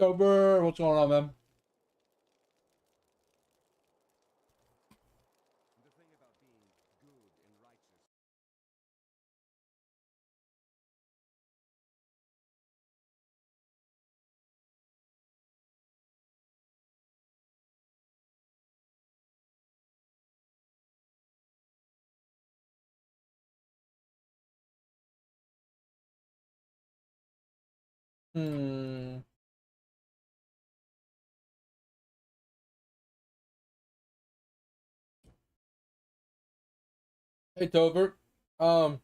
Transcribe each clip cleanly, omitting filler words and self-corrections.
Sober, what's going on, man? Hmm. Hey, Tover. Um,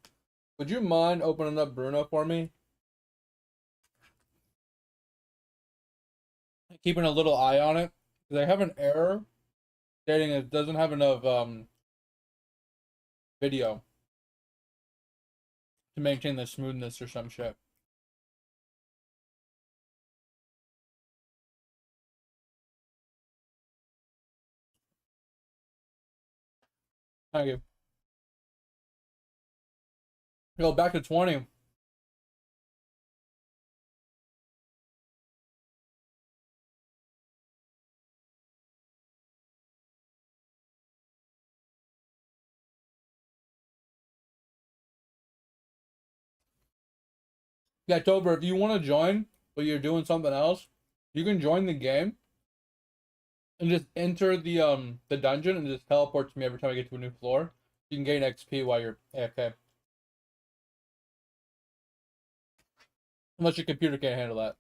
would you mind opening up Bruno for me? Keeping a little eye on it, because I have an error stating it doesn't have enough video to maintain the smoothness or some shit. Thank you. Go back to 20. Yeah, Tover, if you want to join, but you're doing something else, you can join the game and just enter the dungeon and just teleport to me every time I get to a new floor. You can gain XP while you're AFK. Unless your computer can't handle that.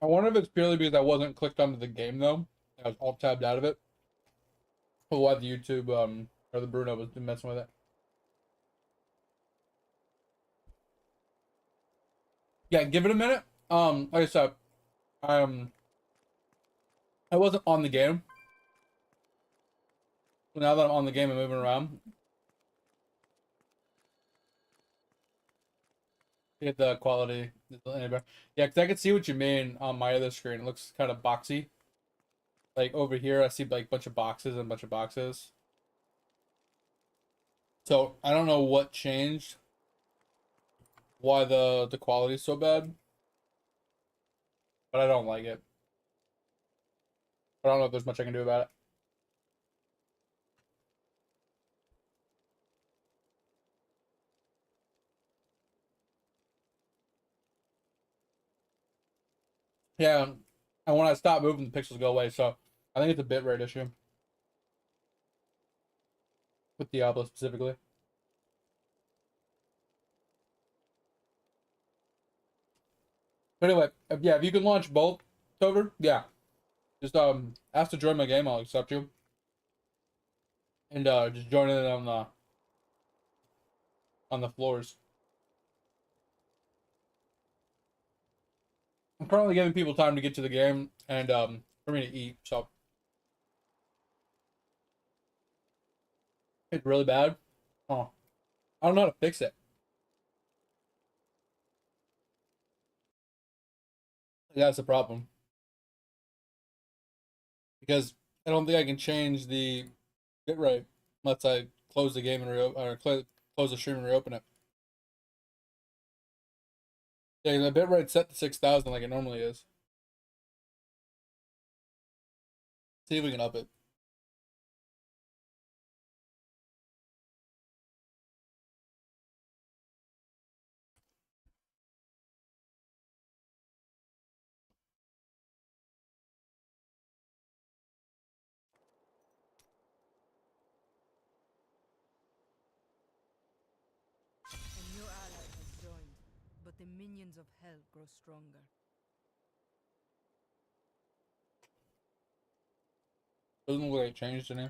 I wonder if it's purely because I wasn't clicked onto the game though. I was alt tabbed out of it. Or why the YouTube or the Bruno was messing with it. Yeah, give it a minute. Like I said, um, I wasn't on the game. So now that I'm on the game and moving around, get the quality. Yeah, because I can see what you mean on my other screen. It looks kind of boxy. Like over here, I see like a bunch of boxes and a bunch of boxes. So I don't know what changed, why the quality is so bad, but I don't like it. I don't know if there's much I can do about it. Yeah, and when I stop moving, the pixels go away. So I think it's a bitrate issue with Diablo specifically. But anyway, yeah, if you can launch both, Tover, yeah, just ask to join my game. I'll accept you, and just join in on the floors. I'm currently giving people time to get to the game and for me to eat. So it's really bad. Oh, I don't know how to fix it. That's the problem because I don't think I can change the bitrate unless I close the game and close the stream and reopen it. Yeah, the bitrate's set to 6,000 like it normally is. See if we can up it. A new ally has joined, but the minions of hell grow stronger. Doesn't look like it changed any.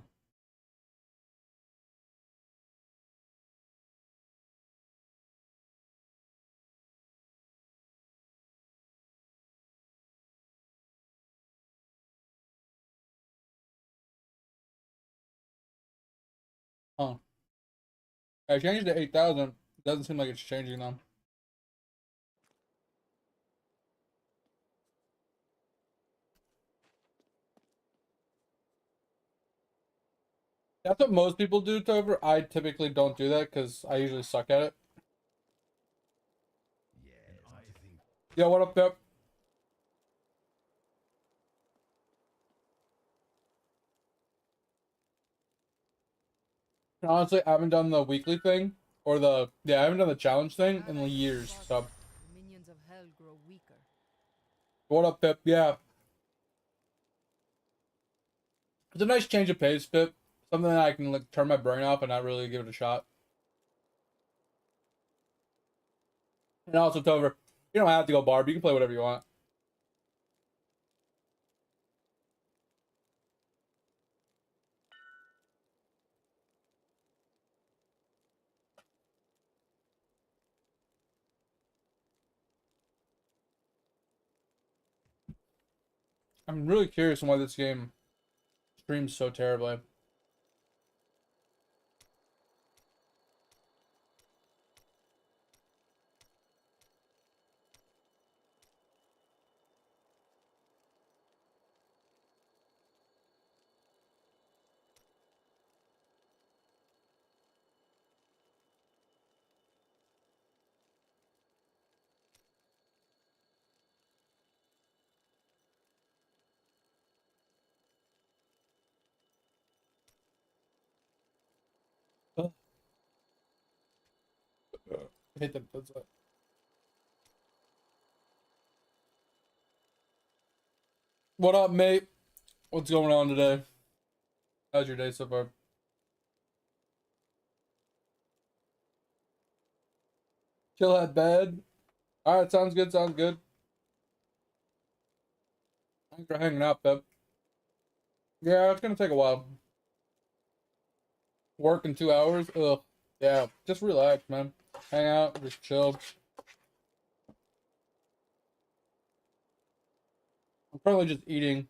Huh. I changed to 8,000. Doesn't seem like it's changing though. That's what most people do, Tover. I typically don't do that because I usually suck at it. Yo, what up, Pep? Honestly, I haven't done the weekly thing or I haven't done the challenge thing in years. So, The minions of hell grow weaker. what up, Pep? Yeah, it's a nice change of pace, Pep. Something that I can like turn my brain off and not really give it a shot. And also, Tover, you don't have to go barb. You can play whatever you want. I'm really curious on why this game streams so terribly. Ugh. I hate that. That's it. What up, mate? What's going on today? How's your day so far? Chill at bed. All right, sounds good. Sounds good. Thanks for hanging out, Pep. Yeah, it's gonna take a while. Work in 2 hours. Ugh. Yeah, just relax, man. Hang out, just chill. I'm currently just eating.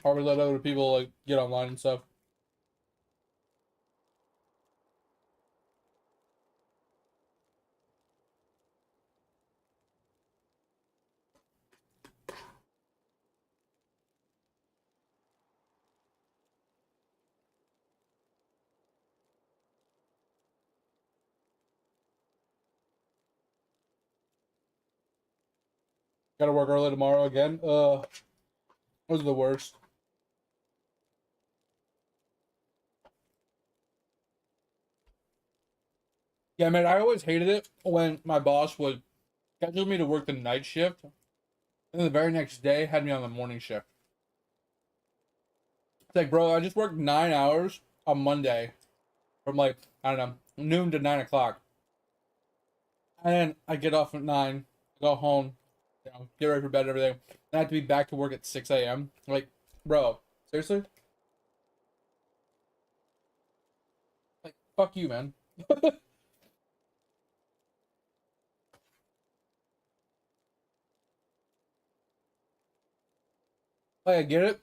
Or we let other people like get online and stuff. Gotta work early tomorrow again. Those are the worst. Yeah, man, I always hated it when my boss would schedule me to work the night shift, and then the very next day had me on the morning shift. It's like, bro, I just worked 9 hours on Monday from like, I don't know, noon to 9 o'clock. And then I get off at 9, go home, get ready for bed and everything. Then I have to be back to work at 6 a.m. Like, bro, seriously? Like, fuck you, man. Like, I get it.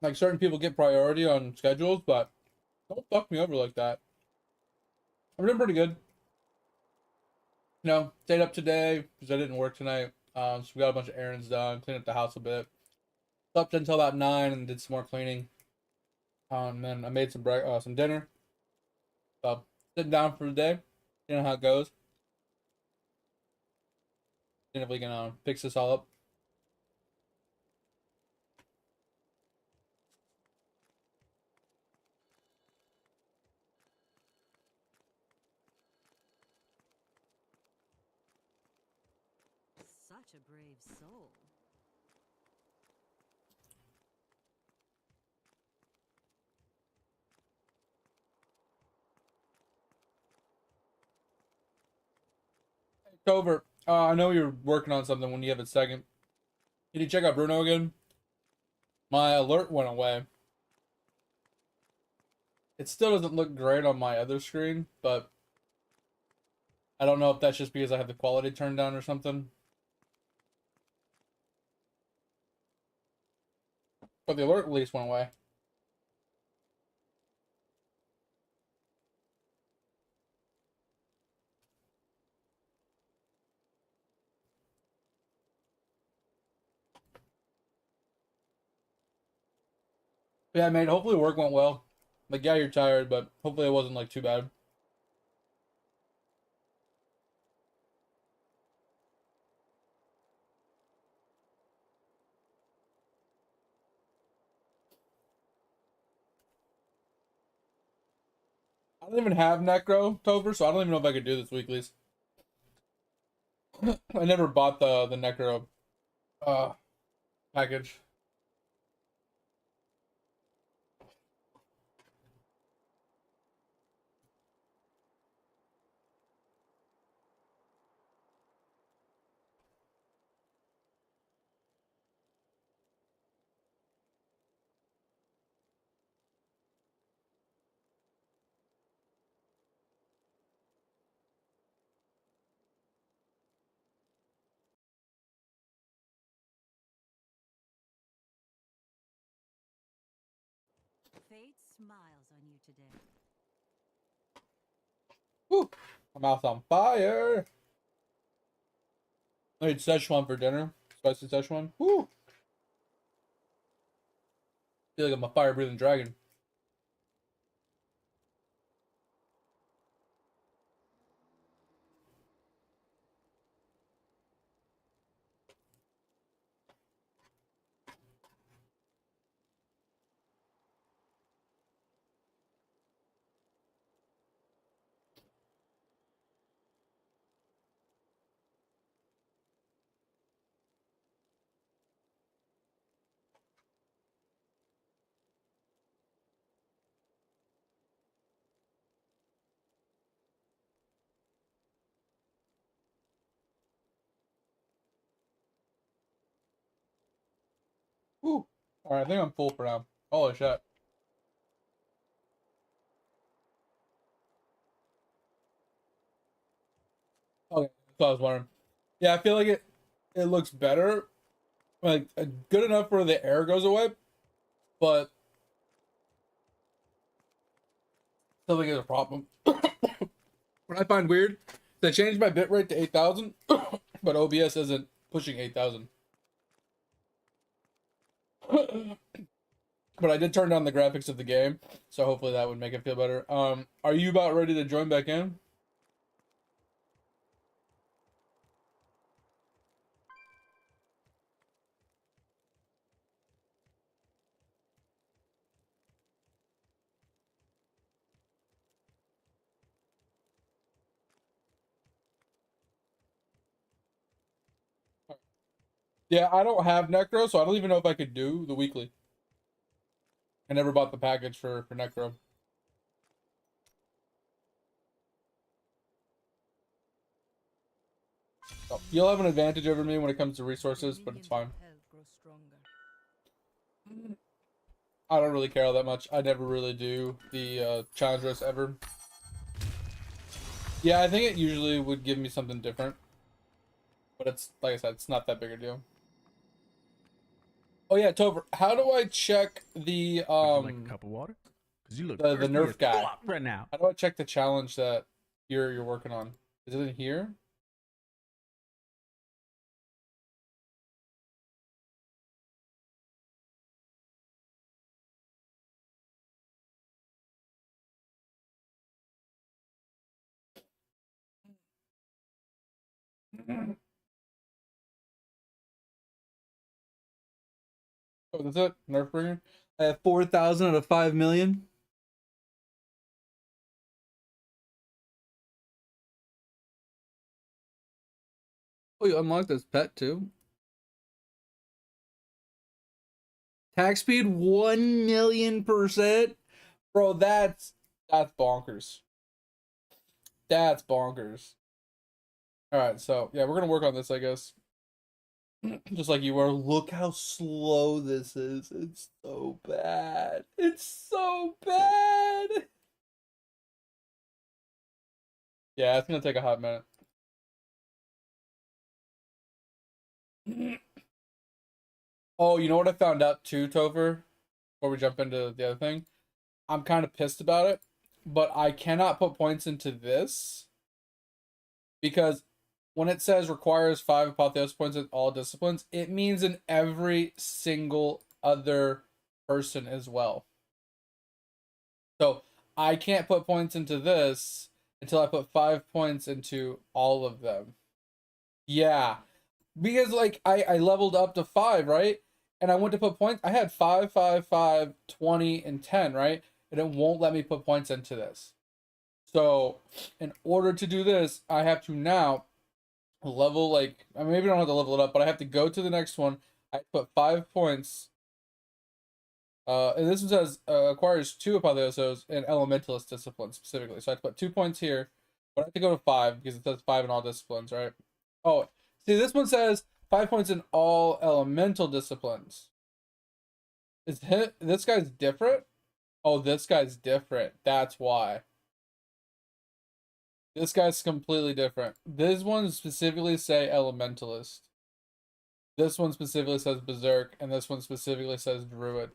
Like, certain people get priority on schedules, but don't fuck me over like that. I'm doing pretty good. Stayed up today because I didn't work tonight. So we got a bunch of errands done, cleaned up the house a bit. Slept until about 9 and did some more cleaning. And then I made some dinner. So sitting down for the day, you know how it goes. Seeing if we can fix this all up. Such a brave soul. It's over. I know you're working on something when you have a second. Can you check out Bruno again? My alert went away. It still doesn't look great on my other screen, but I don't know if that's just because I have the quality turned down or something. But the alert at least went away. Yeah, mate. Hopefully work went well. Like, yeah, you're tired, but hopefully it wasn't like too bad. I don't even have Necro Tover, so I don't even know if I could do this weeklies. I never bought the Necro uh package. Fate smiles on you today. Woo! My mouth's on fire. I ate Szechuan for dinner. Spicy Szechuan. Woo! Feel like I'm a fire breathing dragon. Woo! Alright, I think I'm full for now. Holy shit. Okay, that's what I was wondering. Yeah, I feel like it looks better. Like good enough where the air goes away, but still think it's a problem. What I find weird, they changed my bitrate to 8,000, but OBS isn't pushing 8,000. But I did turn down the graphics of the game, so hopefully that would make it feel better. Are you about ready to join back in? Yeah, I don't have Necro, so I don't even know if I could do the weekly. I never bought the package for Necro. So you'll have an advantage over me when it comes to The resources, but it's minions of fine. hell grow stronger. I don't really care all that much. I never really do the challenge race ever. Yeah, I think it usually would give me something different, but it's like I said, it's not that big a deal. Oh yeah, Tover, how do I check the Would you like a cup of water? Because you look the thirsty Nerf as guy? fuck right now. How do I check the challenge that you're working on? Is it in here? Oh, that's it. Nerf bringer. I have 4,000 out of 5,000,000. Oh, you unlocked this pet too. Tax speed 1,000,000%. Bro, that's bonkers. That's bonkers. All right, so yeah, we're gonna work on this, I guess. Just like you were. Look how slow this is. It's so bad. It's so bad. Yeah, it's gonna take a hot minute. Oh, you know what I found out too, Topher? Before we jump into the other thing, I'm kind of pissed about it, but I cannot put points into this because when it says requires 5 apotheosis points in all disciplines, it means in every single other person as well. So I can't put points into this until I put 5 points into all of them. Yeah. Because like I leveled up to 5, right? And I went to put points. I had 5, 5, 5, 20, and 10, right? And it won't let me put points into this. So in order to do this, I have to now level, like, I mean, maybe I don't have to level it up, but I have to go to the next one. I put 5 points. And this one says acquires 2 Apotheosos and Elementalist disciplines specifically. So I have to put 2 points here, but I have to go to 5 because it says 5 in all disciplines, right? Oh, see, this one says 5 points in all elemental disciplines. This guy's different? Oh, this guy's different. That's why. This guy's completely different. This one specifically say Elementalist. This one specifically says Berserk, and this one specifically says Druid.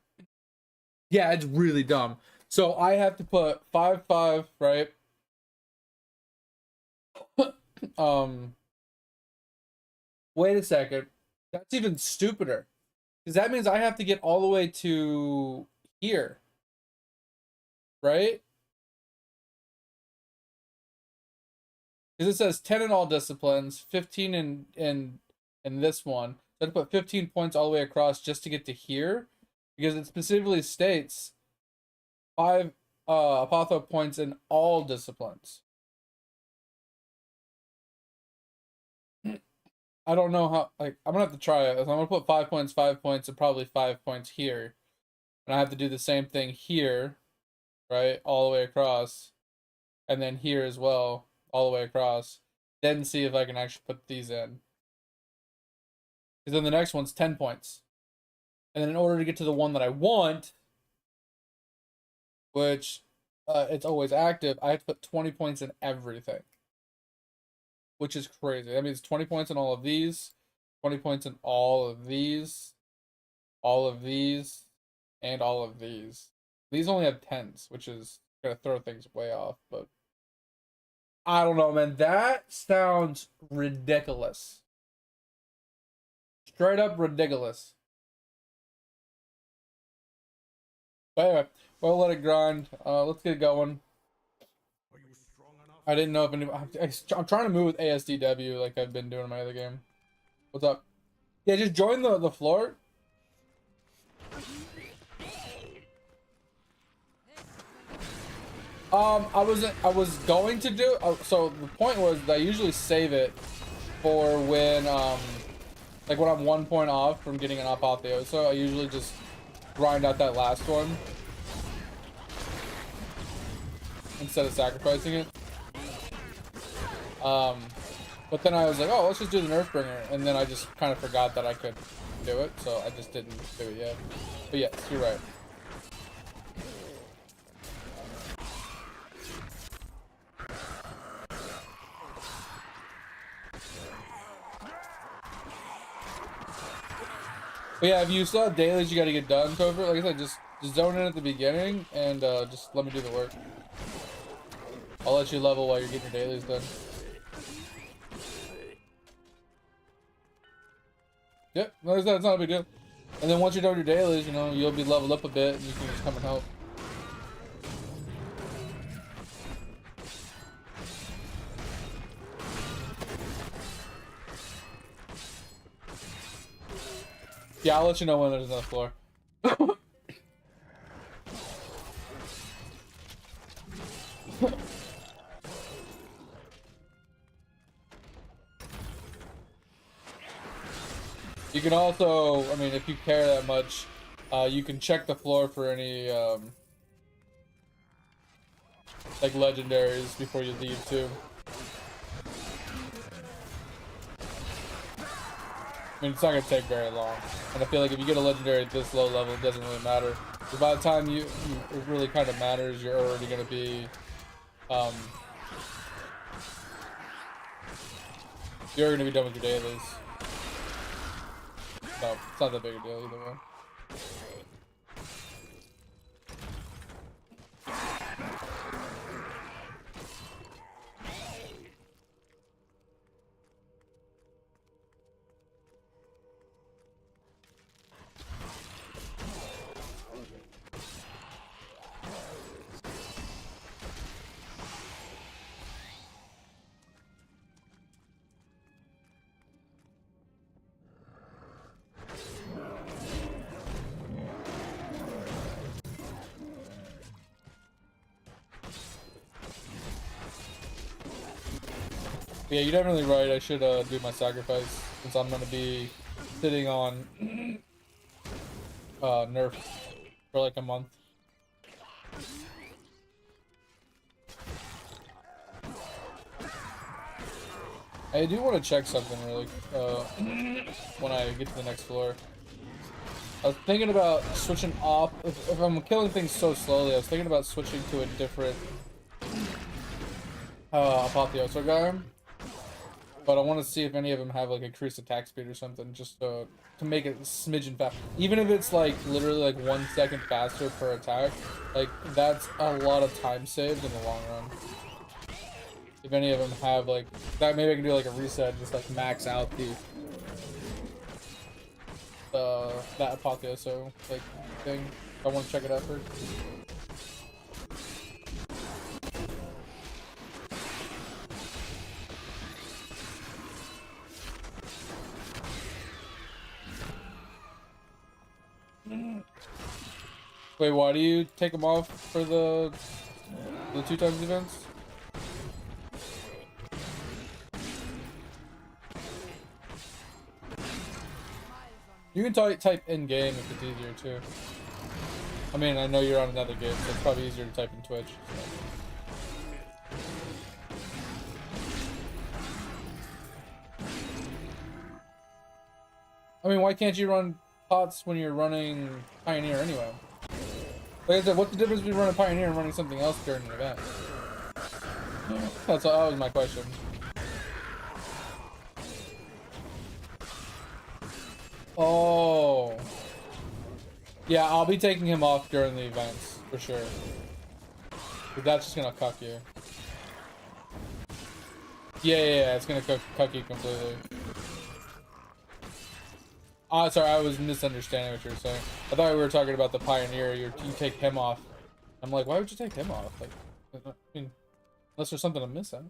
Yeah, it's really dumb. So I have to put 5, 5, right? Wait a second. That's even stupider. Because that means I have to get all the way to here. Right? Because it says 10 in all disciplines, 15 in this one. So I have to put 15 points all the way across just to get to here. Because it specifically states 5 Apotho points in all disciplines. I don't know how, like, I'm gonna have to try it. I'm gonna put 5 points, 5 points, and probably 5 points here. And I have to do the same thing here, right? All the way across. And then here as well, all the way across. Then see if I can actually put these in. Because then the next one's 10 points. And then in order to get to the one that I want, which it's always active, I have to put 20 points in everything. Which is crazy. That means 20 points in all of these, 20 points in all of these, all of these, and all of these. These only have 10s, which is going to throw things way off, but I don't know, man. That sounds ridiculous. Straight up ridiculous. But anyway, we'll let it grind. Let's get going. I didn't know if anyone. I'm trying to move with ASDW like I've been doing in my other game. What's up? Yeah, just join the floor. I was going to do. So the point was that I usually save it for when like when I'm 1 point off from getting an Apotheoso. I usually just grind out that last one instead of sacrificing it. But then I was like, oh, let's just do the Nerfbringer, and then I just kind of forgot that I could do it, so I just didn't do it yet. But yes, you're right. But yeah, if you still have dailies you gotta get done, Topher, like I said, just zone in at the beginning and just let me do the work. I'll let you level while you're getting your dailies done. Yep, no, it's not a big deal. And then once you're done with your dailies, you know, you'll be leveled up a bit and you can just come and help. Yeah, I'll let you know when there's enough floor. You can also, I mean, if you care that much, you can check the floor for any, like, legendaries before you leave, too. I mean, it's not going to take very long. And I feel like if you get a legendary at this low level, it doesn't really matter. Because by the time it really kind of matters, you're already going to be, you're going to be done with your dailies. No, it's not that big a deal either way. Yeah, you're definitely right. I should do my sacrifice since I'm gonna be sitting on nerf for like a month. I do want to check something really when I get to the next floor. I was thinking about switching off. If I'm killing things so slowly, I was thinking about switching to a different Apotheoso guy. But I want to see if any of them have like increased attack speed or something, just to make it a smidgen fast. Even if it's like literally like 1 second faster per attack, like that's a lot of time saved in the long run. If any of them have like that, maybe I can do like a reset, just like max out the that Apotheoso like thing. I want to check it out first. Wait, why do you take them off for the 2 times events? You can type in game if it's easier too. I mean, I know you're on another game, so it's probably easier to type in Twitch. I mean, why can't you run pots when you're running Pioneer anyway? Like I said, what's the difference between running Pioneer and running something else during the event? That was my question. Oh. Yeah, I'll be taking him off during the events, for sure. But that's just gonna cuck you. Yeah, it's gonna cuck you completely. Oh, sorry, I was misunderstanding what you were saying. I thought we were talking about the Pioneer. You take him off. I'm like, why would you take him off? Like, I mean, unless there's something I'm missing.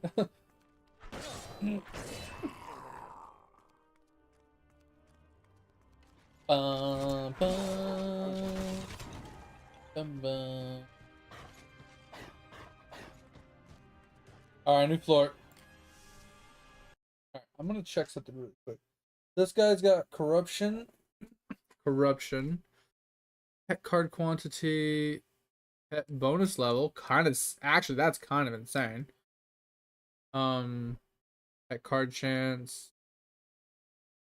Bum, bum, bum, bum. Alright, new floor. Alright, I'm gonna check something really quick. This guy's got corruption. Pet card quantity. Pet bonus level. Actually, that's kind of insane. Pet card chance.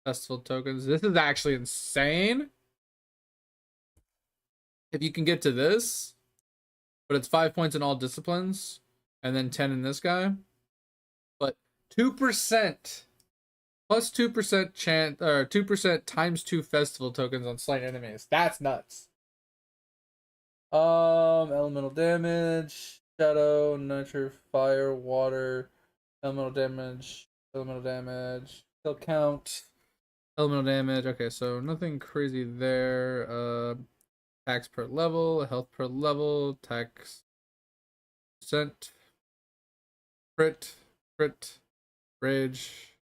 Festival tokens. This is actually insane. If you can get to this, but it's 5 points in all disciplines, and then 10 in this guy. But 2% plus 2% chance, or 2% times 2 festival tokens on slain enemies. That's nuts. Elemental damage, shadow, nitro, fire, water, elemental damage, kill count. Elemental damage. Okay, so nothing crazy there. Tax per level, health per level, tax percent, crit, rage,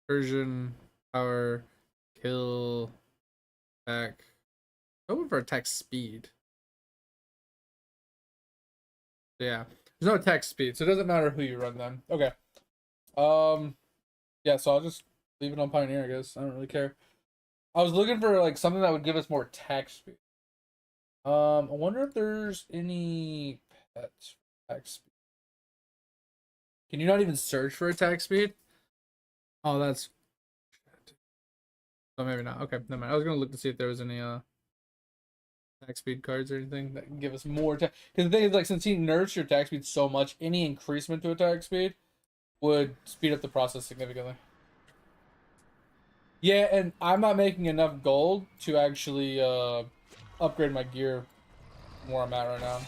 Persian, power, kill, attack. I went for attack speed. Yeah, there's no attack speed, so it doesn't matter who you run then. Okay. Yeah, so I'll just leave it on Pioneer, I guess. I don't really care. I was looking for like something that would give us more attack speed. I wonder if there's any pets for attack speed. Can you not even search for attack speed? Oh, that's. Oh, maybe not. Okay, never mind. I was gonna look to see if there was any attack speed cards or anything that can give us more attack. Because the thing is, like, since he nerfs your attack speed so much, any increasement to attack speed would speed up the process significantly. Yeah, and I'm not making enough gold to actually upgrade my gear from where I'm at right now.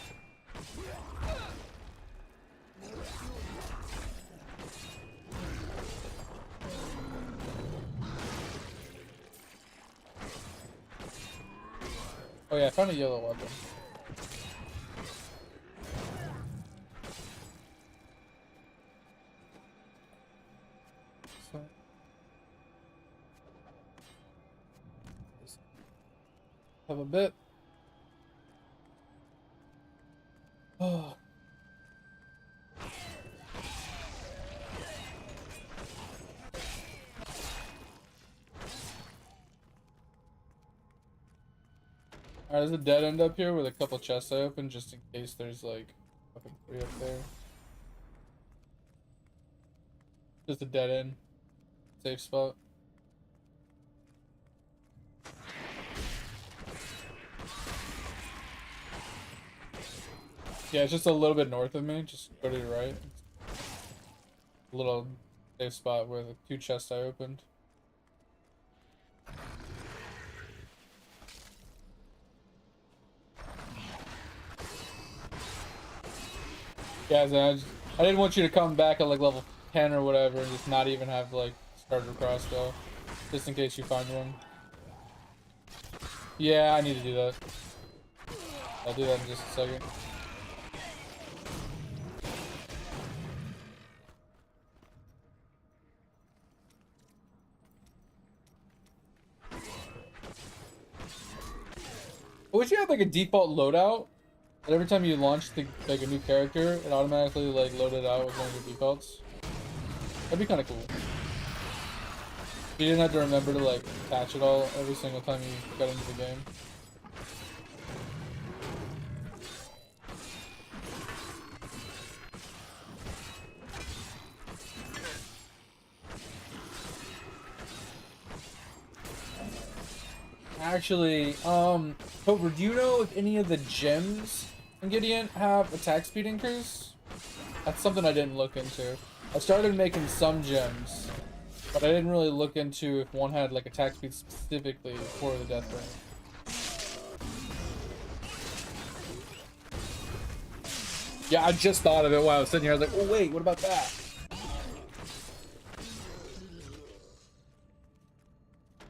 Oh yeah, I found a yellow weapon. So, have a bit. Oh. Alright, there's a dead end up here with a couple chests I opened just in case there's like fucking 3 up there. Just a dead end. Safe spot. Yeah, it's just a little bit north of me. Just go to your right. A little safe spot with 2 chests I opened. Guys, I didn't want you to come back at like level 10 or whatever and just not even have like starter crossbow. Just in case you find one. Yeah, I need to do that. I'll do that in just a second. I wish you had like a default loadout. But every time you launch like a new character, it automatically like loaded out with one of your defaults. That'd be kind of cool. You didn't have to remember to like patch it all every single time you got into the game. Actually, Cobra, do you know if any of the gems in Gideon have attack speed increase? That's something I didn't look into. I started making some gems, but I didn't really look into if one had like attack speed specifically for the death ring. Yeah, I just thought of it while I was sitting here. I was like, oh wait, what about that?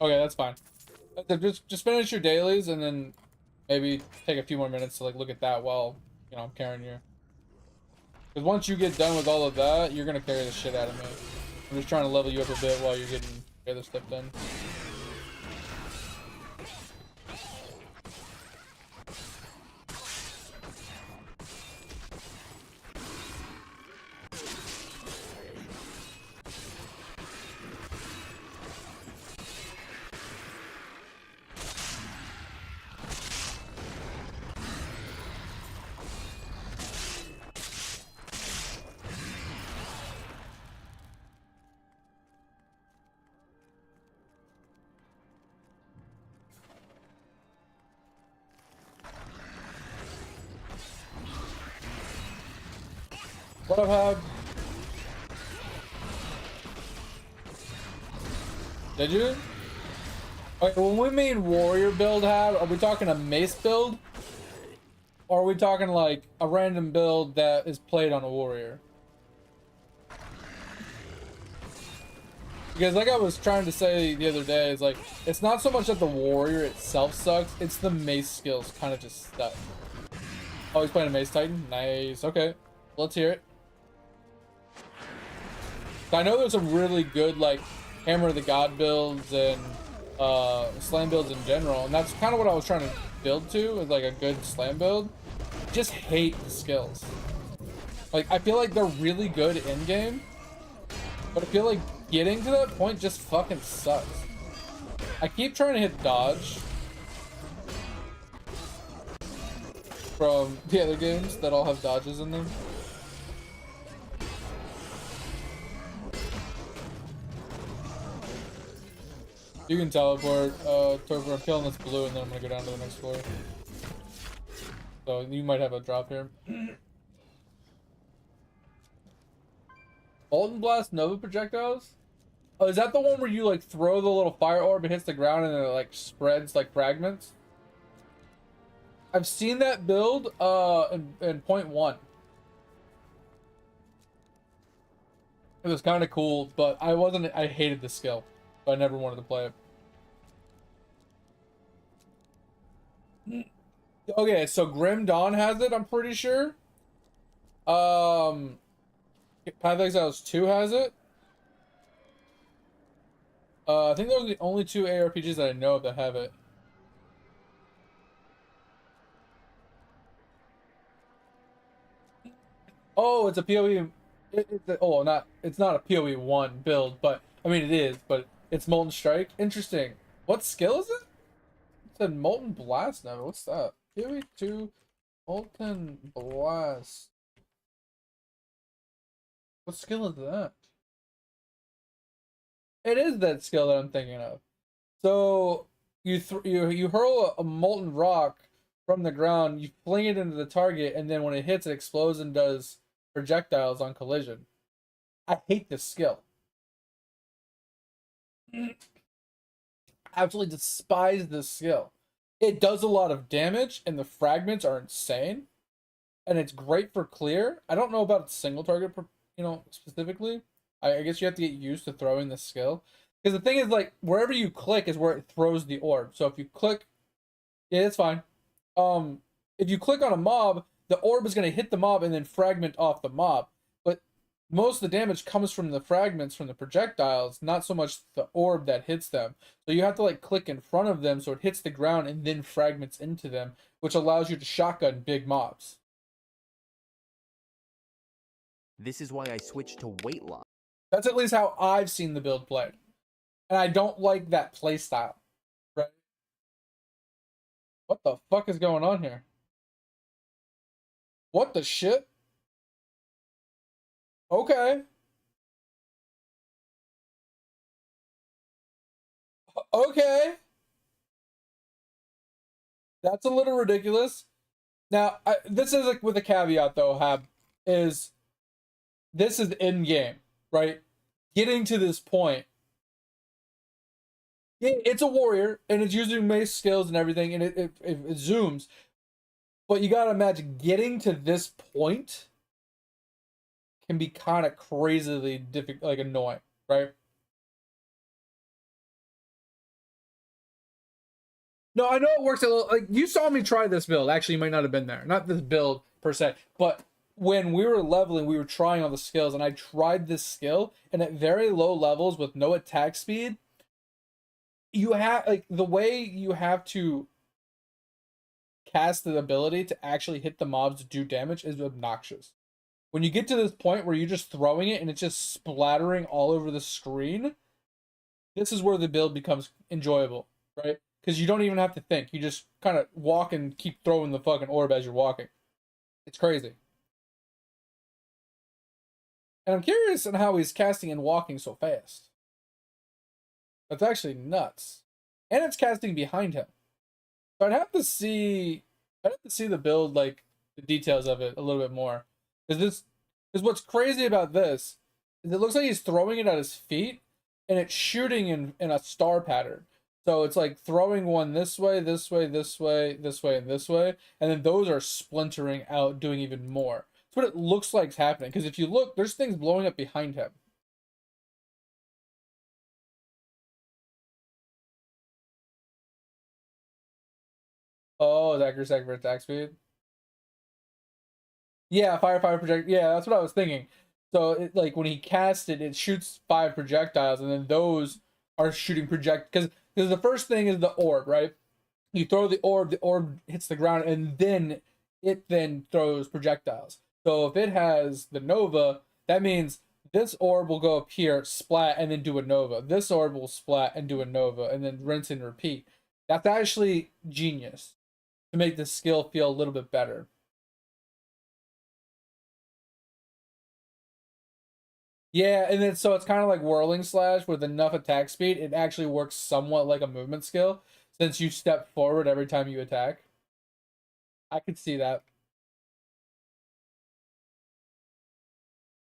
Okay, that's fine. Just finish your dailies and then maybe take a few more minutes to like look at that while, you know, I'm carrying you. Because once you get done with all of that, you're gonna carry the shit out of me. I'm just trying to level you up a bit while you're getting the other stuff done. What up, Hab? Did you? Okay, when we mean warrior build, Hab, are we talking a mace build? Or are we talking like a random build that is played on a warrior? Because like I was trying to say the other day, it's like, it's not so much that the warrior itself sucks, it's the mace skills kind of just suck. Oh, he's playing a mace titan? Nice, okay. Let's hear it. I know there's some really good like Hammer of the God builds and slam builds in general, and that's kind of what I was trying to build to, is like a good slam build. Just hate the skills. Like, I feel like they're really good in game, but I feel like getting to that point just fucking sucks. I keep trying to hit dodge from the other games that all have dodges in them. You can teleport, Topher. I'm killing this blue and then I'm gonna go down to the next floor. So you might have a drop here. Molten Blast Nova projectiles? Oh, is that the one where you like throw the little fire orb, it hits the ground and it like spreads like fragments? I've seen that build in point one. It was kind of cool, but I hated the skill. So I never wanted to play it. Okay, so Grim Dawn has it, I'm pretty sure. Path of Exiles 2 has it. I think those are the only 2 ARPGs that I know of that have it. Oh, it's a PoE. It's not a PoE 1 build, but I mean it is, but it's Molten Strike. Interesting. What skill is it? said Molten Blast now. What's that? PoE2 Molten Blast. What skill is that? It is that skill that I'm thinking of. So you hurl a molten rock from the ground, you fling it into the target, and then when it hits, it explodes and does projectiles on collision. I hate this skill. Absolutely despise this skill. It does a lot of damage, and the fragments are insane, and it's great for clear. I don't know about single target, specifically. I guess you have to get used to throwing this skill. Because the thing is, like, wherever you click is where it throws the orb. So if you click, yeah, it's fine. If you click on a mob, the orb is going to hit the mob and then fragment off the mob. But most of the damage comes from the fragments from the projectiles, not so much the orb that hits them. So you have to, like, click in front of them so it hits the ground and then fragments into them, which allows you to shotgun big mobs. This is why I switched to weight loss. That's at least how I've seen the build played. And I don't like that playstyle. Right? What the fuck is going on here? What the shit? Okay. Okay. That's a little ridiculous. Now, this is like with a caveat though, Hab, is this is in game, right? Getting to this point, yeah, it's a warrior and it's using mace skills and everything, and it zooms. But you gotta imagine getting to this point can be kind of crazily difficult, like annoying, right? No, I know it works a little. Like, you saw me try this build. Actually, you might not have been there. Not this build per se, but when we were leveling, we were trying all the skills, and I tried this skill, and at very low levels with no attack speed, you have, like, the way you have to cast the ability to actually hit the mobs to do damage is obnoxious. When you get to this point where you're just throwing it and it's just splattering all over the screen, this is where the build becomes enjoyable, right? Because you don't even have to think. You just kind of walk and keep throwing the fucking orb as you're walking. It's crazy. And I'm curious on how he's casting and walking so fast. That's actually nuts. And it's casting behind him. So I'd have to see the build, like the details of it a little bit more. Because what's crazy about this is it looks like he's throwing it at his feet and it's shooting in a star pattern. So it's like throwing one this way, this way, this way, this way, and this way, and then those are splintering out, doing even more. That's what it looks like is happening. Because if you look, there's things blowing up behind him. Oh, is accuracy for attack speed? Yeah, fire project. Yeah, that's what I was thinking. So it, like when he casts it, it shoots 5 projectiles, and then those are shooting because the first thing is the orb, right? You throw the orb hits the ground, and then it throws projectiles. So if it has the Nova, that means this orb will go up here, splat, and then do a Nova. This orb will splat and do a Nova, and then rinse and repeat. That's actually genius to make the skill feel a little bit better. Yeah, and then so it's kind of like whirling slash with enough attack speed. It actually works somewhat like a movement skill since you step forward every time you attack. I could see that.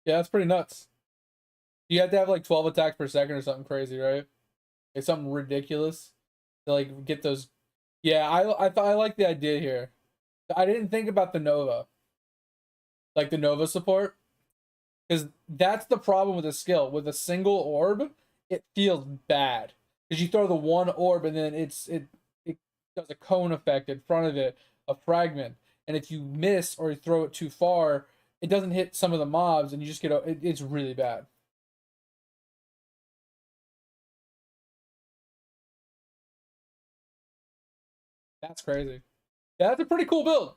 Yeah, that's pretty nuts. You have to have like 12 attacks per second or something crazy, right? It's something ridiculous to like get those. Yeah, I thought I like the idea here. I didn't think about the Nova, like the Nova support. Because that's the problem with a skill. With a single orb, it feels bad. Because you throw the one orb and then it does a cone effect in front of it, a fragment. And if you miss or you throw it too far, it doesn't hit some of the mobs and you just get it's really bad. That's crazy. Yeah, that's a pretty cool build.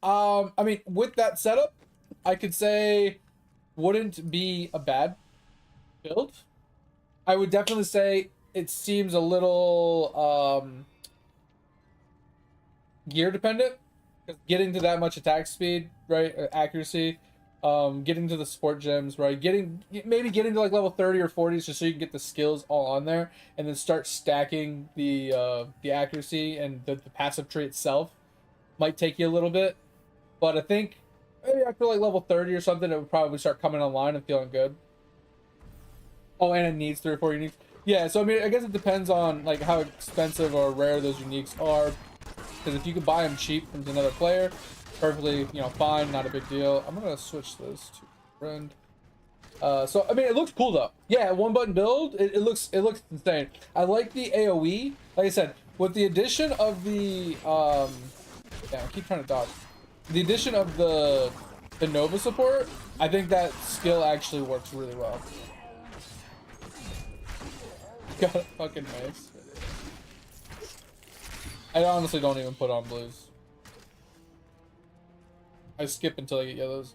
I mean, with that setup, I could say wouldn't be a bad build. I would definitely say it seems a little gear dependent. Because getting to that much attack speed, right, accuracy, getting to the support gems, right, maybe getting to like level 30 or 40s just so you can get the skills all on there, and then start stacking the accuracy and the passive tree itself might take you a little bit. But I think maybe after like level 30 or something, it would probably start coming online and feeling good. Oh, and it needs 3 or 4 uniques. Yeah, so I mean, I guess it depends on like how expensive or rare those uniques are. Because if you can buy them cheap from another player, perfectly, you know, fine, not a big deal. I'm gonna switch this to friend. So I mean, it looks cool though. Yeah, one button build. It looks insane. I like the AOE. Like I said, with the addition of the yeah, I keep trying to dodge. The addition of the Nova support, I think that skill actually works really well. Got a fucking mace. I honestly don't even put on blues. I skip until I get yellows.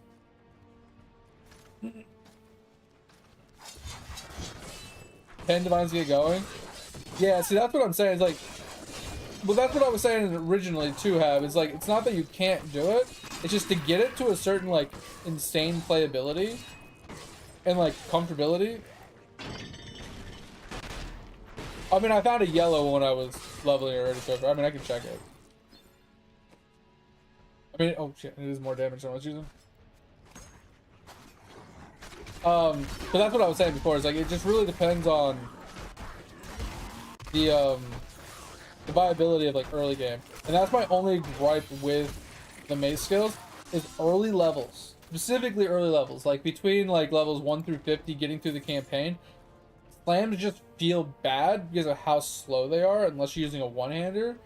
10 divines get going. Yeah, see, that's what I'm saying. It's like, well, that's what I was saying originally too, Have. It's like, it's not that you can't do it. It's just to get it to a certain, like, insane playability and, like, comfortability. I mean, I found a yellow when I was leveling already, so I mean, I can check it. I mean, oh shit, it is more damage than I was using. But that's what I was saying before. Is like, it just really depends on the viability of like early game, and that's my only gripe with the mace skills is early levels, specifically early levels, like between like levels 1 through 50, getting through the campaign. Slams just feel bad because of how slow they are unless you're using a one-hander.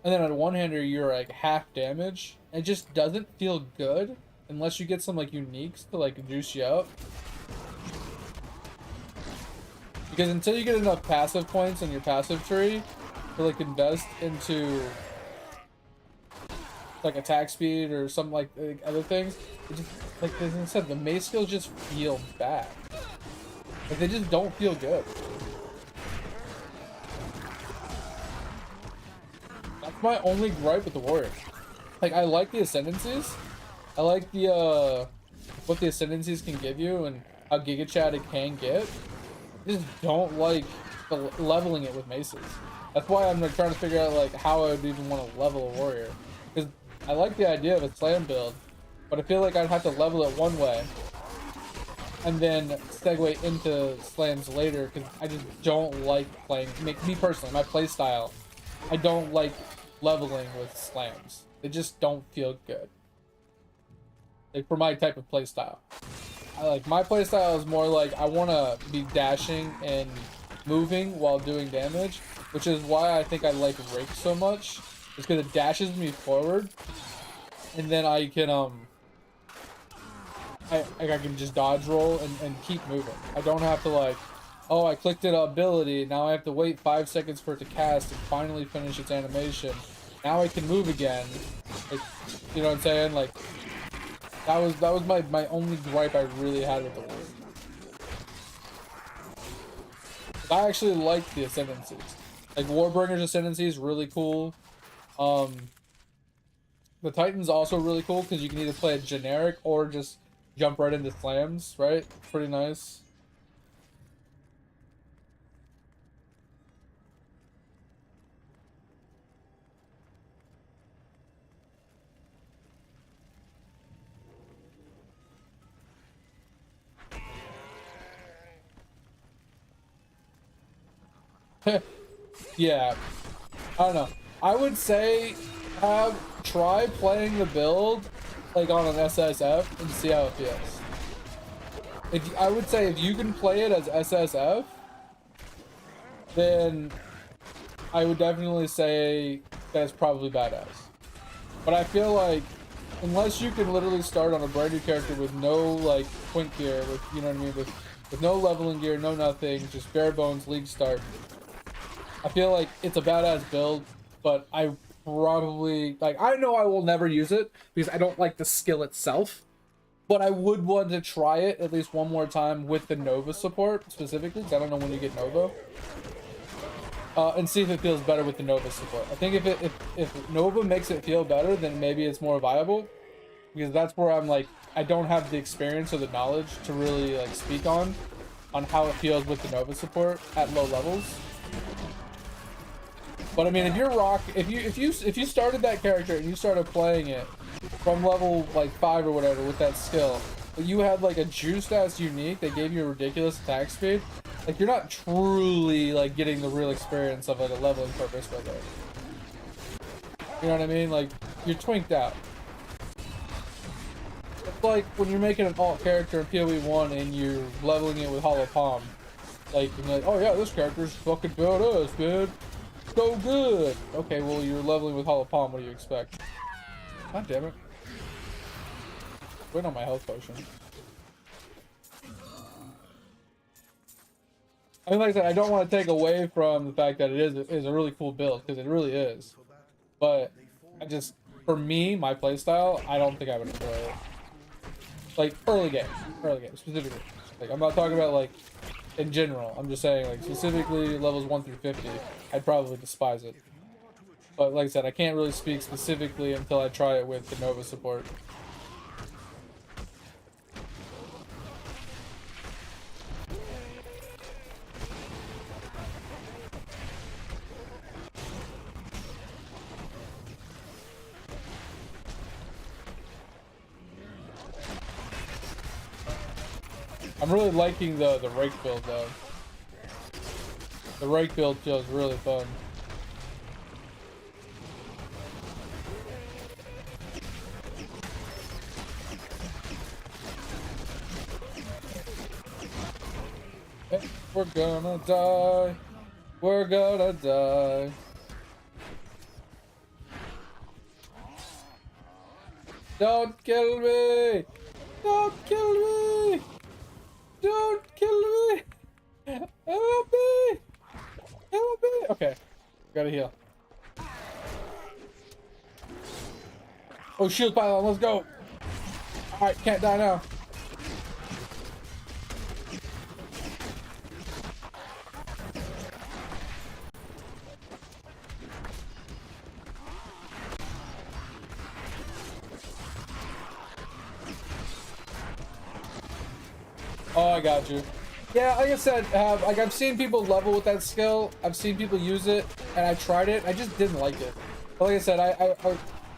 And then on a one-hander, you're like half damage. It just doesn't feel good unless you get some like uniques to like juice you up. Because until you get enough passive points in your passive tree to like invest into like attack speed or some like other things, it just, like I said, the mace skills just feel bad. Like, they just don't feel good. That's my only gripe with the warrior. Like, I like the ascendancies. I like the, what the ascendancies can give you and how Giga Chad it can get. I just don't like the leveling it with maces. That's why I'm like, trying to figure out, like, how I would even want to level a warrior. Because I like the idea of a slam build, but I feel like I'd have to level it one way and then segue into slams later, because I just don't like playing, me personally, my play style, I don't like leveling with slams. They just don't feel good. Like, for my type of play style. My play style is more like, I want to be dashing and moving while doing damage, which is why I think I like Rake so much. It's because it dashes me forward, and then I can, I can just dodge roll and keep moving. I don't have to like, oh, I clicked it ability, now I have to wait 5 seconds for it to cast and finally finish its animation. Now I can move again. Like, you know what I'm saying? Like, that was my only gripe I really had with the war. I actually like the ascendancies. Like, Warbringer's ascendancy is really cool. The Titan's also really cool because you can either play a generic or just jump right into slams, right? Pretty nice. Yeah, I don't know. I would say try playing the build like on an SSF and see how it feels. I would say if you can play it as SSF, then I would definitely say that it's probably badass. But I feel like unless you can literally start on a brand new character with no like quint gear, with, you know what I mean, with no leveling gear, no nothing, just bare bones league start, I feel like it's a badass build, but I probably, like, I know I will never use it because I don't like the skill itself, but I would want to try it at least one more time with the Nova support specifically, because I don't know when you get Nova. and see if it feels better with the Nova support. I think if Nova makes it feel better, then maybe it's more viable, because that's where I'm like, I don't have the experience or the knowledge to really like speak on how it feels with the Nova support at low levels. But I mean, if you're if you started that character and you started playing it from level like 5 or whatever with that skill, but you had like a juiced ass unique that gave you a ridiculous attack speed, like you're not truly like getting the real experience of like a leveling purpose with it. You know what I mean? Like you're twinked out. It's like when you're making an alt character in PoE 1 and you're leveling it with Hollow Palm. Like, you're like, oh yeah, this character's fucking badass, man. So good. Okay, well you're leveling with Hollow Palm. What do you expect? God damn it. Wait on my health potion. I mean, like I said, I don't want to take away from the fact that it is a really cool build, because it really is. But I just, for me, my playstyle, I don't think I would enjoy it. Like early game specifically. Like I'm not talking about like in general. I'm just saying like specifically levels 1 through 50. I'd probably despise it. But like I said, I can't really speak specifically until I try it with the Nova support. I'm really liking the rake build though. The rake build feels really fun. We're gonna die. We're gonna die. Don't kill me! Don't kill me! Don't kill me! Help me! Help me! Okay, gotta heal. Oh, shield pylon, let's go! Alright, can't die now. Oh, I got you. Yeah, like I said, like I've seen people level with that skill. I've seen people use it, and I tried it. I just didn't like it. But like I said, I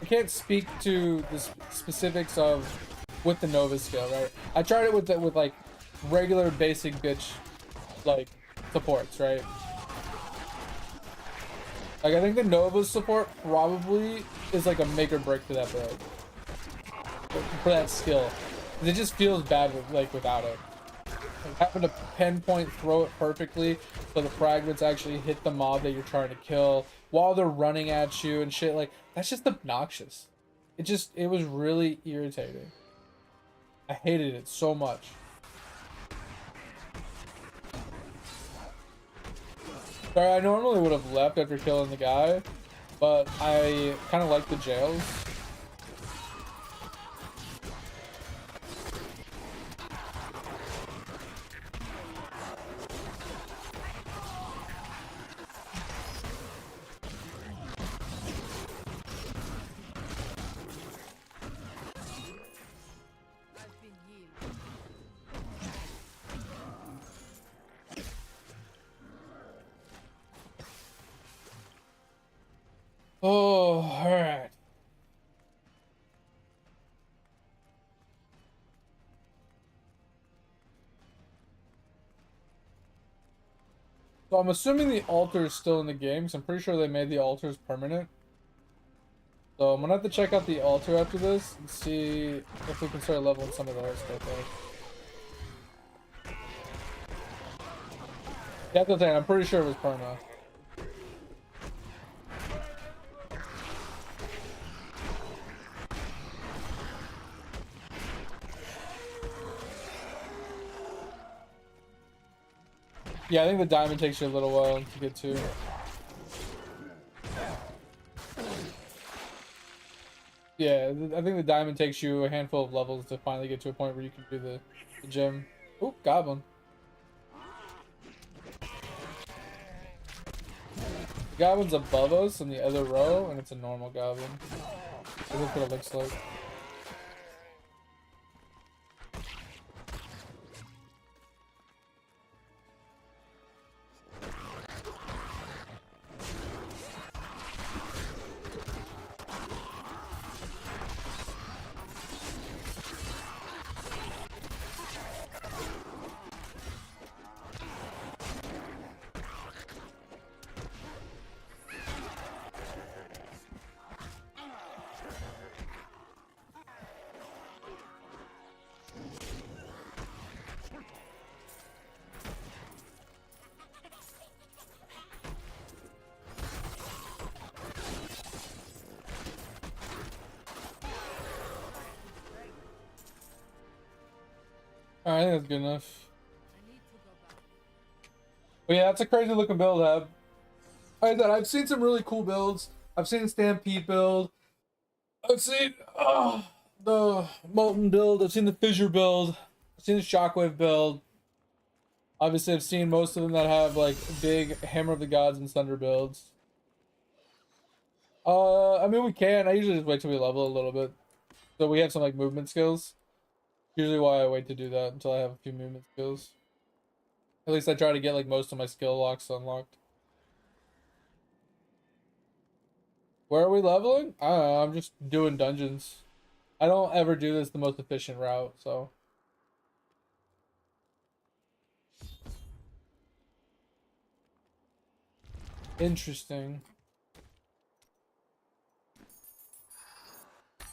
can't speak to the specifics of with the Nova skill, right? I tried it with like regular basic bitch like supports, right? Like I think the Nova support probably is like a make or break for that build, for that skill. It just feels bad with, like without it. Like having to pinpoint throw it perfectly so the fragments actually hit the mob that you're trying to kill while they're running at you and shit, like that's just obnoxious. It was really irritating. I hated it so much. Sorry, I normally would have left after killing the guy, but I kind of like the jails. I've been healed. Oh, alright. So I'm assuming the altar is still in the game, because I'm pretty sure they made the altars permanent. So I'm gonna have to check out the altar after this and see if we can start leveling some of those stuff up. Yeah, that's the thing. I'm pretty sure it was perma. Yeah, I think the diamond takes you a little while to get to. Yeah, I think the diamond takes you a handful of levels to finally get to a point where you can do the gem. Oop, goblin. Goblin's above us in the other row, and it's a normal goblin. That's what it looks like. Alright, I think that's good enough. I need to go back. But yeah, that's a crazy looking build, Hab. Like I said, I've seen some really cool builds. I've seen a Stampede build. I've seen the Molten build. I've seen the Fissure build. I've seen the Shockwave build. Obviously, I've seen most of them that have like big Hammer of the Gods and Thunder builds. I mean, we can. I usually just wait till we level a little bit. So we have some like movement skills. Usually why I wait to do that until I have a few movement skills. At least I try to get like most of my skill locks unlocked. Where are we leveling? I don't know, I'm just doing dungeons. I don't ever do this the most efficient route, so. Interesting.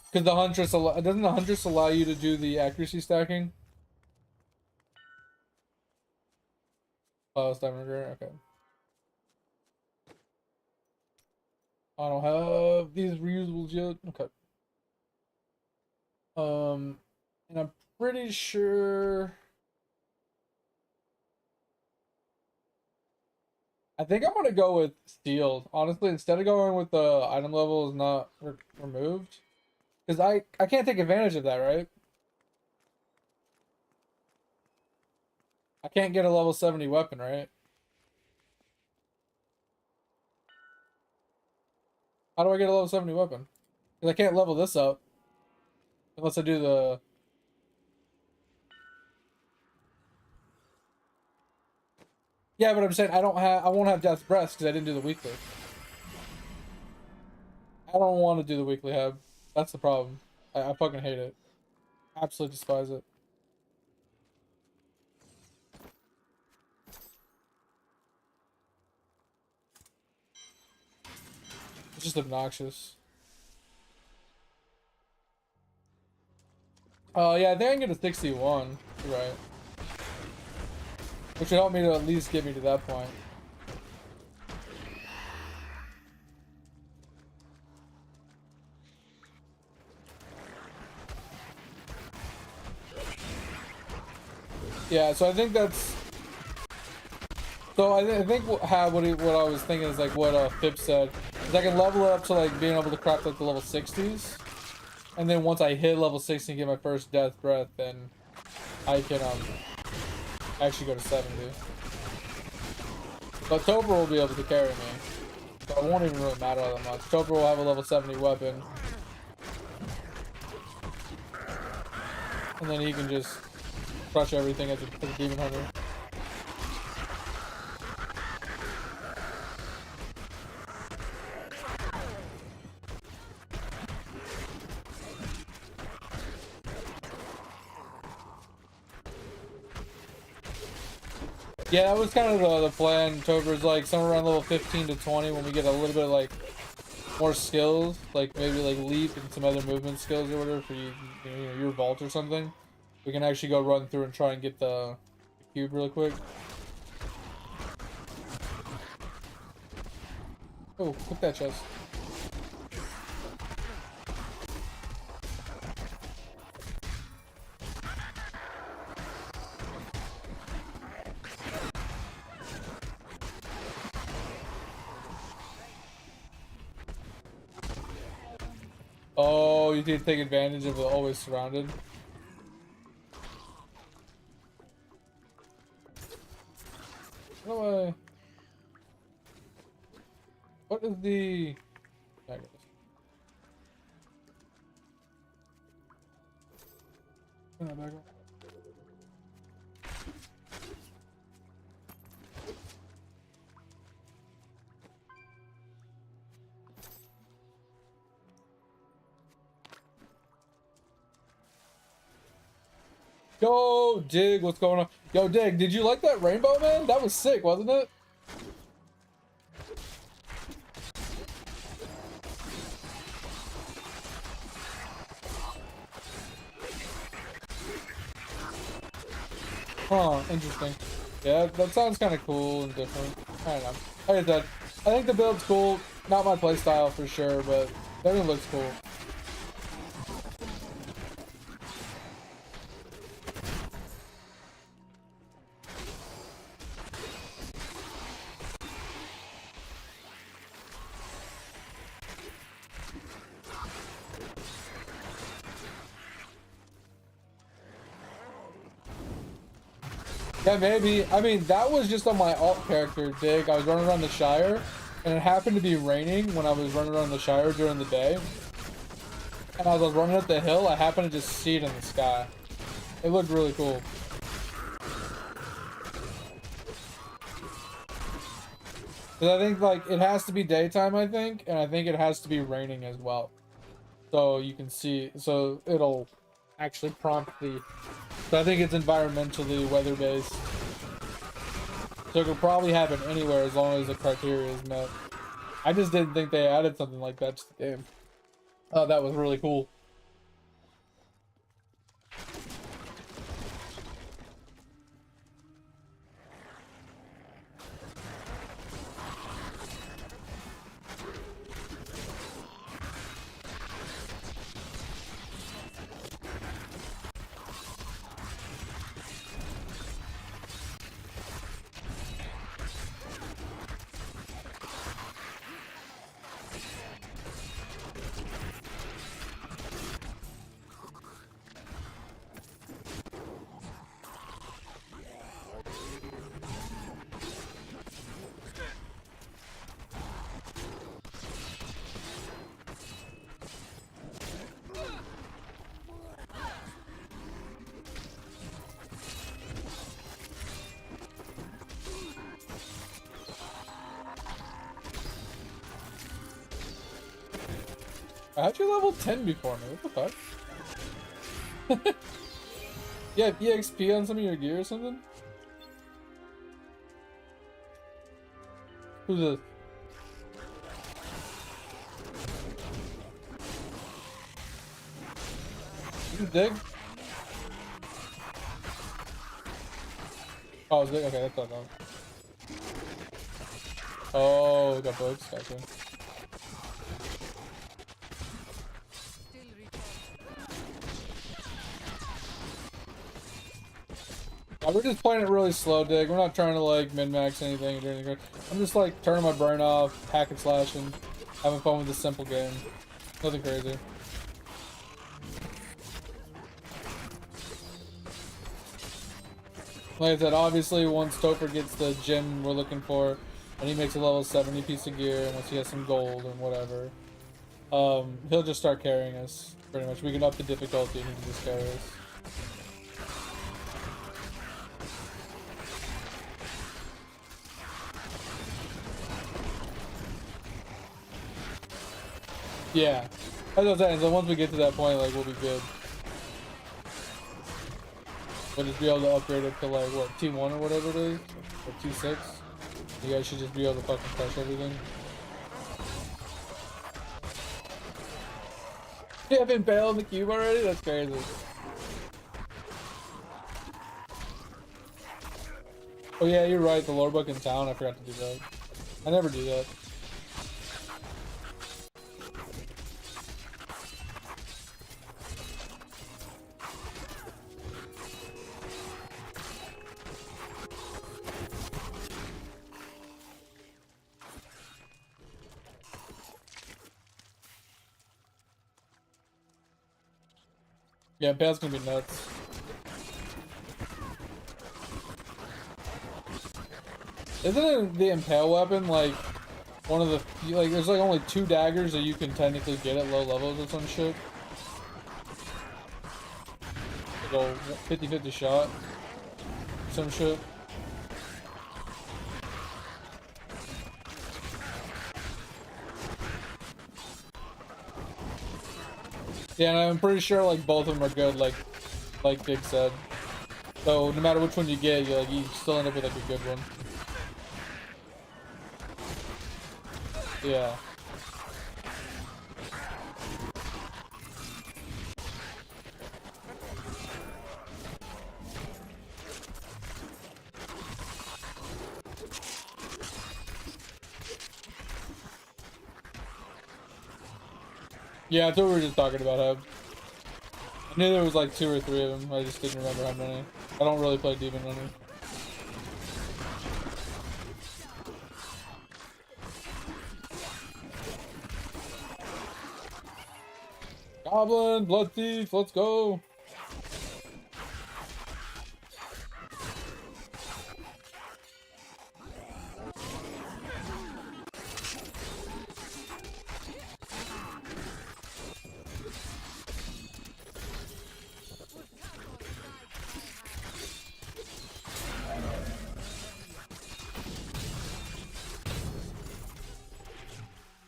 Because the Huntress doesn't the Huntress allow you to do the accuracy stacking? Oh, it's Diamond Rare, okay. I don't have these reusables yet. Okay. And I'm pretty sure. I think I'm gonna go with sealed. Honestly, instead of going with the item level is not removed, because I can't take advantage of that, right? I can't get a level 70 weapon, right? How do I get a level 70 weapon? Because I can't level this up unless I do the. Yeah, but I'm saying I won't have Death's Breath because I didn't do the weekly. I don't want to do the weekly hab. That's the problem. I fucking hate it. Absolutely despise it. It's just obnoxious. Oh yeah, I think I can get a 61. You're right. Which would help me to at least get me to that point. Yeah, so I think that's. So I think what I was thinking is like what Phip said is I can level it up to like being able to craft like the level 60s, and then once I hit level 60 and get my first Death Breath, then I can actually go to 70. But Topher will be able to carry me, so it won't even really matter all that much. Topher will have a level 70 weapon, and then he can just crush everything as a demon hunter. Yeah, that was kind of the plan. Tober's like somewhere around level 15 to 20 when we get a little bit like more skills, like maybe like leap and some other movement skills or whatever for your vault or something. We can actually go run through and try and get the cube real quick. Oh, click that chest. Oh, you need to take advantage of it always surrounded. How do I... What is the... There it is. Turn that back on. Yo, Dig, what's going on? Yo, Dig, did you like that rainbow, man? That was sick, wasn't it? Huh, interesting. Yeah, that sounds kind of cool and different. I don't know. Like I said, I think the build's cool. Not my playstyle for sure, but definitely looks cool. Yeah, maybe. I mean, that was just on my alt character, Dig. I was running around the Shire, and it happened to be raining when I was running around the Shire during the day. And as I was running up the hill, I happened to just see it in the sky. It looked really cool. Because I think, like, it has to be daytime, I think, and I think it has to be raining as well. So you can see, so it'll actually prompt the... So I think it's environmentally weather-based. So it could probably happen anywhere as long as the criteria is met. I just didn't think they added something like that to the game. Oh, that was really cool. How'd you level 10 before me? What the fuck? Yeah, EXP on some of your gear or something? Who's this? You Dig? Oh, it's Dig? Okay, that's not wrong. Oh, we got bugs. Gotcha. We're just playing it really slow, Dig. We're not trying to like min-max anything or do anything. I'm just like turning my brain off, hack and slashing, having fun with this simple game. Nothing crazy. Like I said, obviously once Topher gets the gem we're looking for, and he makes a level 70 piece of gear, and once he has some gold and whatever, he'll just start carrying us, pretty much. We can up the difficulty and he can just carry us. Yeah, that's what I'm saying. So once we get to that point, like, we'll be good. We'll just be able to upgrade it to like what, T1 or whatever it is, or T6. You guys should just be able to fucking crush everything. You haven't bailed the cube already? That's crazy. Oh yeah, you're right. The lore book in town. I forgot to do that. I never do that. Yeah, Impale's gonna be nuts. Isn't it the Impale weapon like one of the like there's like only 2 daggers that you can technically get at low levels or some shit. Like a 50-50 shot. Some shit. Yeah, and I'm pretty sure like both of them are good, like Big said. So no matter which one you get, you still end up with like a good one. Yeah. Yeah, that's what we were just talking about, Hub. I knew there was like 2 or 3 of them. I just didn't remember how many. I don't really play Demon Runner. Goblin, Blood Thief, let's go.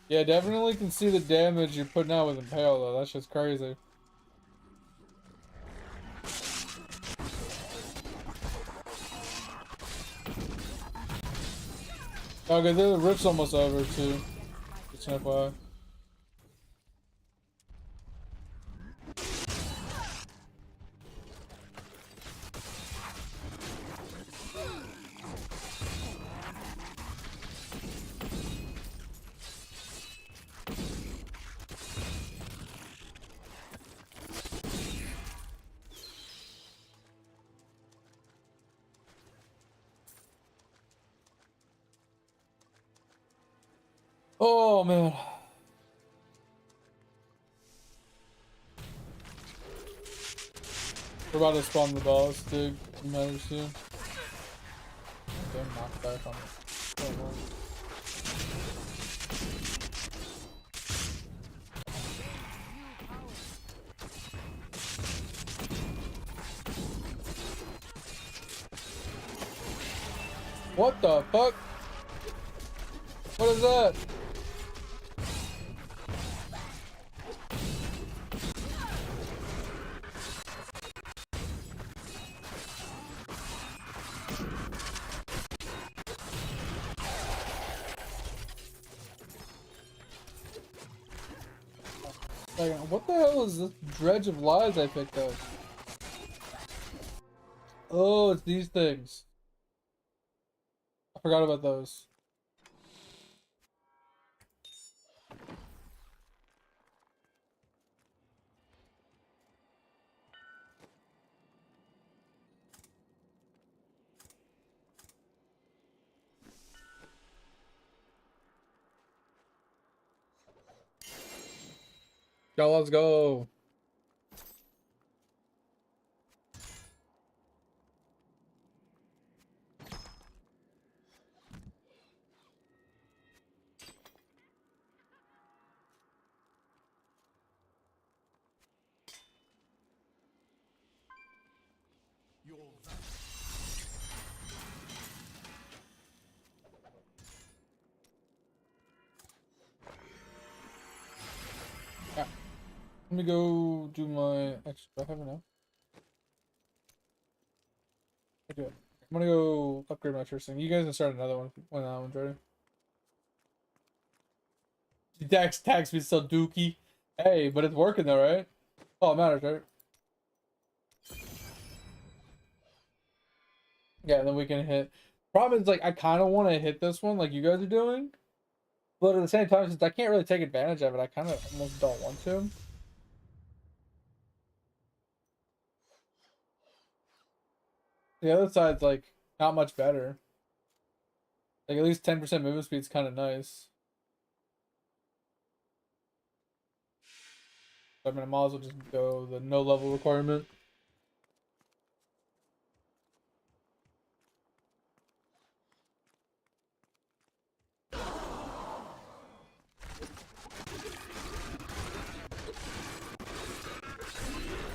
Yeah, definitely can see the damage you're putting out with Impale though. That's just crazy. Okay, the rift's almost over too. Just an FYI. Oh man. We're about to spawn the boss, dude. It matters too. Don't knock back on it. Oh, no. What the fuck? What is that? Like, what the hell is this dredge of lies I picked up? Oh, it's these things. I forgot about those. Yo, let's go. Yeah. Let me go do my extra. Do I have enough? I do. I'm gonna go upgrade my first thing. You guys can start another one when that one's ready. Dex tax me so dookie. Hey, but it's working though, right? Oh, it matters, right? Yeah, then we can hit. Problem is, like, I kind of want to hit this one like you guys are doing. But at the same time, since I can't really take advantage of it, I kind of almost don't want to. The other side's, like, not much better. Like, at least 10% movement speed's kind of nice. I mean, I might as well just go the no level requirement.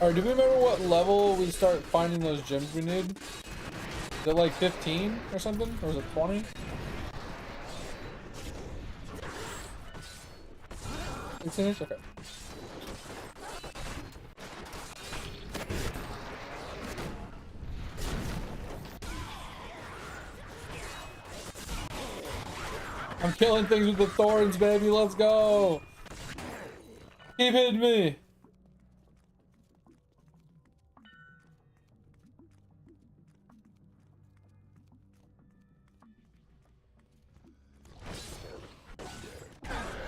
Alright, do we remember what level we start finding those gems we need? Is it like 15 or something? Or is it 20? Finish? Okay. I'm killing things with the thorns, baby. Let's go. Keep hitting me.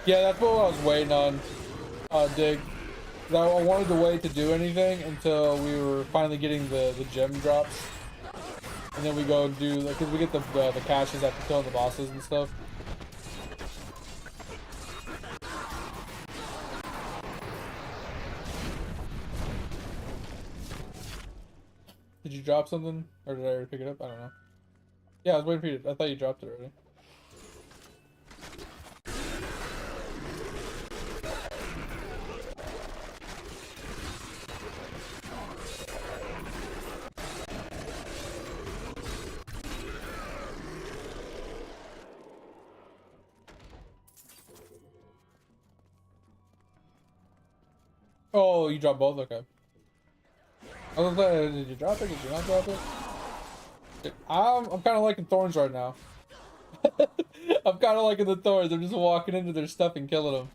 Yeah, that's what I was waiting on, Dig. I wanted to wait to do anything until we were finally getting the gem drops. And then we go do, like, cause we get the caches after killing the bosses and stuff. Did you drop something? Or did I already pick it up? I don't know. Yeah, I was waiting for you. I thought you dropped it already. Oh, you dropped both? Okay. I was like, did you drop it? Did you not drop it? I'm kind of liking thorns right now. I'm kind of liking the thorns. I'm just walking into their stuff and killing them.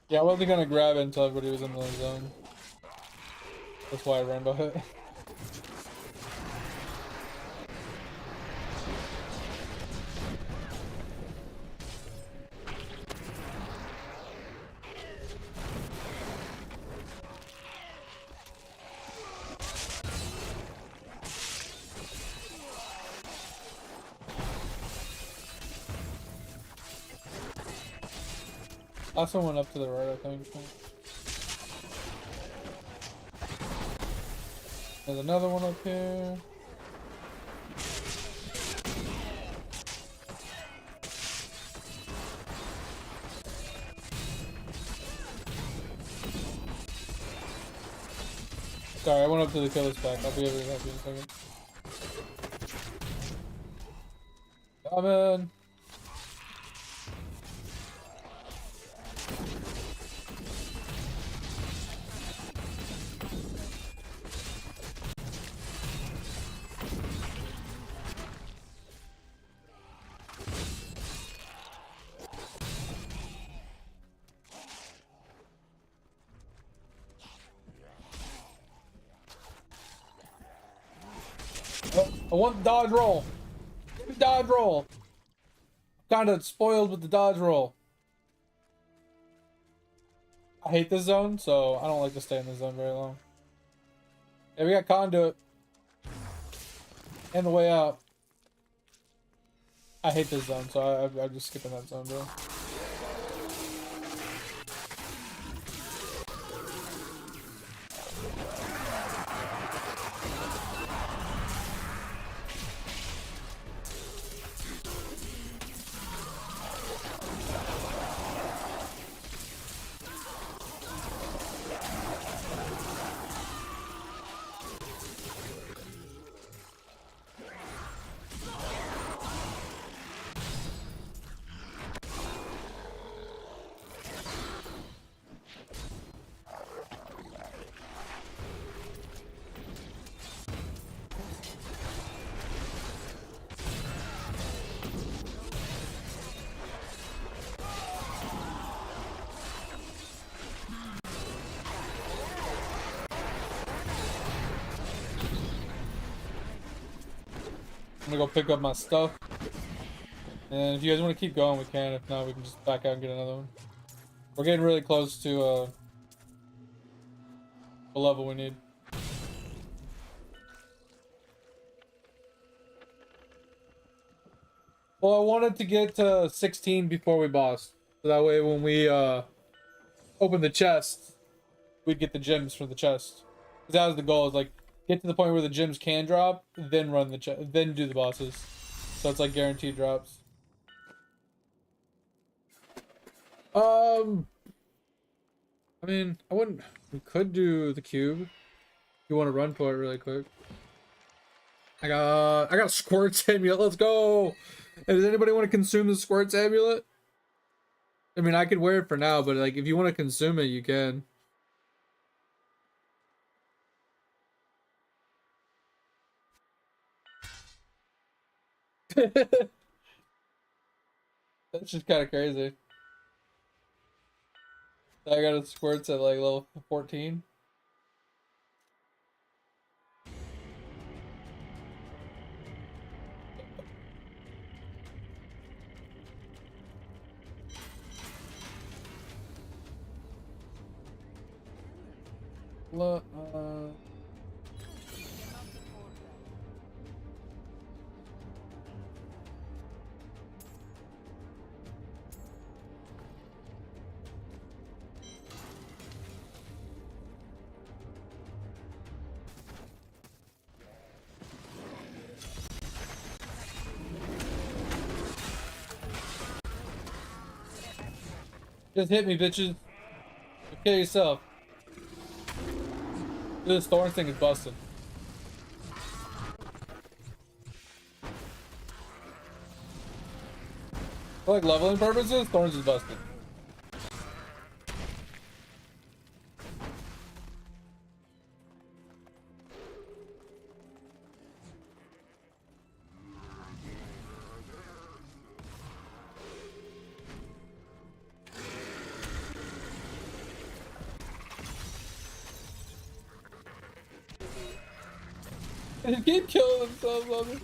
Yeah, I wasn't gonna grab it until everybody was in the zone. That's why I ran by it. Last one went up to the right, I think. There's another one up here. Sorry, I went up to the killer's back. I'll be able to help you in a second. Come in. Oh, I want the dodge roll. Give me dodge roll. I'm kind of spoiled with the dodge roll. I hate this zone, so I don't like to stay in this zone very long. Yeah, we got conduit. And the way out. I hate this zone, so I'm just skipping that zone, bro. I'm gonna go pick up my stuff. And if you guys want to keep going, we can. If not, we can just back out and get another one. We're getting really close to the level we need. Well, I wanted to get to 16 before we boss. So that way when we open the chest, we'd get the gems for the chest. 'Cause that was the goal, is like get to the point where the gems can drop, then run the chest, then do the bosses. So it's like guaranteed drops. I mean, I wouldn't. We could do the cube. If you want to run for it really quick. I got Squirt's amulet. Let's go. And does anybody want to consume the Squirt's amulet? I mean, I could wear it for now, but like, if you want to consume it, you can. That's just kind of crazy. I got a Squirts at like level 14. Look, just hit me, bitches. Kill yourself. This thorn thing is busted. For like leveling purposes, thorns is busted. They keep killing themselves on me.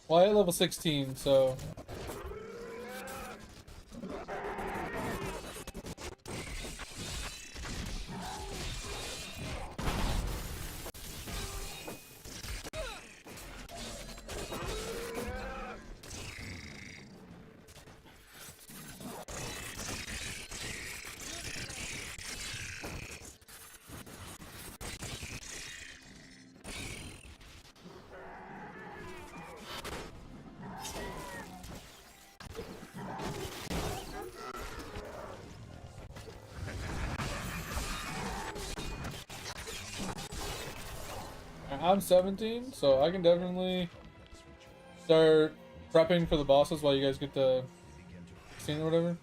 Well, I hit level 16, so. I'm 17, so I can definitely start prepping for the bosses while you guys get to 16 or whatever.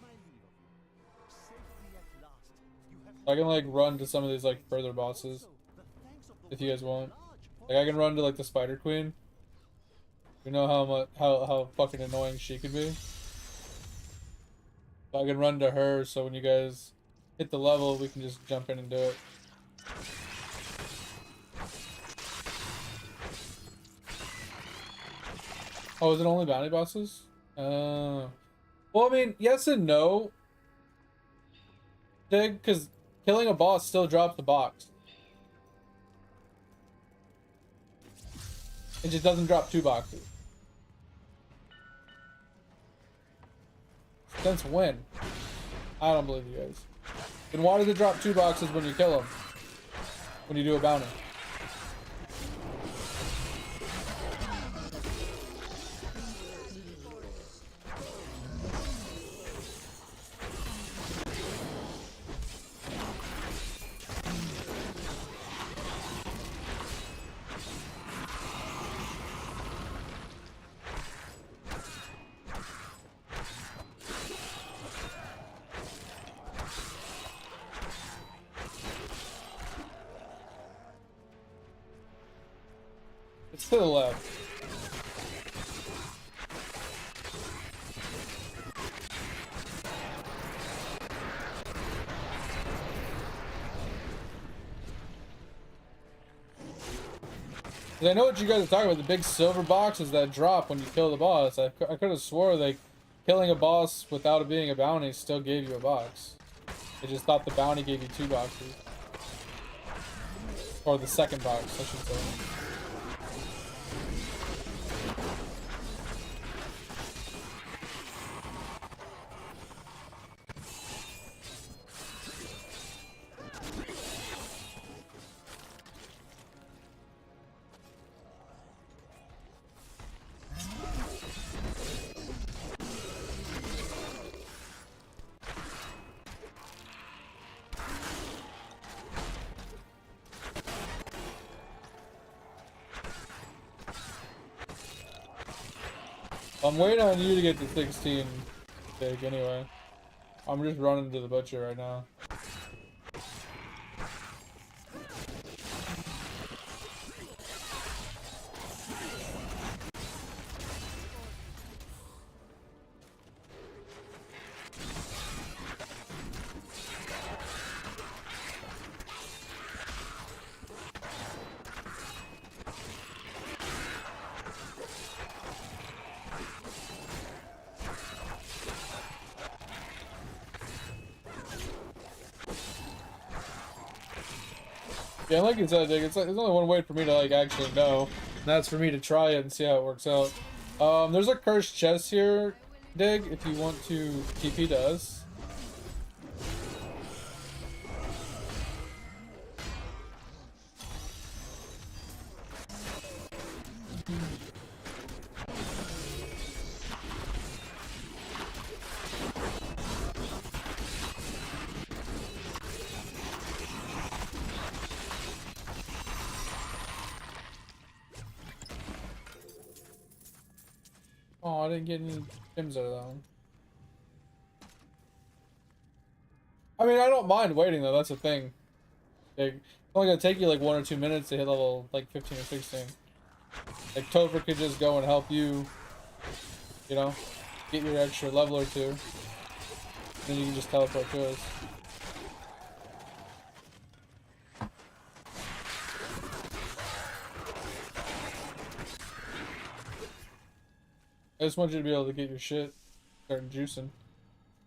I can like run to some of these like further bosses if you guys want. Like I can run to like the Spider Queen. You know how much how fucking annoying she could be. So I can run to her, so when you guys hit the level, we can just jump in and do it. Oh, is it only bounty bosses? Well, I mean, yes and no, Dig, because killing a boss still drops the box. It just doesn't drop 2 boxes. Since when? I don't believe you guys. Then why does it drop 2 boxes when you kill them? When you do a bounty? It's to the left. I know what you guys are talking about, the big silver boxes that drop when you kill the boss. I could have swore like killing a boss without it being a bounty still gave you a box. I just thought the bounty gave you 2 boxes. Or the second box, I should say. I'm waiting on you to get to 16, Jake, anyway. I'm just running to the butcher right now. Yeah, like you said, Dick, it's there's only one way for me to like actually know, and that's for me to try it and see how it works out. There's a cursed chest here, Dig, if you want to TP to us. Oh, I didn't get any gems out of that one. I mean, I don't mind waiting though, that's the thing. Dig. It's only gonna take you like 1 or 2 minutes to hit level like 15 or 16. Like Topher could just go and help you, you know, get your extra level or 2. Then you can just teleport to us. I just want you to be able to get your shit, start juicing.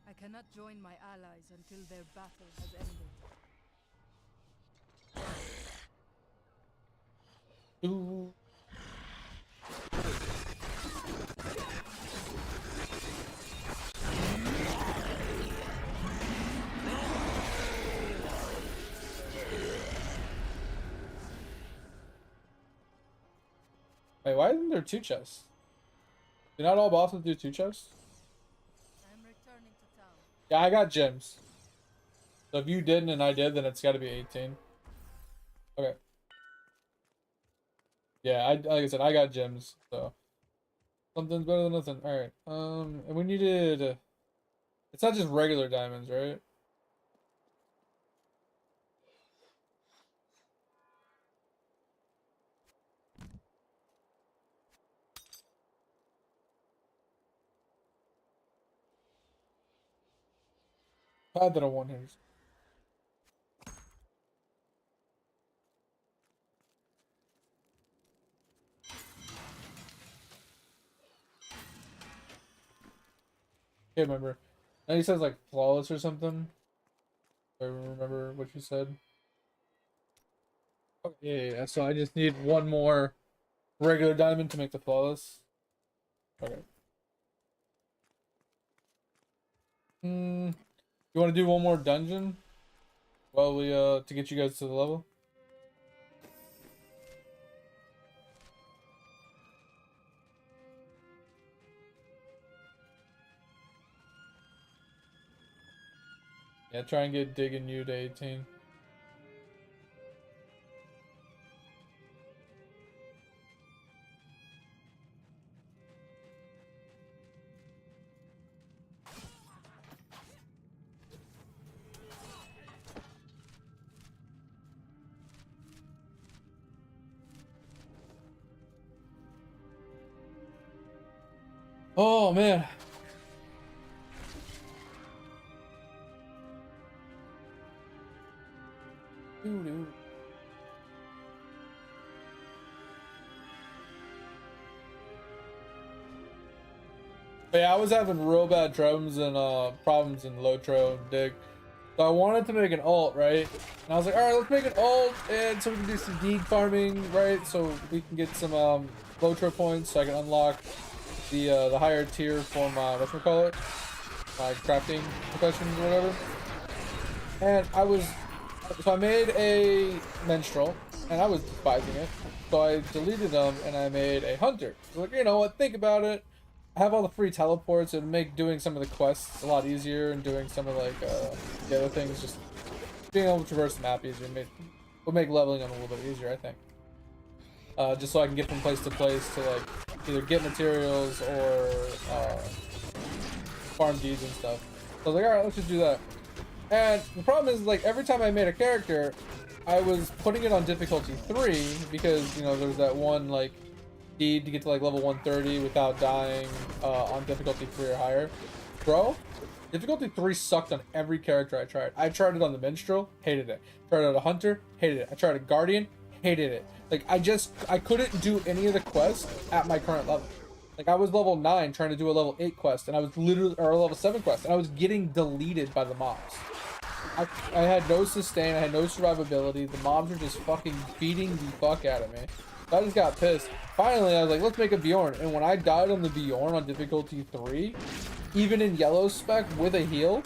I cannot join my allies until their battle has ended. Ooh. Wait, why isn't there 2 chests? Do not all bosses do 2 chests? I am returning to town. Yeah, I got gems. So if you didn't and I did, then it's gotta be 18. Okay. Yeah, like I said, I got gems, so something's better than nothing. All right. And we needed. It's not just regular diamonds, right? I that I want here. Can't remember. And he says like flawless or something. I remember what you said. Okay, yeah. So I just need one more regular diamond to make the flawless. Okay. You want to do one more dungeon? While we to get you guys to the level. Yeah, try and get digging you to 18. Oh man. Doo-doo. But yeah, I was having real bad problems and problems in Lotro and Dig. So I wanted to make an alt, right? And I was like, alright, let's make an alt and so we can do some deed farming, right? So we can get some Lotro points so I can unlock the higher tier for my whatchamacallit? My crafting professions or whatever. And I made a minstrel and I was despising it. So I deleted them and I made a hunter. So like, you know what, think about it. I have all the free teleports. It would make doing some of the quests a lot easier and doing some of like the other things, just being able to traverse the map easier would make leveling them a little bit easier, I think. Just so I can get from place to place to like either get materials or farm deeds and stuff. So I was like, alright, let's just do that. And the problem is, like, every time I made a character, I was putting it on difficulty 3 because, you know, there's that one, like, deed to get to, like, level 130 without dying on difficulty 3 or higher. Bro, difficulty 3 sucked on every character I tried. I tried it on the Minstrel, hated it. Tried it on a Hunter, hated it. I tried a Guardian, hated it. Like, I couldn't do any of the quests at my current level. Like, I was level 9 trying to do a level 8 quest, and I was literally, or a level 7 quest, and I was getting deleted by the mobs. I had no sustain, I had no survivability, the mobs were just fucking beating the fuck out of me. So I just got pissed. Finally, I was like, let's make a Bjorn, and when I died on the Bjorn on difficulty 3, even in yellow spec with a heal,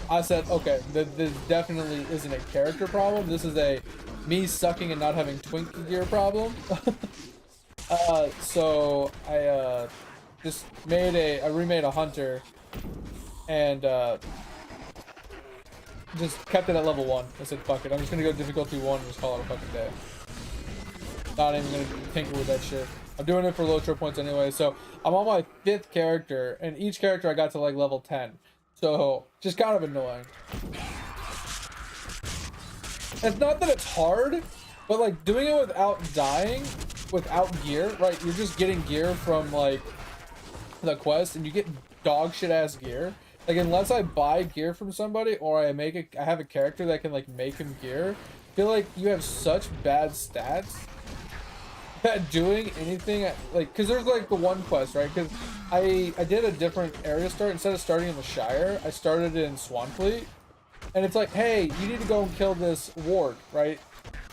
I said, okay, this definitely isn't a character problem, this is a me sucking and not having twink gear problem. So I just I remade a hunter and just kept it at level 1. I said fuck it, I'm just gonna go difficulty 1 and just call it a fucking day. Not even gonna tinker with that shit. I'm doing it for Lotro points anyway, so I'm on my 5th character, and each character I got to like level 10. So just kind of annoying. It's not that it's hard, but like doing it without dying, without gear, right? You're just getting gear from like the quest, and you get dog shit ass gear. Like unless I buy gear from somebody or I have a character that can like make him gear, I feel like you have such bad stats that doing anything like, because there's like the one quest, right? Because I did a different area start. Instead of starting in the Shire, I started in Swanfleet, and it's like, hey, you need to go and kill this warg, right?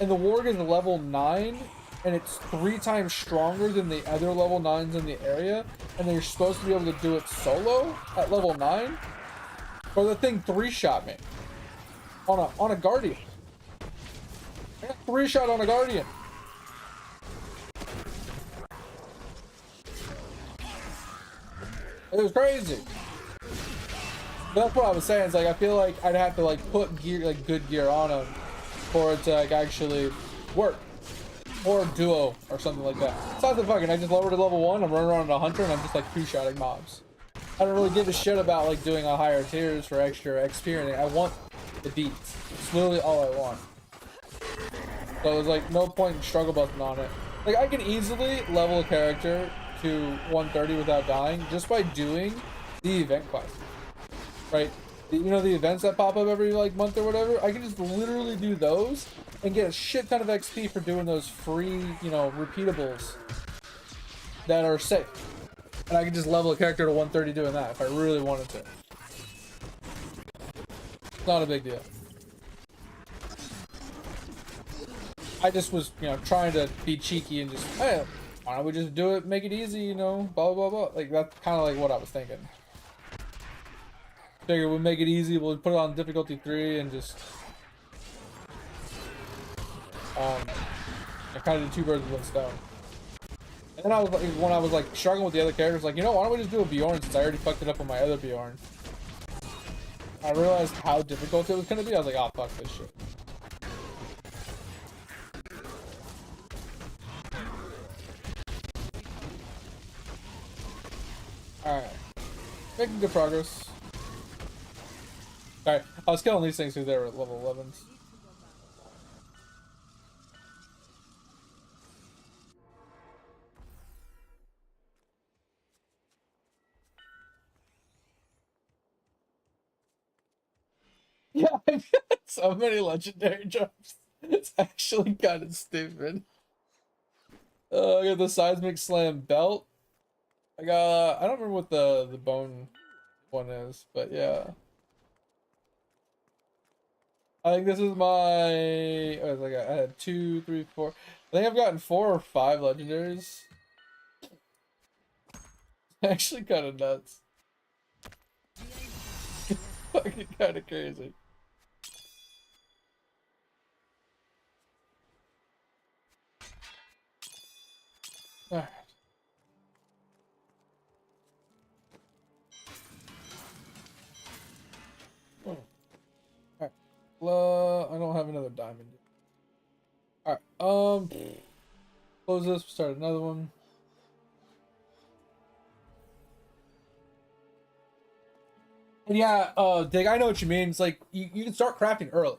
And the warg is level 9, and it's 3 times stronger than the other level 9s in the area, and then you're supposed to be able to do it solo at level 9. Or the thing 3-shot me on a Guardian. I got 3-shot on a Guardian. It was crazy. But that's what I was saying. It's like I feel like I'd have to like put gear, like good gear on him, for it to like actually work. Or duo or something like that. It's not the fucking, I just lowered to level 1, I'm running around a hunter and I'm just like two-shotting mobs. I don't really give a shit about like doing a higher tiers for extra XP or anything. I want the beats. It's literally all I want. So there's like no point in struggle busting on it. Like I can easily level a character to 130 without dying just by doing the event quest. Right? You know the events that pop up every like month or whatever? I can just literally do those and get a shit ton of XP for doing those free, you know, repeatables that are safe. And I can just level a character to 130 doing that if I really wanted to. It's not a big deal. I just was, you know, trying to be cheeky and just, hey, why don't we just do it, make it easy, you know, blah, blah, blah. Like, that's kind of like what I was thinking. Figure we'll make it easy, we'll put it on difficulty 3 and just, I kind of did 2 birds with 1 stone. And then I was like, when I was like struggling with the other characters, like, you know, why don't we just do a Bjorn since I already fucked it up on my other Bjorn. I realized how difficult it was going to be. I was like, oh, fuck this shit. Alright. Making good progress. Alright, I was killing these things who they were at level 11s. Yeah, I've got so many legendary jumps. It's actually kind of stupid. I got the seismic slam belt. I don't remember what the bone one is, but yeah. I think this is my, oh, like I had 2, 3, 4. I think I've gotten 4 or 5 legendaries. Actually kind of nuts. Fucking kind of crazy. Alright. Alright. I don't have another diamond. Alright, close this, start another one. And yeah, Dig, I know what you mean. It's like, you can start crafting early.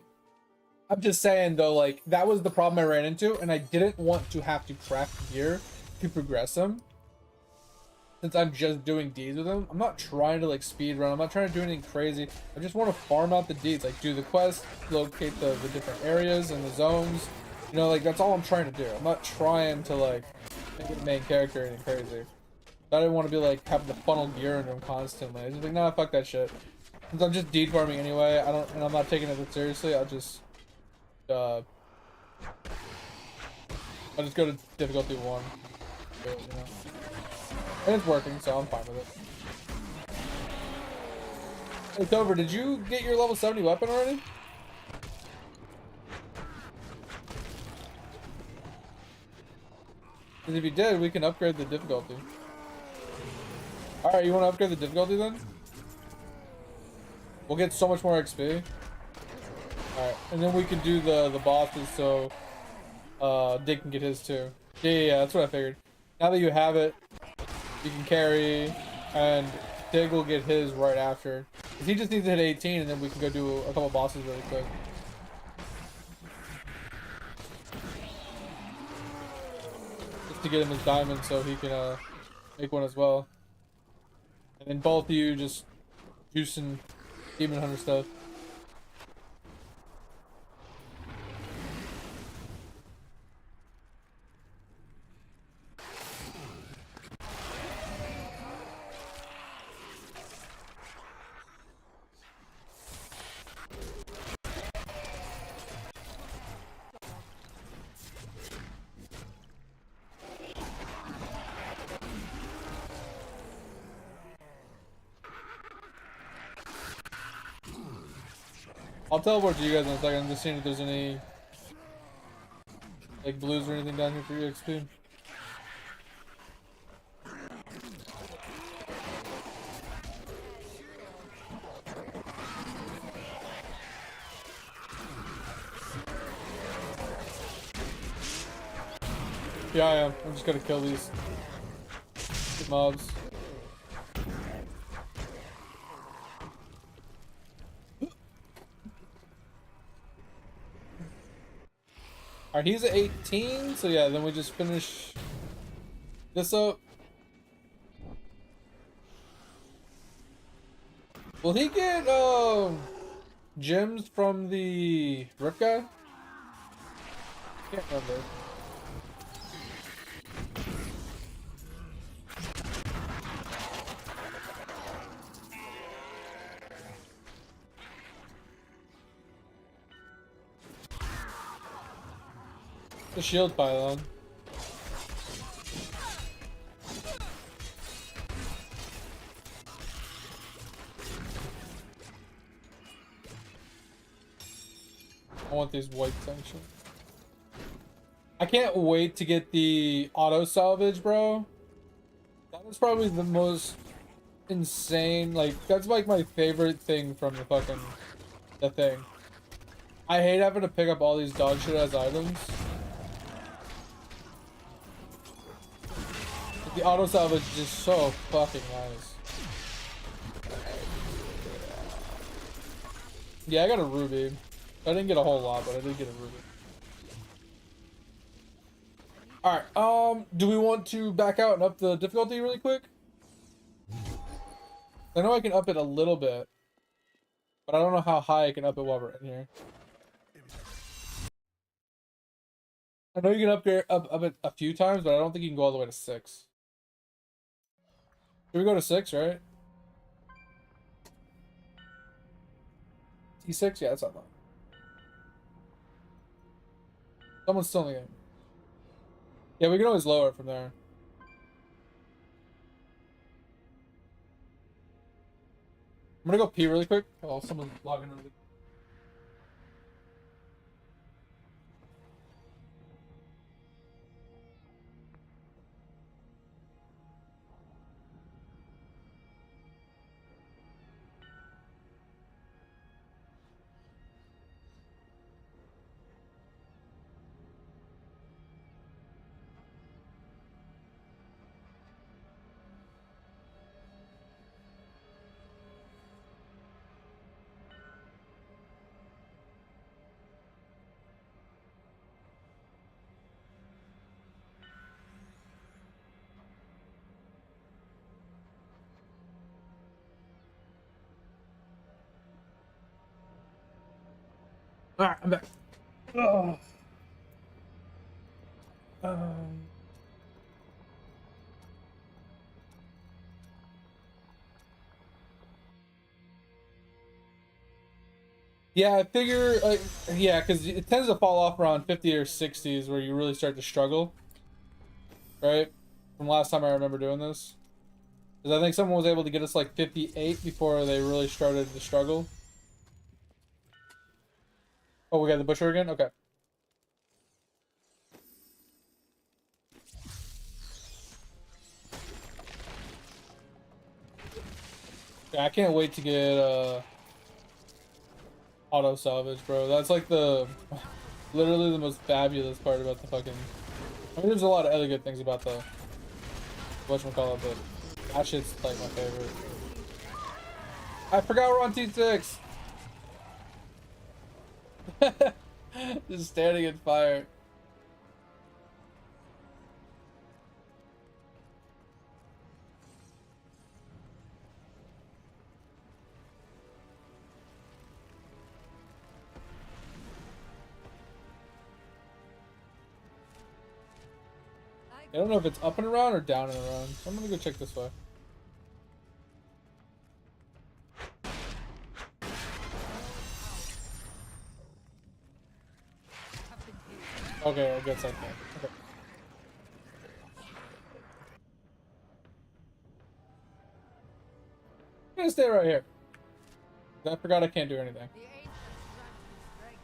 I'm just saying, though, like, that was the problem I ran into, and I didn't want to have to craft gear to progress them. Since I'm just doing deeds with them. I'm not trying to, like, speed run. I'm not trying to do anything crazy. I just want to farm out the deeds. Like, do the quest, locate the different areas and the zones. You know, like, that's all I'm trying to do. I'm not trying to, like, make it the main character or anything crazy. I didn't want to be like having to funnel gear into him constantly. I was just like, nah, fuck that shit. Since I'm just deed farming anyway, and I'm not taking it that seriously. I'll just go to difficulty 1. You know? And it's working, so I'm fine with it. Hey, Dover, did you get your level 70 weapon already? Because if you did, we can upgrade the difficulty. Alright, you want to upgrade the difficulty then? We'll get so much more XP. Alright, and then we can do the bosses so Dig can get his too. Yeah, that's what I figured. Now that you have it, you can carry, and Dig will get his right after. Because he just needs to hit 18 and then we can go do a couple bosses really quick. Just to get him his diamond so he can make one as well. And then both of you just juicing Demon Hunter stuff. I'll teleport to you guys in a second. I'm just seeing if there's any like blues or anything down here for your XP. Yeah, I am. I'm just gonna kill these mobs. Alright, he's at 18, so yeah, then we just finish this up. Will he get gems from the rip guy? Can't remember. The shield pylon. I want these white sanctions. I can't wait to get the auto salvage, bro. That was probably the most insane, like, that's like my favorite thing from the thing. I hate having to pick up all these dog shit as items. But the auto salvage is just so fucking nice. Yeah, I got a ruby. I didn't get a whole lot, but I did get a ruby. Alright, do we want to back out and up the difficulty really quick? I know I can up it a little bit, but I don't know how high I can up it while we're in here. I know you can up it a few times, but I don't think you can go all the way to 6. Should we go to 6, right? T6? Yeah, that's not bad. Someone's still in the game. Yeah, we can always lower it from there. I'm gonna go pee really quick. Oh, someone's logging in. Alright, I'm back. Ugh. Um, yeah, I figure, yeah, because it tends to fall off around 50 or 60s where you really start to struggle, right? From last time I remember doing this. Because I think someone was able to get us like 58 before they really started to struggle. Oh, we got the Busher again? Okay. Yeah, I can't wait to get auto salvage, bro. That's like the literally the most fabulous part about the fucking. I mean, there's a lot of other good things about the whatchamacallit, but that shit's like my favorite. I forgot we're on T6. Just standing in fire. I don't know if it's up and around or down and around, so I'm gonna go check this way. Okay, I guess I can. Okay. I'm gonna stay right here. I forgot I can't do anything. The ancient grant me strength.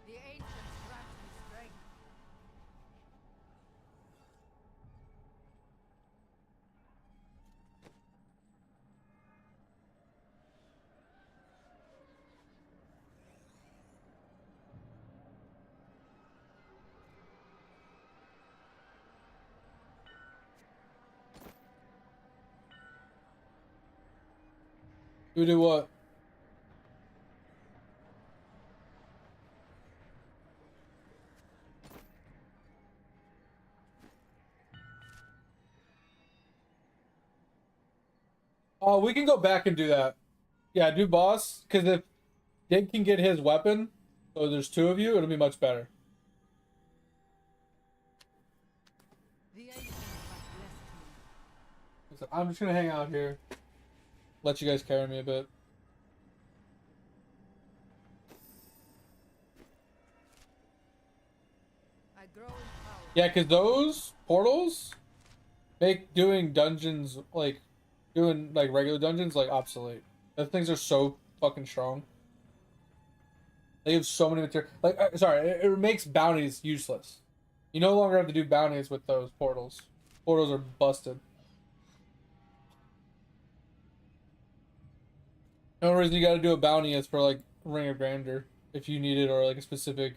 The ancient grant me strength. You do what? Oh, we can go back and do that. Yeah, do boss, because if Dig can get his weapon, so there's two of you, it'll be much better. The ancients have blessed me. So I'm just gonna hang out here. Let you guys carry me a bit. I grow in power. Yeah, because those portals make doing dungeons, like, doing, like, regular dungeons, like, obsolete. Those things are so fucking strong. They have so many material. Like, sorry, it makes bounties useless. You no longer have to do bounties with those portals. Portals are busted. The only reason you gotta do a bounty is for, like, Ring of Grandeur. If you need it, or, like, a specific,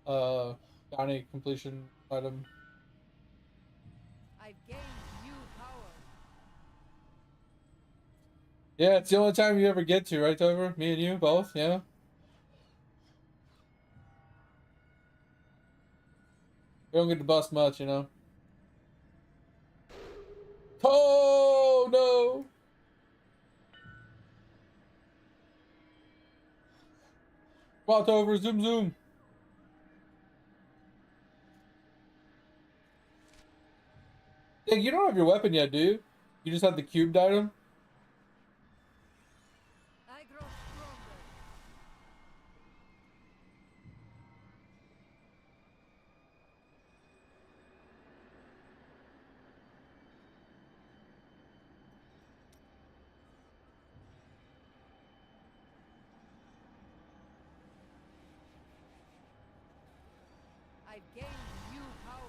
bounty completion item. I've gained new power. Yeah, it's the only time you ever get to, right, Tover? Me and you, both, yeah? We don't get to bust much, you know? Oh, no! Come on, Tover, zoom, zoom! Yeah, you don't have your weapon yet, do you? You just have the cubed item? I grow stronger. I've gained new power.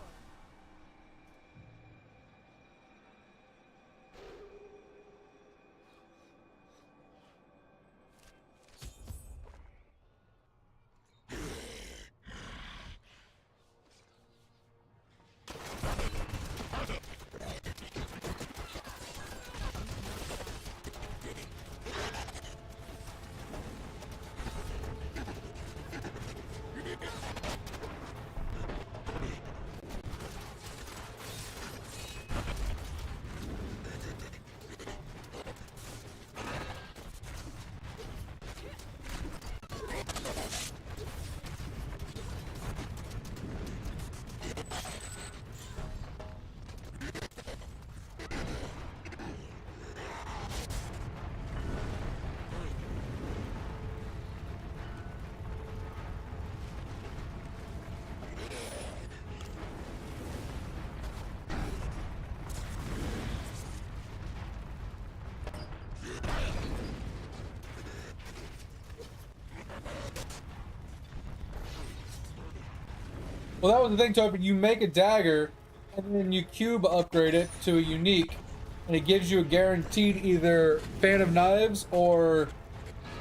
Well, that was the thing, Tover. You make a dagger, and then you cube upgrade it to a unique, and it gives you a guaranteed either Fan of Knives or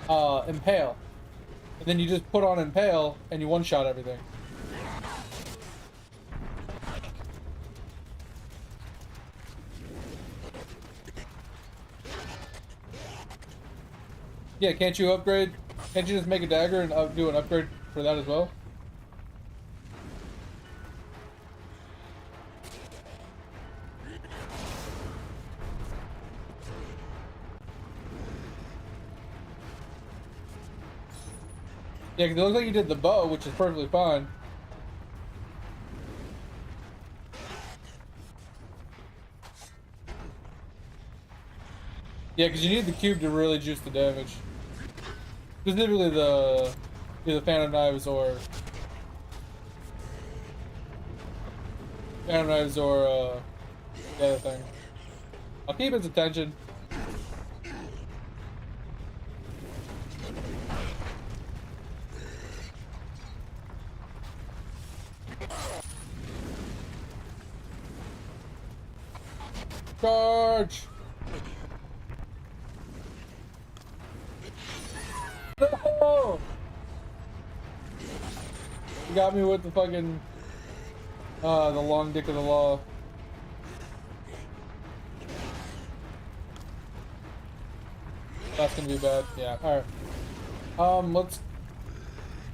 Impale. And then you just put on Impale, and you one-shot everything. Yeah, can't you upgrade? Can't you just make a dagger and do an upgrade for that as well? Yeah, because it looks like you did the bow, which is perfectly fine. Yeah, because you need the cube to really juice the damage. Specifically the either Phantom Knives or the other thing. I'll keep its attention. Charge! No! You got me with the fucking the long dick of the law. That's gonna be bad. Yeah. All right. Let's.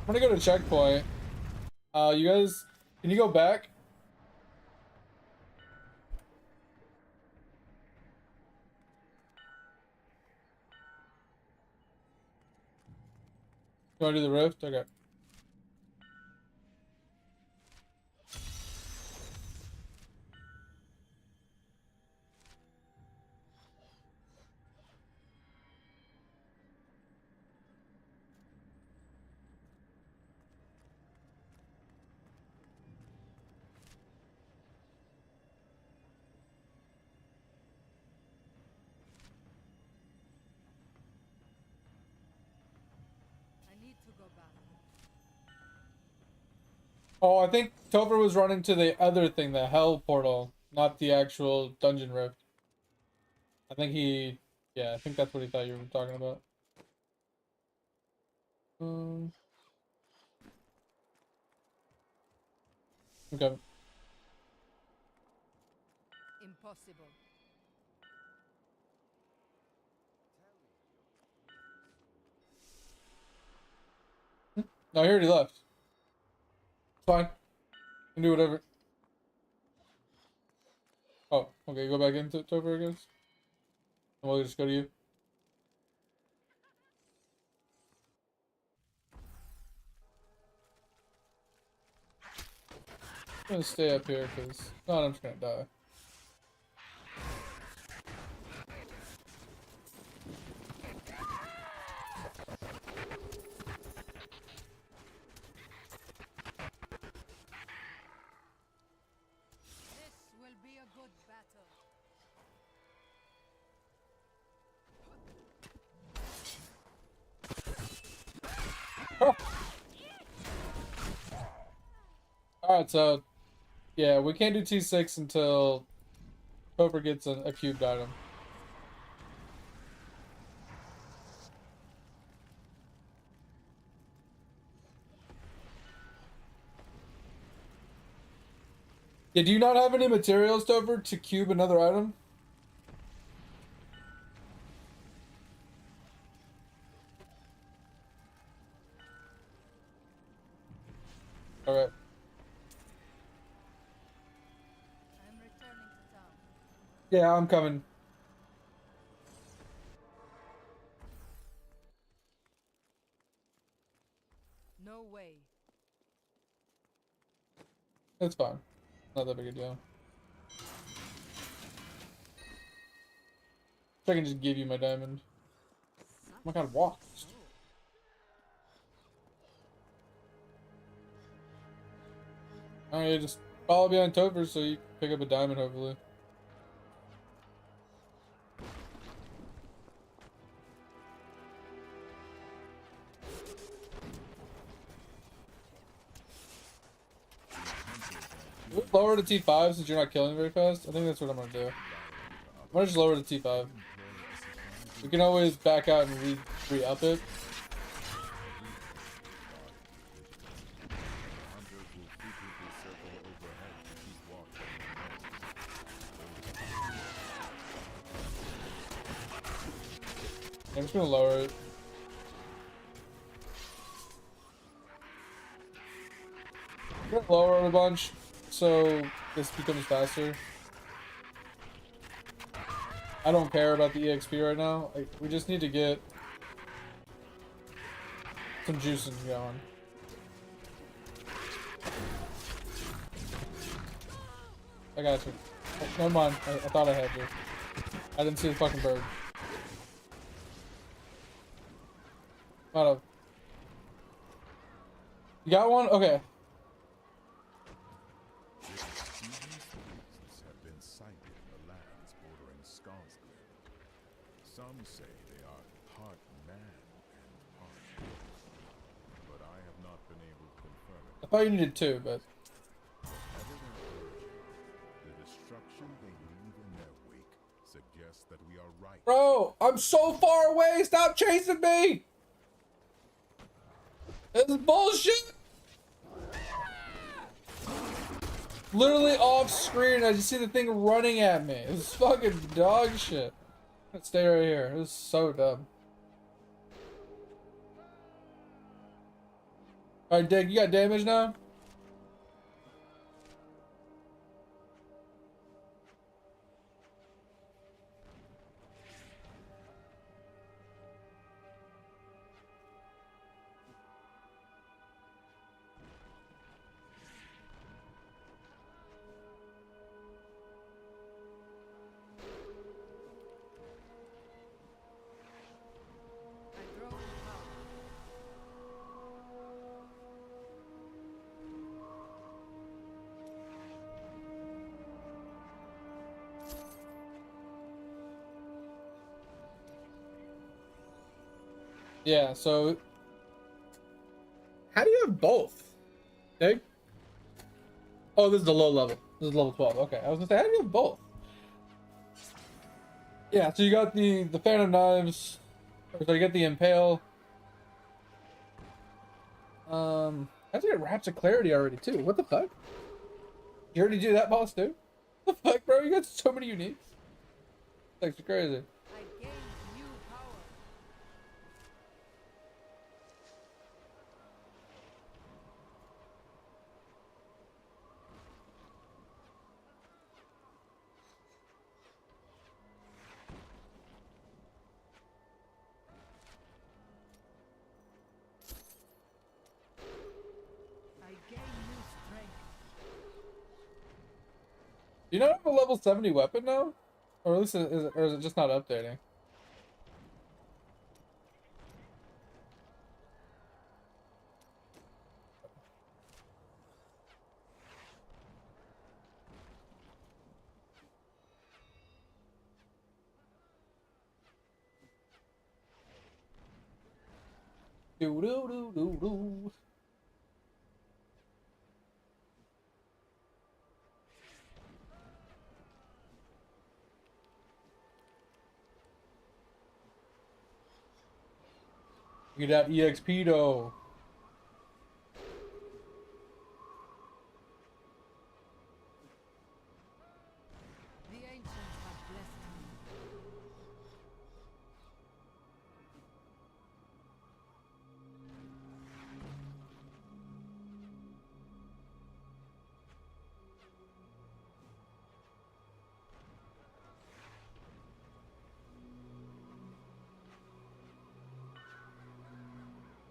I'm gonna go to checkpoint. You guys, can you go back? You wanna do the rift? Okay. I need to go back. Oh, I think Topher was running to the other thing, the hell portal, not the actual dungeon rift. I think he, yeah, I think that's what he thought you were talking about. Okay. Impossible. No, he already left. It's fine. You can do whatever. Oh, okay, go back into Topher, I guess. And we'll just go to you. I'm gonna stay up here because no, I'm just gonna die. This will be a good battle. Alright, so yeah, we can't do T6 until Topher gets a cubed item. Yeah, do you not have any materials, Topher, to cube another item? Alright. I'm returning to town. Yeah, I'm coming. No way. It's fine. Not that big a deal. I can just give you my diamond. Oh my god, walk. Alright, just follow behind Topher so you can pick up a diamond, hopefully. Lower to T5 since you're not killing very fast. I think that's what I'm gonna do. I'm gonna just lower to T5. We can always back out and re-up it. I'm just gonna lower it. I'm gonna lower it a bunch so this becomes faster. I don't care about the EXP right now. Like, we just need to get some juicing going. I got you. Oh, never mind. I thought I had you. I didn't see the fucking bird. Hold up. You got one? Okay. Have been sighted in the lands bordering Skarsgård. Some say they are part man and part, but I have not been able to confirm it. I thought you needed two, but Whatever their origin, the destruction they leave in their wake suggests that we are right. bro, I'm so far away. Stop chasing me. This is bullshit. Literally off screen, I just see the thing running at me. This is fucking dog shit. Let's stay right here. This is so dumb. Alright, Dick, you got damage now? I grow in power. Yeah, so how do you have both? Dick? Oh, this is the low level. This is level 12. Okay, I was gonna say, how do you have both? Yeah, so you got the fan of knives, or so you get the impale. I have to get Raps of Clarity already too. What the fuck? You already do that boss too? What the fuck, bro? You got so many uniques. That's crazy. I gain new power. I gain new strength. Do you not have a level 70 weapon now? Or at least or is it just not updating? Do do do do do. Get that EXP though. The ancients have blessed me.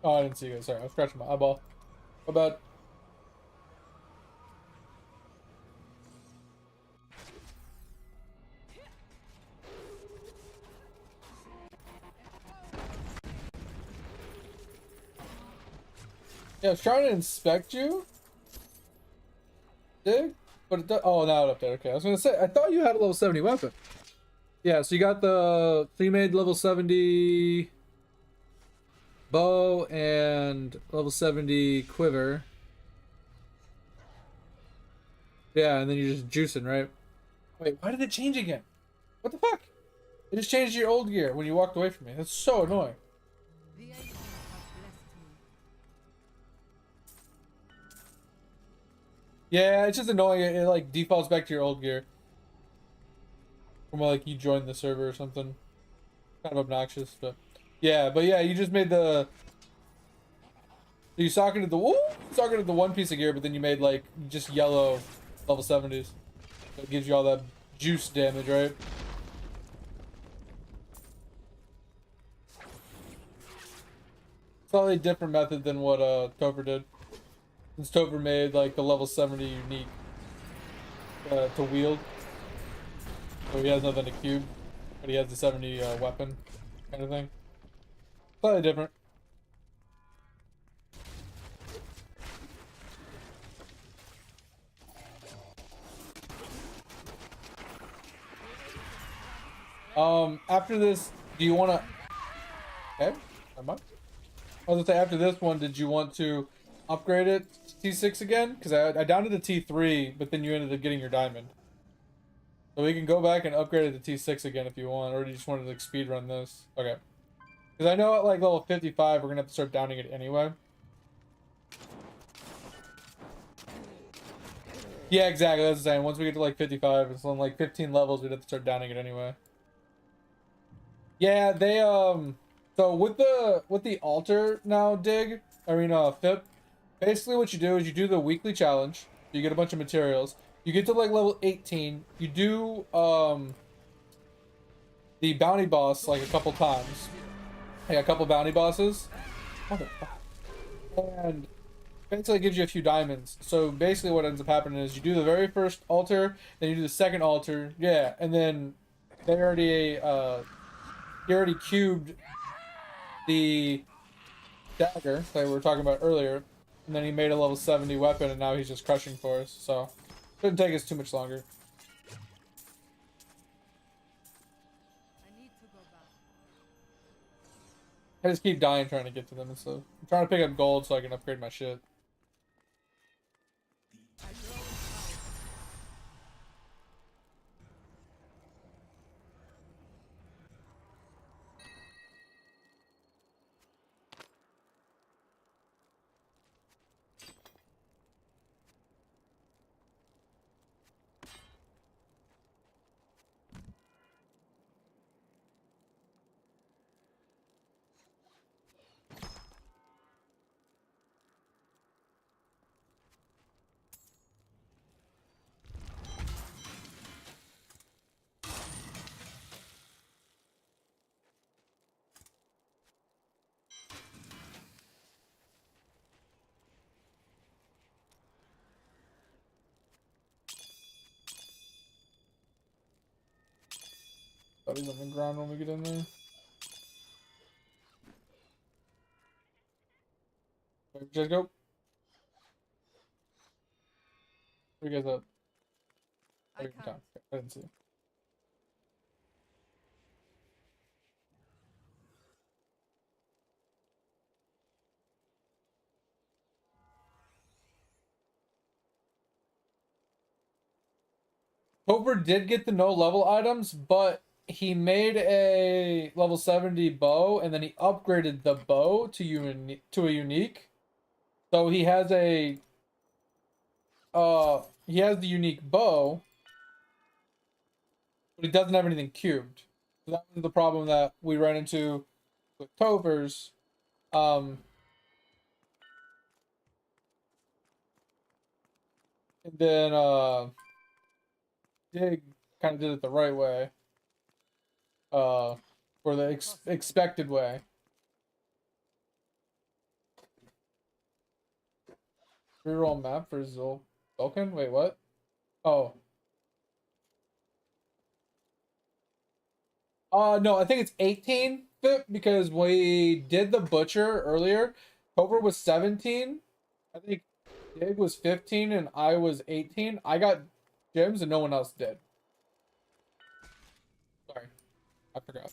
Oh, I didn't see you guys. Sorry, I was scratching my eyeball. How about? Yeah, I was trying to inspect you, Dig, but it oh, now it updated. Okay, I was gonna say I thought you had a level 70 weapon. Yeah, so you got so you made level 70 bow and level 70 quiver. Yeah, and then you're just juicing, right? Wait, why did it change again? What the fuck? It just changed your old gear when you walked away from me. That's so annoying. The ancients have blessed me. Yeah, it's just annoying. It like defaults back to your old gear. From like you joined the server or something. Kind of obnoxious, but yeah, you just made the you socketed the one piece of gear, but then you made like just yellow level 70s. So it gives you all that juice damage, right? Slightly different method than what Topher did. Since Topher made like the level 70 unique to wield. So he has nothing to cube, but he has the 70 weapon kind of thing. Slightly different. After this, do you want to? Okay, never mind. I was gonna say after this one, did you want to upgrade it to T6 again? Because I downed it to T3, but then you ended up getting your diamond. So we can go back and upgrade it to T6 again if you want, or do you just want to like speed run this? Okay. Because I know at like level 55, we're gonna have to start downing it anyway. Yeah, exactly. That's the same. Once we get to like 55, it's on like 15 levels, we'd have to start downing it anyway. Yeah, they so with the altar now, Dig, I mean Fip, Basically, what you do is you do the weekly challenge. You get a bunch of materials. You get to like level 18. You do the bounty boss like a couple times. Like a couple bounty bosses. And basically it gives you a few diamonds. So basically what ends up happening is you do the very first altar, then you do the second altar, yeah, and then they already he already cubed the dagger that we were talking about earlier, and then he made a level 70 weapon, and now he's just crushing for us. So shouldn't take us too much longer. I need to go back. I just keep dying trying to get to them and stuff. I'm trying to pick up gold so I can upgrade my shit. I grow in power. Thought he's on the ground when we get in there. Where you guys go? Where you guys up? I Okay, can't. I didn't see. Cobra did get the no level items, but he made a level 70 bow and then he upgraded the bow to a unique. So he has the unique bow, but he doesn't have anything cubed. So that was the problem that we ran into with Tover's. And then Dig kind of did it the right way. Or the expected way. Reroll map for Vulcan? Wait, what? Oh. No, I think it's 18 because we did the butcher earlier. Cobra was 17. I think Dig was 15 and I was 18. I got gems and no one else did. Sorry. I forgot.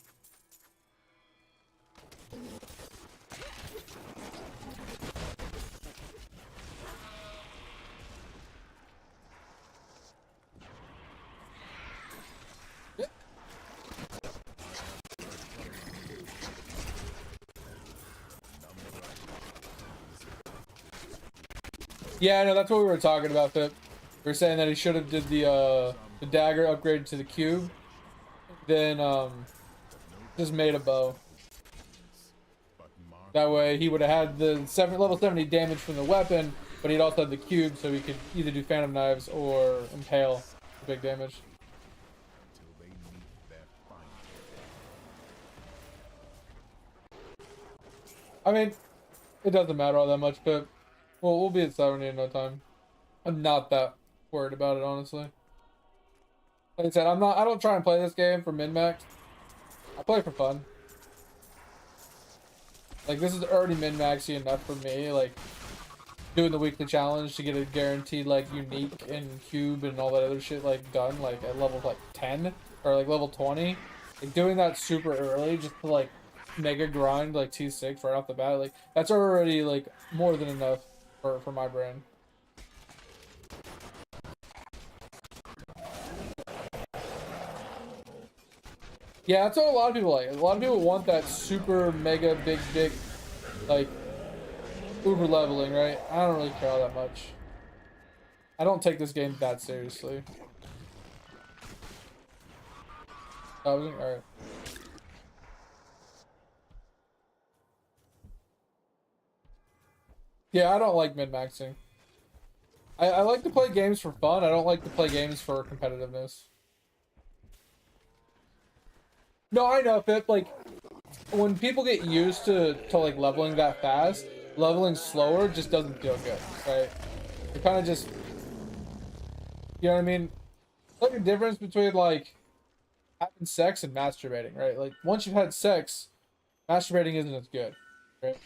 Yeah, no, that's what we were talking about. That we were saying that he should have did the dagger upgrade to the cube, then just made a bow. That way he would have had the level 70 damage from the weapon, but he'd also have the cube, so he could either do phantom knives or impale for big damage. Until they meet their final. I mean, it doesn't matter all that much, but we'll be at 70 in no time. I'm not that worried about it, honestly. Like I said, I don't try and play this game for min-max. I play for fun. Like, this is already min-maxy enough for me, like, doing the weekly challenge to get a guaranteed, like, unique and cube and all that other shit, like, done, like, at level, like, 10, or, like, level 20. Like, doing that super early just to, like, mega grind, like, T6 right off the bat, like, that's already, like, more than enough for my brain. Yeah, that's what a lot of people like. A lot of people want that super mega big, like, uber leveling, right? I don't really care all that much. I don't take this game that seriously. Alright. Yeah, I don't like min-maxing. I like to play games for fun. I don't like to play games for competitiveness. No, I know, Pip. Like, when people get used to like leveling that fast, leveling slower just doesn't feel good, right? It kind of just, you know what I mean? Like the difference between like having sex and masturbating, right? Like once you've had sex, masturbating isn't as good, right?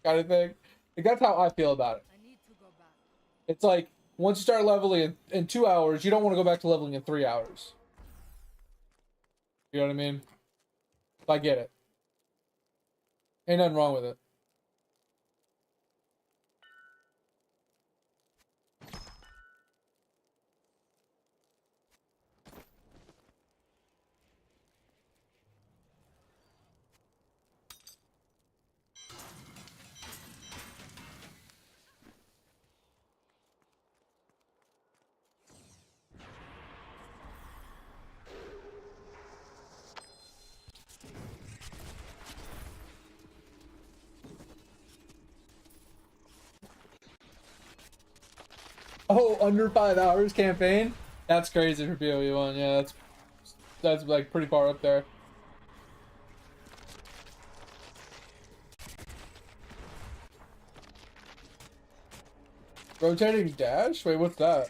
Kind of thing. Like that's how I feel about it. I need to go back. It's like once you start leveling in 2 hours, you don't want to go back to leveling in 3 hours. You know what I mean? I get it. Ain't nothing wrong with it. Oh, under 5 hours campaign? That's crazy for PoE1. Yeah, that's like pretty far up there. Rotating dash? Wait, what's that?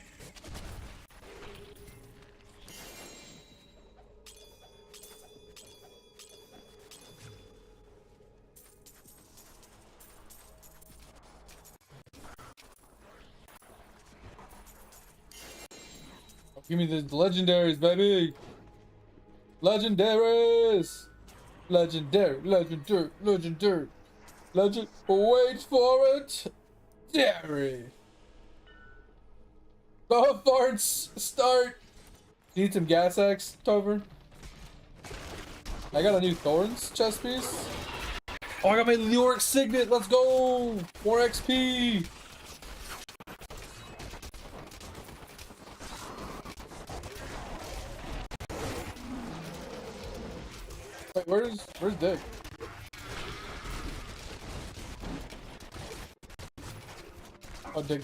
Give me the legendaries, baby! Legendaries! Legendary, legendary, legendary. Legend, wait for it! Dairy! The farts start! Need some gas X, Tover? I got a new Thorns chest piece. Oh, I got my Lyric Signet, let's go! More XP! Wait, where's Dick? Oh, Dick.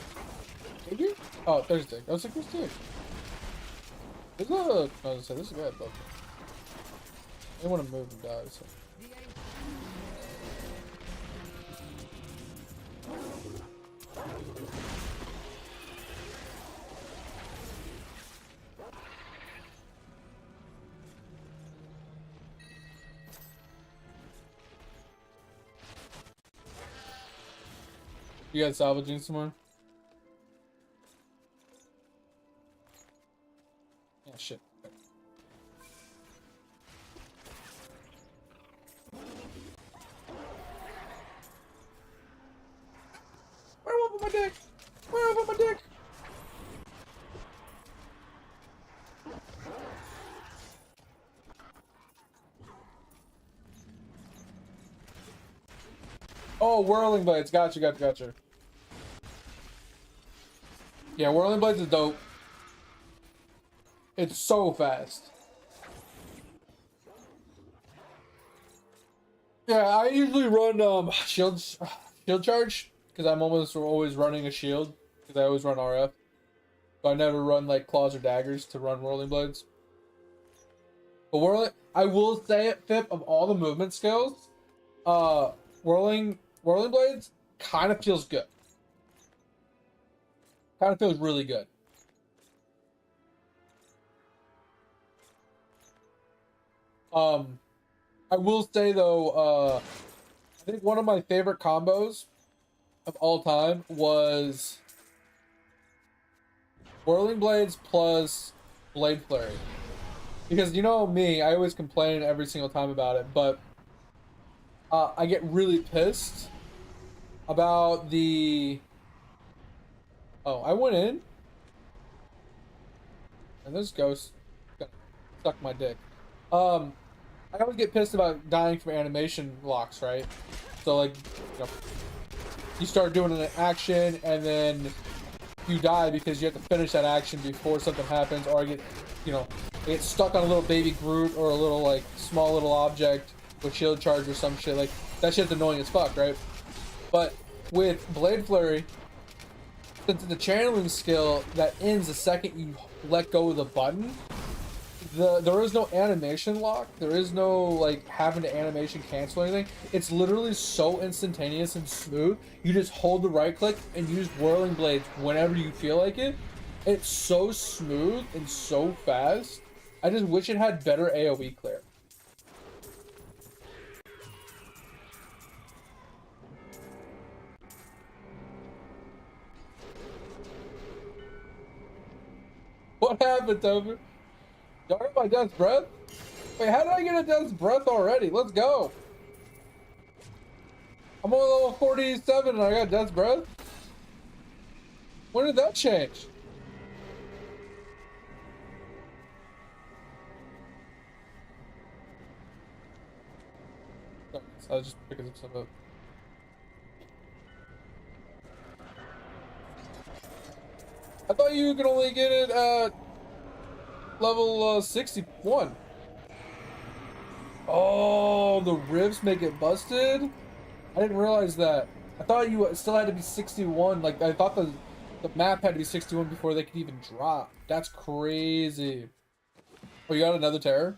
Did you? Oh, there's Dick. I was like, where's Dick? There's a... I was gonna say, there's a guy above me. I didn't want to move and die, so... You guys salvaging somewhere? Oh shit. Where do I put my dick? Where do I put my dick? Oh, Whirling Blades. Gotcha. Yeah, Whirling Blades is dope. It's so fast. Yeah, I usually run shield charge because I'm almost always running a shield because I always run RF. So I never run like claws or daggers to run Whirling Blades. But I will say it, Fip, of all the movement skills, Whirling Blades kind of feels good. Kind of feels really good. I will say though, I think one of my favorite combos of all time was Whirling Blades plus Blade Flurry. Because you know me, I always complain every single time about it, but I get really pissed about the... Oh, I went in. And this ghost sucked my dick. I always get pissed about dying from animation locks, right? So like, you start doing an action and then you die because you have to finish that action before something happens, or I get stuck on a little baby Groot or a little like small little object with shield charge or some shit. Like that shit's annoying as fuck, right? But with Blade Flurry, since it's a channeling skill that ends the second you let go of the button, there is no animation lock. There is no like having to animation cancel or anything. It's literally so instantaneous and smooth. You just hold the right click and use whirling blades whenever you feel like it. It's so smooth and so fast. I just wish it had better AoE clear. What happened, Toby? Darn my Death's Breath? Wait, how did I get a Death's Breath already? Let's go. I'm only level 47 and I got Death's Breath? When did that change? Sorry, I was just picking some stuff up. I thought you could only get it at level 61. Oh, the rifts make it busted? I didn't realize that. I thought you still had to be 61. Like, I thought the map had to be 61 before they could even drop. That's crazy. Oh, you got another terror?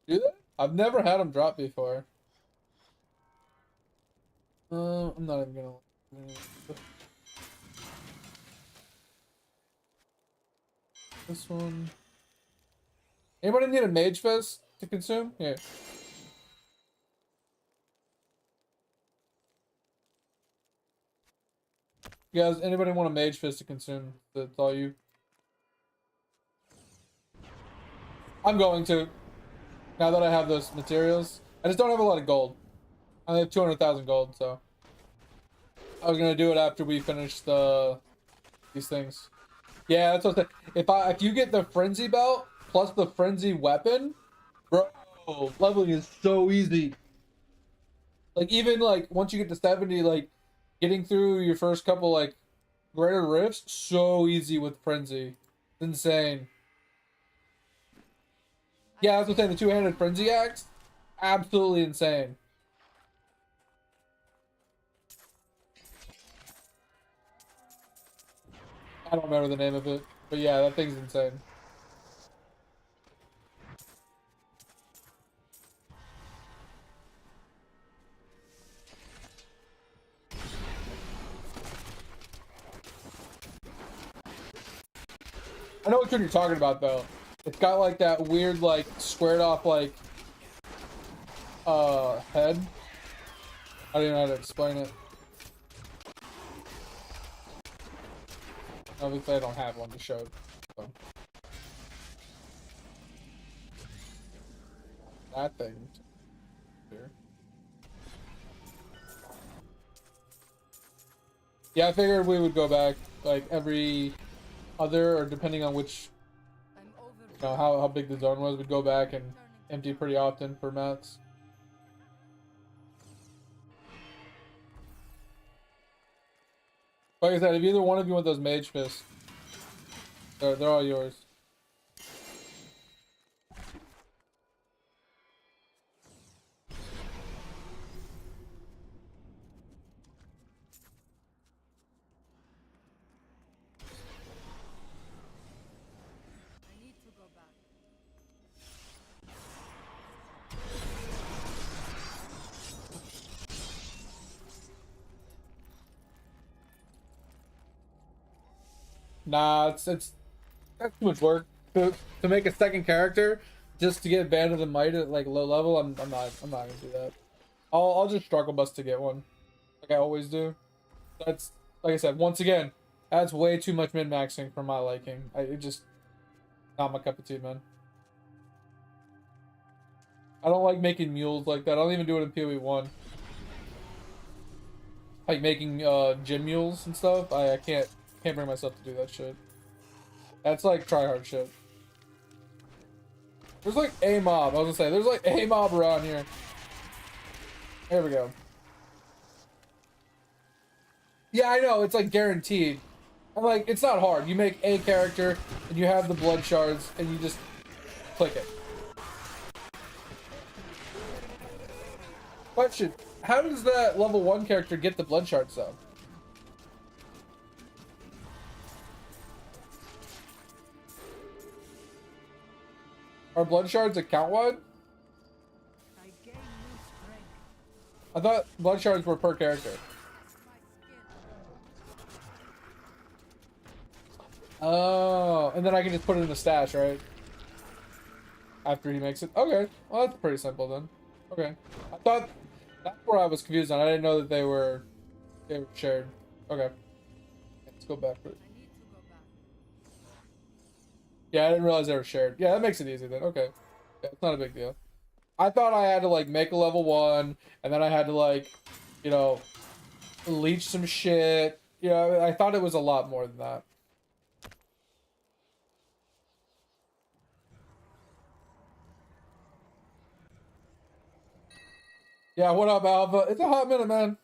Do they? I've never had them drop before. I'm not even gonna. This one. Anybody need a Mage Fist to consume? Here. You guys, anybody want a Mage Fist to consume? That's all you. I'm going to. Now that I have those materials. I just don't have a lot of gold. I only have 200,000 gold, so. I was gonna do it after we finish these things. Yeah, that's what I'm saying. If you get the Frenzy Belt plus the Frenzy Weapon, bro, leveling is so easy. Like, even, like, once you get to 70, like, getting through your first couple, like, greater rifts, so easy with Frenzy. It's insane. Yeah, that's what I'm saying. The two-handed Frenzy Axe, absolutely insane. I don't remember the name of it, but yeah, that thing's insane. I know which one you're talking about, though. It's got, like, that weird, like, squared off, like, head. I don't even know how to explain it. Obviously, I don't have one to show. So. That thing. Here. Yeah, I figured we would go back, like, every other, or depending on which, you know, how big the zone was, we'd go back and empty pretty often for mats. Like I said, if either one of you want those Mage Fists, they're all yours. I need to go back. Nah, it's that's too much work to make a second character just to get Band of the Might at like low level. I'm not gonna do that. I'll just struggle bus to get one, like I always do. That's, like I said, once again, that's way too much min maxing for my liking. It just not my cup of tea, man. I don't like making mules like that. I don't even do it in PoE 1. Like making gym mules and stuff. I can't bring myself to do that shit. That's like try hard shit. There's like a mob. I was gonna say there's like a mob around here. There we go. Yeah, I know, it's like guaranteed. I'm like, it's not hard. You make a character and you have the blood shards and you just click it. Question: how does that level 1 character get the blood shards though? Are blood shards account wide? I gain new strength. I thought blood shards were per character. My skin. Oh, and then I can just put it in the stash, right? After he makes it. Okay, well that's pretty simple then. Okay, I thought that's where I was confused on. I didn't know that they were shared. Okay, let's go back. I need to go back. Yeah, I didn't realize they were shared. Yeah, that makes it easy then. Okay, yeah, it's not a big deal. I thought I had to like make a level 1, and then I had to like, you know, leech some shit. Yeah, I thought it was a lot more than that. Yeah, what up, Alpha? It's a hot minute, man.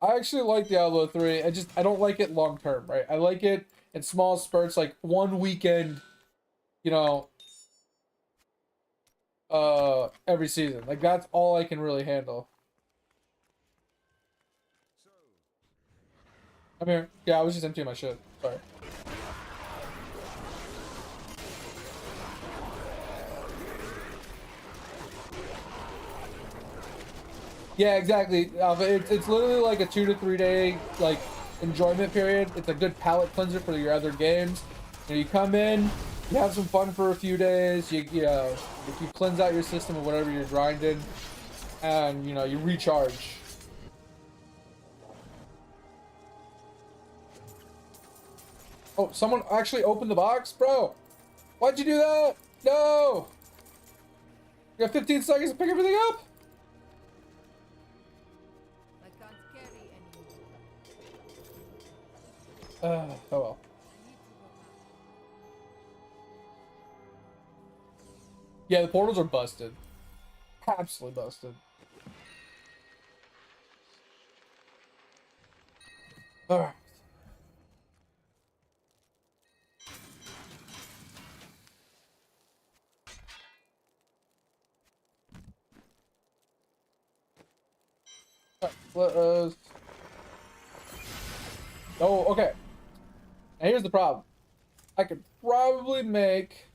I actually like Diablo 3. I don't like it long term, right? I like it in small spurts, like one weekend, you know, every season. Like that's all I can really handle. I'm here. Yeah, I was just emptying my shit. Sorry. Yeah, exactly. It's literally like a 2 to 3 day like enjoyment period. It's a good palate cleanser for your other games. You come in, you have some fun for a few days. You know, if you cleanse out your system of whatever you're grinding, and you know you recharge. Oh, someone actually opened the box, bro. Why'd you do that? No. You got 15 seconds to pick everything up. I can't carry anymore. Oh well. I need to go back. Yeah, the portals are busted. Absolutely busted. Alright. Let us... Oh, okay. Now here's the problem. I could probably make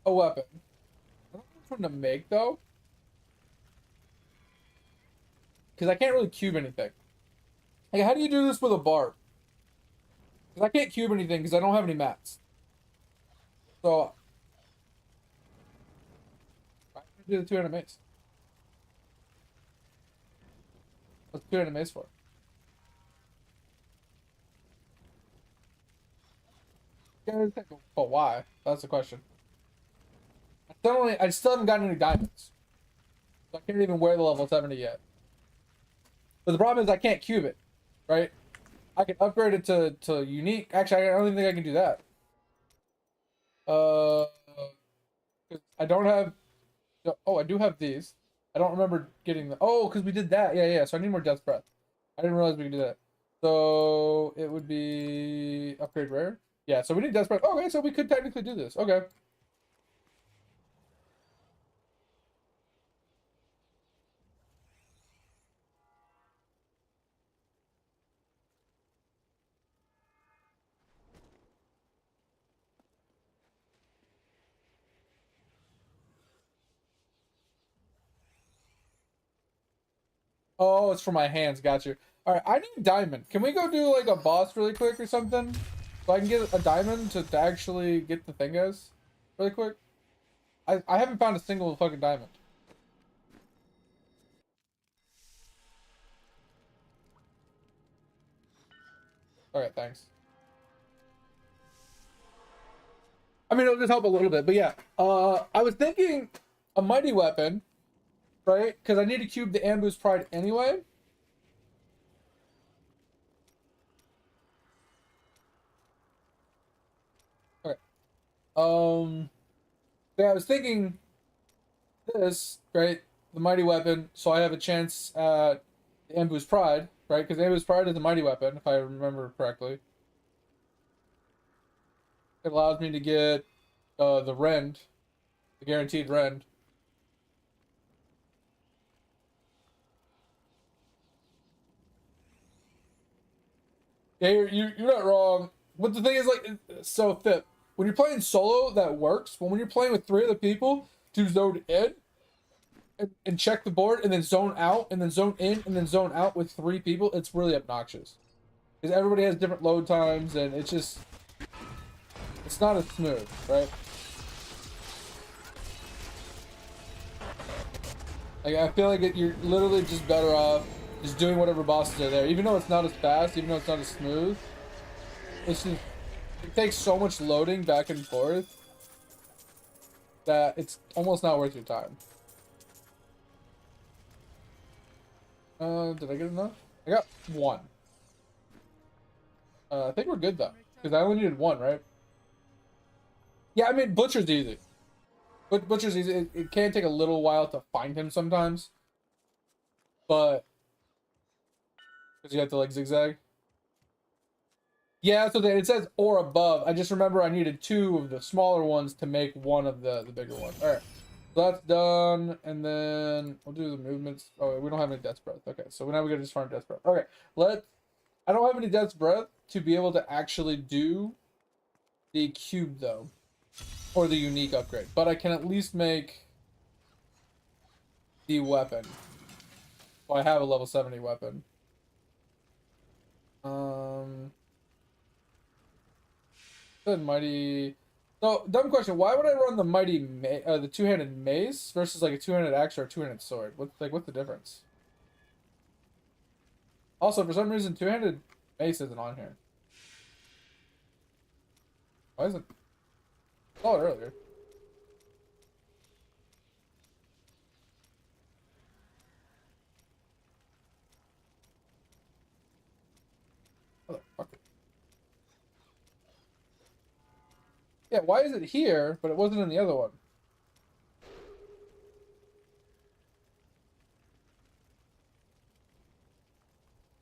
a weapon. I don't know which one to make though. Because I can't really cube anything. Like, how do you do this with a barb? Because I can't cube anything because I don't have any mats. So, I'm gonna do the 200 mace. What's 200 mace for? But why? That's the question. I still haven't gotten any diamonds. So I can't even wear the level 70 yet. But the problem is I can't cube it, right? I can upgrade it to unique. Actually, I don't even think I can do that. 'Cause I don't have. Oh, I do have these. I don't remember getting the. Oh, because we did that. Yeah, yeah. So I need more Death's Breath. I didn't realize we could do that. So it would be upgrade rare. Yeah. So we need Death's Breath. Okay, so we could technically do this. Okay. Oh, it's for my hands. Got you. All right, I need diamond. Can we go do like a boss really quick or something? So I can get a diamond to actually get the thing, guys, really quick. I haven't found a single fucking diamond. Okay, thanks. I mean, it'll just help a little bit, but yeah. I was thinking a mighty weapon, right? Because I need to cube the Ambu's Pride anyway. Okay. Yeah, I was thinking this, right? The mighty weapon, so I have a chance at the Ambu's Pride, right? Because Ambu's Pride is a mighty weapon, if I remember correctly. It allows me to get the rend, the guaranteed rend. Yeah, you're not wrong. But the thing is, like, so Fit, when you're playing solo, that works. But when you're playing with 3 other people to zone in and check the board, and then zone out, and then zone in, and then zone out with 3 people, it's really obnoxious. Because everybody has different load times, and it's just, it's not as smooth, right? Like, I feel like you're literally just better off just doing whatever bosses are there. Even though it's not as fast, even though it's not as smooth, it's just, it takes so much loading back and forth that it's almost not worth your time. Did I get enough? I got 1. I think we're good though, because I only needed 1, right? Yeah, I mean, Butcher's easy. But Butcher's easy. It can take a little while to find him sometimes, but because you have to like zigzag. Yeah, so it says or above. I just remember I needed 2 of the smaller ones to make 1 of the bigger ones. All right, so that's done, and then we'll do the movements. Oh, we don't have any Death's Breath. Okay, so now we gotta just farm Death's Breath. Okay, I don't have any Death's Breath to be able to actually do the cube though, or the unique upgrade, but I can at least make the weapon. Well, I have a level 70 weapon. The mighty. So, dumb question. Why would I run the the 2-handed mace versus like a 2-handed axe or a 2-handed sword? What's the difference? Also, for some reason, 2-handed mace isn't on here. Why isn't? I saw it earlier. Motherfucker. Yeah, why is it here, but it wasn't in the other one?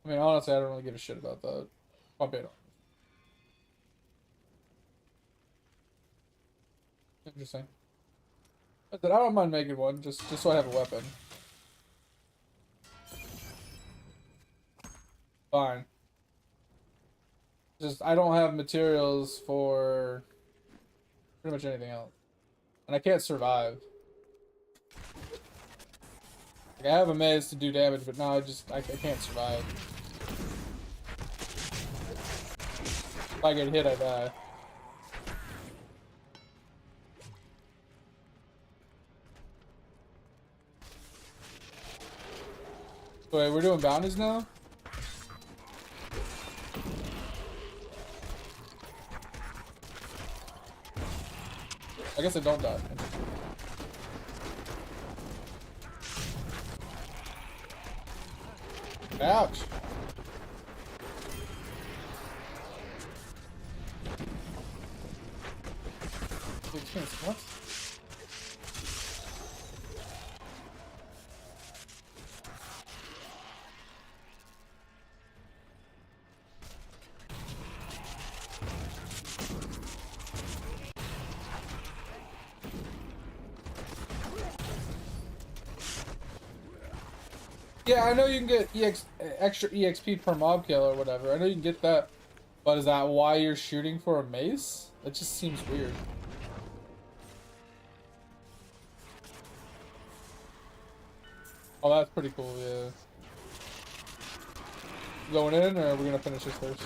I mean, honestly, I don't really give a shit about that. Pump it on. Interesting. But I don't mind making one, just so I have a weapon. Fine. Just, I don't have materials for pretty much anything else. And I can't survive. Like, I have a maze to do damage, but no, I can't survive. If I get hit, I die. Wait, we're doing bounties now? I guess I don't die. Ouch! What? Yeah, I know you can get extra EXP per mob kill or whatever. I know you can get that, but is that why you're shooting for a mace? That just seems weird. Oh, that's pretty cool, yeah. Going in, or are we gonna finish this first?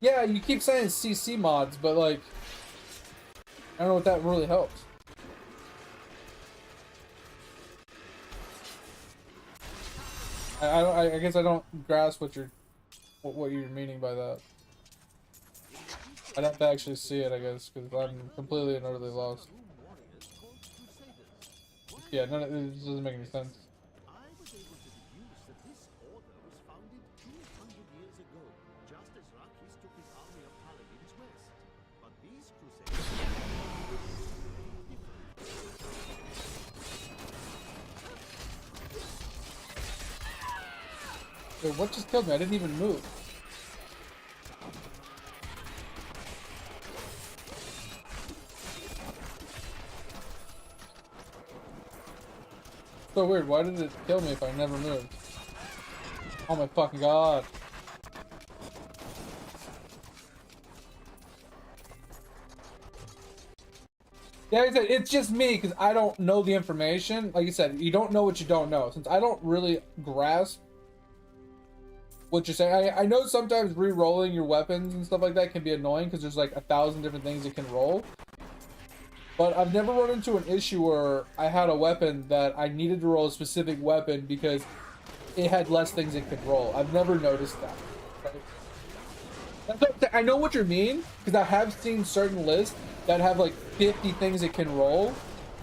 Yeah, you keep saying CC mods, but like, I don't know what that really helps. I guess I don't grasp what you're meaning by that. I'd have to actually see it, I guess, because I'm completely and utterly lost. Yeah, none of it doesn't make any sense. I was able to deduce that this order was founded 200 years ago, just as Rakis took his army of paladins west. But these crusaders... Wait, what just killed me? I didn't even move. So weird. Why did it kill me if I never moved? Oh my fucking god. Yeah, like I said, it's just me because I don't know the information. Like you said, you don't know what you don't know. Since I don't really grasp what you're saying, I know sometimes re-rolling your weapons and stuff like that can be annoying because there's like 1,000 different things you can roll. But I've never run into an issue where I had a weapon that I needed to roll a specific weapon because it had less things it could roll. I've never noticed that. Right? That's what I'm saying. I know what you mean because I have seen certain lists that have like 50 things it can roll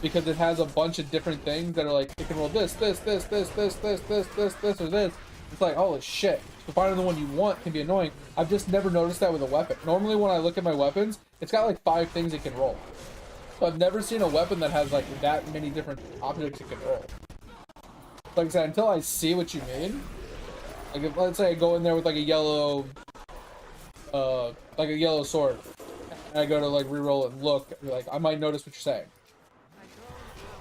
because it has a bunch of different things that are like it can roll this, or this. It's like, holy shit. So finding the one you want can be annoying. I've just never noticed that with a weapon. Normally when I look at my weapons, it's got like 5 things it can roll. So I've never seen a weapon that has like that many different objects it can roll. Like I said, until I see what you mean, like if, let's say I go in there with like a yellow sword, and I go to like re-roll it and look, like I might notice what you're saying.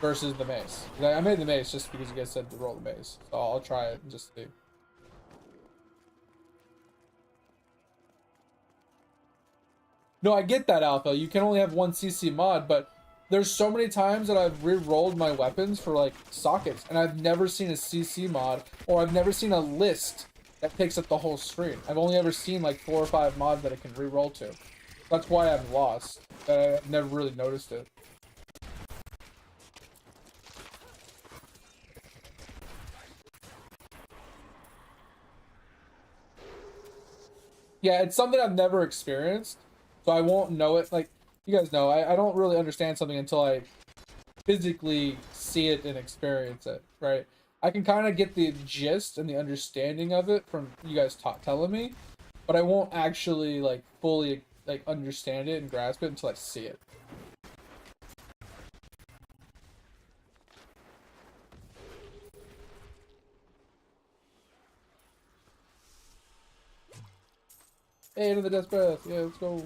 Versus the mace. I made the mace just because you guys said to roll the mace, so I'll try it and just see. No, I get that, Alpha. You can only have one CC mod, but there's so many times that I've re-rolled my weapons for like sockets, and I've never seen a CC mod, or I've never seen a list that takes up the whole screen. I've only ever seen like 4 or 5 mods that it can re-roll to. That's why I'm lost. I've never really noticed it. Yeah, it's something I've never experienced, so I won't know it. Like, you guys know, I don't really understand something until I physically see it and experience it, right? I can kind of get the gist and the understanding of it from you guys telling me, but I won't actually, like, fully, like, understand it and grasp it until I see it. Hey, into the death breath. Yeah, let's go.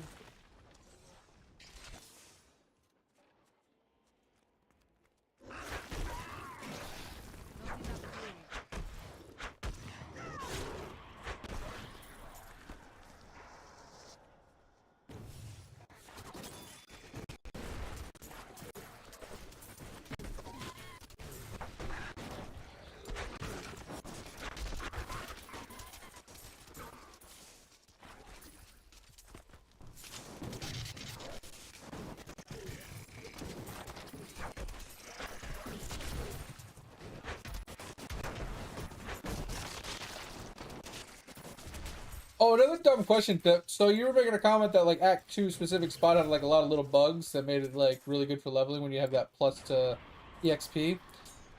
Oh, another dumb question, Pip. So you were making a comment that like Act 2 specific spot had like a lot of little bugs that made it like really good for leveling when you have that plus to EXP.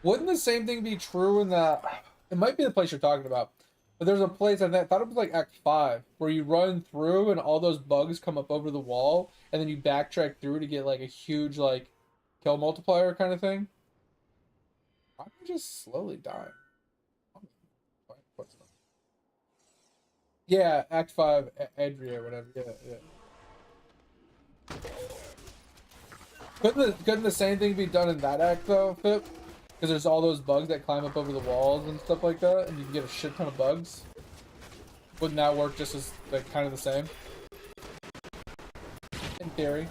Wouldn't the same thing be true in that? It might be the place you're talking about, but there's a place I thought it was like Act 5 where you run through and all those bugs come up over the wall and then you backtrack through to get like a huge like kill multiplier kind of thing. I'm just slowly dying. Yeah, Act 5, Adria, whatever. Yeah, yeah. Couldn't the same thing be done in that act though, Pip? Because there's all those bugs that climb up over the walls and stuff like that, and you can get a shit ton of bugs. Wouldn't that work just as like kind of the same? In theory.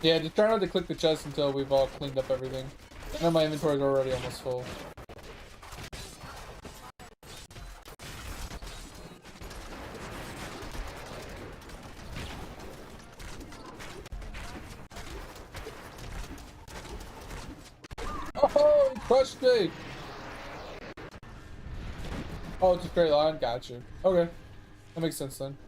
Yeah, just try not to click the chest until we've all cleaned up everything. I know my inventory's already almost full. Oh, he crushed me! Oh, it's a straight line? Gotcha. Okay. That makes sense then.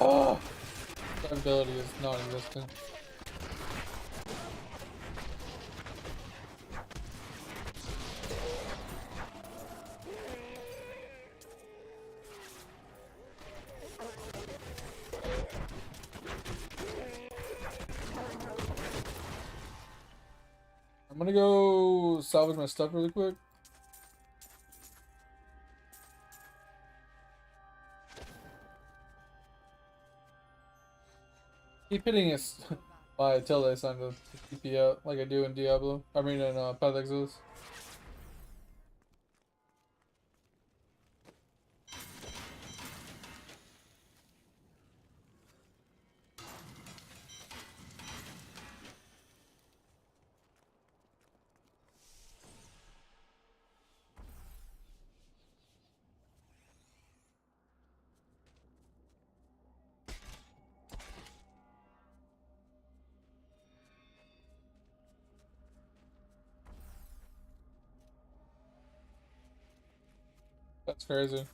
Oh! That ability is non-existent. I'm gonna go salvage my stuff really quick. Keep hitting it by tilde sign to TP out like I do in Diablo. I mean in Path of Exodus. That's crazy.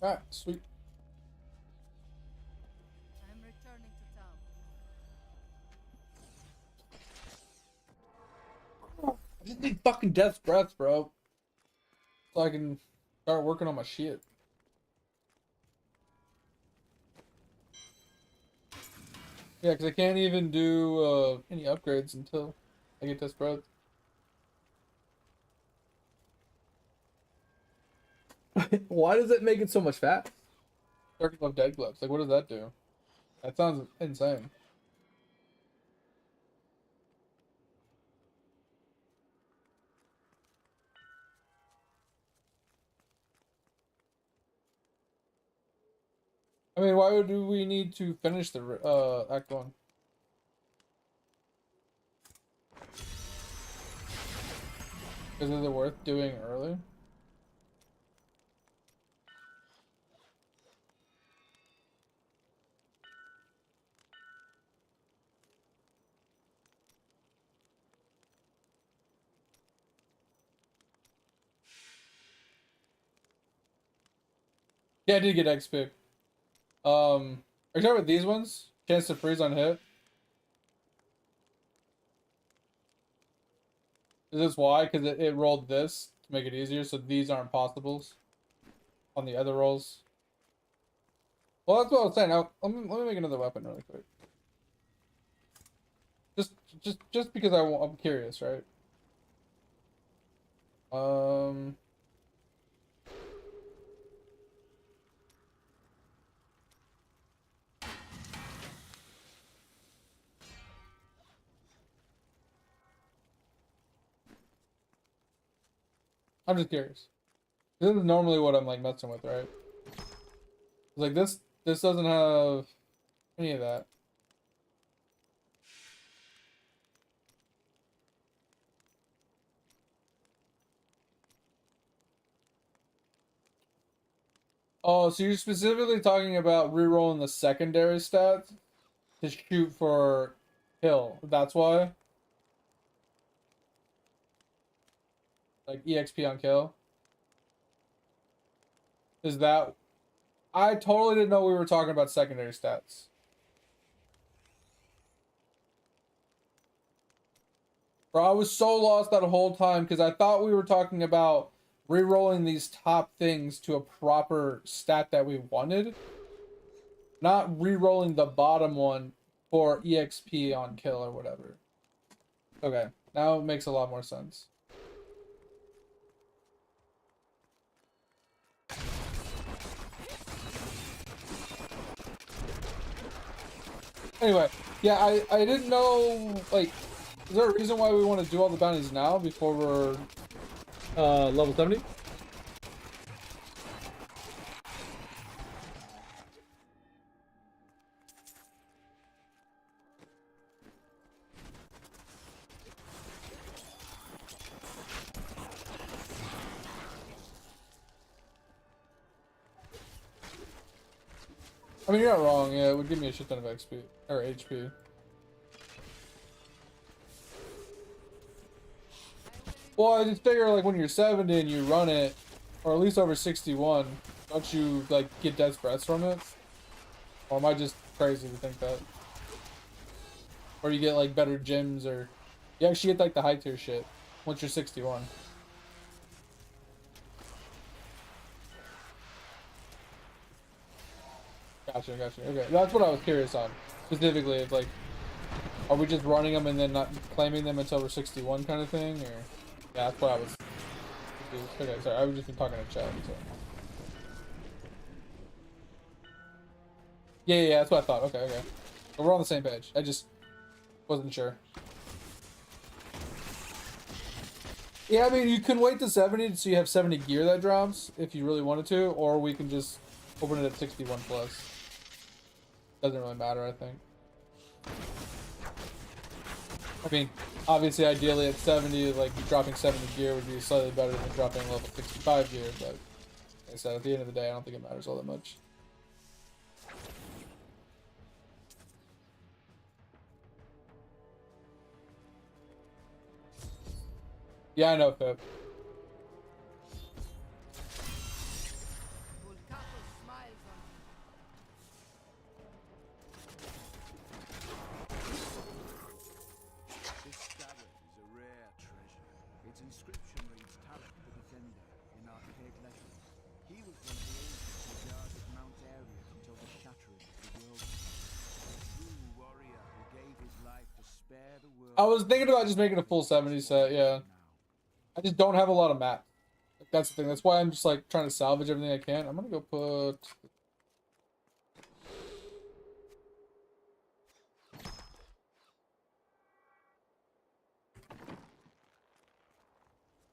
Alright, sweet. I am returning to town. I just need fucking death's breath, bro. So I can start working on my shit. Yeah, because I can't even do any upgrades until I get death's breath. Why does it make it so much fat? Circle of dead gloves. Like, what does that do? That sounds insane. I mean, why do we need to finish the Act 1? Is it worth doing early? Yeah, I did get XP. Are you talking about these ones? Chance to freeze on hit? Is this why? Because it rolled this to make it easier, so these aren't possibles on the other rolls. Well, that's what I was saying. Now, let me make another weapon really quick. Just because I'm curious, right? I'm just curious. This is normally what I'm like messing with, right? Like this doesn't have any of that. Oh, so you're specifically talking about rerolling the secondary stats to shoot for kill. That's why? Like EXP on kill? Is that... I totally didn't know we were talking about secondary stats. Bro, I was so lost that whole time because I thought we were talking about rerolling these top things to a proper stat that we wanted. Not rerolling the bottom one for EXP on kill or whatever. Okay, now it makes a lot more sense. Anyway, yeah, I didn't know, like, is there a reason why we want to do all the bounties now before we're level 70? I mean, you're not wrong. Yeah, it would give me a shit ton of XP or HP. Well, I just figure like when you're 70 and you run it, or at least over 61, don't you like get death's breaths from it? Or am I just crazy to think that? Or you get like better gyms, or you actually get like the high tier shit once you're 61. Gotcha. Okay, that's what I was curious on specifically. If like Are we just running them and then not claiming them until we're 61 kind of thing? Or yeah, that's what I was confused. Okay, sorry, I was just been talking to chat. So. Yeah, that's what I thought. Okay. But we're on the same page. I just wasn't sure. Yeah, I mean, you can wait to 70 so you have 70 gear that drops if you really wanted to, or we can just open it at 61 plus. Doesn't really matter, I think. I mean, obviously, ideally at 70, like dropping 70 gear would be slightly better than dropping level 65 gear, but like I said, at the end of the day, I don't think it matters all that much. Yeah, I know, Pip. Volcato smiles on you. This scabbard is a rare treasure. Its inscription reads Talek the Defender in archaic letters. He was one of the ancients who guarded Mount Ariad until the shattering of the world. A true warrior who gave his life to spare the world. I was thinking about just making a full 70 set, yeah. I just don't have a lot of map. Like, that's the thing. That's why I'm just like trying to salvage everything I can. I'm gonna go put.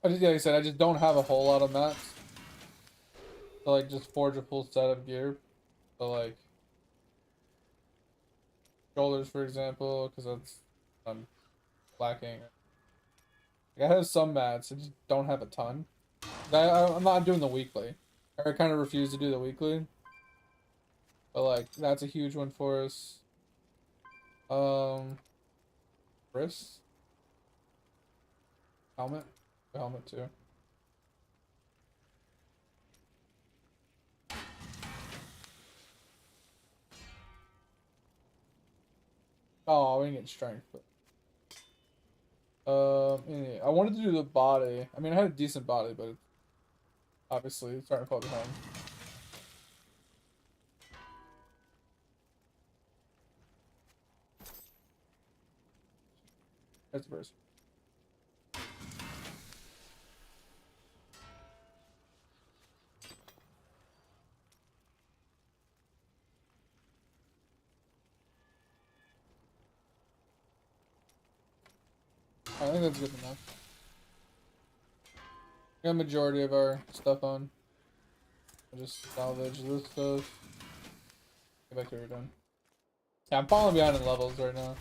Like I said, I just don't have a whole lot of maps. So like just forge a full set of gear. So like shoulders, for example, because that's I'm lacking. Like, I have some mats. I just don't have a ton. I'm not doing the weekly. I kind of refuse to do the weekly. But like that's a huge one for us. Wrist. Helmet. The helmet too. Oh, we didn't get strength, but anyway, I wanted to do the body. I mean, I had a decent body, but obviously it's starting to fall behind. That's the first. I think that's good enough. We got a majority of our stuff on. I'll just salvage this stuff. Get back to where we're done. Yeah, I'm falling behind in levels right now.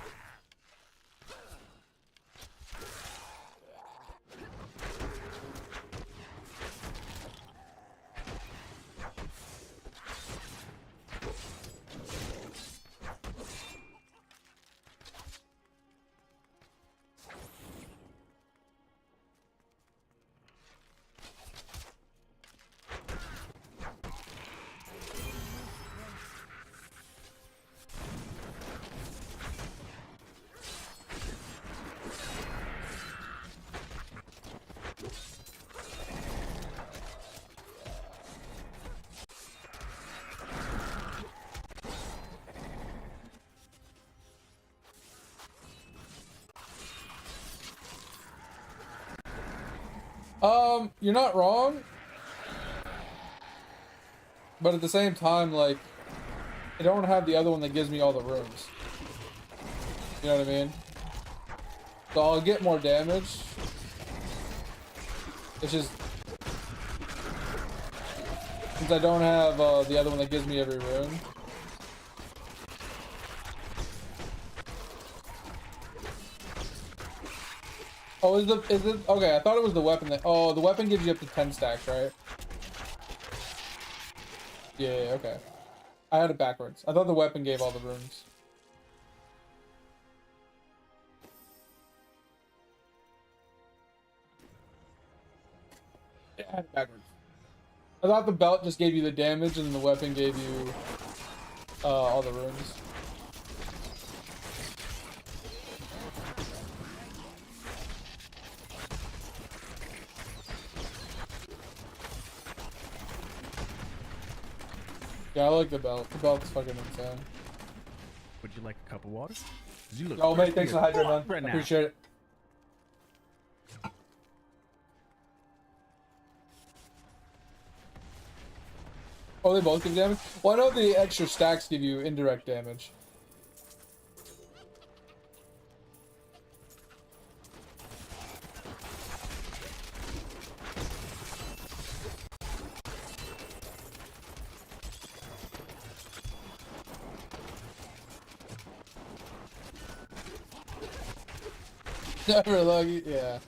You're not wrong. But at the same time, like, I don't have the other one that gives me all the runes. You know what I mean? So I'll get more damage. It's just... since I don't have the other one that gives me every rune. Oh, is it okay? I thought it was the weapon that. Oh, the weapon gives you up to 10 stacks, right? Yeah, okay. I had it backwards. I thought the weapon gave all the runes. Yeah, I had it backwards. I thought the belt just gave you the damage and the weapon gave you all the runes. Yeah, I like the belt. The belt's fucking insane. Would you like a cup of water? 'Cause you look Oh, mate, thirsty thanks for as the hydrate, man. fuck right now. Appreciate it. Oh, they both give damage? Well, I know the extra stacks give you indirect damage. Never lucky, yeah.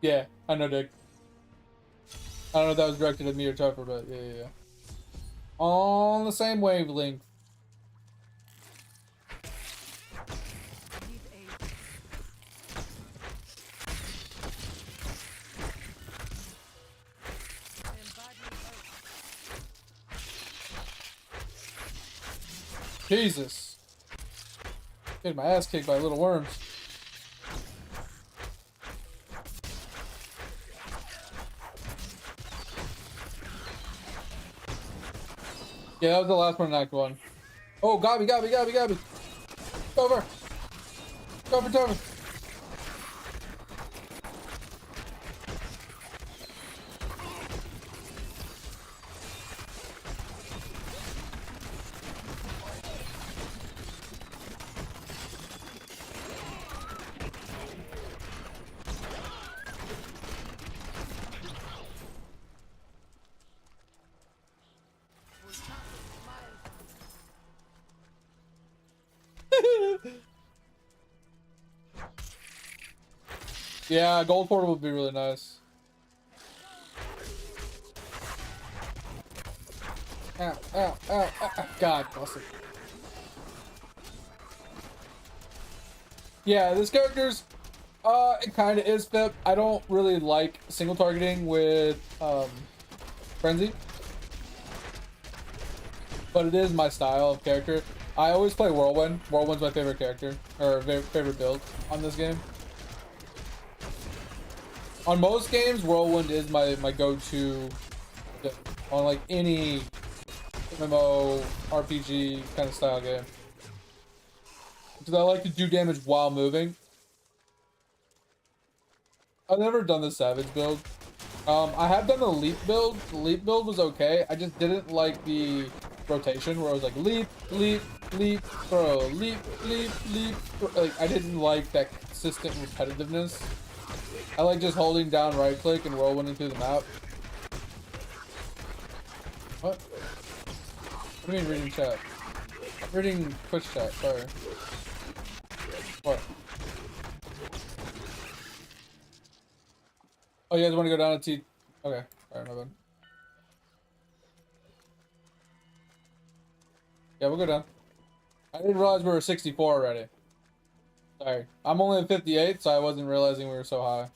Yeah, I know, Dick. I don't know if that was directed at me or Topher, but yeah. On the same wavelength. Need aid. I am badly hurt. Jesus. Getting my ass kicked by little worms. Yeah, that was the last one in Act 1. Oh, got me. Over. Over. Yeah, gold portal would be really nice. Ow. God, awesome. Yeah, this character's, it kind of is FIP. I don't really like single targeting with, Frenzy. But it is my style of character. I always play Whirlwind. Whirlwind's my favorite character, or favorite build on this game. On most games, Whirlwind is my go-to on like any MMO, RPG kind of style game. Because I like to do damage while moving. I've never done the Savage build. I have done the Leap build. The Leap build was okay. I just didn't like the rotation where I was like leap, throw, leap, throw. Like, I didn't like that consistent repetitiveness. I like just holding down right click and whirlwinding through the map. What? What do you mean reading chat? I'm reading Twitch chat, sorry. What? Oh, you guys want to go down to T? Okay, alright, my bad. Yeah, we'll go down. I didn't realize we were 64 already. Sorry. I'm only at 58, so I wasn't realizing we were so high.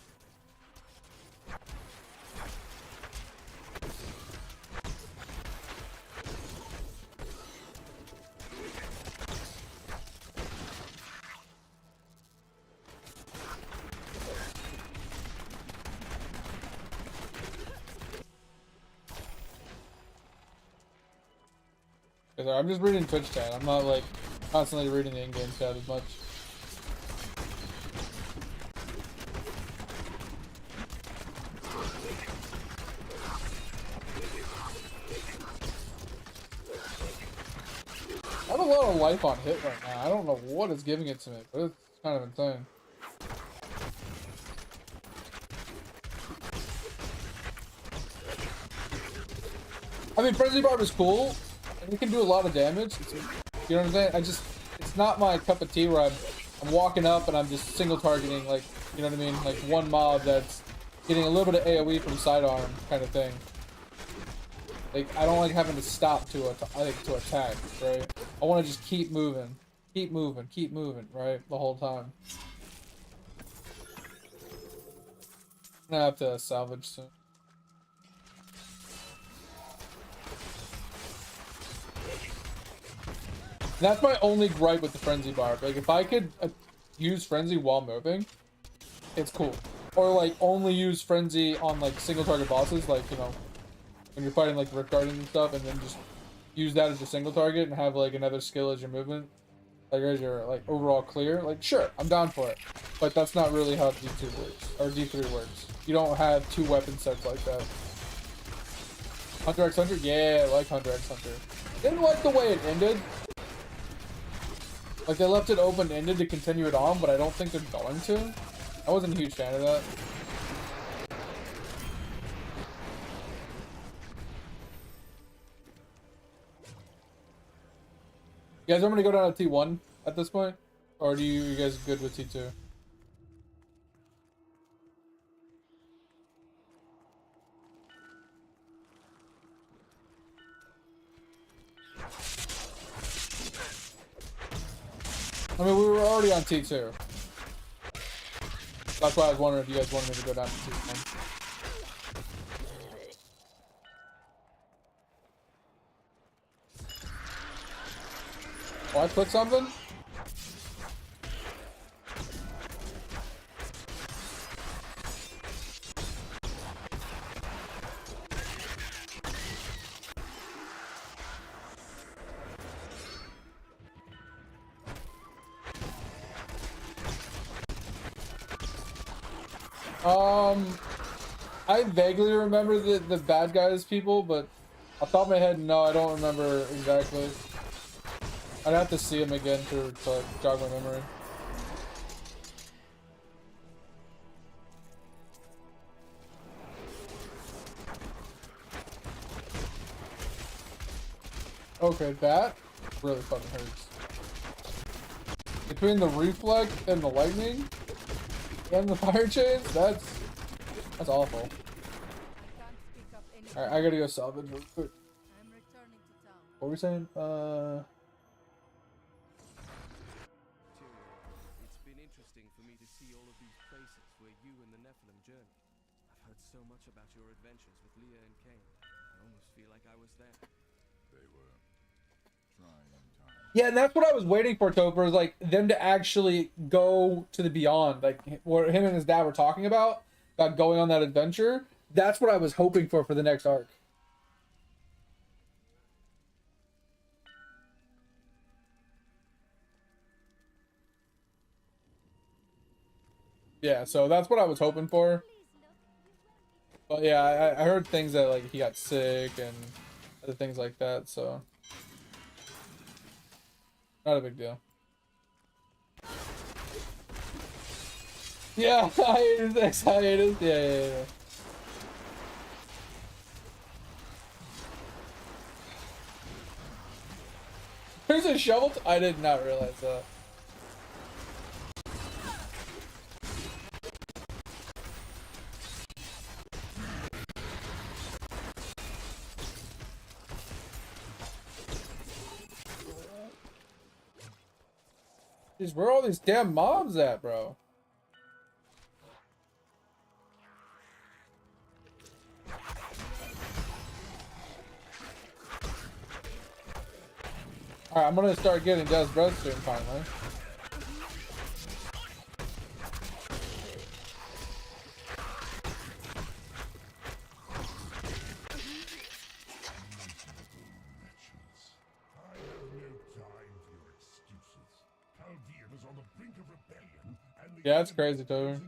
I'm just reading Twitch chat. I'm not like constantly reading the in-game chat as much. I have a lot of life on hit right now. I don't know what is giving it to me, but it's kind of insane. I mean, Frenzy Barb is cool. And it can do a lot of damage. You know what I'm saying? It's not my cup of tea where I'm walking up and I'm just single targeting, like, you know what I mean? Like one mob that's getting a little bit of AoE from sidearm kind of thing. Like, I don't like having to stop to attack, right? I want to just keep moving, right? The whole time. I'm gonna have to salvage soon. That's my only gripe with the frenzy bar. Like, if I could use frenzy while moving, it's cool. Or like only use frenzy on like single target bosses, like, you know, when you're fighting like Rift Guardians and stuff, and then just use that as your single target and have like another skill as your movement, like as your like overall clear. Like, sure, I'm down for it, but that's not really how D2 works or D3 works. You don't have 2 weapon sets like that. Hunter x Hunter, yeah, I like Hunter x Hunter. Didn't like the way it ended. Like, they left it open-ended to continue it on, but I don't think they're going to. I wasn't a huge fan of that. You guys want me to go down to T1 at this point? Or are you guys good with T2? I mean, we were already on T2. That's why I was wondering if you guys wanted me to go down to T1. Oh, I clicked something? I vaguely remember the bad guys people, but off the top of my head, no, I don't remember exactly. I'd have to see him again to jog my memory. Okay, that really fucking hurts. Between the reflect and the lightning and the fire chains, that's awful. Alright, I gotta go salvage real quick. I'm returning to town. What were we saying? Tyrion, it's been interesting for me to see all of these places where you and the Nephilim journeyed. I've heard so much about your adventures with Leah and Cain. I almost feel like I was there. They were trying times. Yeah, and that's what I was waiting for, Topher, is like them to actually go to the beyond, like what him and his dad were talking about going on that adventure. That's what I was hoping for the next arc. Yeah, so that's what I was hoping for. But yeah, I heard things that like he got sick and other things like that, so not a big deal. Yeah, hiatus, hiatus. Yeah. There's a shovel. I did not realize that. Jeez, where are all these damn mobs at, bro? Alright, I'm gonna start getting Death's Breath soon, finally. Yeah, that's crazy, Toby.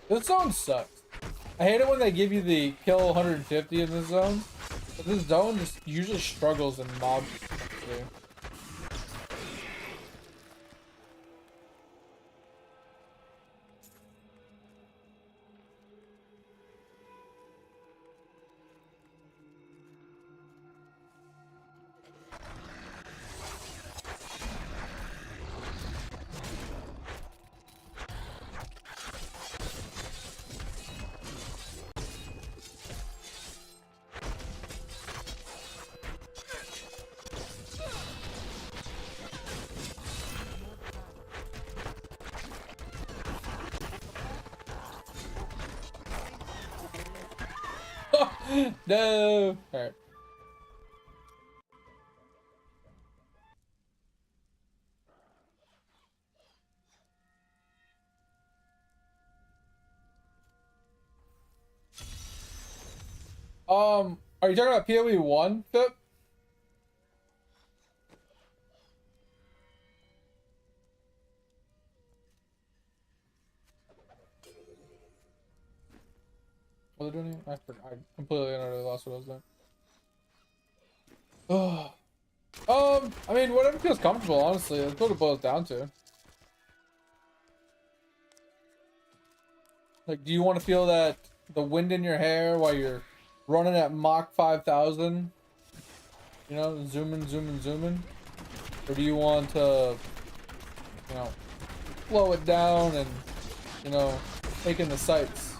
This zone sucks. I hate it when they give you the kill 150 in this zone. But this zone just usually struggles in mob. No. All right. Are you talking about PoE 1, Pip? What are they doing here? I forgot. I completely utterly lost what I was doing. I mean, whatever feels comfortable, honestly. That's what it boils down to. Like, do you want to feel that the wind in your hair while you're running at Mach 5,000? You know, zooming, zooming, zooming? Or do you want to, you know, slow it down and, you know, take in the sights?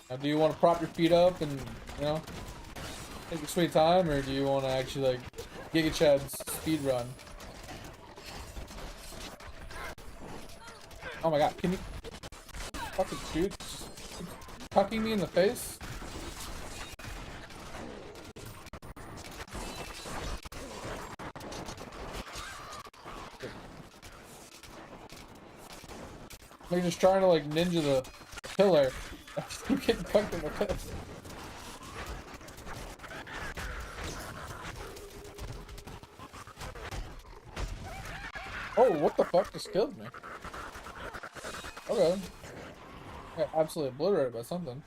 Now, do you want to prop your feet up and, you know, take your sweet time? Or do you want to actually, like, Giga Chad's speed run? Oh my god, can you fucking shoot? Cucking me in the face? They're just trying to like ninja the pillar. I'm getting cucked in the face. Oh, what the fuck just killed me? Okay. Got absolutely obliterated by something.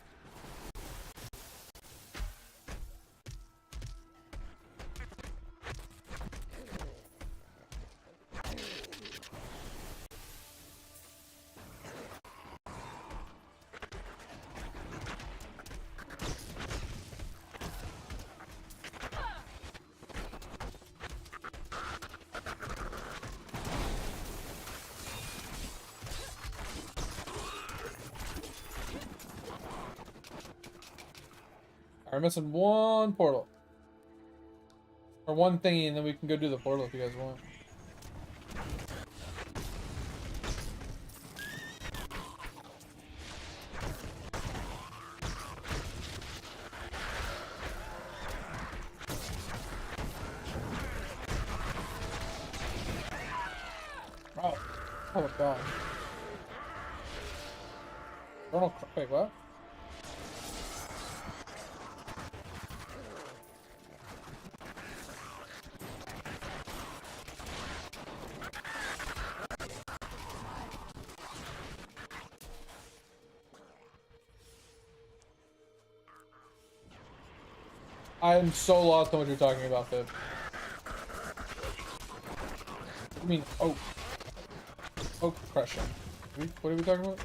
We're missing one portal. Or one thingy, and then we can go do the portal if you guys want. Oh god. Wait, what? I'm so lost on what you're talking about, Fib. I mean, oak crushing. What are we talking about?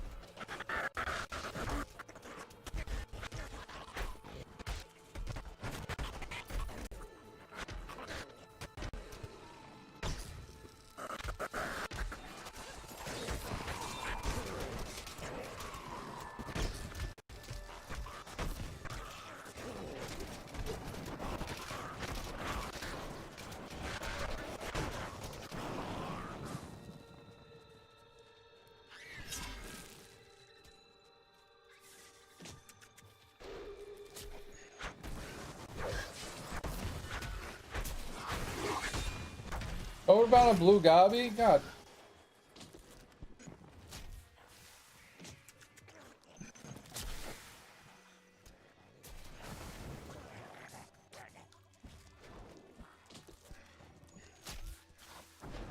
Oh, we're about a blue gobby? God.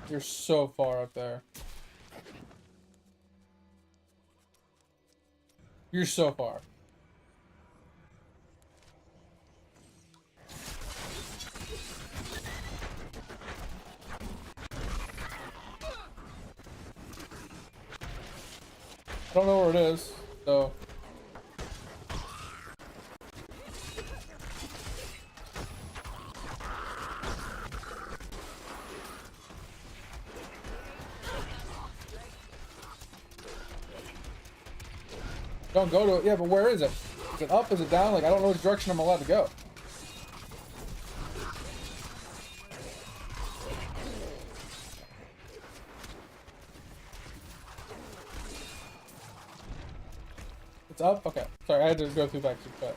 You're so far up there. You're so far. I don't know where it is, so. Don't go to it. Yeah, but where is it? Is it up? Is it down? Like, I don't know which direction I'm allowed to go. It's up? Okay. Sorry, I had to go through back to cut.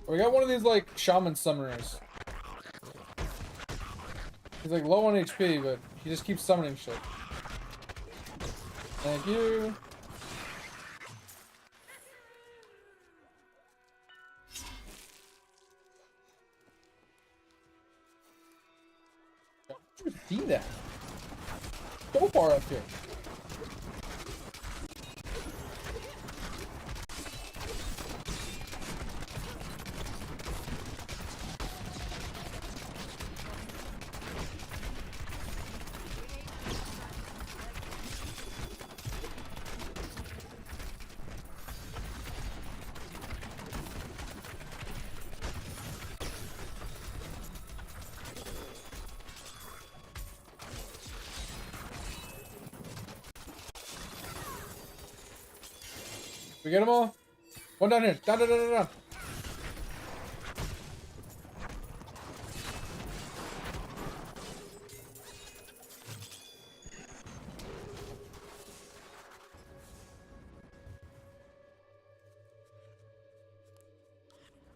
We got one of these like shaman summoners. He's like low on HP, but he just keeps summoning shit. Thank you. How did you see that? So far up here. We get them all? One down here. Down, down, down, down, down.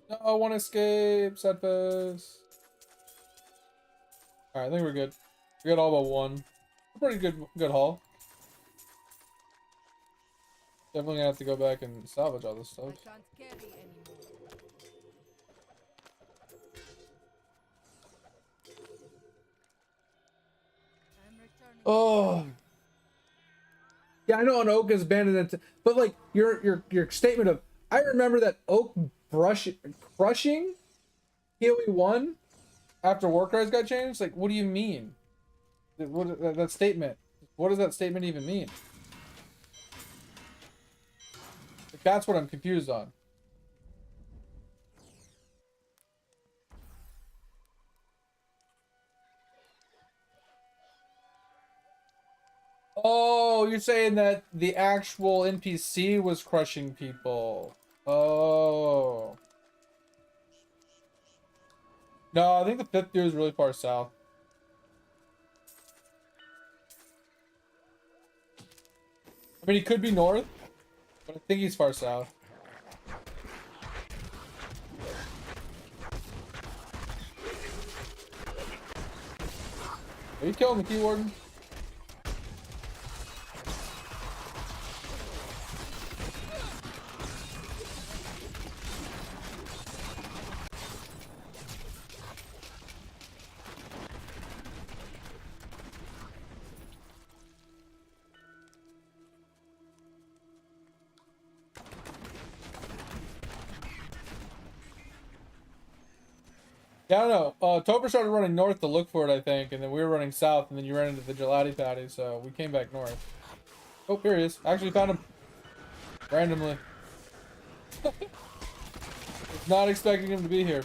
No, one escape. Sad face. Alright, I think we're good. We got all but one. Pretty good haul. Definitely gonna have to go back and salvage all this I stuff. can't carry anymore. I'm returning. Oh. Yeah, I know an oak is abandoned, but like your statement of I remember that oak crushing Healy 1 after Warcries got changed. Like, what do you mean? What that statement? What does that statement even mean? Like, that's what I'm confused on. Oh, you're saying that the actual NPC was crushing people. Oh. No, I think the fifth dude is really far south. I mean, he could be north, but I think he's far south. Are you killing the key warden? Yeah, I don't know. Toper started running north to look for it, I think, and then we were running south, and then you ran into the gelati patty, so we came back north. Oh, here he is. I actually found him. Randomly. Was not expecting him to be here.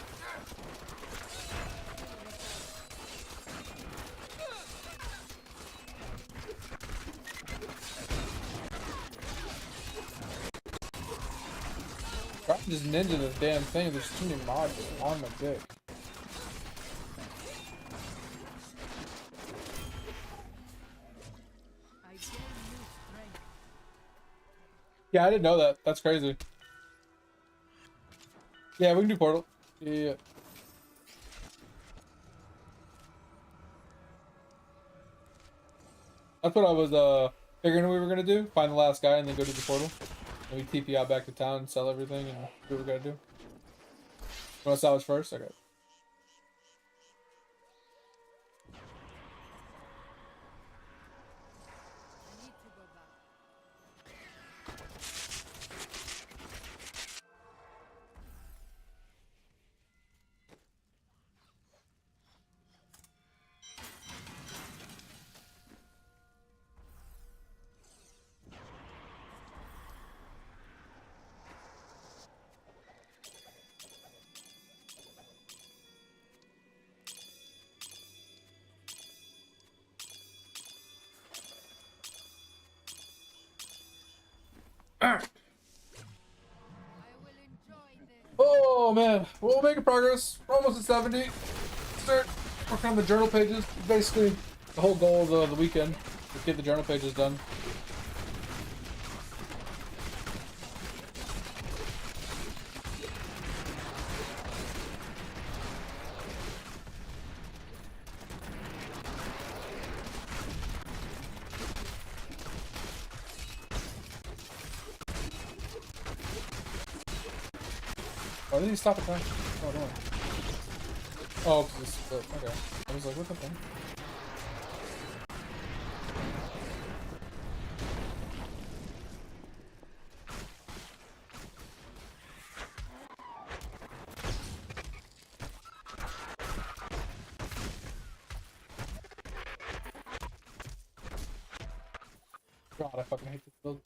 Try to just ninja this damn thing. There's too many mods on my dick. I gain new strength. Yeah, I didn't know that. That's crazy. Yeah, we can do portal. Yeah. That's what I was figuring we were gonna do. Find the last guy and then go to the portal. And we TP out back to town and sell everything and do what we gotta do. You wanna salvage first? Okay. I need to go back. Oh man, we're making progress. We're almost at 70. Start working on the journal pages. Basically, the whole goal of the weekend is get the journal pages done. Why did he stop at time? Oh, no. Oh, because it's split. Okay. I was like, what the fuck? God, I fucking hate this build.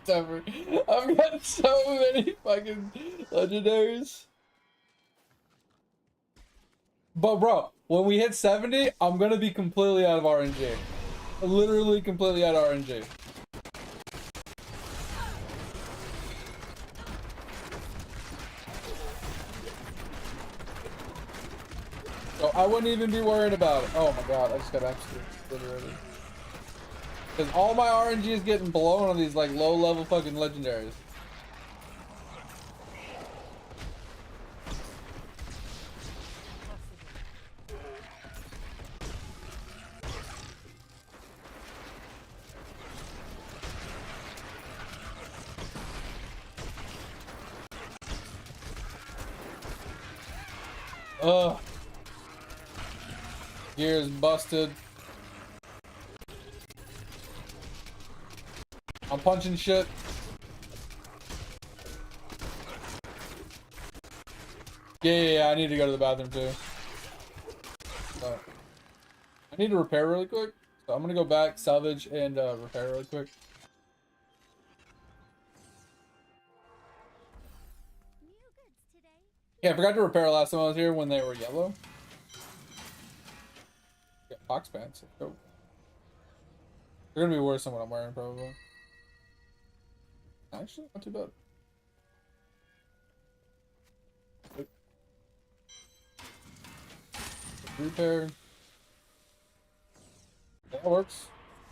Whatever. I've got so many fucking legendaries. But bro, when we hit 70, I'm gonna be completely out of RNG. Literally completely out of RNG. So I wouldn't even be worried about it. Oh my god, I just got absolutely obliterated. Because all my RNG is getting blown on these like low level fucking legendaries. Ugh. Gears busted. I'm punching shit. Yeah, I need to go to the bathroom too. I need to repair really quick. So I'm gonna go back, salvage, and repair really quick. Yeah, I forgot to repair last time I was here when they were yellow. Yeah, fox pants. Let's go. They're gonna be worse than what I'm wearing, probably. Actually, not too bad. Repair. That works.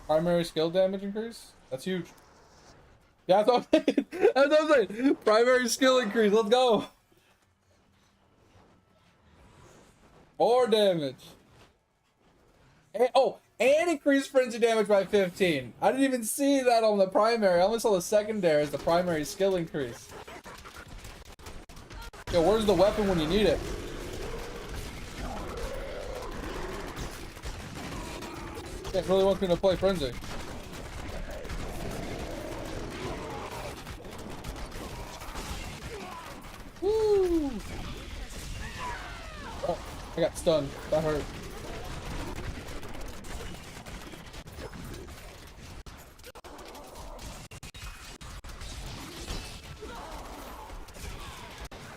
Primary skill damage increase. That's huge. Yeah, that's what I'm saying. That's what I'm saying. Primary skill increase. Let's go. More damage. And, oh, and increase frenzy damage by 15. I didn't even see that on the primary. I only saw the secondary as the primary skill increase. Yo, where's the weapon when you need it? It really wants me to play frenzy. Woo! Oh, I got stunned. That hurt.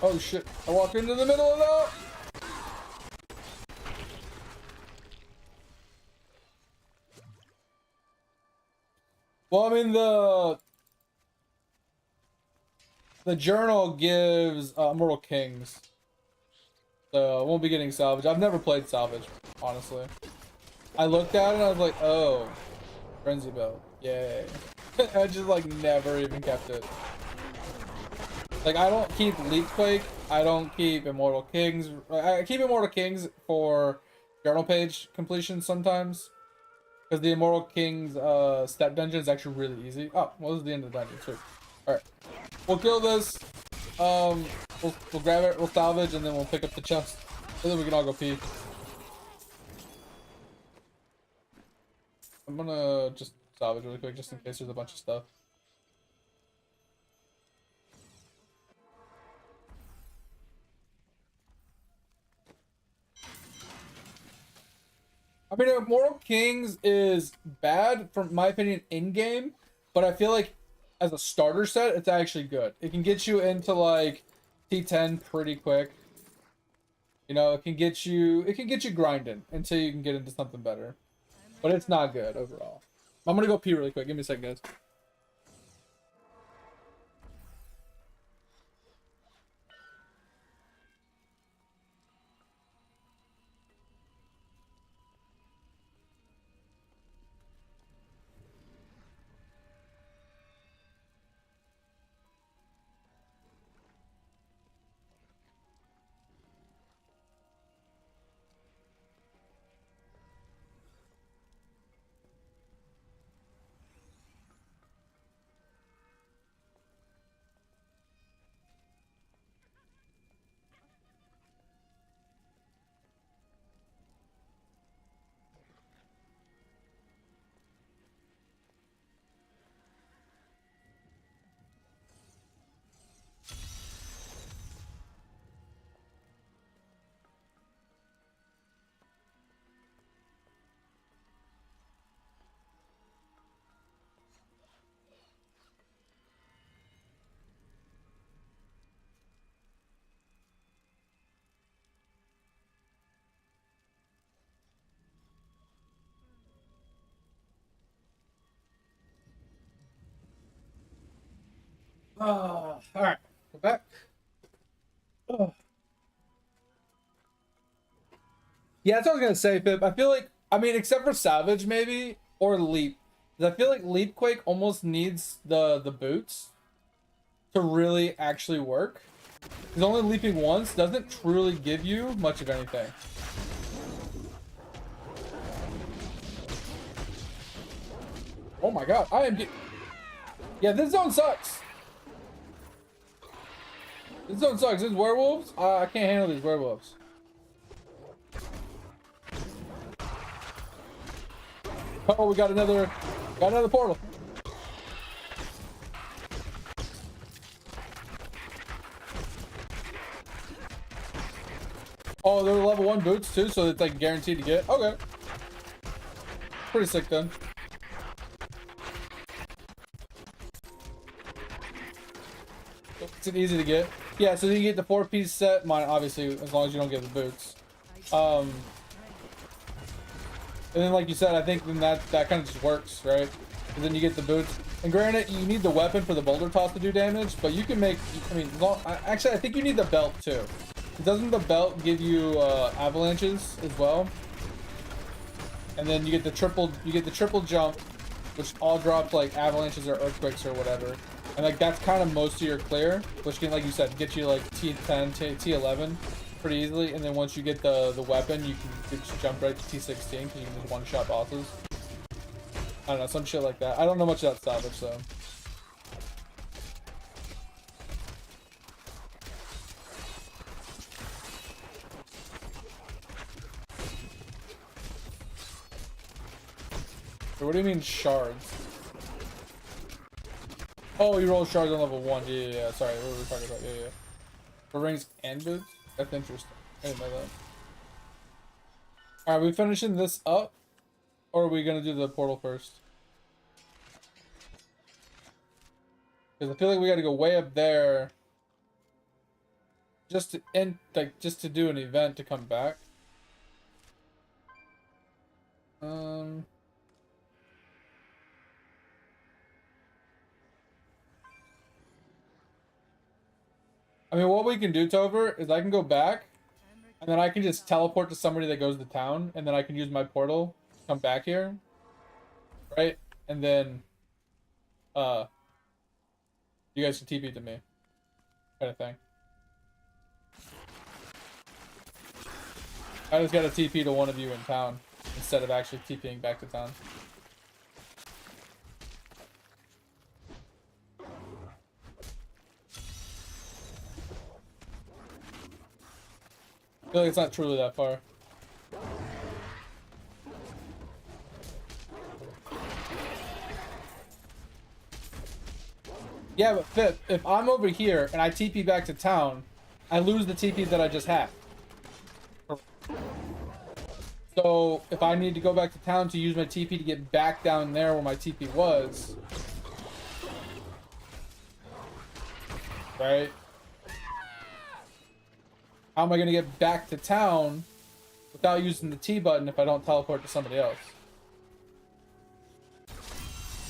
Oh shit, I walked into the middle of that! Well, I mean, the journal gives Immortal Kings. So I won't be getting salvage. I've never played salvage, honestly. I looked at it and I was like, oh, frenzy belt. Yay. I just like never even kept it. Like, I don't keep Leap Quake. I don't keep Immortal Kings. I keep Immortal Kings for journal page completion sometimes. Because the Immortal Kings step dungeon is actually really easy. Oh, well, this is the end of the dungeon. Sweet. Alright. We'll kill this. We'll grab it, we'll salvage, and then we'll pick up the chest. And then we can all go pee. I'm gonna just salvage really quick, just in case there's a bunch of stuff. I mean, Immortal Kings is bad, from my opinion, in-game, but I feel like as a starter set, it's actually good. It can get you into, like, T10 pretty quick. You know, it can get you grinding until you can get into something better. But it's not good overall. I'm gonna go pee really quick. Give me a second, guys. All right, we're back. Yeah, that's what I was gonna say, Pip. I feel like, I mean, except for Savage maybe or Leap, 'cause I feel like Leap Quake almost needs the boots to really actually work. Because only leaping once doesn't truly give you much of anything. Oh my god, yeah, this zone sucks. This zone sucks. These werewolves, I can't handle these werewolves. Oh, we got another portal. Oh, they're level 1 boots too, so it's like guaranteed to get. Okay. Pretty sick then. It's easy to get. Yeah, so you get the 4-piece set. Mine, obviously, as long as you don't get the boots. And then, like you said, I think then that kind of just works, right? And then you get the boots. And granted, you need the weapon for the boulder toss to do damage, but you can make. I mean, actually, I think you need the belt too. Doesn't the belt give you avalanches as well? And then you get the triple jump, which all drops like avalanches or earthquakes or whatever. And like that's kind of most of your clear, which can, like you said, get you like T10, T11 pretty easily. And then once you get the weapon, you can just jump right to T16 because you can just one-shot bosses. I don't know, some shit like that. I don't know much about salvage, so. So what do you mean shards? Oh, you roll shards on level 1. Yeah. Sorry, what were we talking about? Yeah. For rings and boots? That's interesting. I didn't know that. Alright, we finishing this up? Or are we gonna do the portal first? Because I feel like we gotta go way up there just to end, like, just to do an event to come back. I mean, what we can do, Tover, is I can go back, and then I can just teleport to somebody that goes to town, and then I can use my portal to come back here. Right? And then, you guys can TP to me. Kind of thing. I just got a TP to one of you in town, instead of actually TPing back to town. I feel like it's not truly that far. Yeah, but Fip, if I'm over here and I TP back to town, I lose the TP that I just had. So if I need to go back to town to use my TP to get back down there where my TP was, right? How am I gonna get back to town without using the T button if I don't teleport to somebody else?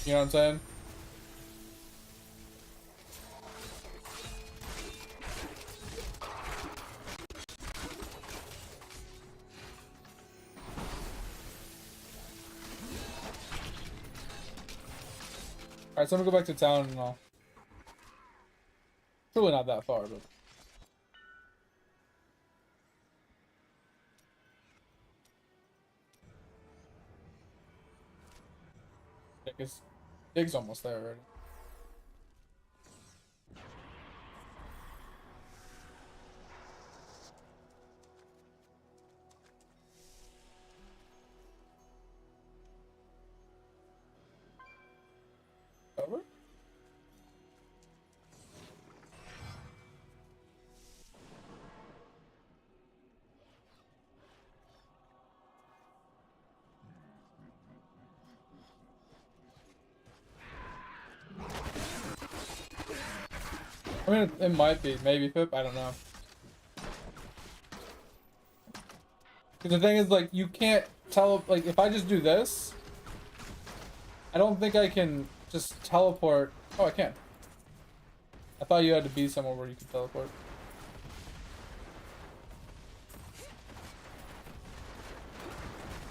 You know what I'm saying? Alright, so I'm gonna go back to town and all. It's really not that far, but. I guess Dig's almost there already. Over? I mean, it might be. Maybe, Pip. I don't know. Because the thing is, like, you can't tell... Like, if I just do this... I don't think I can just teleport... Oh, I can. I thought you had to be somewhere where you could teleport.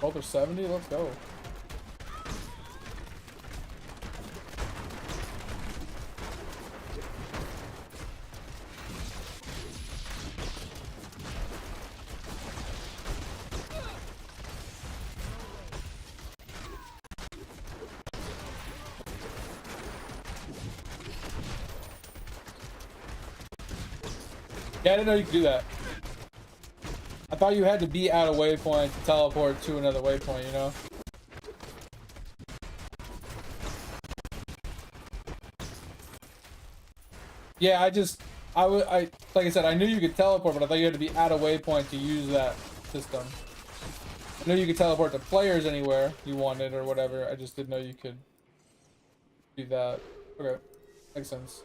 Both are 70? Let's go. Yeah, I didn't know you could do that. I thought you had to be at a waypoint to teleport to another waypoint, you know? Yeah, like I said, I knew you could teleport, but I thought you had to be at a waypoint to use that system. I knew you could teleport to players anywhere you wanted or whatever. I just didn't know you could do that. Okay, makes sense.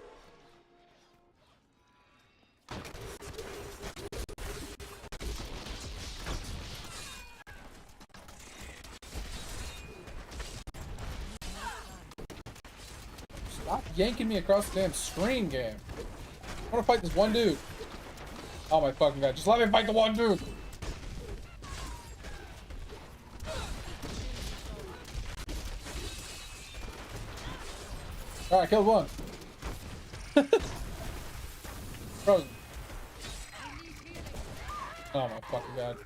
Stop yanking me across the damn screen, game. I want to fight this one dude. Oh my fucking god. Just let me fight the one dude. Alright, killed one. Frozen. Oh my fucking god.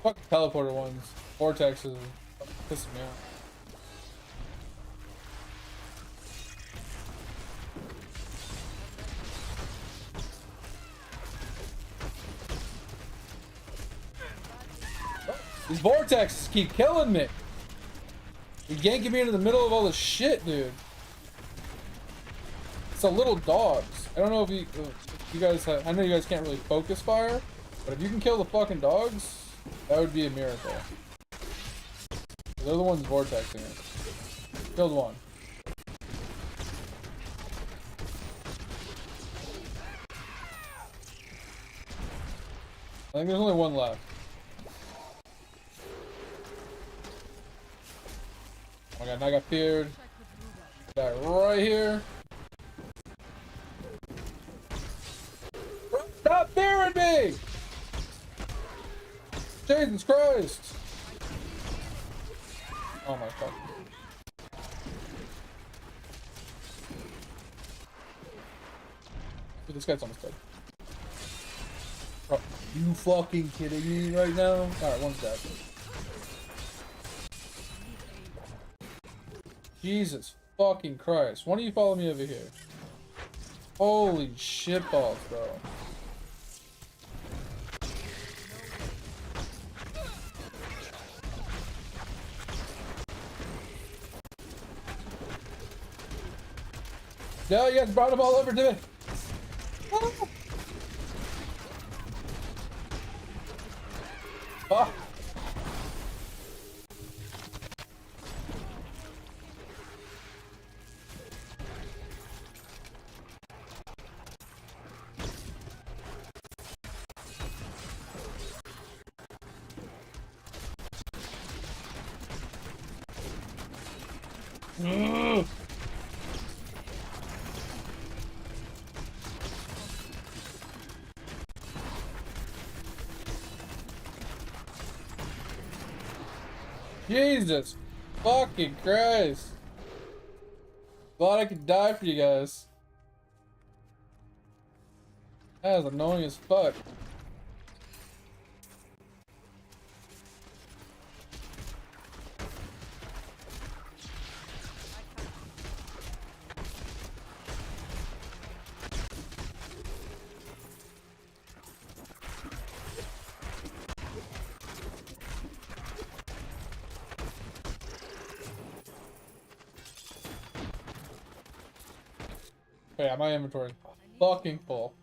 Fucking teleporter ones. Vortex is pissing me off. These vortexes keep killing me. You're yanking me into the middle of all this shit, dude. It's a little dogs. I don't know if you guys have, I know you guys can't really focus fire, but if you can kill the fucking dogs, that would be a miracle. They're the ones vortexing it. Killed one. I think there's only one left. Oh my god, now I got feared. That right here. Stop fearing me! Jesus Christ! Oh my fuck. Dude, this guy's almost dead. Bro, you fucking kidding me right now? Alright, one's dead. Jesus fucking Christ. Why don't you follow me over here? Holy shitballs, bro. No, you guys brought them all over to me. Ah. Ah. Ugh. Jesus fucking Christ. Thought I could die for you guys. That is annoying as fuck. Oh, yeah, my inventory is fucking full.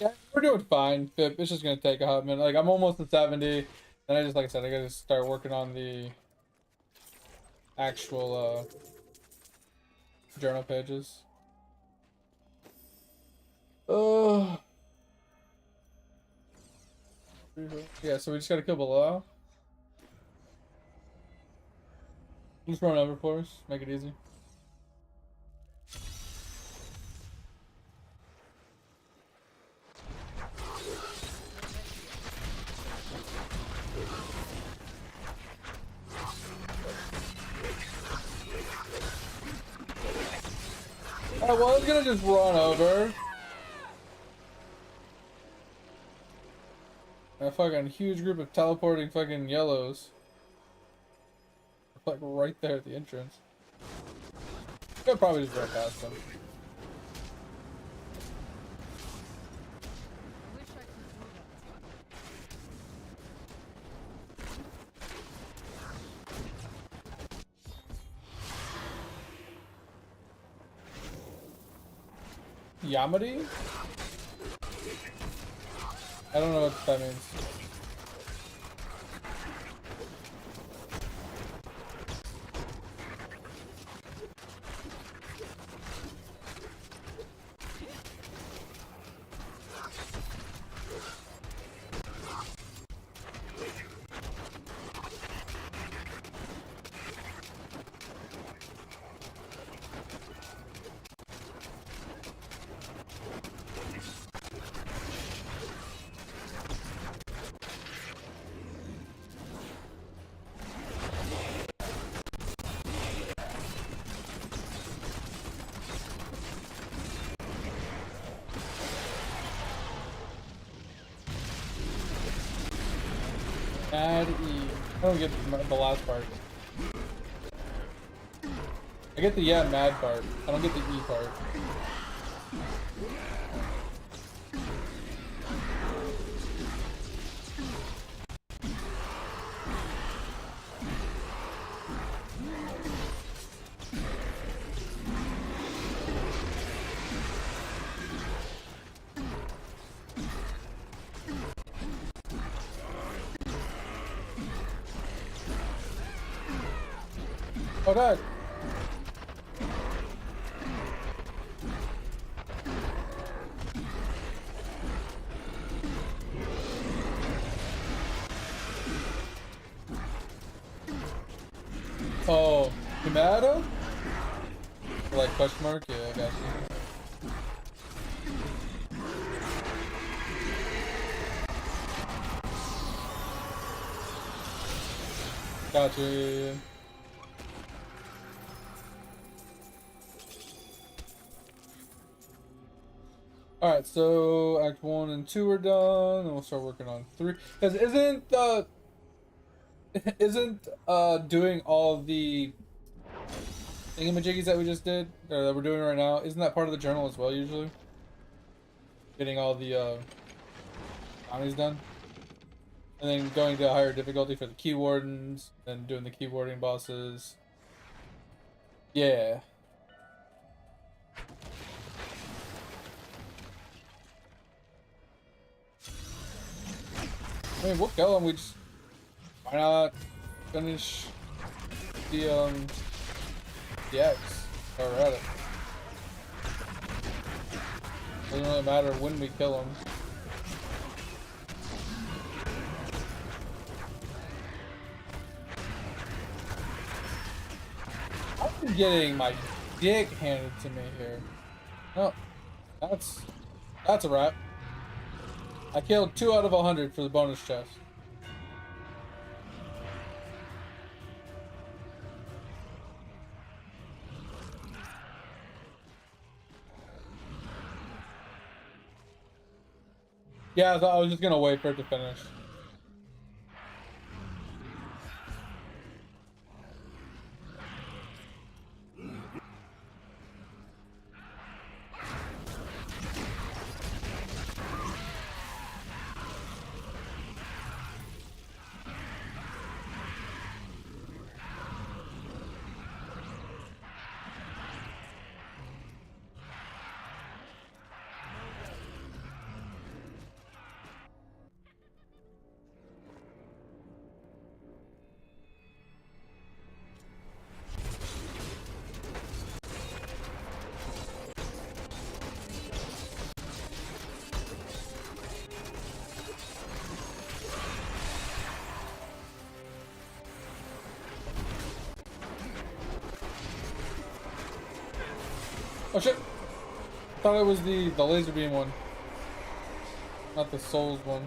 Yeah, we're doing fine, Pip. It's just gonna take a hot minute. Like, I'm almost at 70. And I just, like I said, I gotta start working on the actual, journal pages. Yeah, so we just gotta kill below. Just run over for us. Make it easy. I was gonna just run over. A fucking huge group of teleporting fucking yellows. Like right there at the entrance. Could probably just run past them. I wish I could do that. Yamadi? I don't know what that means. Mad E. I don't get the last part. I get the mad part. I don't get the E part. Oh god. Oh, Yamada? Like question mark? Yeah, I got you. Gotcha. Alright, so Act 1 and 2 are done, and we'll start working on 3. Because isn't doing all the thingamajiggies that we just did, or that we're doing right now, isn't that part of the journal as well, usually? getting all the bounties done. And then going to a higher difficulty for the key wardens, then doing the key warding bosses. Yeah. I mean, we'll kill him. We just why not finish the X or at it. Doesn't really matter when we kill him. I'm getting my dick handed to me here. Oh, that's a wrap. I killed 2 out of 100 for the bonus chest. Yeah, I thought I was just gonna wait for it to finish. Oh shit! Thought it was the laser beam one, not the souls one.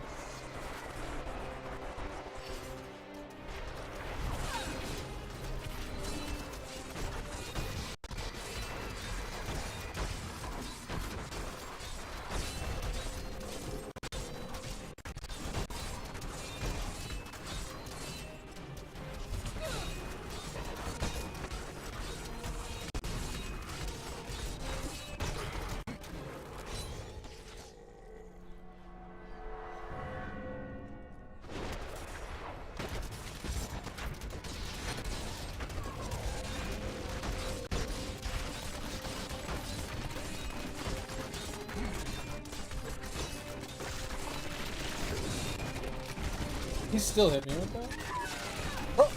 He still hit me with that? Oh.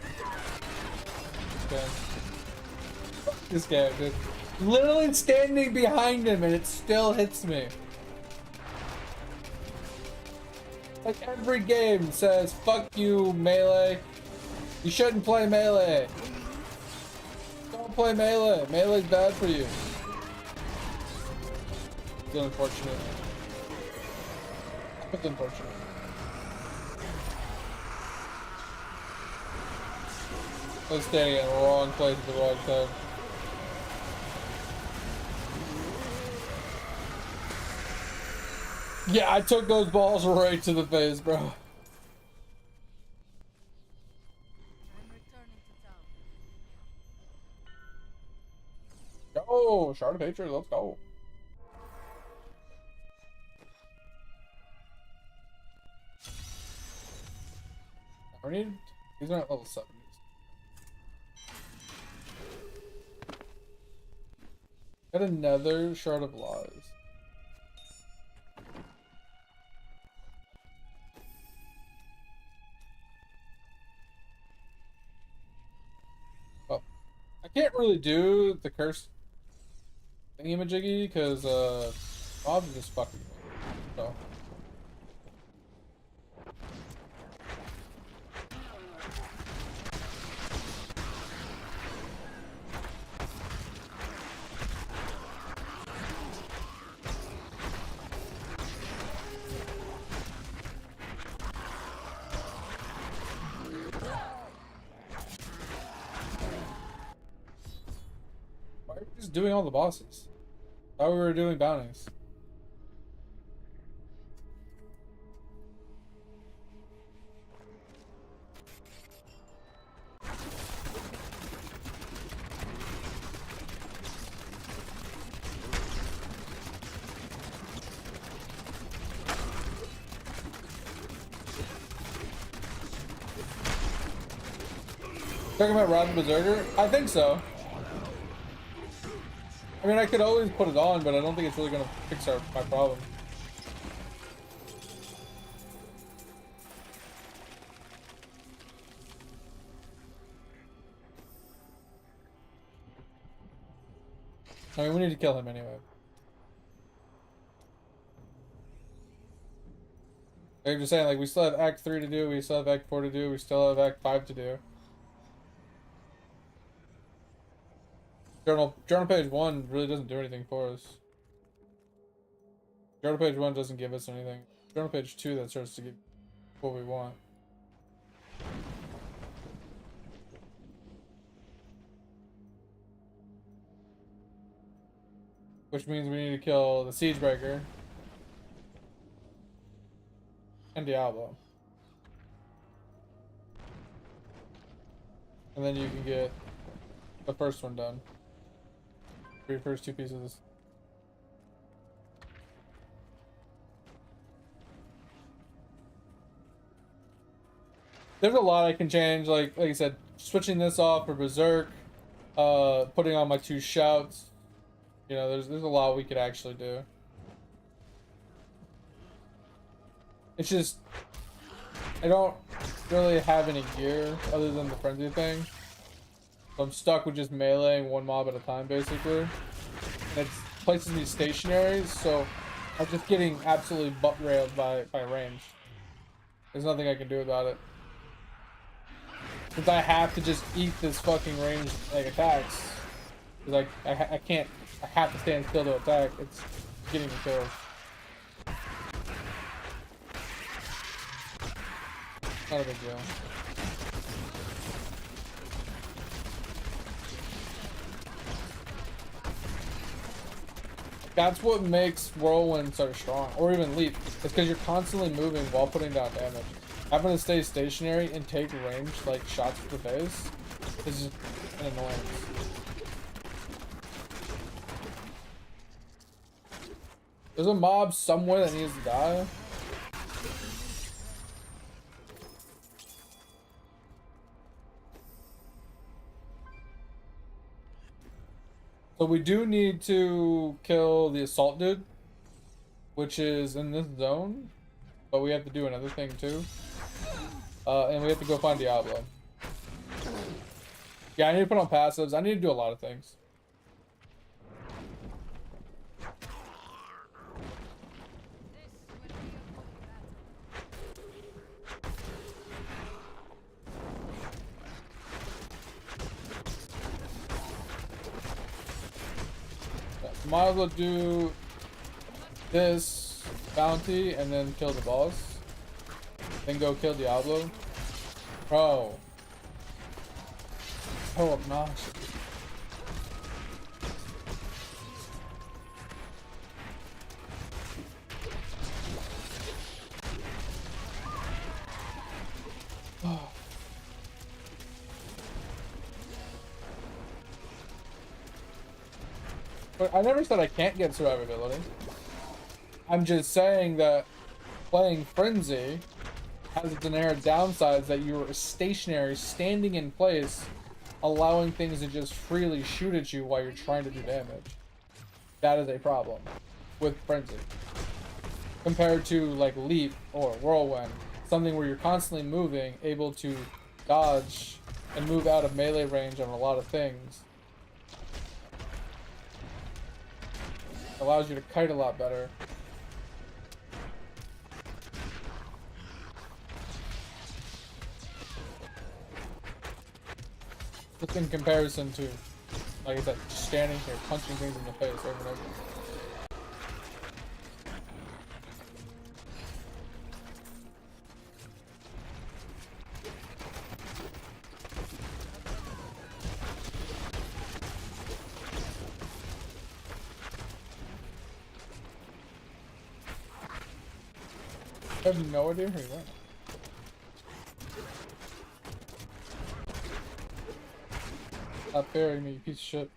This guy, dude. Literally standing behind him and it still hits me. Like every game says, fuck you, melee. You shouldn't play melee. Don't play melee. Melee's bad for you. It's unfortunate. It's unfortunate. I was standing in the wrong place at the wrong time. Yeah, I took those balls right to the face, bro. I'm returning to town. Yo, Shard of Hatred, let's go. We need. These aren't level 70s. Got another Shard of Laws. Oh, I can't really do the curse thingy-majiggy because mobs are just fucking me. So. Why are we just doing all the bosses? Thought we were doing bounties. Talking about Rod the Berserker? I think so. I mean, I could always put it on, but I don't think it's really gonna fix my problem. I mean, we need to kill him anyway. I'm just saying, like, we still have Act 3 to do, we still have Act 4 to do, we still have Act 5 to do. Journal page 1 really doesn't do anything for us. Journal page 1 doesn't give us anything. Journal page 2 that starts to give what we want. Which means we need to kill the Siegebreaker. And Diablo. And then you can get the first one done. For your first 2 pieces. There's a lot I can change, like I said, switching this off for Berserk, putting on my 2 shouts. You know, there's a lot we could actually do. It's just I don't really have any gear other than the frenzy thing. So I'm stuck with just meleeing 1 mob at a time, basically. And it places me stationary, so I'm just getting absolutely butt railed by range. There's nothing I can do about it. Since I have to just eat this fucking range like attacks. Because I can't, I have to stand still to attack. It's getting me killed. Not a big deal. That's what makes Whirlwind so strong, or even Leap. It's because you're constantly moving while putting down damage. Having to stay stationary and take range, like shots to the face, is just an annoyance. There's a mob somewhere that needs to die. So we do need to kill the assault dude, which is in this zone, but we have to do another thing too. And we have to go find Diablo. Yeah, I need to put on passives. I need to do a lot of things. Might as well do this bounty and then kill the boss. Then go kill Diablo. Bro. So obnoxious. But I never said I can't get survivability. I'm just saying that playing Frenzy has its inherent downsides that you're stationary, standing in place, allowing things to just freely shoot at you while you're trying to do damage. That is a problem with Frenzy. Compared to like Leap or Whirlwind, something where you're constantly moving, able to dodge and move out of melee range on a lot of things. Allows you to kite a lot better. Just in comparison to, like I said, just standing here punching things in the face over and over. I have no idea who he went. Stop burying me, you piece of shit.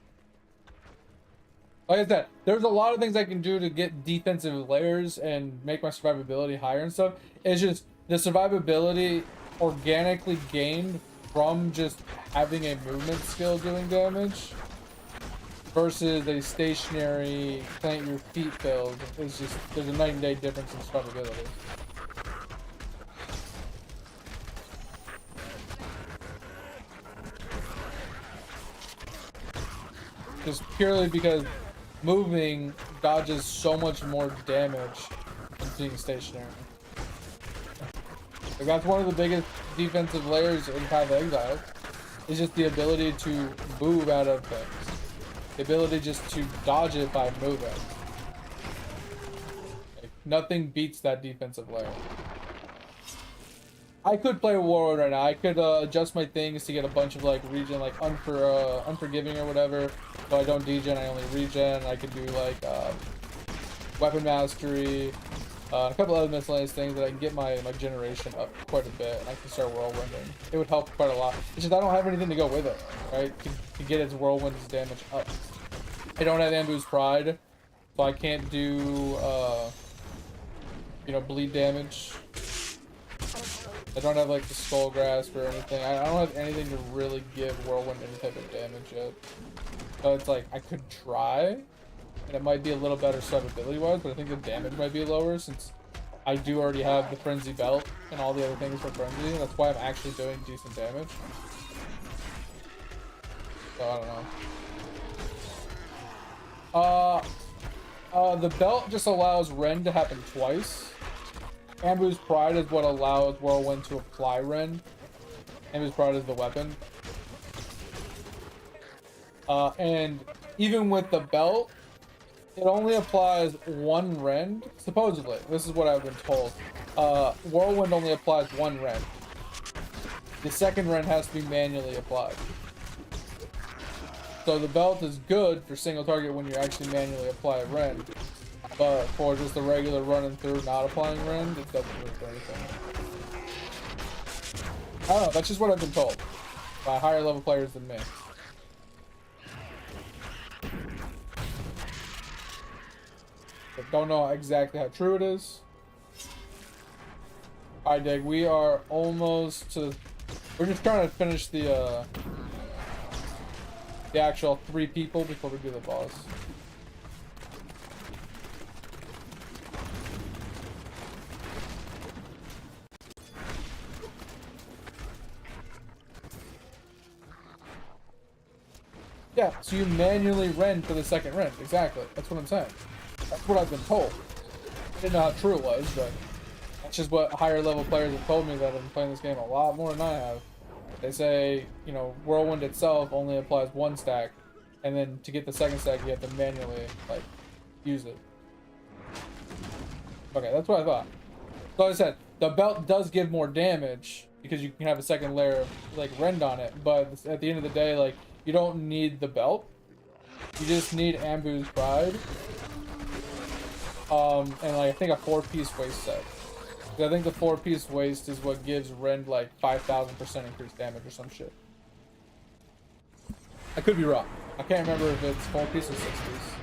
Like I said, there's a lot of things I can do to get defensive layers and make my survivability higher and stuff. It's just the survivability organically gained from just having a movement skill doing damage versus a stationary plant your feet build. It's just, there's a night and day difference in survivability. Just purely because moving dodges so much more damage than being stationary. Like, that's one of the biggest defensive layers in Path of Exile. Is just the ability to move out of things. The ability just to dodge it by moving. Like, nothing beats that defensive layer. I could play Warlord right now. I could adjust my things to get a bunch of like regen, like unforgiving or whatever. But I don't degen, I only regen. I could do like weapon mastery, a couple other miscellaneous things that I can get my generation up quite a bit, and I can start whirlwinding. It would help quite a lot. It's just I don't have anything to go with it, right? To get its whirlwind's damage up. I don't have Ambu's Pride, so I can't do you know, bleed damage. I don't have like the Skull Grasp or anything. I don't have anything to really give Whirlwind any type of damage yet. So it's like, I could try, and it might be a little better survivability wise, but I think the damage might be lower since I do already have the Frenzy Belt and all the other things for Frenzy. That's why I'm actually doing decent damage. So I don't know. The belt just allows Rend to happen twice. Ambu's Pride is what allows Whirlwind to apply Rend. Ambu's Pride is the weapon. And even with the belt, it only applies one Rend, supposedly. This is what I've been told. Whirlwind only applies one Rend. The second Rend has to be manually applied. So the belt is good for single target when you actually manually apply a Rend. But for just the regular running through, not applying Rend, it doesn't really do anything. I don't know, that's just what I've been told by higher level players than me. But don't know exactly how true it is. Alright, Dig, we are almost to... We're just trying to finish the actual 3 people before we do the boss. Yeah, so you manually rend for the second rend. Exactly. That's what I'm saying. That's what I've been told. I didn't know how true it was, but that's just what higher level players have told me that have been playing this game a lot more than I have. They say, you know, Whirlwind itself only applies 1 stack, and then to get the second stack, you have to manually, like, use it. Okay, that's what I thought. So like I said, the belt does give more damage because you can have a second layer of, like, rend on it, but at the end of the day, like, you don't need the belt. You just need Ambu's Pride. And like, I think a 4-piece waist set. I think the 4-piece waist is what gives Rend like 5,000% increased damage or some shit. I could be wrong. I can't remember if it's 4-piece or 6-piece.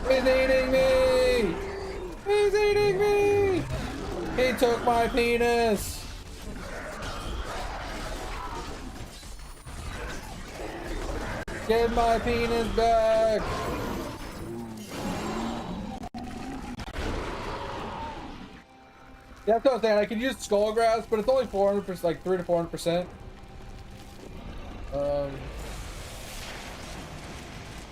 He's eating me! He's eating me! He took my penis! Give my penis back! Yeah, that's what I'm saying. I can use Skull Grasp, but it's only 400%, like 3 to 400%.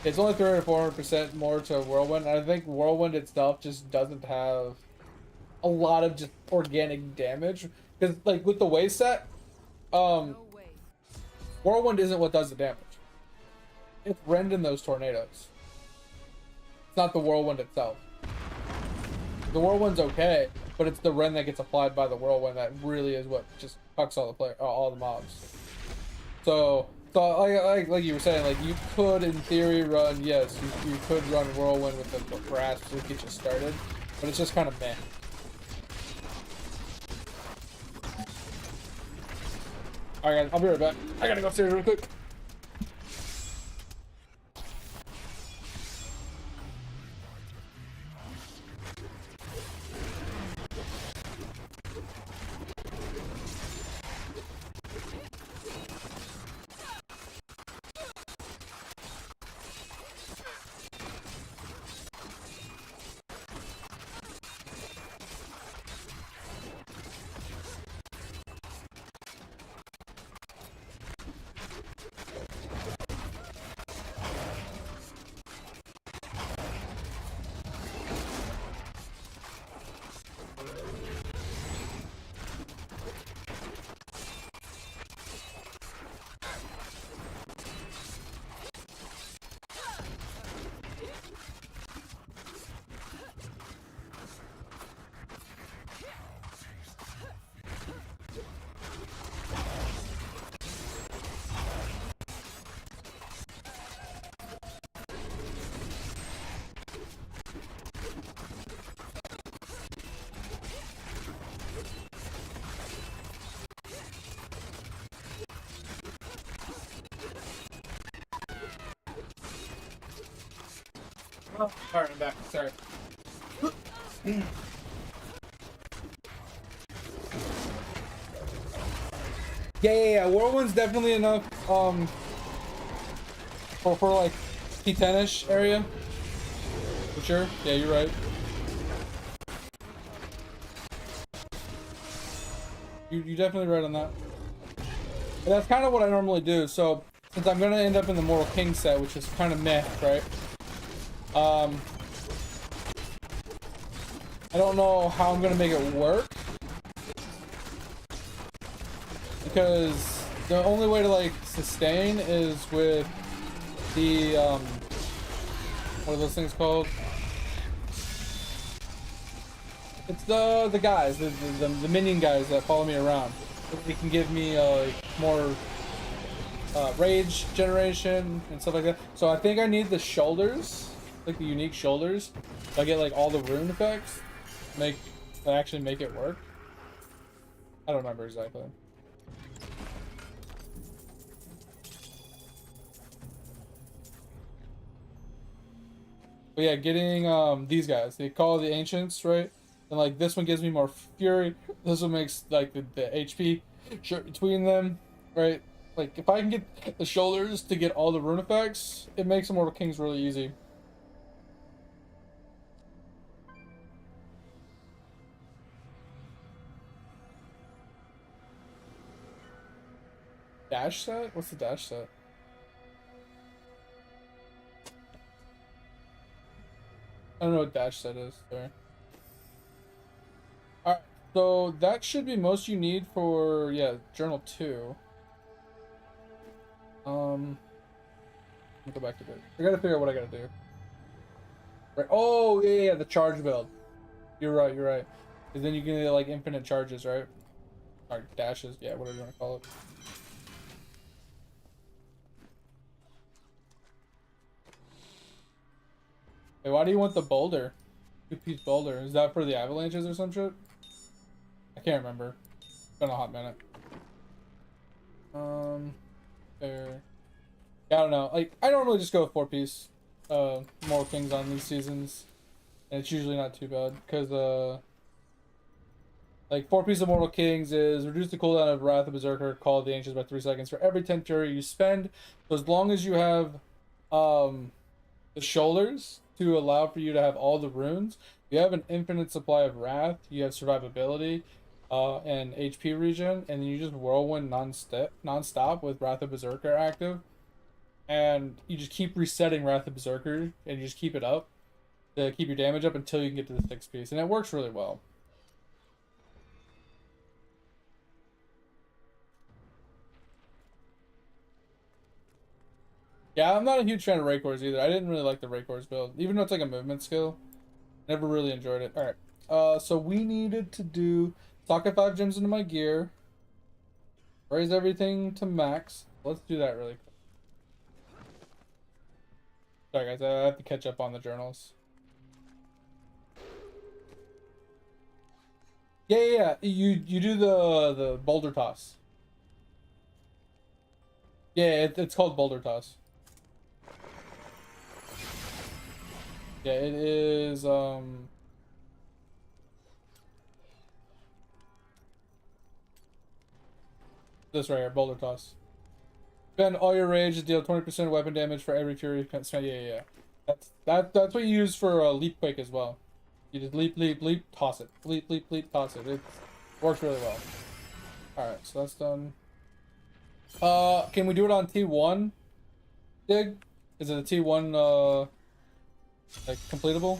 It's only 3 to 400% more to Whirlwind. And I think Whirlwind itself just doesn't have a lot of just organic damage. Because, like, with the waist set, No way. Whirlwind isn't what does the damage. It's Rend in those tornadoes. It's not the Whirlwind itself. The Whirlwind's okay, but it's the Rend that gets applied by the Whirlwind that really is what just fucks all the mobs. So like you were saying, like, you could in theory run, yes, you could run Whirlwind with the grasp to get you started, but it's just kind of meh. Alright guys, I'll be right back. I gotta go upstairs real quick. Oh, alright, I'm back. Sorry. Yeah. Whirlwind's definitely enough. For like P10ish area. For sure. Yeah, you're right. You're definitely right on that. And that's kind of what I normally do. So since I'm gonna end up in the Mortal King set, which is kind of meh, right? I don't know how I'm gonna make it work because the only way to like sustain is with the what are those things called? It's the guys, the minion guys that follow me around. They can give me more rage generation and stuff like that. So I think I need the shoulders, like the unique shoulders. So I get like all the rune effects, actually make it work. I don't remember exactly. But yeah, getting these guys, they call the ancients, right? And like this one gives me more fury. This one makes like the HP short between them, right? Like if I can get the shoulders to get all the rune effects, it makes Immortal Kings really easy. Dash set? What's the dash set? I don't know what dash set is. Sorry. Alright, so that should be most you need for, yeah, Journal 2. Let me go back to this. I gotta figure out what I gotta do. Right. Oh, yeah, the charge build. You're right, you're right. Because then you can get, like, infinite charges, right? Or dashes, yeah, whatever you want to call it. Hey, why do you want the boulder? Two-piece boulder. Is that for the avalanches or some shit? I can't remember. It's been a hot minute. There. Yeah, I don't know. Like, I normally just go with 4-piece. Mortal Kings on these seasons. And it's usually not too bad. Because, like, 4-piece of Mortal Kings is reduce the cooldown of Wrath of Berserker, Call of the Ancients by 3 seconds for every 10 fury you spend. So as long as you have, the shoulders to allow for you to have all the runes, you have an infinite supply of Wrath, you have survivability, and HP regen, and then you just whirlwind non-stop with Wrath of Berserker active. And you just keep resetting Wrath of Berserker, and you just keep it up to keep your damage up until you can get to the 6-piece, and it works really well. Yeah, I'm not a huge fan of Raycors either. I didn't really like the Raycors build, even though it's like a movement skill. Never really enjoyed it. All right. So we needed to do socket 5 gems into my gear, raise everything to max. Let's do that really quick. Sorry guys, I have to catch up on the journals. Yeah. You do the boulder toss. Yeah, it's called boulder toss. Yeah, it is this right here, boulder toss. Spend all your rage to deal 20% weapon damage for every fury spent. Yeah. That's what you use for leap quake as well. You just leap, toss it. Leap, toss it. It works really well. Alright, so that's done. Can we do it on T1? Dig? Is it a T1 like completable?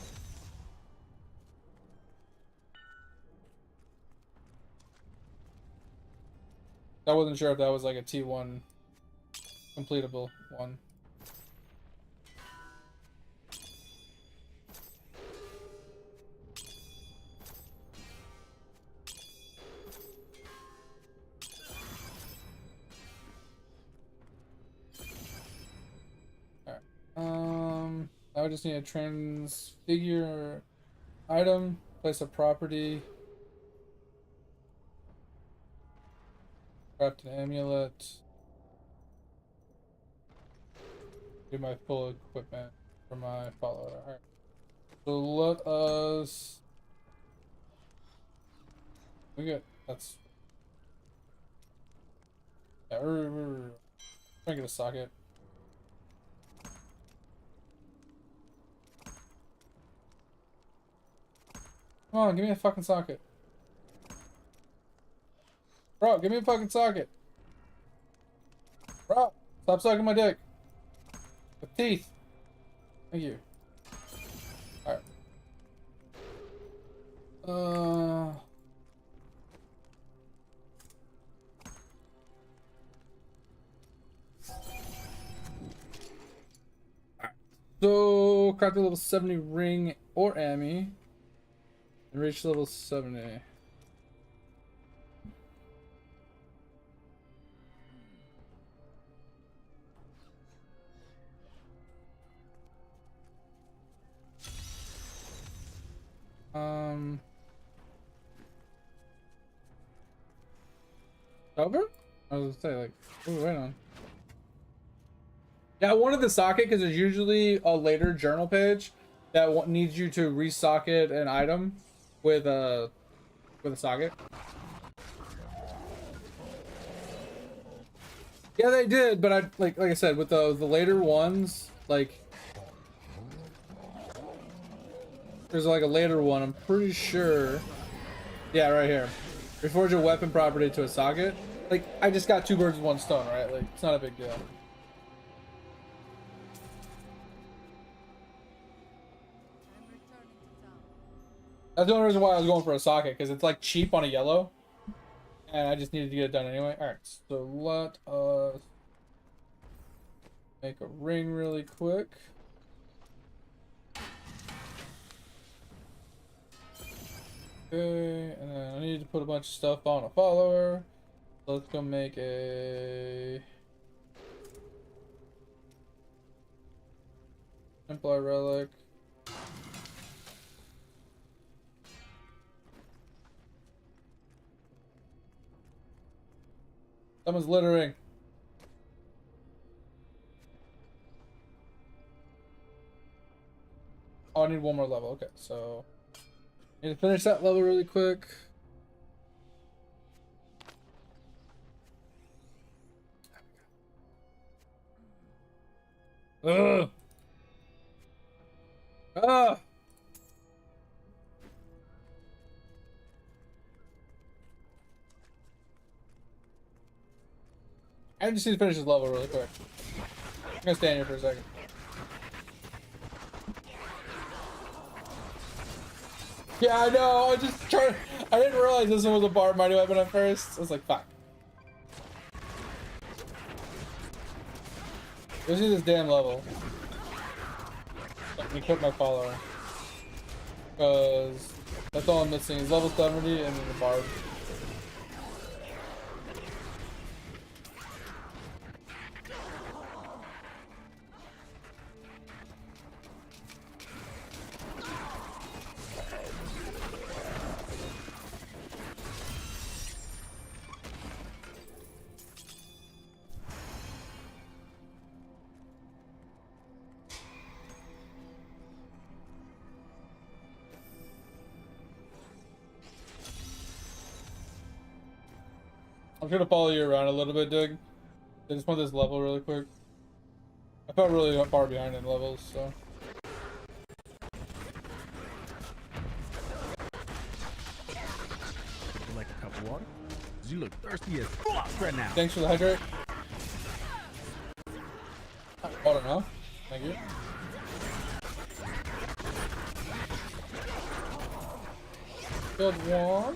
I wasn't sure if that was like a T1 completable one. I would just need a transfigure item, place a property, craft an amulet, do my full equipment. for my follower. Alright. So let us. We get. That's. Yeah, we're trying to get a socket. Come on, give me a fucking socket. Bro, give me a fucking socket. Bro, stop sucking my dick. With teeth. Thank you. Alright. So, craft the level 70 ring or Ami. And reach level 70. Over? I was gonna say, like, ooh, wait on. Yeah, I wanted the socket because there's usually a later journal page that needs you to resocket an item with a socket. Yeah, they did, but I like I said with the later ones, like there's like a later one. I'm pretty sure. Yeah, right here. Reforge a weapon property to a socket. Like I just got 2 birds with 1 stone, right? Like it's not a big deal. I'm returning to town. That's the only reason why I was going for a socket, because it's like cheap on a yellow. And I just needed to get it done anyway. Alright, so let us make a ring really quick. Okay, and then I need to put a bunch of stuff on a follower. So let's go make a Templar relic. Someone's littering. Oh, I need 1 more level. Okay, so need to finish that level really quick. Ugh. Ah. I just need to finish this level really quick. I'm gonna stand here for a second. Yeah, I know. I just tried. I didn't realize this one was a barbed mighty weapon at first. I was like, fuck. Let's do this damn level. Let me quit my follower. Because that's all I'm missing is level 70 and then the barb. I'm trying to follow you around a little bit, Dig. I just want this level really quick. I felt really far behind in levels, so. Would you like a cup of water? Cause you look thirsty as fuck right now. Thanks for the hydrate. Water now. Thank you. Good one.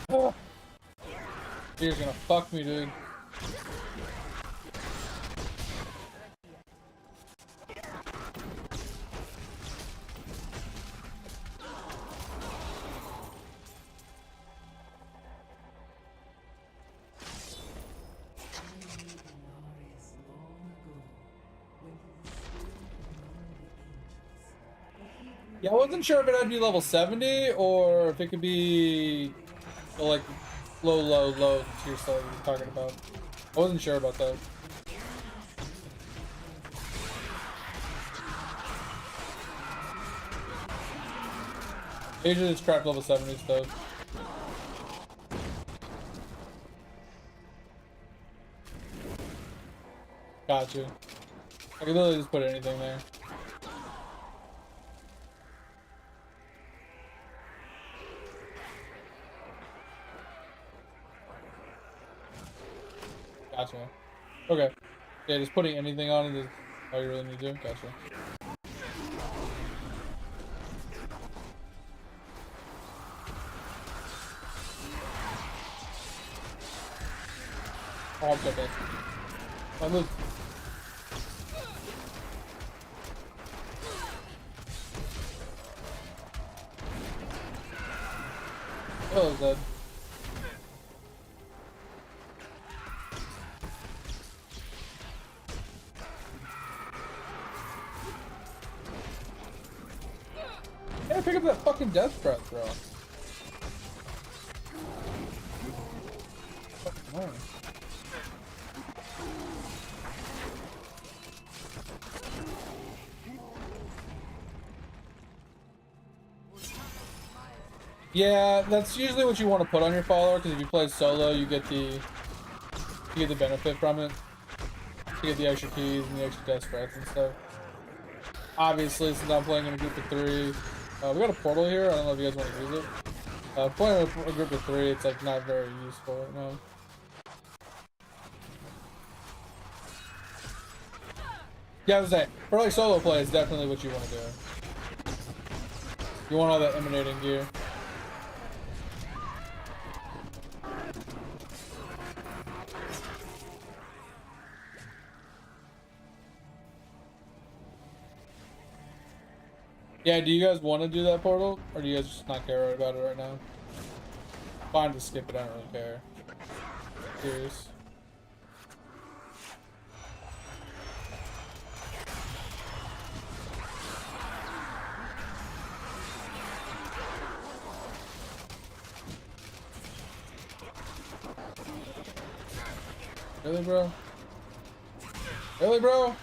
Oh. He's gonna fuck me, dude. Yeah, I wasn't sure if it had to be level 70 or if it could be like low tier stuff you're talking about. I wasn't sure about that. Usually it's crap level 70 stuff. Gotcha. I could literally just put anything there. Gotcha. Okay. Yeah, just putting anything on it is all you really need to do. Gotcha. Oh, I'm okay. I moved. Oh, is that? Yeah, pick up that fucking death breath, bro. Fucking hell. Yeah, that's usually what you want to put on your follower, because if you play solo, you get the benefit from it. You get the extra keys and the extra death breath and stuff. Obviously, since I'm playing in a group of 3, we got a portal here. I don't know if you guys want to use it. Playing in a group of 3, it's like not very useful right now. Yeah, I was saying, for like solo play, it's definitely what you want to do. You want all that emanating gear. Yeah, do you guys want to do that portal? Or do you guys just not care about it right now? Fine to skip it, I don't really care. Curious. Really, bro? Really, bro?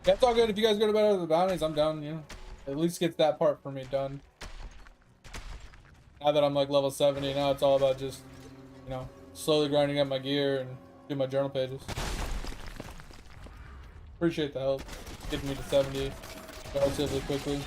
Yeah, it's all good. If you guys go to bed out of the bounties, I'm done, you know. At least gets that part for me done. Now that I'm like level 70, now it's all about just, you know, slowly grinding up my gear and do my journal pages. Appreciate the help. Getting me to 70 relatively quickly.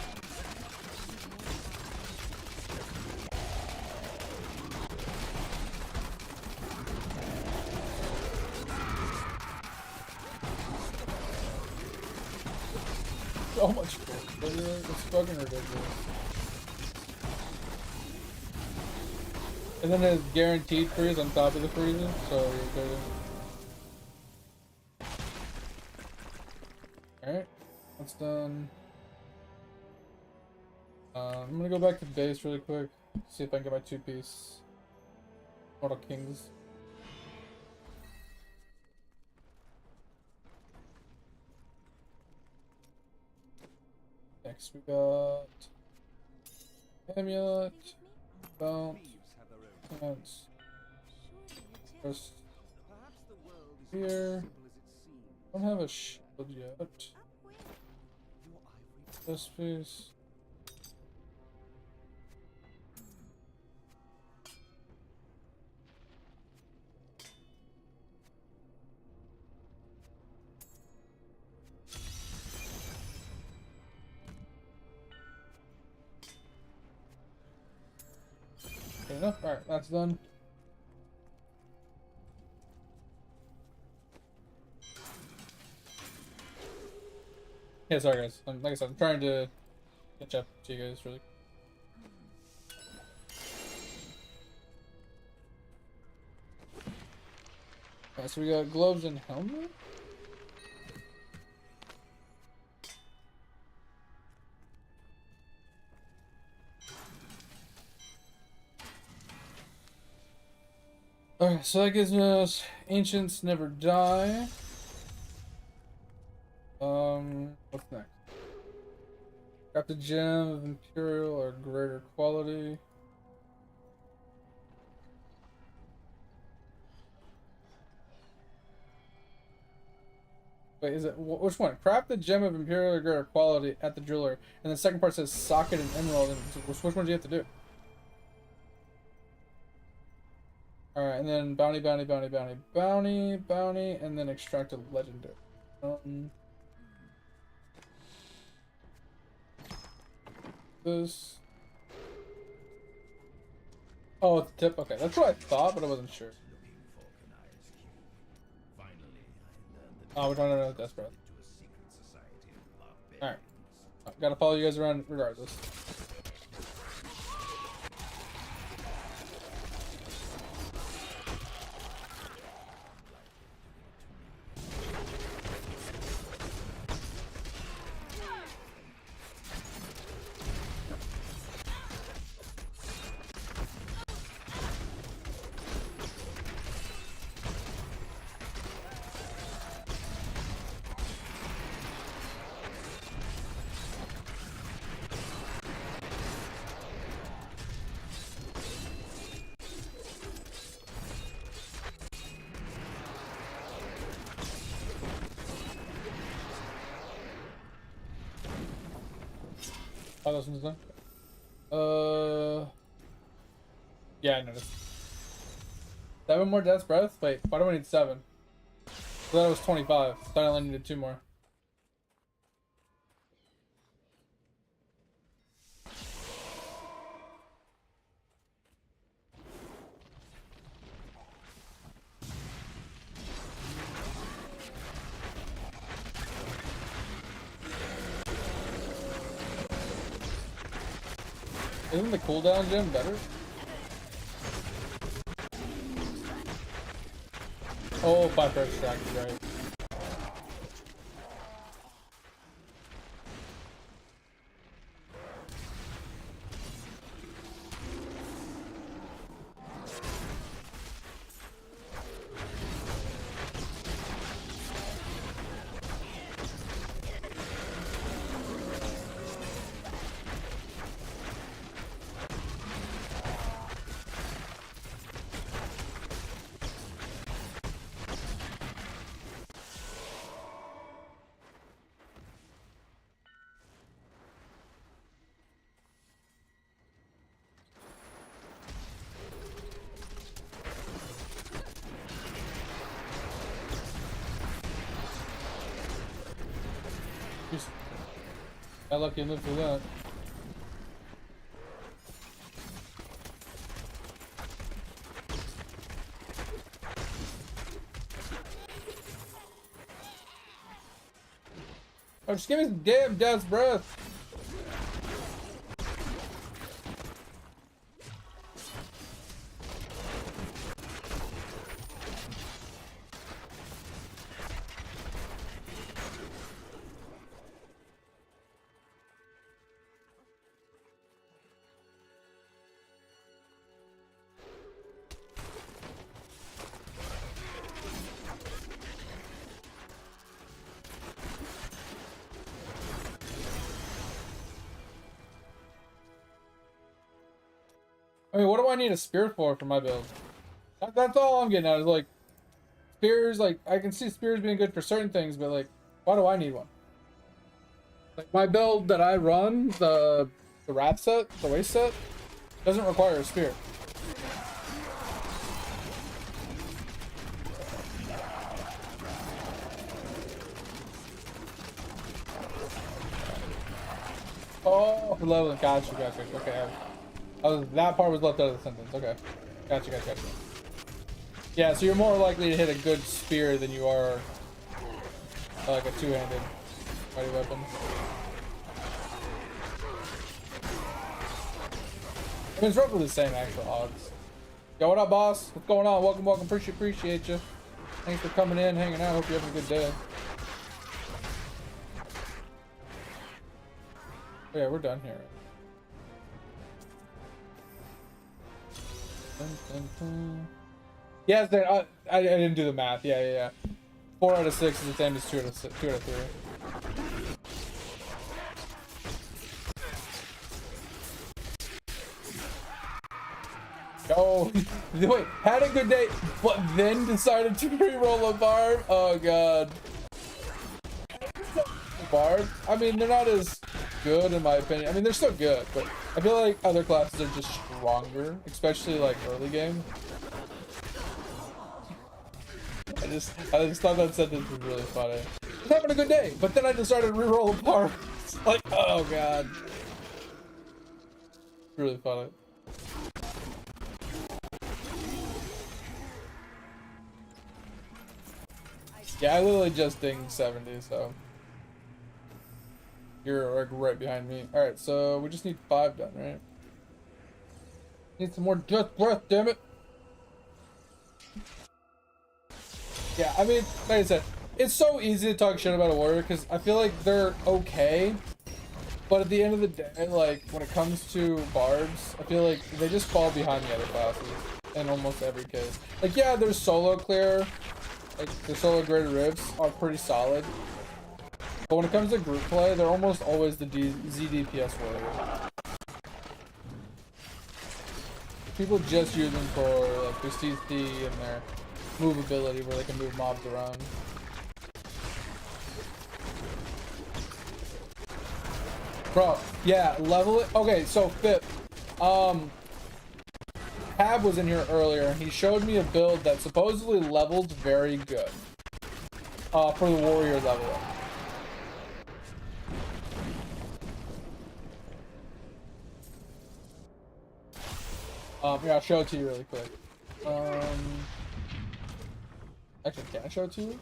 So much gold. It's fucking ridiculous. And then there's guaranteed freeze on top of the freezes, so you're good. Alright, that's done. I'm gonna go back to base really quick, see if I can get my 2-piece Mortal Kings. Next we got Amulet, Bounce, Pants, first here. Don't have a shield yet. This piece. Good enough. Alright, that's done. Yeah, sorry guys. Like I said, I'm trying to catch up to you guys really. Alright, so we got gloves and helmet. Alright, so that gives us Ancients Never Die. What's next? Got the Gem of Imperial or Greater Quality. Wait, is it which one? Craft the Gem of Imperial or Greater Quality at the jeweler, and the second part says Socket and Emerald. And which one do you have to do? Alright, and then bounty, bounty, bounty, bounty, bounty, bounty, and then extract a legendary. This. Oh, it's a tip. Okay, that's what I thought, but I wasn't sure. Oh, we don't know Death Breath. Alright. Gotta follow you guys around regardless. Oh, this one's done? Yeah, I noticed. 7 more Death's Breath? Wait, why do I need 7? I thought it was 25. I thought I only needed 2 more. Isn't the cooldown gem better? Oh, 5 for extract, right. Got lucky and lived through that. Oh, just give me some damn Death's Breath. I mean, what do I need a spear for my build? That's all I'm getting at is like spears. Like I can see spears being good for certain things, but like, why do I need one? Like my build that I run, the wrath set, the waste set, doesn't require a spear. Oh, for leveling. Gotcha. Okay. Oh, that part was left out of the sentence. Okay. Gotcha. Yeah, so you're more likely to hit a good spear than you are like a two-handed mighty weapon. I mean, it's roughly the same actual odds. Yo, what up, boss? What's going on? Welcome. Appreciate you. Thanks for coming in, hanging out. Hope you're having a good day. Oh, yeah, we're done here. Dun, dun, dun. Yes, I didn't do the math. Yeah. 4 out of 6 is the same as 2 out of 3. Oh, wait, had a good day, but then decided to re-roll a barb? Oh, God. Barb? I mean, they're not as good in my opinion. I mean, they're still good, but I feel like other classes are just stronger, especially like early game. I just thought that sentence was really funny. I was having a good day, but then I decided to re-roll a barb. It's like, oh, God. Really funny. Yeah, I literally just dinged 70, so you're like right behind me. All right, so we just need 5 done, right? Need some more death breath, damn it. Yeah, I mean, like I said, it's so easy to talk shit about a warrior because I feel like they're okay, but at the end of the day, like when it comes to barbs, I feel like they just fall behind the other classes in almost every case. Like, yeah, there's solo clear. Like, the solo graded rifts are pretty solid. But when it comes to group play, they're almost always the ZDPS warrior. People just use them for like their CC and their movability where they can move mobs around. Bro, yeah, level it. Okay, so Fit. Tab was in here earlier and he showed me a build that supposedly leveled very good. For the warrior level up. Yeah, I'll show it to you really quick. Actually, can I show it to you?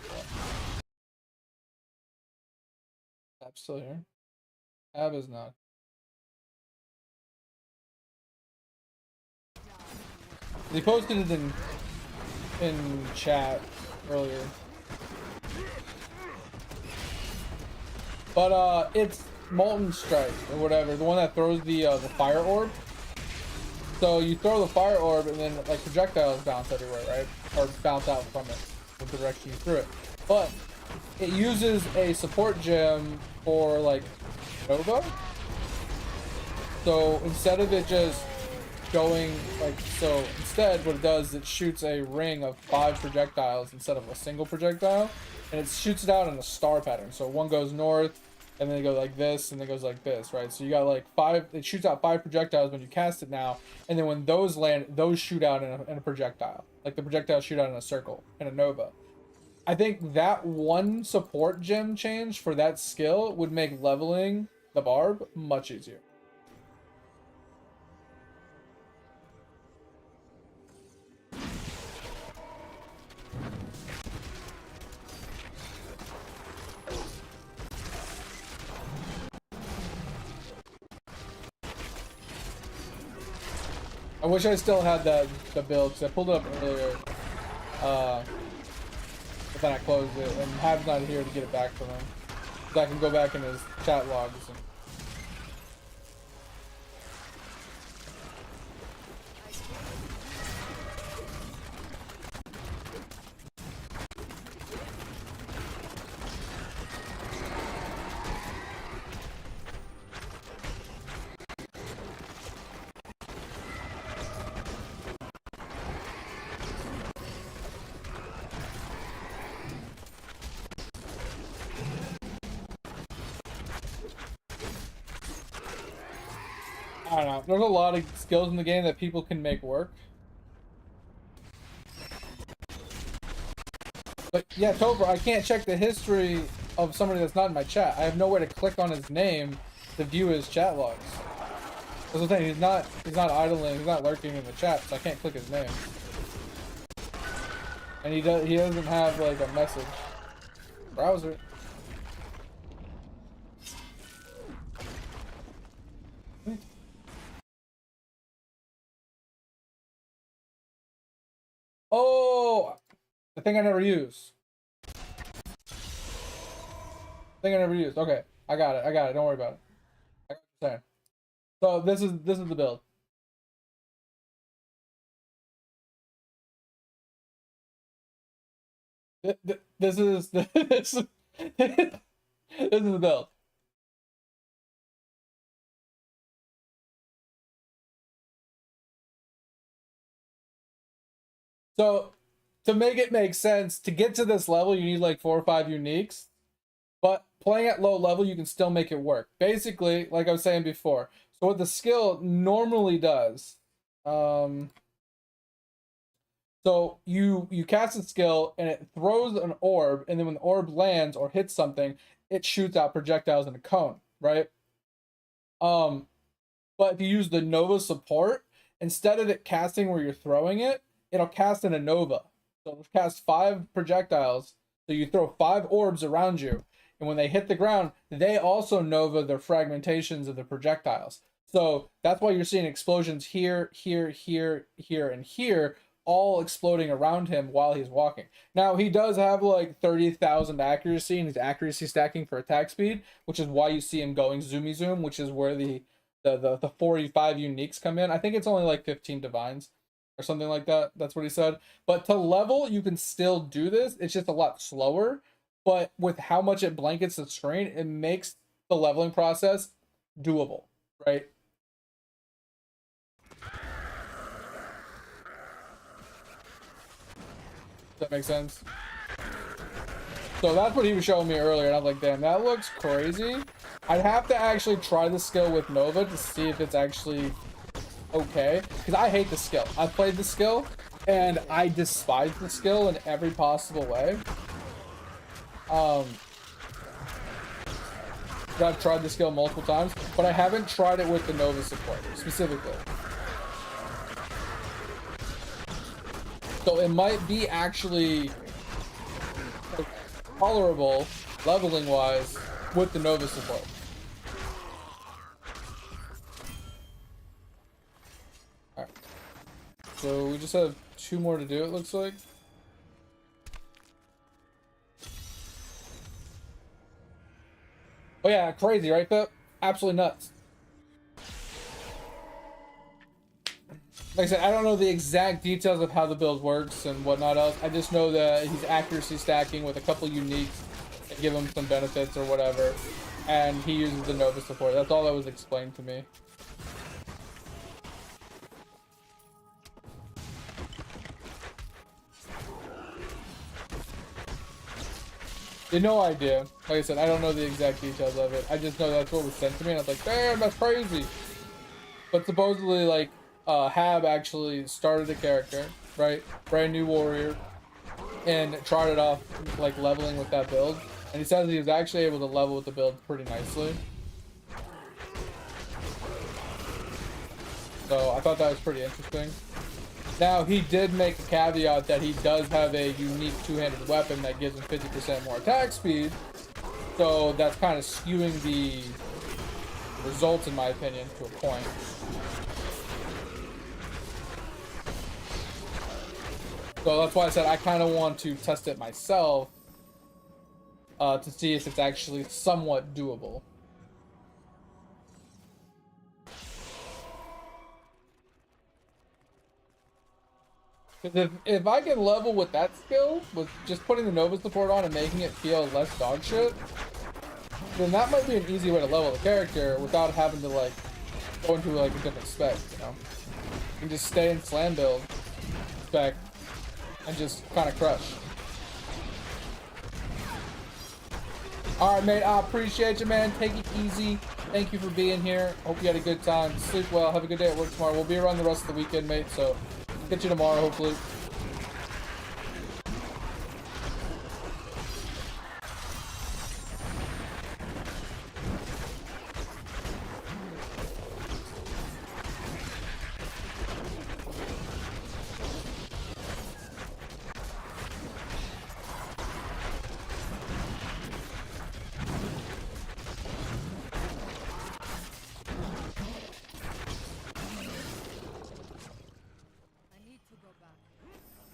Yeah. Tab's still here. Tab is not. He posted it in chat earlier. But it's Molten Strike or whatever, the one that throws the fire orb. So you throw the fire orb and then like projectiles bounce everywhere, right? Or bounce out from it, the direction you threw it. But it uses a support gem for like Nova. So instead of it just going like so, instead what it does is it shoots a ring of 5 projectiles instead of a single projectile, and it shoots it out in a star pattern. So one goes north, and then it goes like this, and then it goes like this, right? So you got like 5. It shoots out 5 projectiles when you cast it now, and then when those land, those shoot out in a projectile. Like the projectiles shoot out in a circle in a Nova. I think that one support gem change for that skill would make leveling the barb much easier. I wish I still had the build because I pulled it up earlier, but then I closed it, and Hab's not here to get it back from him, so I can go back in his chat logs and I don't know. There's a lot of skills in the game that people can make work. But yeah, Topher, I can't check the history of somebody that's not in my chat. I have nowhere to click on his name to view his chat logs. That's the thing. He's not idling. He's not lurking in the chat, so I can't click his name. And he doesn't have like a message browser. Oh, thing I never use. Thing I never used. Okay, I got it. Don't worry about it. I got what you're saying. So this is the build. This is this is the build. So to make it make sense, to get to this level, you need like 4 or 5 uniques. But playing at low level, you can still make it work. Basically, like I was saying before. So what the skill normally does, so you cast a skill and it throws an orb, and then when the orb lands or hits something, it shoots out projectiles in a cone, right? But if you use the Nova support, instead of it casting where you're throwing it, it'll cast in a Nova. So it'll cast 5 projectiles. So you throw 5 orbs around you, and when they hit the ground, they also Nova their fragmentations of the projectiles. So that's why you're seeing explosions here, here, here, here, and here, all exploding around him while he's walking. Now, he does have like 30,000 accuracy, and he's accuracy stacking for attack speed, which is why you see him going zoomy zoom, which is where the 45 uniques come in. I think it's only like 15 divines or something like that. That's what he said. But to level, you can still do this. It's just a lot slower. But with how much it blankets the screen, it makes the leveling process doable, right? Does that make sense? So that's what he was showing me earlier, and I was like, damn, that looks crazy. I'd have to actually try the skill with Nova to see if it's actually okay. Because I hate the skill. I've played the skill, and I despise the skill in every possible way. I've tried the skill multiple times, but I haven't tried it with the Nova support, specifically. So it might be actually tolerable, leveling-wise, with the Nova support. Alright. So we just have 2 more to do, it looks like. Oh yeah, crazy, right, Pep? Absolutely nuts. Like I said, I don't know the exact details of how the build works and whatnot else. I just know that he's accuracy stacking with a couple uniques that give him some benefits or whatever. And he uses the Nova support. That's all that was explained to me. No idea. Like I said, I don't know the exact details of it. I just know that's what was sent to me, and I was like, damn, that's crazy. But supposedly, like, Hab actually started the character, right? Brand new warrior, and tried it off, like, leveling with that build. And he says he was actually able to level with the build pretty nicely. So I thought that was pretty interesting. Now, he did make a caveat that he does have a unique 2-handed weapon that gives him 50% more attack speed. So that's kind of skewing the results, in my opinion, to a point. So that's why I said I kind of want to test it myself to see if it's actually somewhat doable. If I can level with that skill, with just putting the Nova support on and making it feel less dog shit, then that might be an easy way to level the character without having to, like, go into, like, a different spec, you know? You can just stay in slam build spec and just kind of crush. Alright, mate, I appreciate you, man. Take it easy. Thank you for being here. Hope you had a good time. Sleep well. Have a good day at work tomorrow. We'll be around the rest of the weekend, mate, so get you tomorrow, hopefully.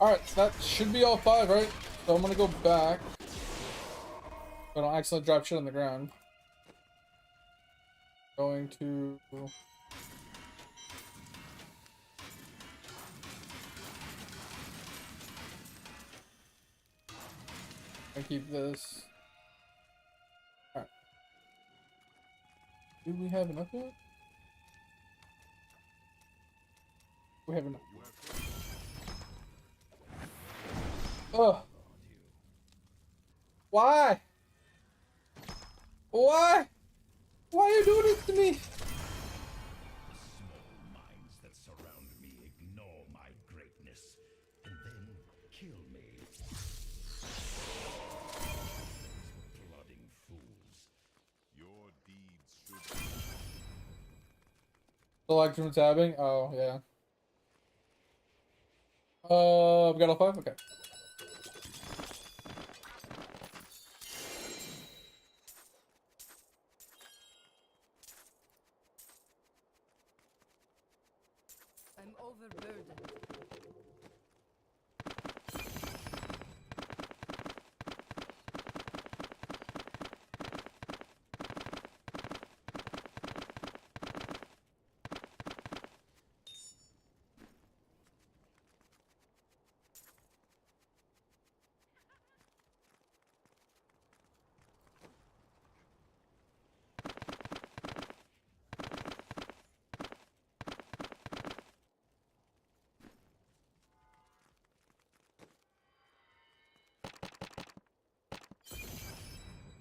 Alright, that should be all 5, right? So I'm gonna go back. I don't accidentally drop shit on the ground. Going to... I keep this. Alright. Do we have enough yet? We have enough. Oh. Why? Why? Why are you doing this to me? Small minds that surround me ignore my greatness and then kill me. Plodding fools. Your deeds should Select from tabbing? Oh, yeah. We got all 5? Okay. I'm overburdened.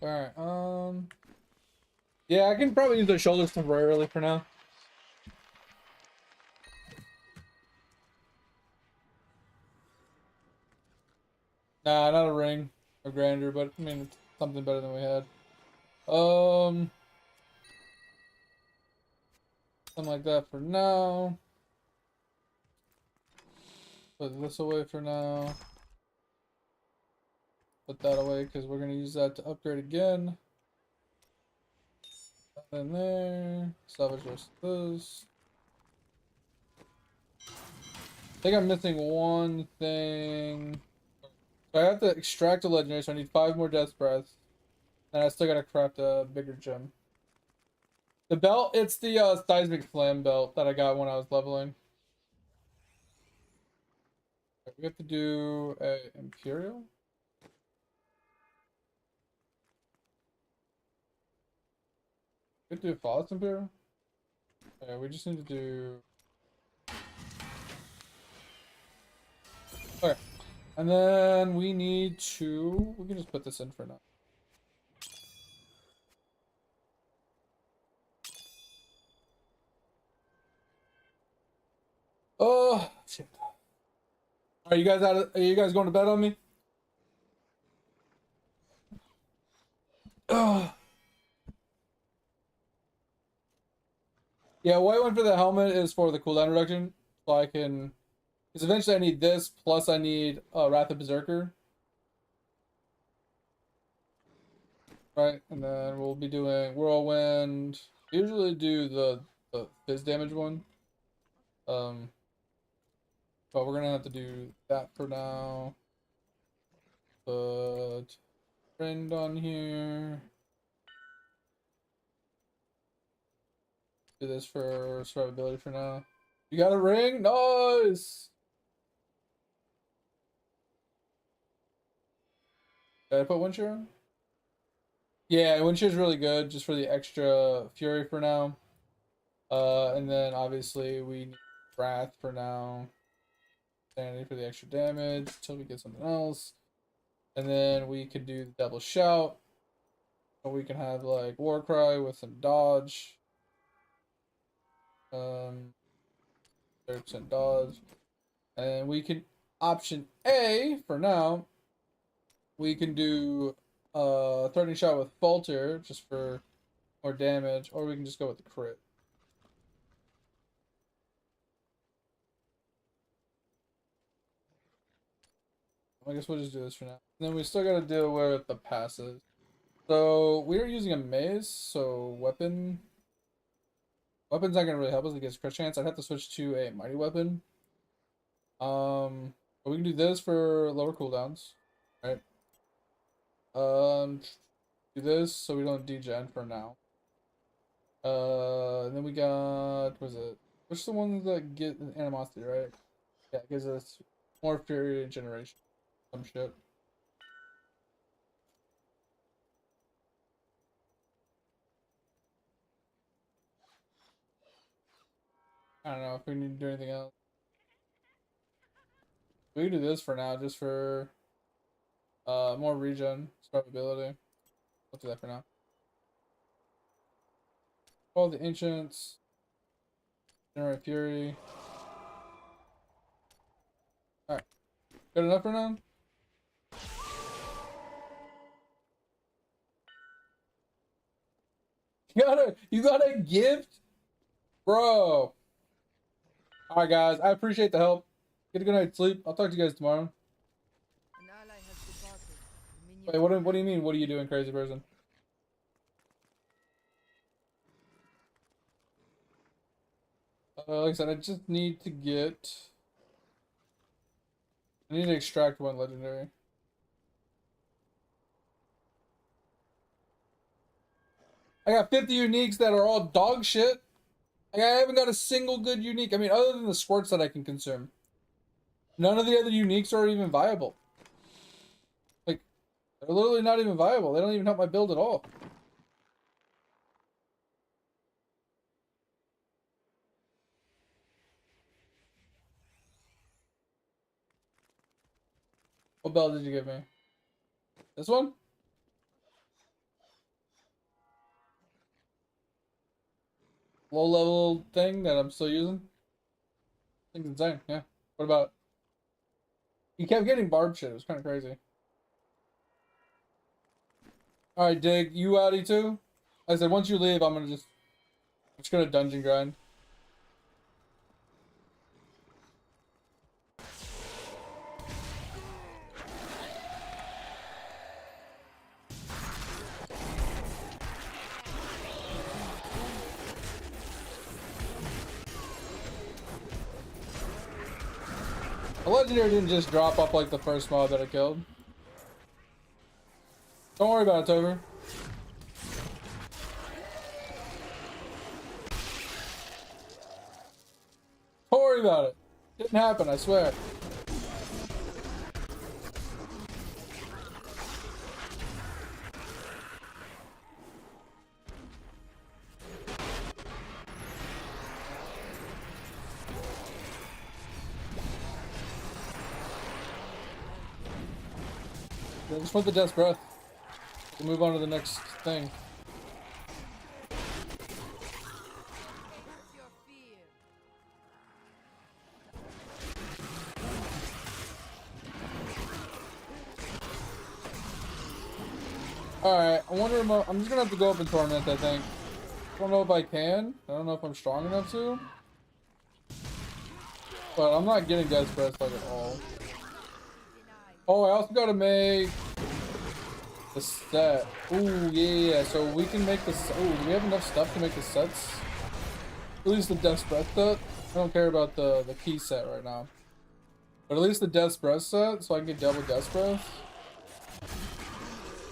Alright, yeah, I can probably use the shoulders temporarily for now. Nah, not a ring or grander, but I mean, it's something better than we had. Something like that for now. Put this away for now. Put that away because we're going to use that to upgrade again. And there. Salvage rest of this. I think I'm missing one thing. So I have to extract a legendary, so I need 5 more death breaths. And I still gotta craft a bigger gem. The belt, it's the seismic flam belt that I got when I was leveling. We have to do a Imperial. We have to do a Flawless Imperial. Okay, we just need to do... Okay. And then we need to... We can just put this in for now. Oh, shit. Are you guys are you guys going to bed on me? Oh. Yeah, why I went for the helmet is for the cooldown reduction. So I can... Because eventually I need this, plus I need Wrath of Berserker. Right, and then we'll be doing Whirlwind. Usually do the fizz damage one. But we're gonna have to do that for now. Put friend on here. Do this for survivability for now. You got a ring? Nice! Did I put wind shear on? Yeah, wind shear is really good just for the extra fury for now. And then obviously we need wrath for now. Sanity for the extra damage until we get something else. And then we could do the double shout. Or we can have like war cry with some dodge. 30% dodge. And we can option A for now. We can do threatening shot with falter just for more damage, or we can just go with the crit. I guess we'll just do this for now. And then we still got to deal with the passes. So we are using a maze, so weapon's not gonna really help us against crit chance. I'd have to switch to a mighty weapon. But we can do this for lower cooldowns. Right. Do this so we don't degen for now. And then we got, what was it? Which the ones that get animosity, right? Yeah, it gives us more fury generation. Some shit. I don't know if we need to do anything else. We can do this for now, just for more regen survivability. We'll do that for now. All the ancients. Generate fury. Alright. Good enough for now? You got a gift? Bro. Alright guys, I appreciate the help. Get a good night's sleep. I'll talk to you guys tomorrow. An ally has departed. The minions Wait, what do you mean? What are you doing, crazy person? Like I said, I just need to get... I need to extract one legendary. I got 50 uniques that are all dog shit. Like, I haven't got a single good unique. I mean, other than the squirts that I can consume. None of the other uniques are even viable. Like, they're literally not even viable. They don't even help my build at all. What belt did you give me? This one? Low level thing that I'm still using? Thing's insane, yeah. What about it? He kept getting barb shit. It was kind of crazy. Alright, Dig, you outie too? I said, once you leave, I'm just gonna dungeon grind. The legendary didn't just drop up like the first mob that I killed. Don't worry about it, Tover. Don't worry about it. Didn't happen, I swear. Yeah, just want the Death's Breath. We'll move on to the next thing. your fear. Alright, I wonder if I'm just gonna have to go up in Torment, I think. I don't know if I can. I don't know if I'm strong enough to. But I'm not getting Death's Breath like at all. Oh, I also gotta make the set. Ooh, yeah. So we can make this. Ooh, do we have enough stuff to make the sets? At least the Death's Breath set. I don't care about the key set right now. But at least the Death's Breath set, so I can get double Death's Breath.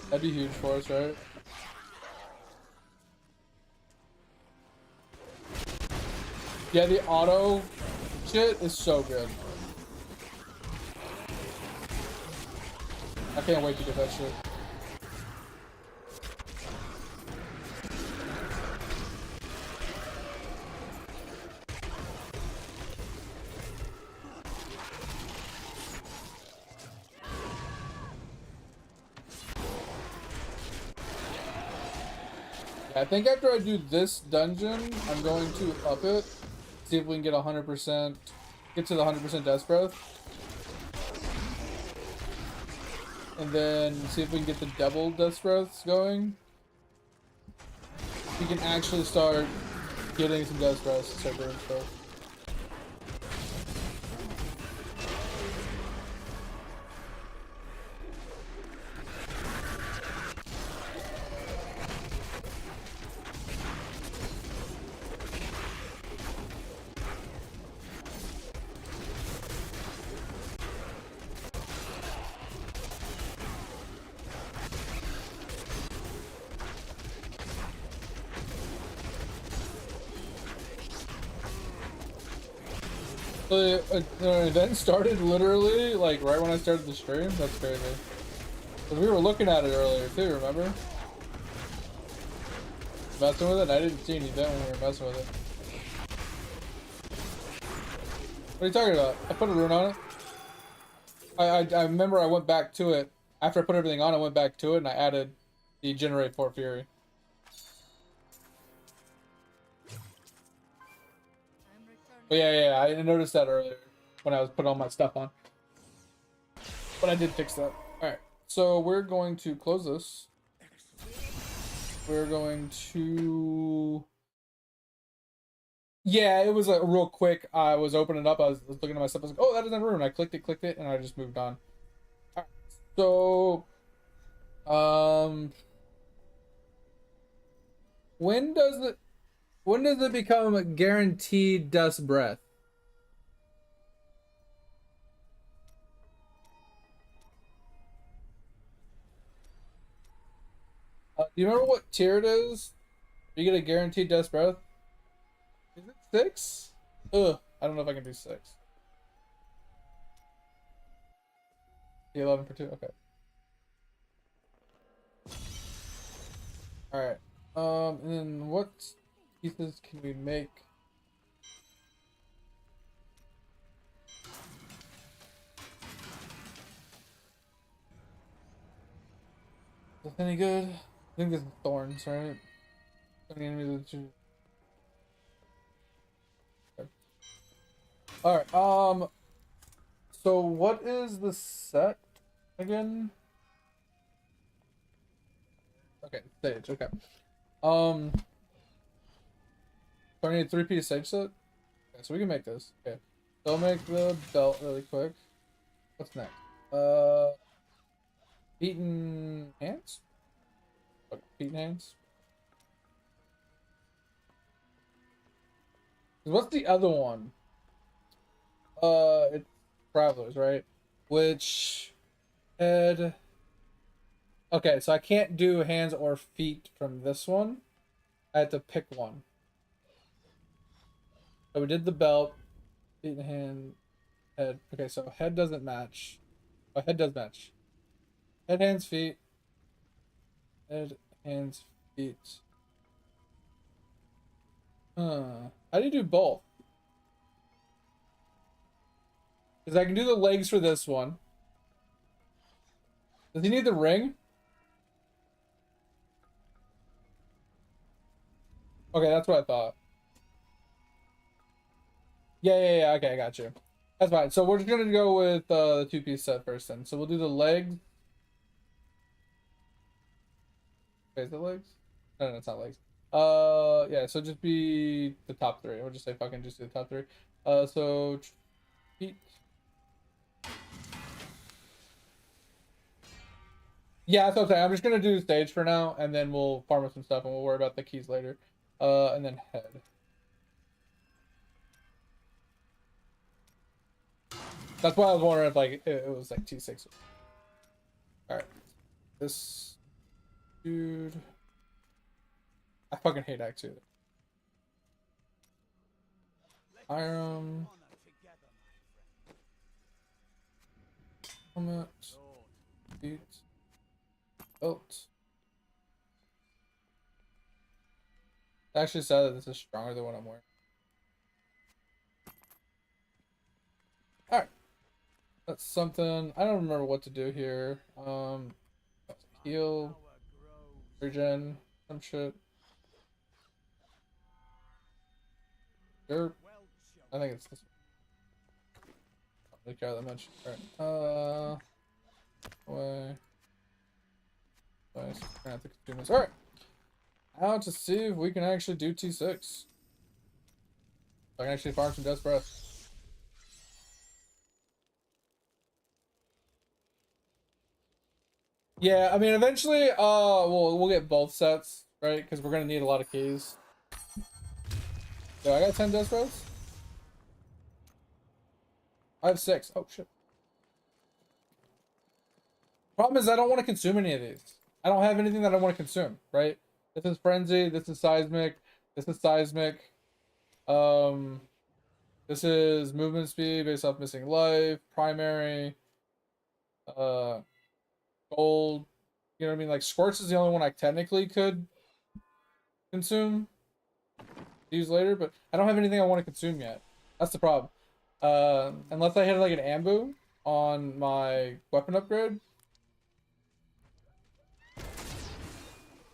That'd be huge for us, right? Yeah, the auto shit is so good. I can't wait to get that shit. I think after I do this dungeon, I'm going to up it. See if we can get 100%, get to the 100% Death Breath. And then see if we can get the double Death Breaths going. We can actually start getting some Death Breaths and start doing stuff. The event started literally like right when I started the stream. That's crazy. Cause we were looking at it earlier too. Remember? Messing with it. I didn't see any event when we were messing with it. What are you talking about? I put a rune on it. I remember I went back to it after I put everything on. I went back to it and I added the generate Fort Fury. I'm returning. But yeah, I noticed that earlier when I was putting all my stuff on. But I did fix that. Alright, so we're going to close this. We're going to... Yeah, it was like real quick. I was opening up, I was looking at my stuff, I was like, oh, that doesn't ruin. I clicked it, and I just moved on. Alright, so... When does it become guaranteed dust breath? Do you remember what tier it is? You get a guaranteed dust breath? Is it 6? Ugh, I don't know if I can do 6. The 11 for 2, okay. Alright. And then what pieces can we make? Is this any good? I think this is thorns, right? Any enemies that you... Okay. Alright, so what is the set again? Okay, stage, okay. So I need a 3-piece sage set? Okay, so we can make this. Okay. So I'll make the belt really quick. What's next? Beaten hands? Okay, beaten hands. What's the other one? It's travelers, right? Which head? Okay, so I can't do hands or feet from this one. I have to pick one. So we did the belt, beaten hand, head. Okay, so head doesn't match. Oh, head does match. Head, hands, feet. Head, hands, feet. How do you do both? Because I can do the legs for this one. Does he need the ring? Okay, that's what I thought. Yeah, okay, I got you. That's fine. So we're just gonna go with the 2-piece set first then. So we'll do the legs. Okay, is it legs? No, it's not legs. Yeah, so just be the top 3. We'll just say fucking just do the top 3. So feet. Yeah, that's what I'm saying. I'm just gonna do the stage for now, and then we'll farm up some stuff, and we'll worry about the keys later. And then head. That's why I was wondering if like it was like T6. All right, this dude. I fucking hate Act 2. Iron. Helmet. Feet. Belt. Actually said that this is stronger than what I'm wearing. Alright. That's something. I don't remember what to do here. Heal. Regen. Some shit. Derp. I think it's this one. I don't really care that much. Alright. Away. Nice. Gonna have to consume this. Alright. Now to see if we can actually do T6. I can actually farm some Death's Breath. Yeah, I mean, eventually, we'll get both sets, right? Because we're gonna need a lot of keys. So I got 10 Death's Breaths. I have 6. Oh shit. Problem is, I don't want to consume any of these. I don't have anything that I want to consume, right? This is Frenzy. This is Seismic. This is Seismic. This This is movement speed based off missing life, primary, gold. You know what I mean? Like Squirts is the only one I technically could consume, use later, but I don't have anything I want to consume yet. That's the problem. Unless I hit like an ambu on my weapon upgrade.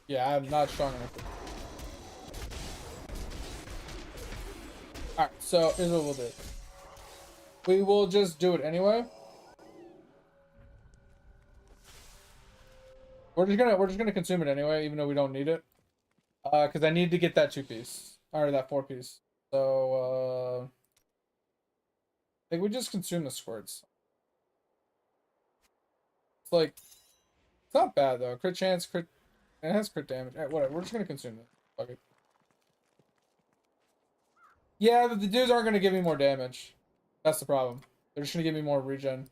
Yeah, I'm not strong enough. Alright, so here's what we'll do. We will just do it anyway. We're just gonna consume it anyway, even though we don't need it. Because I need to get that 2-piece. Or that 4-piece. So I think we just consume the squirts. It's like it's not bad though. Crit chance, crit it has crit damage. Whatever, we're just gonna consume it. Fuck it. Yeah, but the dudes aren't gonna give me more damage. That's the problem. They're just gonna give me more regen.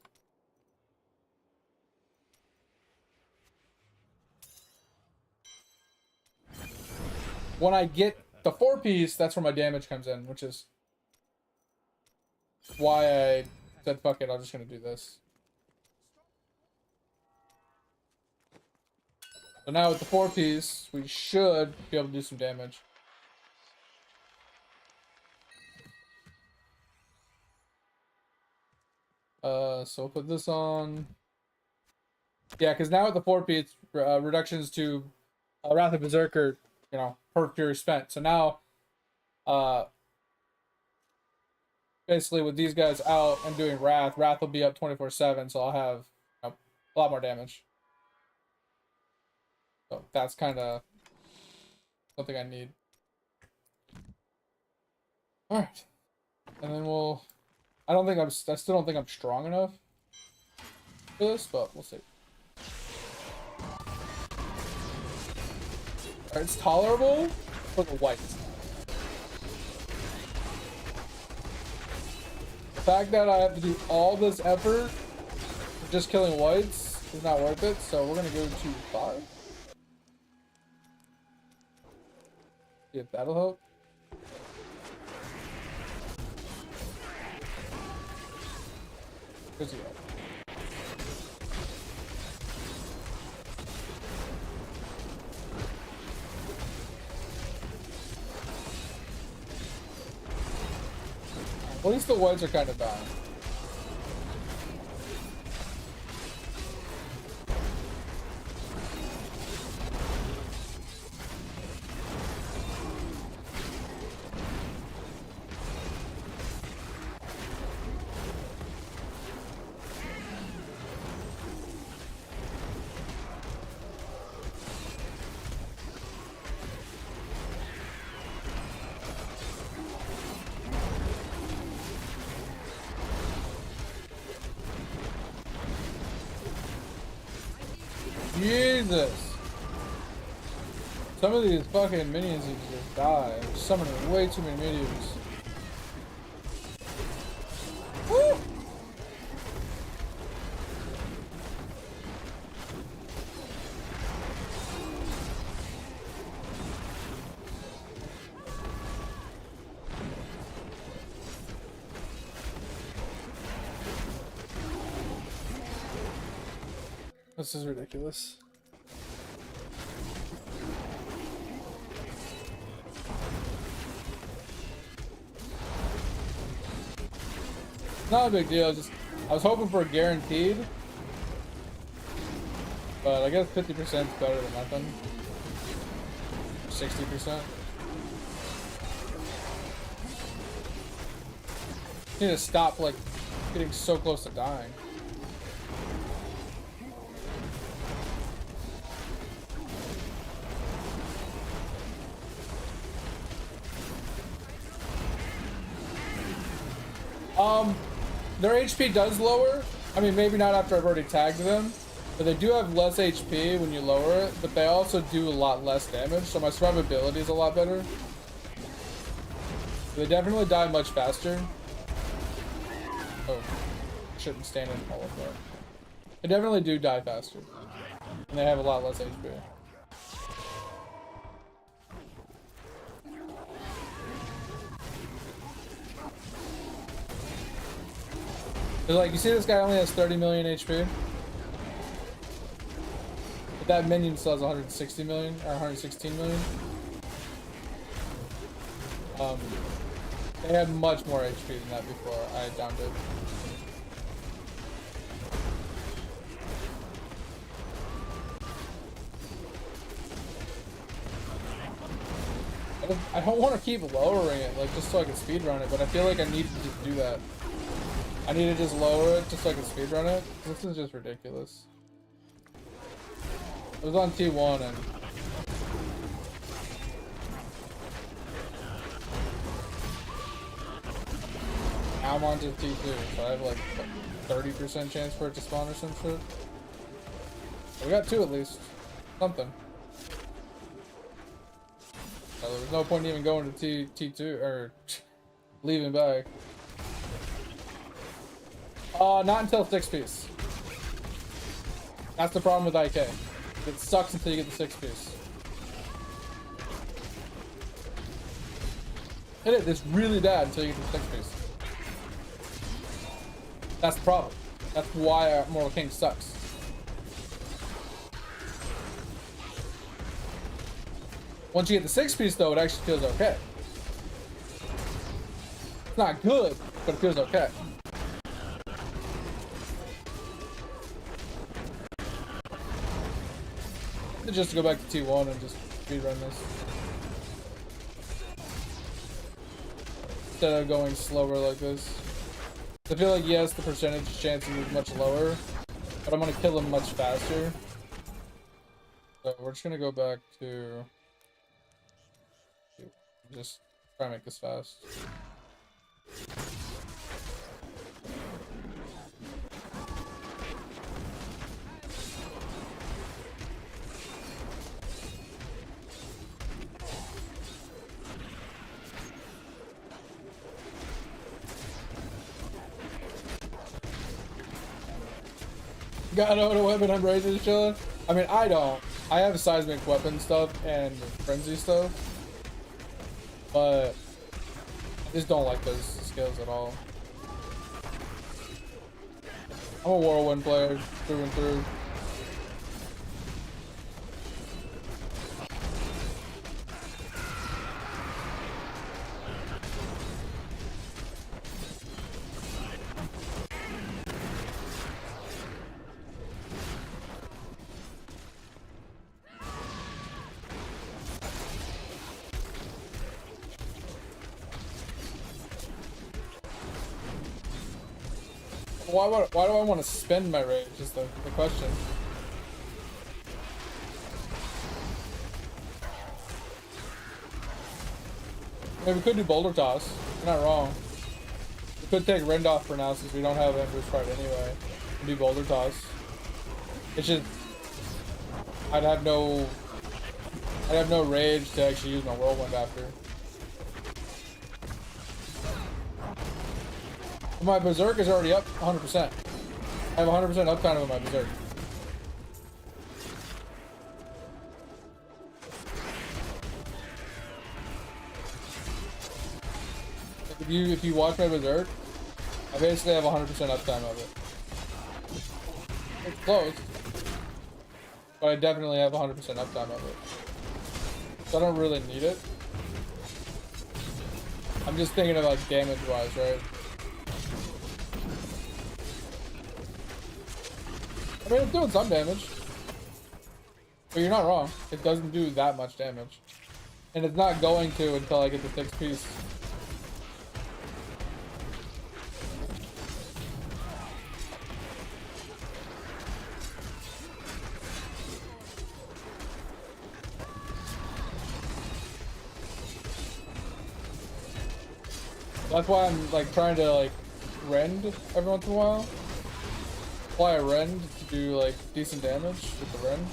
When I get the 4-piece, that's where my damage comes in, which is why I said fuck it, I'm just gonna do this. So now with the 4-piece, we should be able to do some damage. So we'll put this on. Yeah, because now with the 4-piece, reductions to Wrath of Berserker, you know, per fury spent. So now, basically with these guys out and doing Wrath will be up 24/7, so I'll have, you know, a lot more damage. So that's kind of something I need. All right, and then I still don't think I'm strong enough for this, but we'll see. All right, it's tolerable for the whites. The fact that I have to do all this effort for just killing whites is not worth it, so we're gonna go to 5. See if that'll help. Where's he at? At least the whites are kind of dying. Jesus! Some of these fucking minions need to just die. I'm summoning way too many minions. Woo! This is ridiculous. Not a big deal, just I was hoping for a guaranteed. But I guess 50% is better than nothing. 60%. Need to stop like getting so close to dying. Their HP does lower. I mean, maybe not after I've already tagged them, but they do have less HP when you lower it, but they also do a lot less damage, so my survivability is a lot better. They definitely die much faster. Oh, shouldn't stand in all of that. They definitely do die faster, and they have a lot less HP. Cause like you see this guy only has 30 million HP. But that minion still has 160 million or 116 million. They had much more HP than that before I downed it. I don't want to keep lowering it, like, just so I can speedrun it, but I feel like I need to just do that. I need to just lower it just so I can speedrun it. This is just ridiculous. I was on T1 and... I'm on to T2, so I have like 30% chance for it to spawn or some shit. We got 2 at least. Something. So there was no point even going to T2 or leaving back. Not until 6 piece. That's the problem with IK. It sucks until you get the 6 piece. It's really bad until you get the 6 piece. That's the problem. That's why Mortal King sucks. Once you get the 6 piece though, it actually feels okay. It's not good, but it feels okay. Just to go back to T1 and just speedrun this. Instead of going slower like this. I feel like, yes, the percentage chance is much lower, but I'm gonna kill him much faster. So we're just gonna go back to... just try and make this fast. Got out a weapon, I'm Razor's chilling. I mean, I don't. I have seismic weapon stuff and frenzy stuff. But I just don't like those skills at all. I'm a whirlwind player through and through. Why do I want to spend my rage is the question. I mean, we could do Boulder Toss. You're not wrong. We could take Rend off for now since we don't have Ember's Pride anyway. And do Boulder Toss. It's just... I'd have no rage to actually use my Whirlwind after. My Berserk is already up 100%. I have 100% uptime with my Berserk. If you watch my Berserk, I basically have 100% uptime of it. It's close, but I definitely have 100% uptime of it. So I don't really need it. I'm just thinking about damage-wise, right? I mean, it's doing some damage. But you're not wrong. It doesn't do that much damage. And it's not going to until I get the 6 piece. That's why I'm like trying to like rend every once in a while. Apply a rend to do like decent damage with the rend.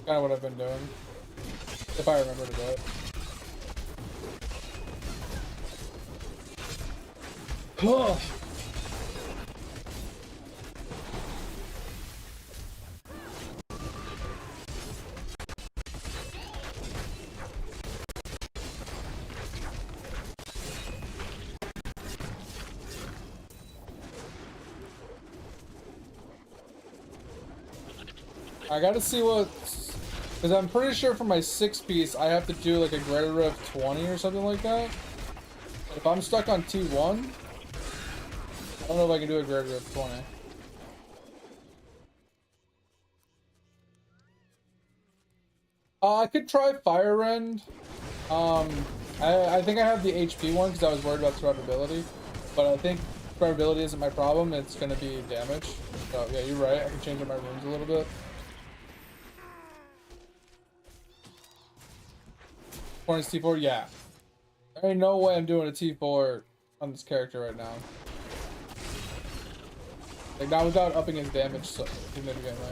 Kind of what I've been doing, if I remember to do it. I gotta see what, because I'm pretty sure for my 6-piece I have to do like a greater root of 20 or something like that. If I'm stuck on T1, I don't know if I can do a greater root of 20. I could try Fire Rend. I think I have the HP one because I was worried about survivability, but I think survivability isn't my problem. It's gonna be damage. So yeah, you're right. I can change up my runes a little bit. Points T4, yeah. There ain't no way I'm doing a T4 on this character right now. Like not without upping his damage so significantly.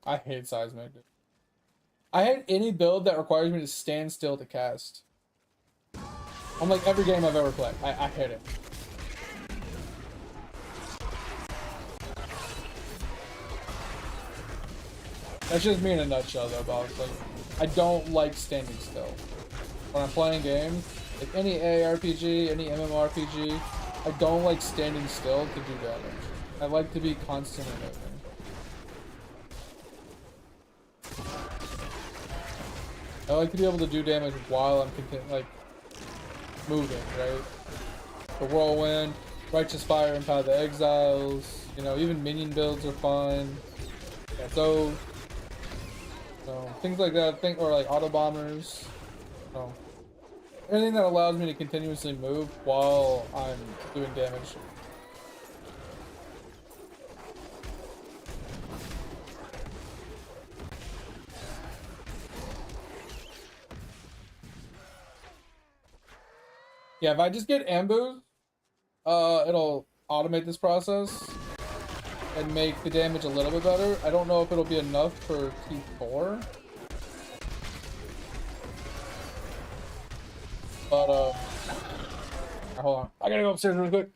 I hate seismic. I hate any build that requires me to stand still to cast. On like every game I've ever played. I hate it. That's just me in a nutshell though, boss. Like, I don't like standing still. When I'm playing games, like any ARPG, any MMORPG, I don't like standing still to do damage. I like to be constantly moving. I like to be able to do damage while I'm moving, right? The Whirlwind, Righteous Fire, and Path of the Exiles, you know, even minion builds are fun. Yeah, so things like that, or like auto bombers. So anything that allows me to continuously move while I'm doing damage. Yeah, if I just get ambushed, it'll automate this process and make the damage a little bit better. I don't know if it'll be enough for T4. But, hold on. I gotta go upstairs real quick.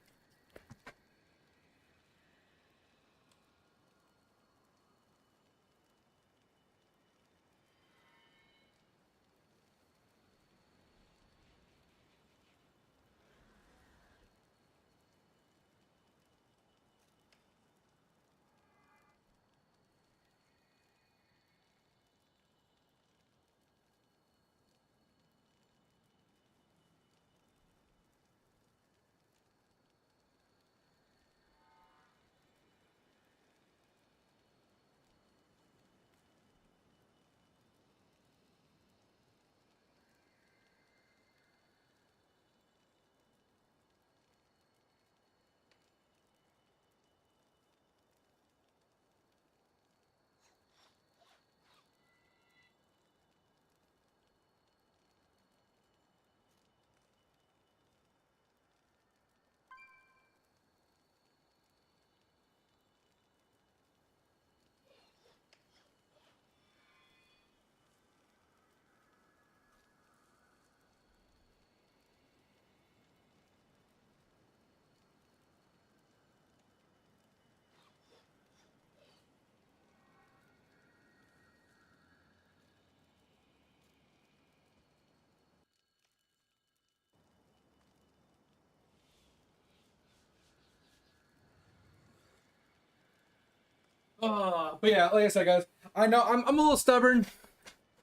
But yeah, like I said, guys, I know I'm a little stubborn.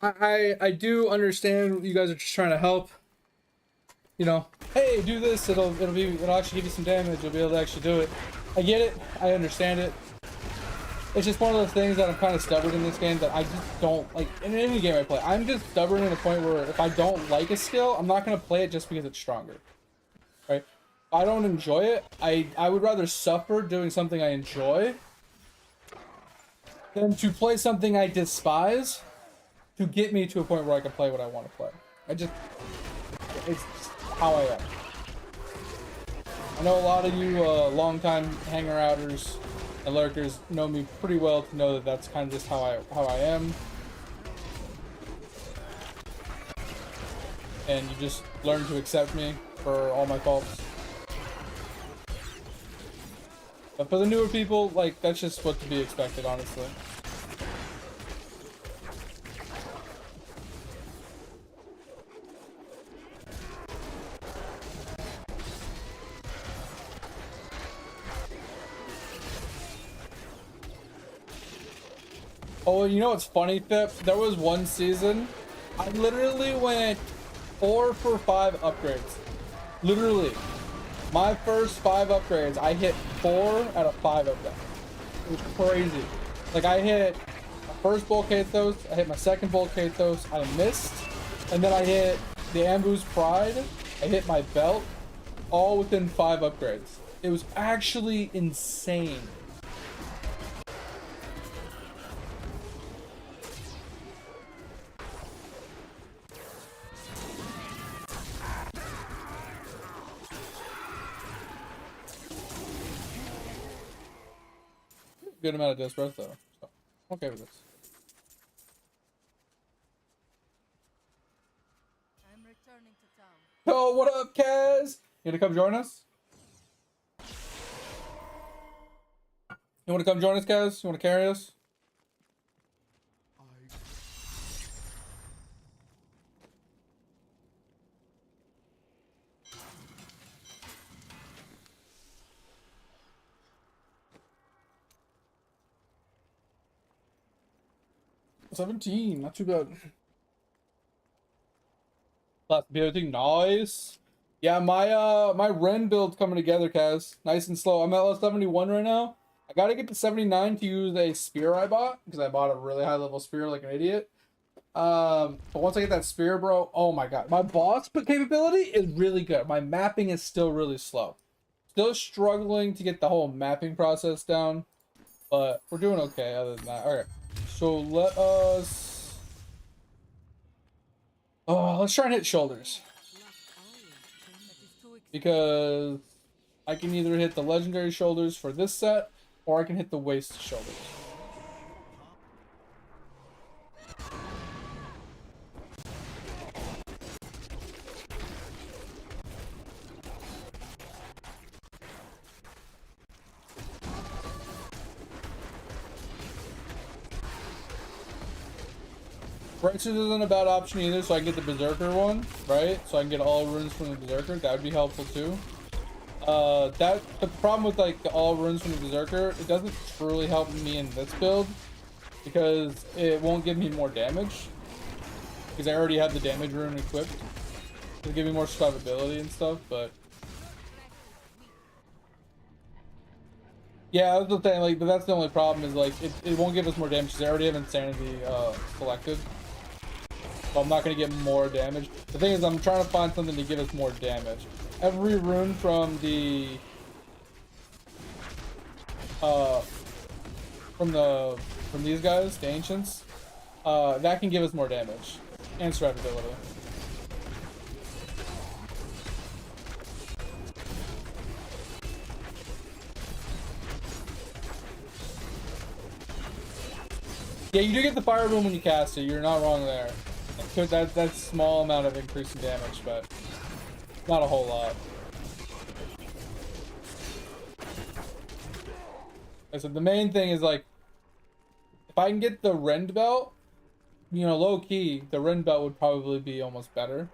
I do understand you guys are just trying to help. You know, hey, do this. It'll actually give you some damage. You'll be able to actually do it. I get it. I understand it. It's just one of those things that I'm kind of stubborn in this game that I just don't like. In any game I play, I'm just stubborn to the point where if I don't like a skill, I'm not gonna play it just because it's stronger. Right? If I don't enjoy it, I would rather suffer doing something I enjoy than to play something I despise to get me to a point where I can play what I want to play. It's just how I am. I know a lot of you long-time hanger-outers and lurkers know me pretty well to know that that's kind of just how I am. And you just learn to accept me for all my faults. But for the newer people, like, that's just what to be expected, honestly. Oh, you know what's funny, Thip? There was one season, I literally went 4 for 5 upgrades. Literally. My first 5 upgrades, I hit 4 out of 5 of them. It was crazy. Like, I hit my first Volcathos, I hit my second Volcathos, I missed, and then I hit the Ambu's Pride, I hit my belt, all within 5 upgrades. It was actually insane. Good amount of disc growth though, so I'm okay with this. I'm returning to town. Oh, what up, Kaz? You gonna come join us? You wanna come join us, Kaz? You wanna carry us? 17, not too bad. Last everything nice. Yeah, my Ren build's coming together, Kaz. Nice and slow. I'm at level 71 right now. I gotta get to 79 to use a spear I bought, because I bought a really high level spear like an idiot. But once I get that spear, bro, oh my god. My boss capability is really good. My mapping is still really slow. Still struggling to get the whole mapping process down. But we're doing okay other than that. Alright. So let us... Oh, let's try and hit shoulders. Because I can either hit the legendary shoulders for this set, or I can hit the waist shoulders. Brightsuit isn't a bad option either, so I can get the Berserker one, right? So I can get all runes from the Berserker. That would be helpful too. The problem with like all runes from the Berserker, it doesn't truly help me in this build because it won't give me more damage because I already have the damage rune equipped. It'll give me more survivability and stuff, but yeah, that's the thing. Like, but that's the only problem is like it won't give us more damage because I already have Insanity selected. So I'm not going to get more damage. The thing is, I'm trying to find something to give us more damage. Every rune from the... From these guys, the Ancients, that can give us more damage. And survivability. Yeah, you do get the fire rune when you cast it. You're not wrong there. That's small amount of increase in damage, but not a whole lot. So the main thing is like, if I can get the Rend belt, you know, low key, the Rend belt would probably be almost better.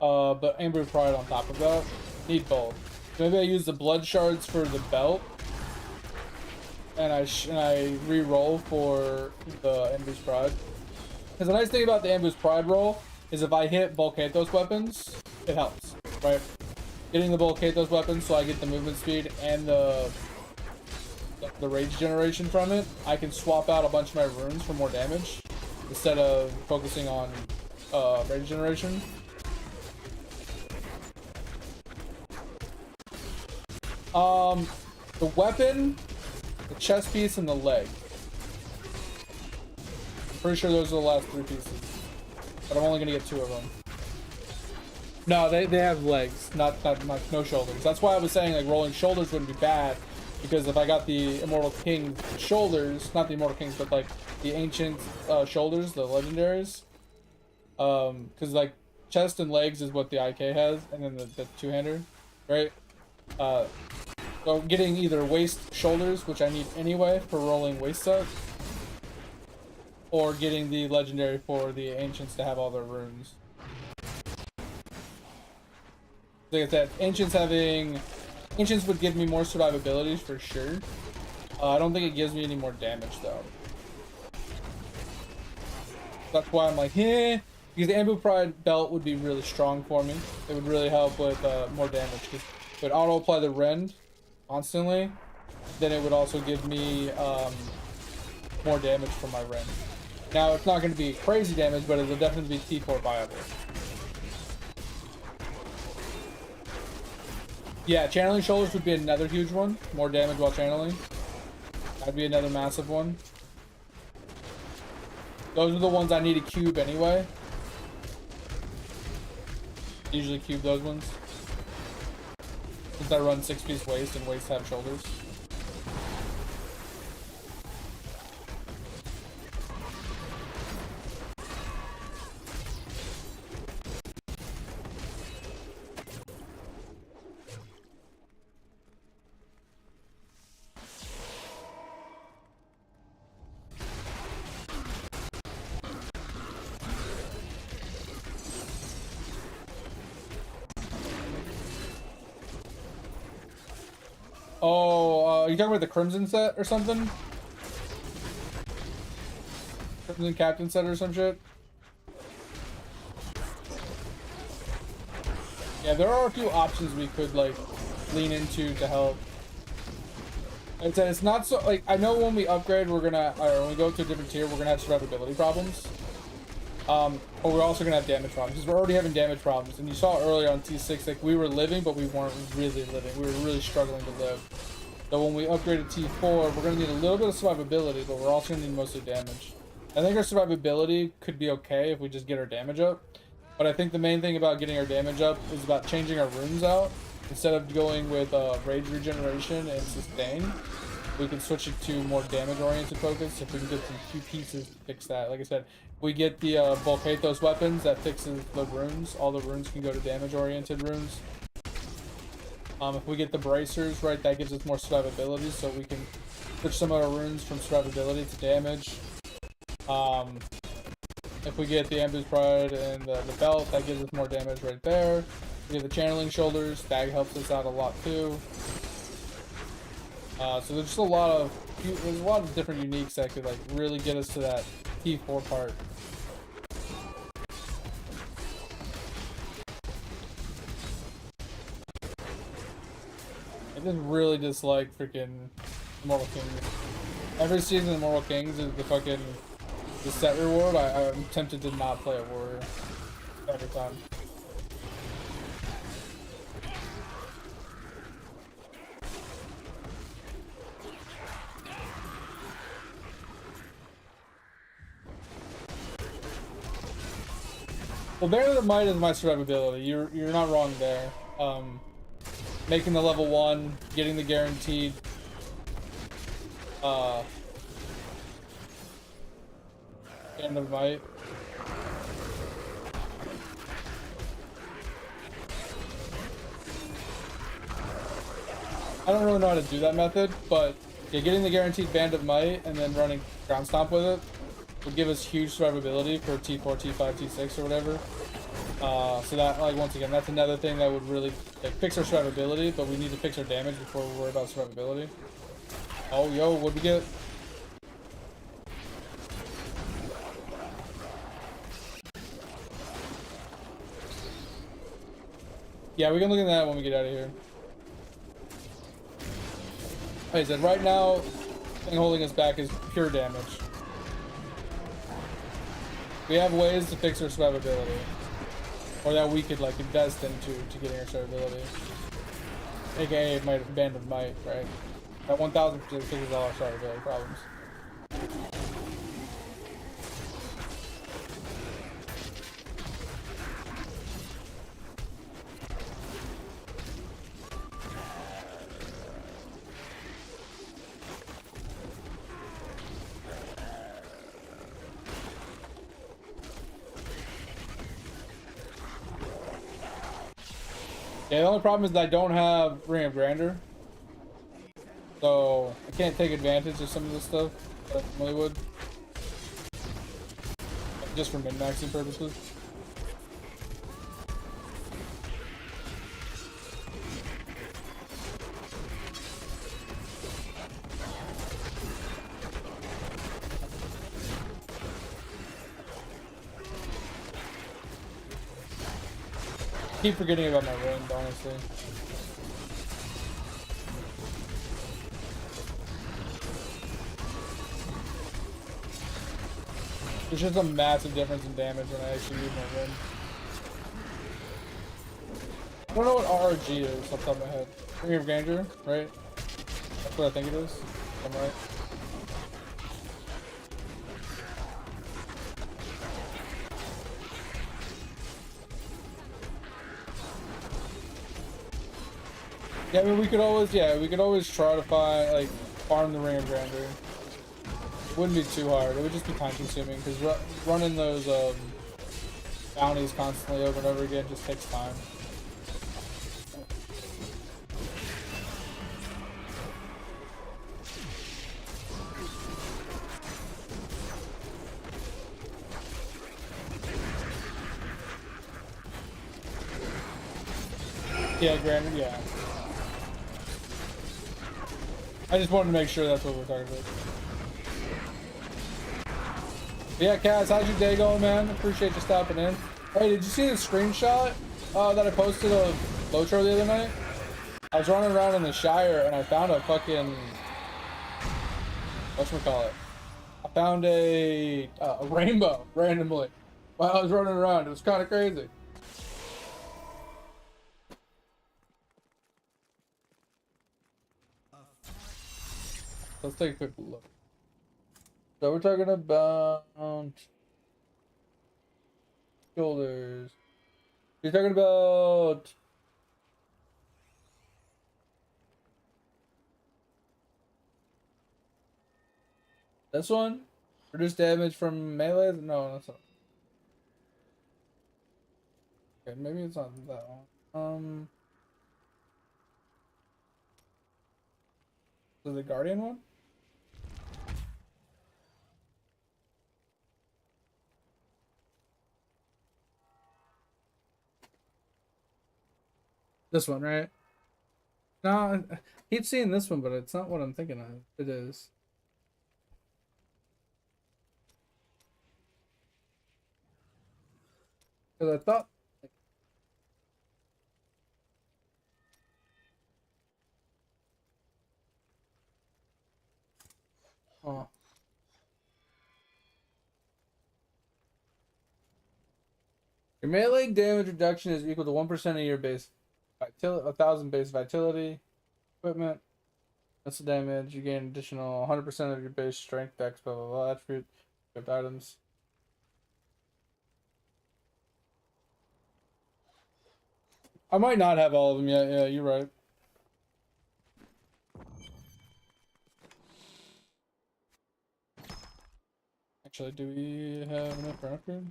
But Amber Pride on top of that, need both. Maybe I use the blood shards for the belt, and I re-roll for the Amber's Pride. Because the nice thing about the Ambu's Pride roll is if I hit Volcathos weapons, it helps, right? Getting the Volcathos weapons so I get the movement speed and the rage generation from it, I can swap out a bunch of my runes for more damage instead of focusing on rage generation. The weapon, the chest piece, and the leg. Pretty sure those are the last 3 pieces, but I'm only gonna get 2 of them. No, they have legs, not no shoulders. That's why I was saying like rolling shoulders wouldn't be bad, because if I got the Immortal King shoulders, not the Immortal Kings, but like the Ancient shoulders, the legendaries, because like chest and legs is what the IK has, and then the two-hander, right? So getting either waist shoulders, which I need anyway for rolling waist up, or getting the legendary for the Ancients to have all their runes. Like I said, Ancients would give me more survivability for sure. I don't think it gives me any more damage though. That's why I'm like, eh. Because the Ambu Pride belt would be really strong for me. It would really help with more damage. Because it would auto-apply the rend constantly. Then it would also give me more damage from my rend. Now, it's not going to be crazy damage, but it'll definitely be T4 viable. Yeah, channeling shoulders would be another huge one. More damage while channeling. That'd be another massive one. Those are the ones I need to cube anyway. Usually cube those ones. Since I run 6-piece waist and waist have shoulders. Oh, you talking about the Crimson set or something? Crimson Captain set or some shit? Yeah, there are a few options we could, like, lean into to help. Like I said, it's not so, like, I know when we upgrade, we're gonna, or when we go to a different tier, we're gonna have survivability problems. But we're also gonna have damage problems, because we're already having damage problems. And you saw earlier on T6, like, we were living, but we weren't really living. We were really struggling to live. So when we upgrade to T4, we're gonna need a little bit of survivability, but we're also gonna need mostly damage. I think our survivability could be okay if we just get our damage up. But I think the main thing about getting our damage up is about changing our runes out. Instead of going with Rage Regeneration and Sustain, we can switch it to more damage-oriented focus if we can get some few pieces to fix that. Like I said, we get the Volcathos weapons, that fixes the runes. All the runes can go to damage-oriented runes. If we get the bracers, right, that gives us more survivability, so we can switch some of our runes from survivability to damage. If we get the Ambu's Pride and the belt, that gives us more damage right there. We get the channeling shoulders, that helps us out a lot too. So there's just a lot of different uniques that could like really get us to that T4 part. I just really dislike freaking Immortal Kings. Every season of Immortal Kings is the set reward. I'm tempted to not play a warrior every time. Well, Band of the Might is my survivability. You're not wrong there. Making the level 1, getting the guaranteed Band of Might. I don't really know how to do that method, but yeah, getting the guaranteed Band of Might and then running Ground Stomp with it would give us huge survivability for T4, T5, T6 or whatever. So that, like, once again, that's another thing that would really like, fix our survivability, but we need to fix our damage before we worry about survivability. Oh, yo, what'd we get? Yeah, we can look at that when we get out of here. Like I said, right now, the thing holding us back is pure damage. We have ways to fix our survivability. Or that we could, like, invest into to getting our survivability. AKA Band of Might, right? That 1000% fixes all our survivability problems. Yeah, the only problem is that I don't have Ring of Grandeur. So, I can't take advantage of some of this stuff that I normally would. Just for min-maxing purposes. Keep forgetting about my range, honestly. There's just a massive difference in damage when I actually use my range. I don't know what RRG is off the top of my head. Ring of Grandeur, right? That's what I think it is. If I'm right. Yeah, I mean, we could always try to find, like, farm the Ring of Grandeur. It wouldn't be too hard. It would just be time consuming because running those bounties constantly over and over again just takes time. Yeah, granted, yeah. I just wanted to make sure that's what we're talking about. But yeah, Kaz, how's your day going, man? Appreciate you stopping in. Hey, did you see the screenshot that I posted of Lotro the other night? I was running around in the Shire and I found a fucking... whatchamacallit? I found a rainbow randomly while I was running around. It was kind of crazy. Let's take a quick look. So we're talking about shoulders. You're talking about this one? Reduce damage from melee? No, that's not. Okay, maybe it's not that one. Is it the Guardian one? This one, right? No, I keep seeing this one, but it's not what I'm thinking of. It is. Because I thought... oh. Your melee damage reduction is equal to 1% of your base vitality, 1,000 base vitality, equipment. That's the damage. You gain additional 100% of your base strength, dex, blah blah blah, attribute, equipped items. I might not have all of them yet. Yeah, you're right. Actually, do we have enough for upgrade?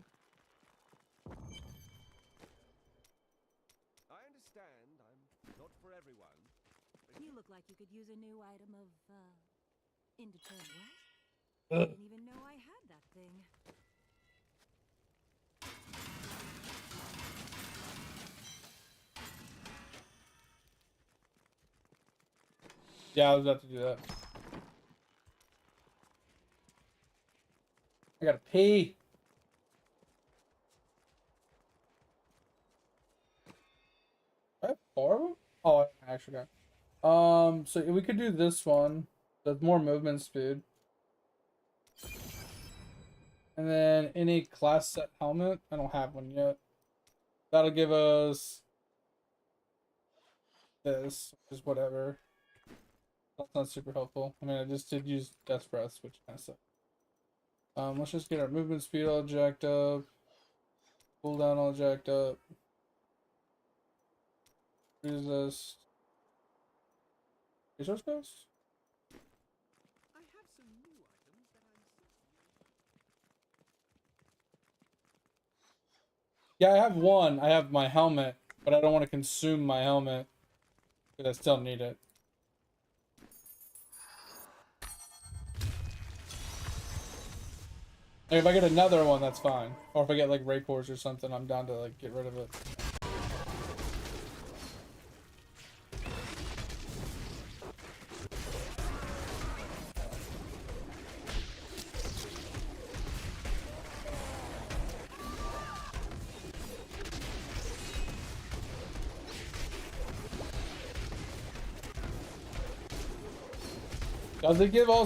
I understand I'm not for everyone. You look like you could use a new item of, indeterminate. Ugh. I didn't even know I had that thing. Yeah, I was about to do that. I gotta pee. I have 4 of them? Oh, I actually got. So we could do this one. That's more movement speed. And then any class set helmet. I don't have one yet. That'll give us this, which is whatever. That's not super helpful. I mean, I just did use Death Breath, which kind of sucks. Let's just get our movement speed all jacked up. Cooldown all jacked up. Resist. Resource cost? I have some new items that I'm certain. Yeah, I have one. I have my helmet, but I don't want to consume my helmet because I still need it. Like, if I get another one, that's fine. Or if I get like Raycors or something, I'm down to like get rid of it. Does it give all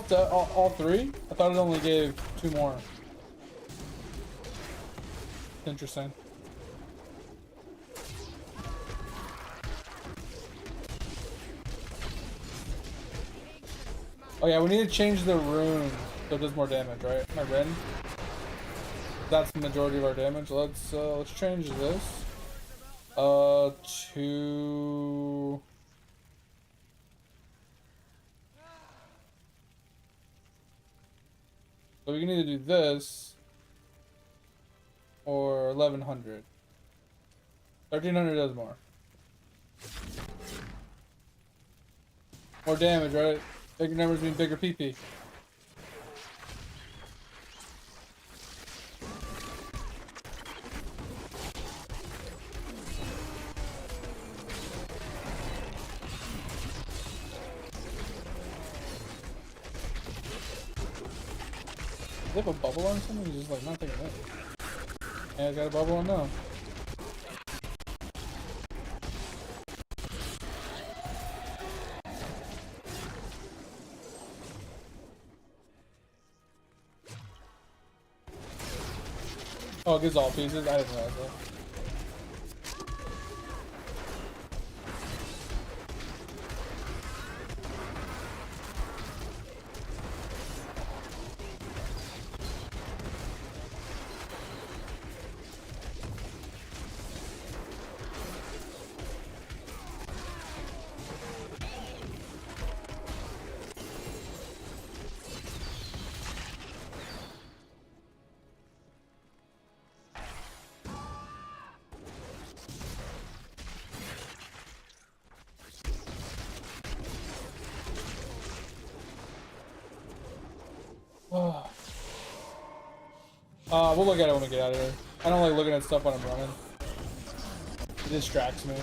three? I thought it only gave 2 more. Interesting. Oh yeah, we need to change the rune so it does more damage, right? My Ren. That's the majority of our damage. Let's change this. To so we can either do this or 1100. 1300 does more. More damage, right? Bigger numbers mean bigger PP. They have a bubble on something? He's just like not taking it. Yeah, I got a bubble on now. Oh, it gives all pieces? I didn't realize that. We'll look at it when we get out of here. I don't like looking at stuff when I'm running. It distracts me.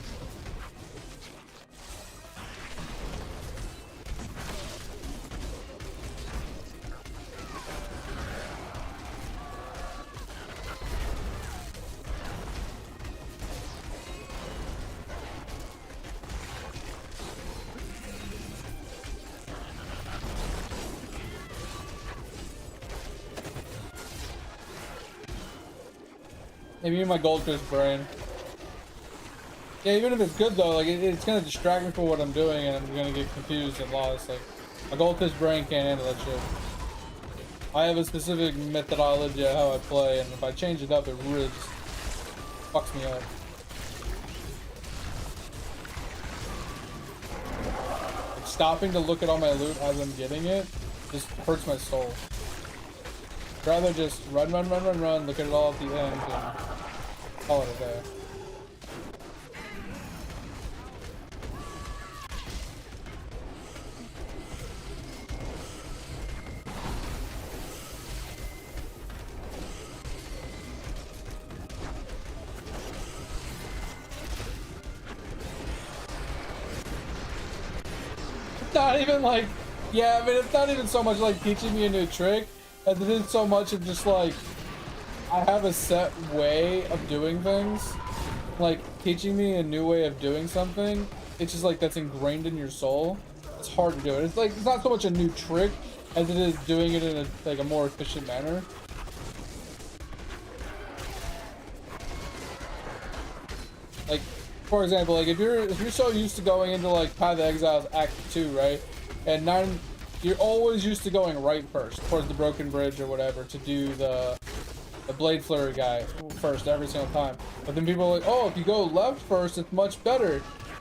Maybe my goldfish brain. Yeah, even if it's good though, like it's gonna distract me from what I'm doing, and I'm gonna get confused and lost. Like my goldfish brain can't handle that shit. I have a specific methodology of how I play, and if I change it up, it really just fucks me up. Like, stopping to look at all my loot as I'm getting it just hurts my soul. I'd rather just run, look at it all at the end, and call it a day. It's not even like, yeah, I mean, it's not even so much like teaching me a new trick as it is so much of just like, I have a set way of doing things. Like, teaching me a new way of doing something, it's just like that's ingrained in your soul. It's hard to do it. It's like, it's not so much a new trick as it is doing it in a more efficient manner. Like, for example, like if you're so used to going into like Path of Exile's Act 2, right? And you're always used to going right first, towards the broken bridge or whatever, to do the blade flurry guy first every single time. But then people are like, oh, if you go left first, it's much better.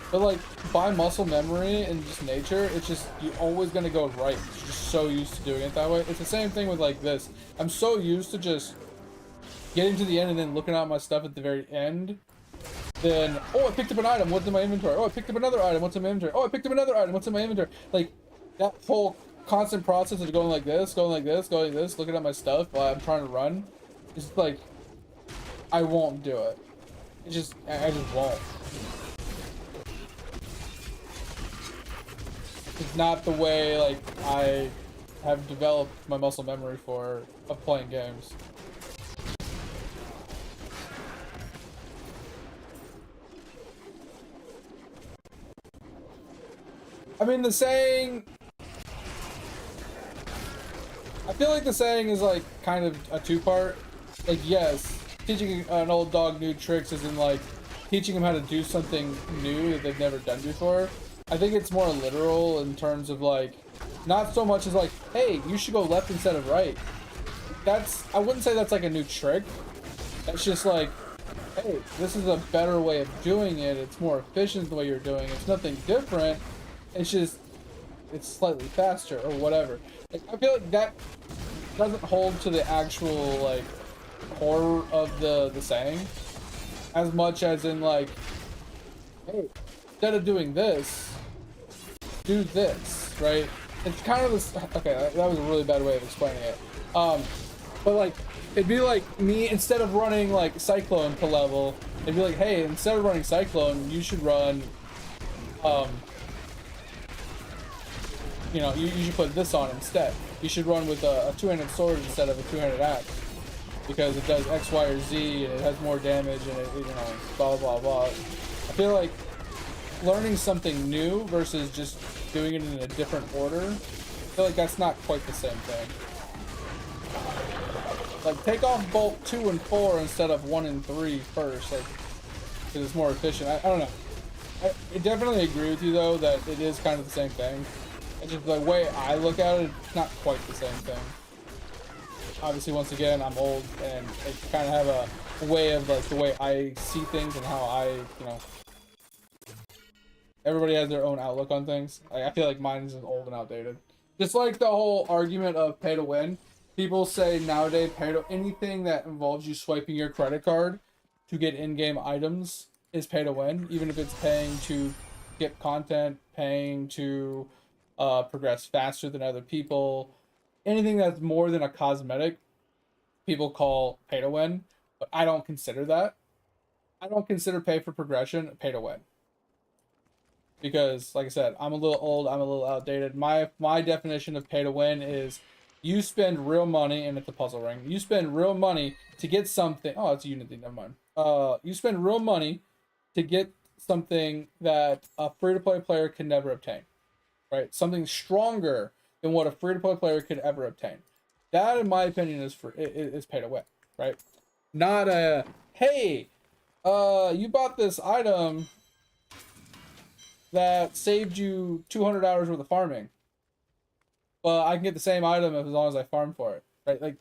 But like, by muscle memory and just nature, it's just, you're always gonna go right. You're just so used to doing it that way. It's the same thing with like this. I'm so used to just getting to the end and then looking at my stuff at the very end. Then, oh, I picked up an item, what's in my inventory? Oh, I picked up another item, what's in my inventory? Oh, I picked up another item, what's in my inventory? Like, that whole constant process of going like this, looking at my stuff while I'm trying to run, it's like, I won't do it. It's just, I just won't. It's not the way, like, I have developed my muscle memory of playing games. I mean, the saying, feel like the saying is like kind of a two-part. Like, yes, teaching an old dog new tricks isn't like teaching them how to do something new that they've never done before. I think it's more literal in terms of like, not so much as like, hey, you should go left instead of right. I wouldn't say that's like a new trick. That's just like, hey, this is a better way of doing it. It's more efficient the way you're doing it. It's nothing different. It's just, it's slightly faster or whatever. Like, I feel like that doesn't hold to the actual like core of the saying as much as in like, hey, instead of doing this, do this, right? It's kind of this. Okay, that was a really bad way of explaining it. But like, it'd be like me, instead of running like Cyclone to level, it'd be like, hey, instead of running Cyclone, you should run, you know, you should put this on instead. You should run with a two-handed sword instead of a two-handed axe, because it does X, Y, or Z, and it has more damage, and it, you know, blah, blah, blah. I feel like learning something new versus just doing it in a different order, I feel like that's not quite the same thing. Like, take off bolt 2 and 4 instead of 1 and 3 first, like, because it's more efficient. I don't know. I definitely agree with you, though, that it is kind of the same thing. It's just the way I look at it, it's not quite the same thing. Obviously, once again, I'm old, and I kind of have a way of, like, the way I see things and how I, you know, everybody has their own outlook on things. I feel like mine is old and outdated. Just like the whole argument of pay to win. People say nowadays anything that involves you swiping your credit card to get in-game items is pay to win, even if it's paying to get content, paying to progress faster than other people. Anything that's more than a cosmetic, people call pay to win, but I don't consider that. I don't consider pay for progression pay to win. Because, like I said, I'm a little old, I'm a little outdated. My definition of pay to win is you spend real money, and it's a puzzle ring. You spend real money to get something. Oh, it's Unity, never mind. You spend real money to get something that a free-to-play player can never obtain. Right? Something stronger than what a free-to-play player could ever obtain. That, in my opinion, is pay to win. Right? Not a, hey, you bought this item that saved you 200 hours worth of farming, but I can get the same item as long as I farm for it, right? Like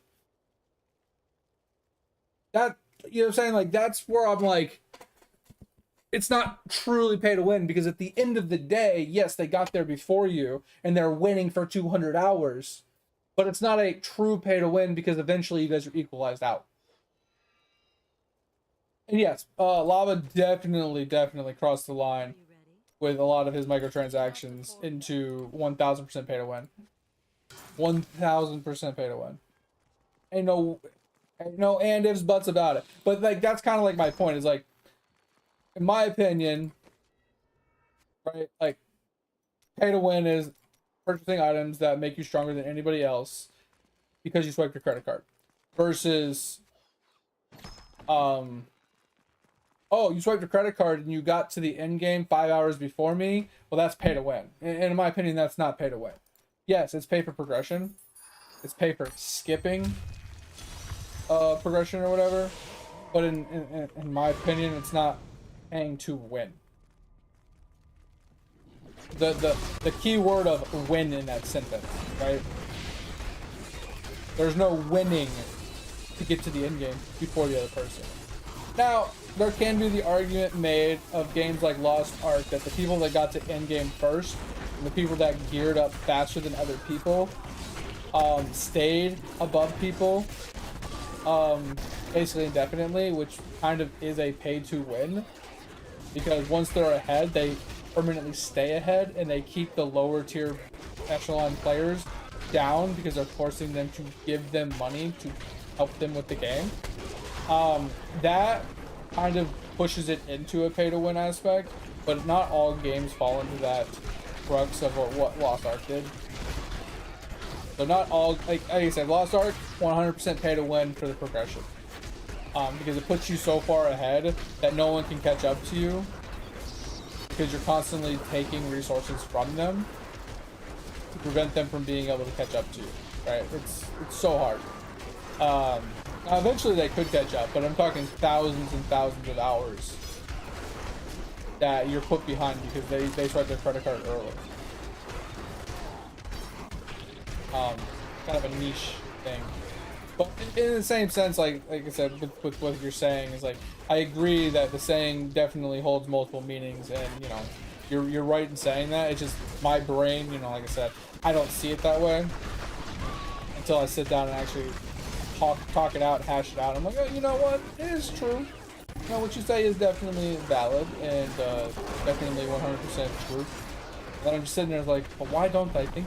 that, you know what I'm saying? Like, that's where I'm like, it's not truly pay to win, because at the end of the day, yes, they got there before you and they're winning for 200 hours, but it's not a true pay to win, because eventually you guys are equalized out. And yes, Lava definitely crossed the line with a lot of his microtransactions into 1000% pay to win. 1000% pay to win. Ain't no and ifs, buts about it. But like, that's kind of like my point, is like, in my opinion, right, like, pay to win is purchasing items that make you stronger than anybody else because you swiped your credit card, versus oh, you swiped your credit card and you got to the end game 5 hours before me. Well, that's pay to win. And in my opinion, that's not pay to win. Yes, it's pay for progression. It's pay for skipping progression or whatever. But in my opinion, it's not paying to win. The key word of win in that sentence, right? There's no winning to get to the end game before the other person. Now, there can be the argument made of games like Lost Ark that the people that got to endgame first, and the people that geared up faster than other people, stayed above people, basically indefinitely, which kind of is a pay to win, because once they're ahead, they permanently stay ahead, and they keep the lower tier echelon players down because they're forcing them to give them money to help them with the game. That kind of pushes it into a pay-to-win aspect, but not all games fall into that crux of what Lost Ark did. So not all, like I said, Lost Ark, 100% pay-to-win for the progression. Because it puts you so far ahead that no one can catch up to you, because you're constantly taking resources from them to prevent them from being able to catch up to you. right? It's so hard. Now eventually they could catch up, but I'm talking thousands and thousands of hours that you're put behind because they swipe their credit card early. Kind of a niche thing. But in the same sense, like I said, with what you're saying is like, I agree that the saying definitely holds multiple meanings, and you know, you're right in saying that. It's just my brain, you know, like I said, I don't see it that way until I sit down and actually talk it out, hash it out. I'm like, oh, you know what? It is true. You know, what you say is definitely valid and definitely 100% true. And I'm just sitting there like, well, why don't I think?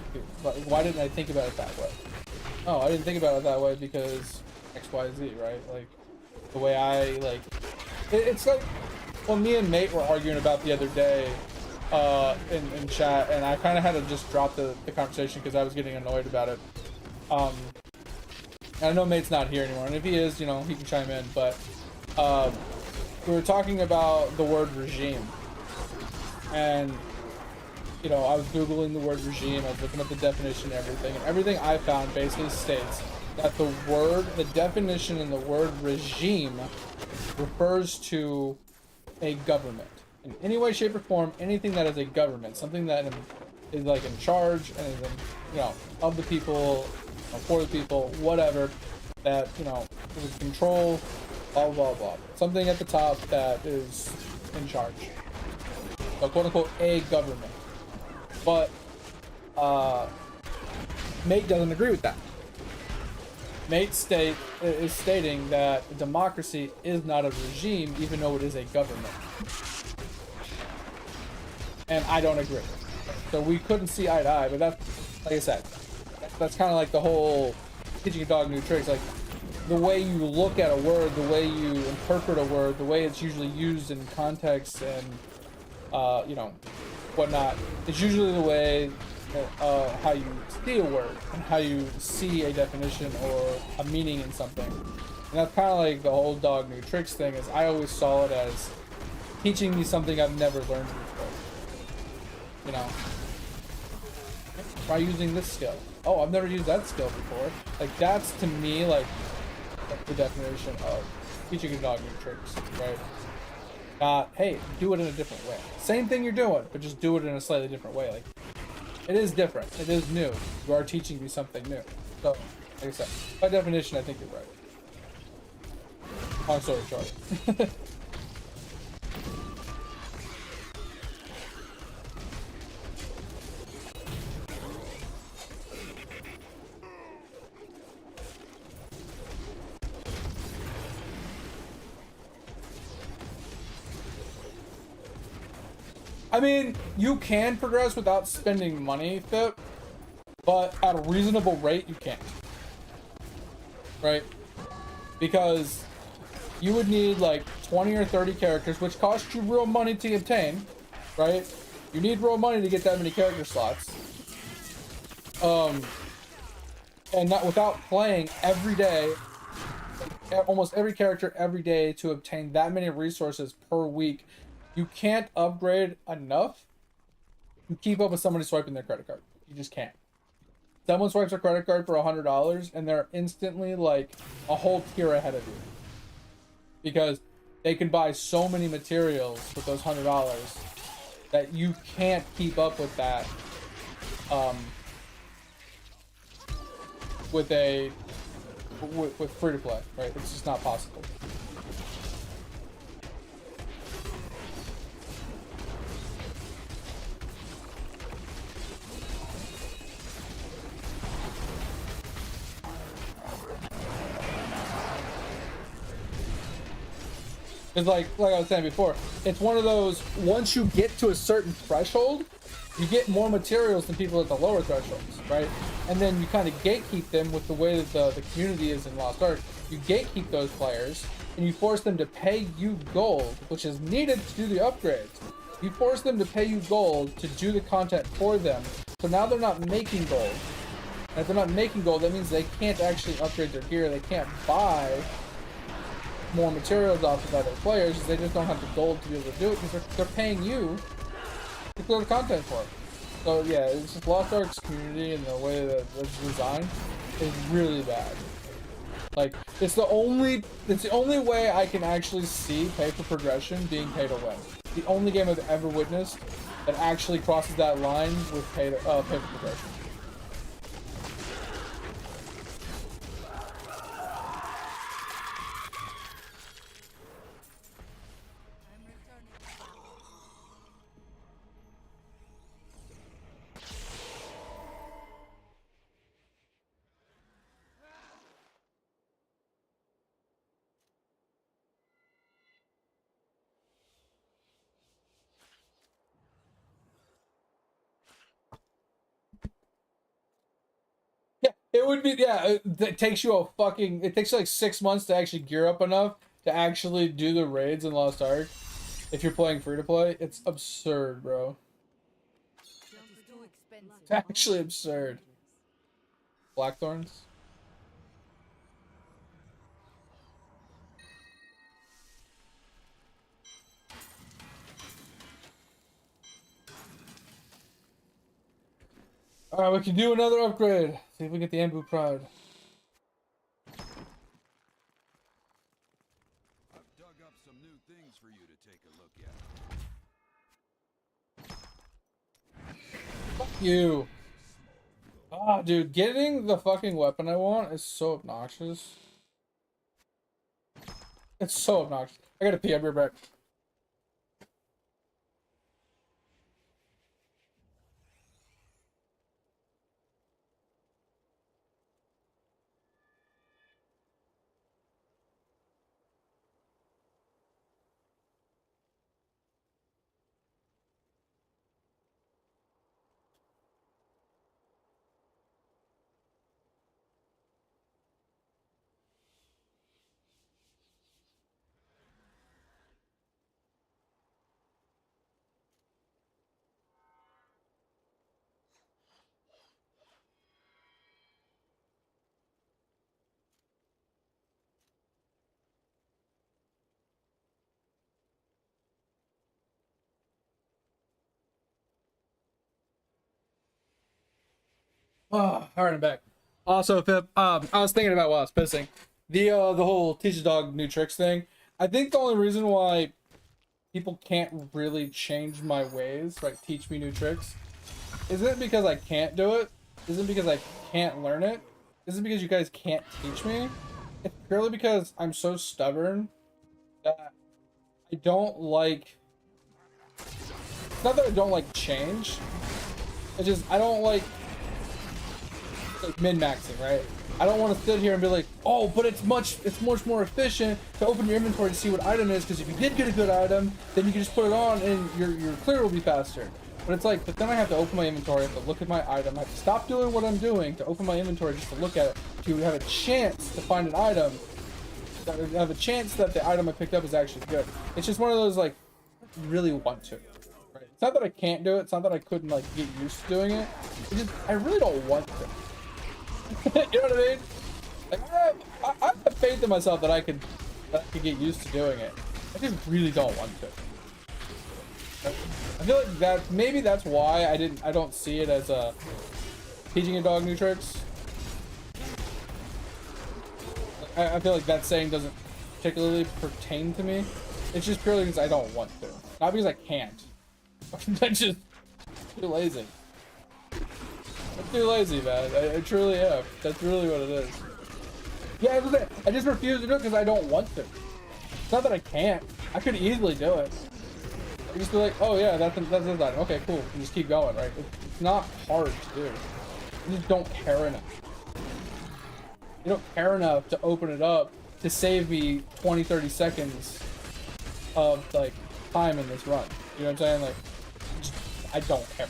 Why didn't I think about it that way? Oh, I didn't think about it that way because X, Y, Z, right? Like the way I like. It's like, well, me and Mate were arguing about the other day in chat, and I kind of had to just drop the conversation because I was getting annoyed about it. And I know Mate's not here anymore, and if he is, you know, he can chime in. But we were talking about the word regime, and you know, I was Googling the word regime, I was looking up the definition and everything I found basically states that the definition in the word regime refers to a government. In any way, shape, or form, anything that is a government, something that is like in charge and is in, you know, of the people, or for the people, whatever, that, you know, is control, blah, blah, blah. Something at the top that is in charge. So, quote unquote, a government. But Mate doesn't agree with that. Mate is stating that democracy is not a regime, even though it is a government. And I don't agree. So we couldn't see eye to eye, but that's, like I said, that's kind of like the whole teaching a dog new tricks. Like the way you look at a word, the way you interpret a word, the way it's usually used in context and, you know, whatnot, it's usually the way how you see a word and how you see a definition or a meaning in something. And that's kind of like the old dog new tricks thing. Is I always saw it as teaching me something I've never learned before. You know, try using this skill. Oh, I've never used that skill before. Like that's to me like the definition of teaching a dog new tricks, right? Hey, do it in a different way. Same thing you're doing, but just do it in a slightly different way. Like, it is different. It is new. You are teaching me something new. So, like I said, by definition, I think you're right. Long story short. I mean, you can progress without spending money, Fit, but at a reasonable rate, you can't. Right? Because you would need like 20 or 30 characters, which cost you real money to obtain, right? You need real money to get that many character slots. And not without playing every day, almost every character every day to obtain that many resources per week. You can't upgrade enough to keep up with somebody swiping their credit card. You just can't. Someone swipes their credit card for $100 and they're instantly like a whole tier ahead of you. Because they can buy so many materials with those $100 that you can't keep up with that with free to play, right? It's just not possible. It's like I was saying before, it's one of those, once you get to a certain threshold, you get more materials than people at the lower thresholds, right? And then you kind of gatekeep them with the way that the community is in Lost Ark. You gatekeep those players, and you force them to pay you gold, which is needed to do the upgrades. You force them to pay you gold to do the content for them, so now they're not making gold. And if they're not making gold, that means they can't actually upgrade their gear, they can't buy more materials off of other players, they just don't have the gold to be able to do it because they're paying you to clear the content for it. So yeah, it's just Lost Ark's community and the way that it's designed is really bad. Like, it's the only way I can actually see pay for progression being pay to win. The only game I've ever witnessed that actually crosses that line with pay for progression. Yeah, it would be, yeah, it takes you it takes like 6 months to actually gear up enough to actually do the raids in Lost Ark. If you're playing free to play, it's absurd, bro. It's actually absurd. Blackthorns? Alright, we can do another upgrade. See if we get the Ambu Pride. I've dug up some new things for you to take a look at. Fuck you. Ah, dude, getting the fucking weapon I want is so obnoxious. It's so obnoxious. I gotta pee, I'll be right back. Oh, alright, I'm back. Also, Pip, I was thinking about while I was pissing. The whole teach a dog new tricks thing. I think the only reason why people can't really change my ways, right, teach me new tricks, isn't because I can't do it, isn't because I can't learn it, isn't because you guys can't teach me. It's purely because I'm so stubborn that I don't like, it's not that I don't like change, it's just I don't like min-maxing, right? I don't want to sit here and be like, oh, but it's much more efficient to open your inventory to see what item is, because if you did get a good item, then you can just put it on and your clear will be faster. But it's like, but then I have to open my inventory, I have to look at my item, I have to stop doing what I'm doing to open my inventory just to look at it, to have a chance to find an item, have a chance that the item I picked up is actually good. It's just one of those, like, really want to. Right? It's not that I can't do it, it's not that I couldn't, like, get used to doing it, it's just, I really don't want to. You know what I mean? Like, I have faith in myself that I could get used to doing it. I just really don't want to. I feel like that maybe that's why I don't see it as a teaching a dog new tricks. I feel like that saying doesn't particularly pertain to me. It's just purely because I don't want to, not because I can't. I'm just too lazy. I'm too lazy, man. I truly am. That's really what it is. Yeah, I just refuse to do it because I don't want to. It's not that I can't. I could easily do it. I just be like, oh yeah, that's this item. Okay, cool. And just keep going, right? It's not hard to do. You just don't care enough. You don't care enough to open it up to save me 20-30 seconds of like time in this run. You know what I'm saying? Like, I don't care.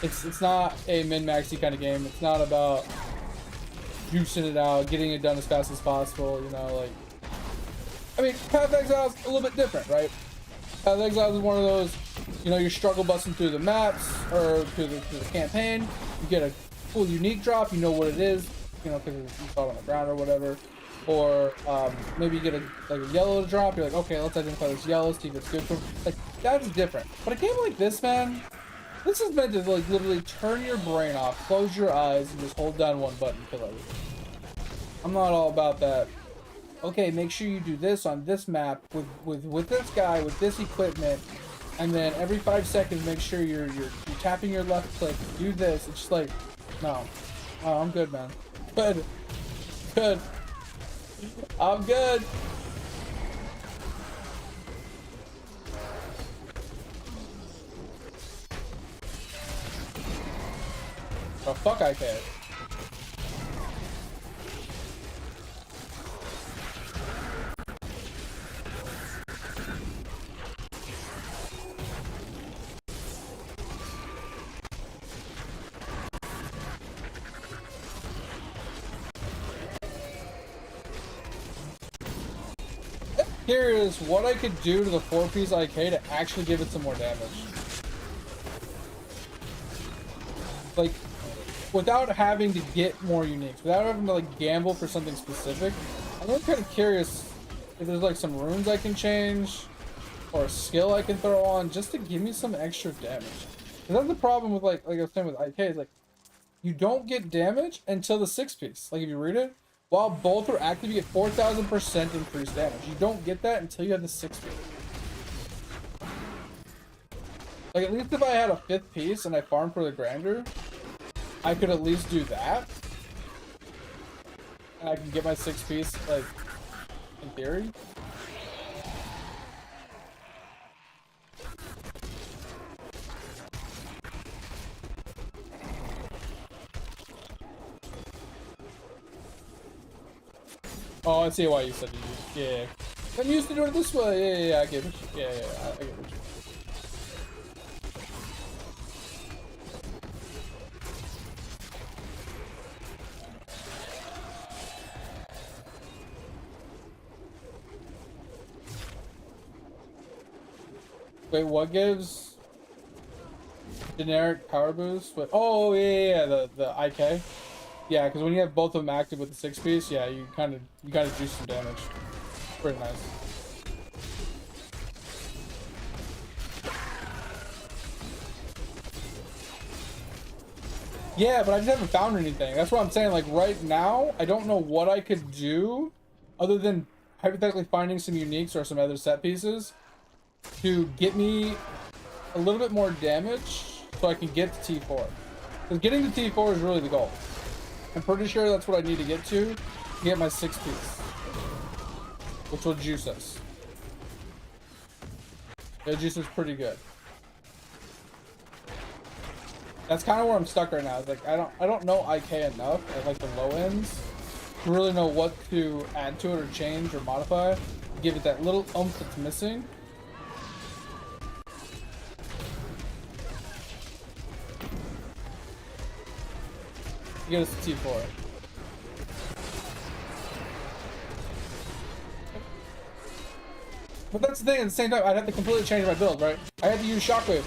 It's not a min-maxy kind of game. It's not about juicing it out, getting it done as fast as possible, you know, like, I mean, Path of Exile's a little bit different, right? Path of Exile is one of those, you know, you're struggle busting through the maps, or through the campaign, you get a cool unique drop, you know what it is, you know, because you saw it on the ground or whatever, or maybe you get a yellow drop, you're like, okay, let's identify this yellow, see if it's good for, like, that's different. But a game like this, man, This is meant to like literally turn your brain off, close your eyes, and just hold down one button, kill everything. I'm not all about that. Okay, make sure you do this on this map with this guy with this equipment, and then every 5 seconds make sure you're tapping your left click. Do this. It's just like, no. Oh, I'm good, man. Good. Good. I'm good. Oh, fuck I can. Here is what I could do to the 4-piece IK to actually give it some more damage. Like, without having to get more uniques, without having to like gamble for something specific. I'm kind of curious if there's like some runes I can change or a skill I can throw on just to give me some extra damage. Because that's the problem with like I was saying with IK is like you don't get damage until the 6-piece. Like if you read it, while both are active, you get 4,000% increased damage. You don't get that until you have the 6-piece. Like at least if I had a 5th piece and I farmed for the grandeur, I could at least do that. And I can get my 6-piece, like, in theory. Oh, I see why you said you used. Yeah. I'm used to doing it this way. Yeah, I get it. Yeah, I get it. Wait, what gives generic power boost? But oh yeah, the IK. Yeah, because when you have both of them active with the 6-piece, yeah, you kind of do some damage. Pretty nice. Yeah, but I just haven't found anything. That's what I'm saying. Like right now, I don't know what I could do other than hypothetically finding some uniques or some other set pieces to get me a little bit more damage so I can get to T4. Because getting to T4 is really the goal. I'm pretty sure that's what I need to get my 6-piece. Which will juice us. Yeah, juice is pretty good. That's kind of where I'm stuck right now. It's like I don't know IK enough at like the low ends to really know what to add to it or change or modify. Give it that little oomph that's missing. Get us to T4. But that's the thing, at the same time, I'd have to completely change my build, right? I had to use Shockwave.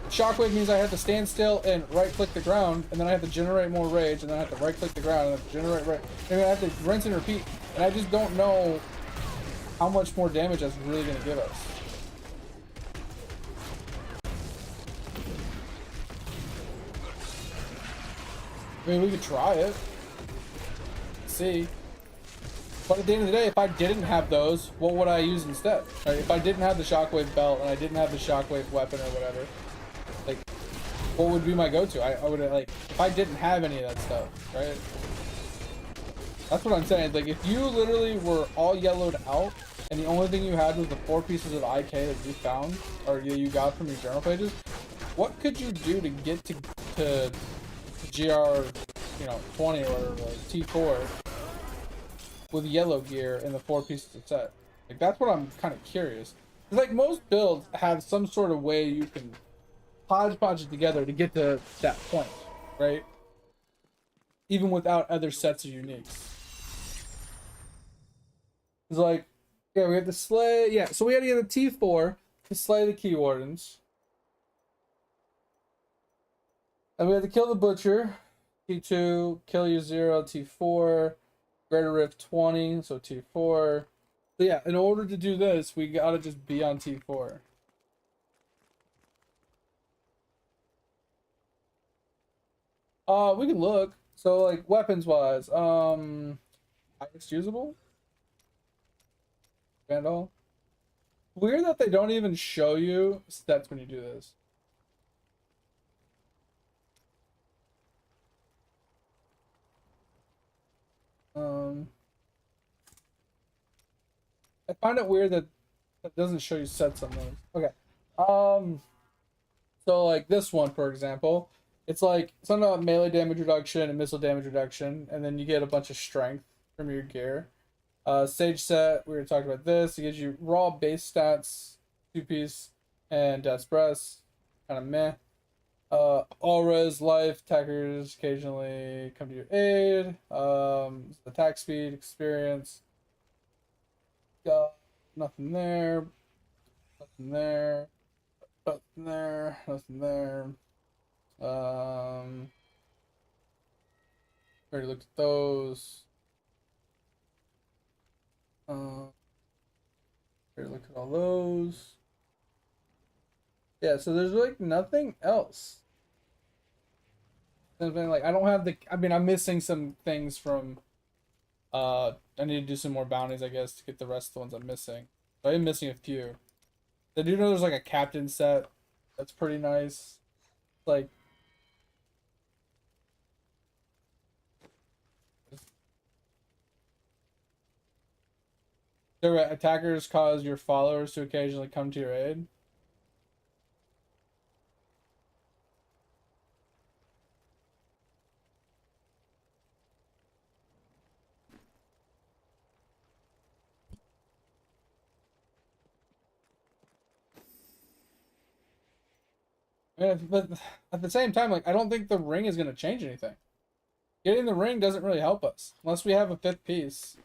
Shockwave means I have to stand still and right-click the ground, and then I have to generate more rage, and then I have to right-click the ground, and then generate rage. I mean, I have to rinse and repeat, and I just don't know how much more damage that's really going to give us. I mean, we could try it. See. But at the end of the day, if I didn't have those, what would I use instead? Right? If I didn't have the Shockwave belt and I didn't have the Shockwave weapon or whatever, like, what would be my go-to? I would, like, if I didn't have any of that stuff, right? That's what I'm saying. Like, if you literally were all yellowed out and the only thing you had was the 4 pieces of IK that you found or you got from your journal pages, what could you do to get to GR, 20 or like T4 with yellow gear and the 4 pieces of set? Like, that's what I'm kind of curious. It's like most builds have some sort of way you can hodgepodge it together to get to that point, right? Even without other sets of uniques. It's like, yeah, we have to slay, yeah, so we had to get a T4 to slay the Key Wardens. And we had to kill the Butcher, T2, kill you 0, T4, Greater Rift 20, so T4. So yeah, in order to do this, we gotta just be on T4. We can look. So like weapons wise, highest usable? Vandal. Weird that they don't even show you stats when you do this. I find it weird that it doesn't show you sets on those. Okay. So like this one, for example, it's like something about melee damage reduction and missile damage reduction, and then you get a bunch of strength from your gear. Sage set, we were talking about this. It gives you raw base stats, 2-piece, and Death's Breath. Kind of meh. Auras, life, attackers occasionally come to your aid. Attack speed, experience. Nothing there. Nothing there. Nothing there. Nothing there. Already looked at those. Already looked at all those. Yeah, so there's like nothing else. Something like I don't have the. I mean, I'm missing some things from. I need to do some more bounties, I guess, to get the rest of the ones I'm missing. But I'm missing a few. I do know there's like a captain set. That's pretty nice. Like. Their attackers cause your followers to occasionally come to your aid. Yeah, but at the same time, like I don't think the ring is gonna change anything. Getting the ring doesn't really help us unless we have a 5th piece.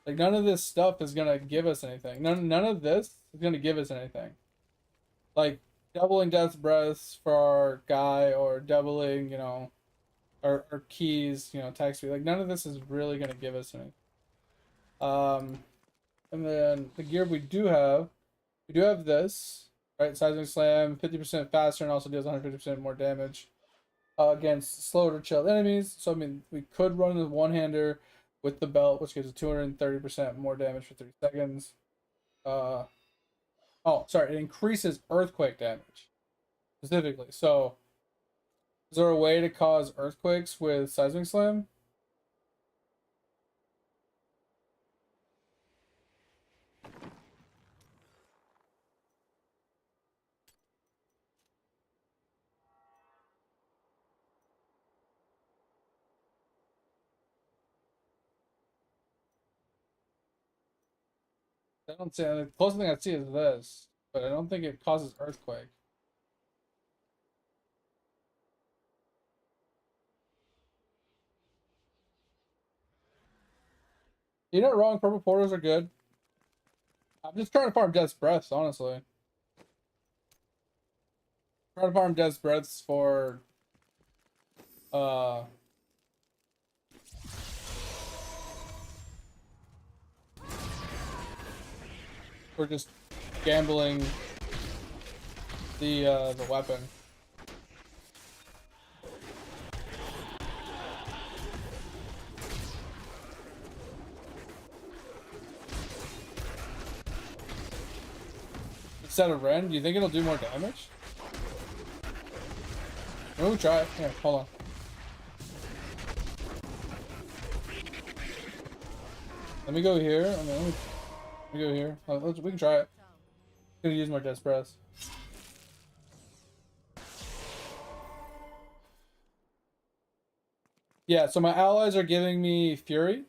Like none of this stuff is gonna give us anything. None of this is gonna give us anything. Like doubling Death's Breath for our guy or doubling, our keys, attack speed. Like none of this is really gonna give us anything. And then the gear we do have this. Right, Seismic Slam, 50% faster and also deals 150% more damage against slow to chilled enemies. So, I mean, we could run the one-hander with the belt, which gives us 230% more damage for 3 seconds. Oh, sorry, it increases earthquake damage specifically. So, is there a way to cause earthquakes with Seismic Slam? I don't see. The closest thing I see is this, but I don't think it causes earthquake. You're not wrong. Purple portals are good. I'm just trying to farm Death's Breaths, honestly. Trying to farm Death's Breaths for we're just gambling the weapon. Instead of Ren, do you think it'll do more damage? Maybe we try it. Here, hold on. Let me go here. Let me go here. We can try it. Gonna use more Death's Breath. Yeah, so my allies are giving me Fury.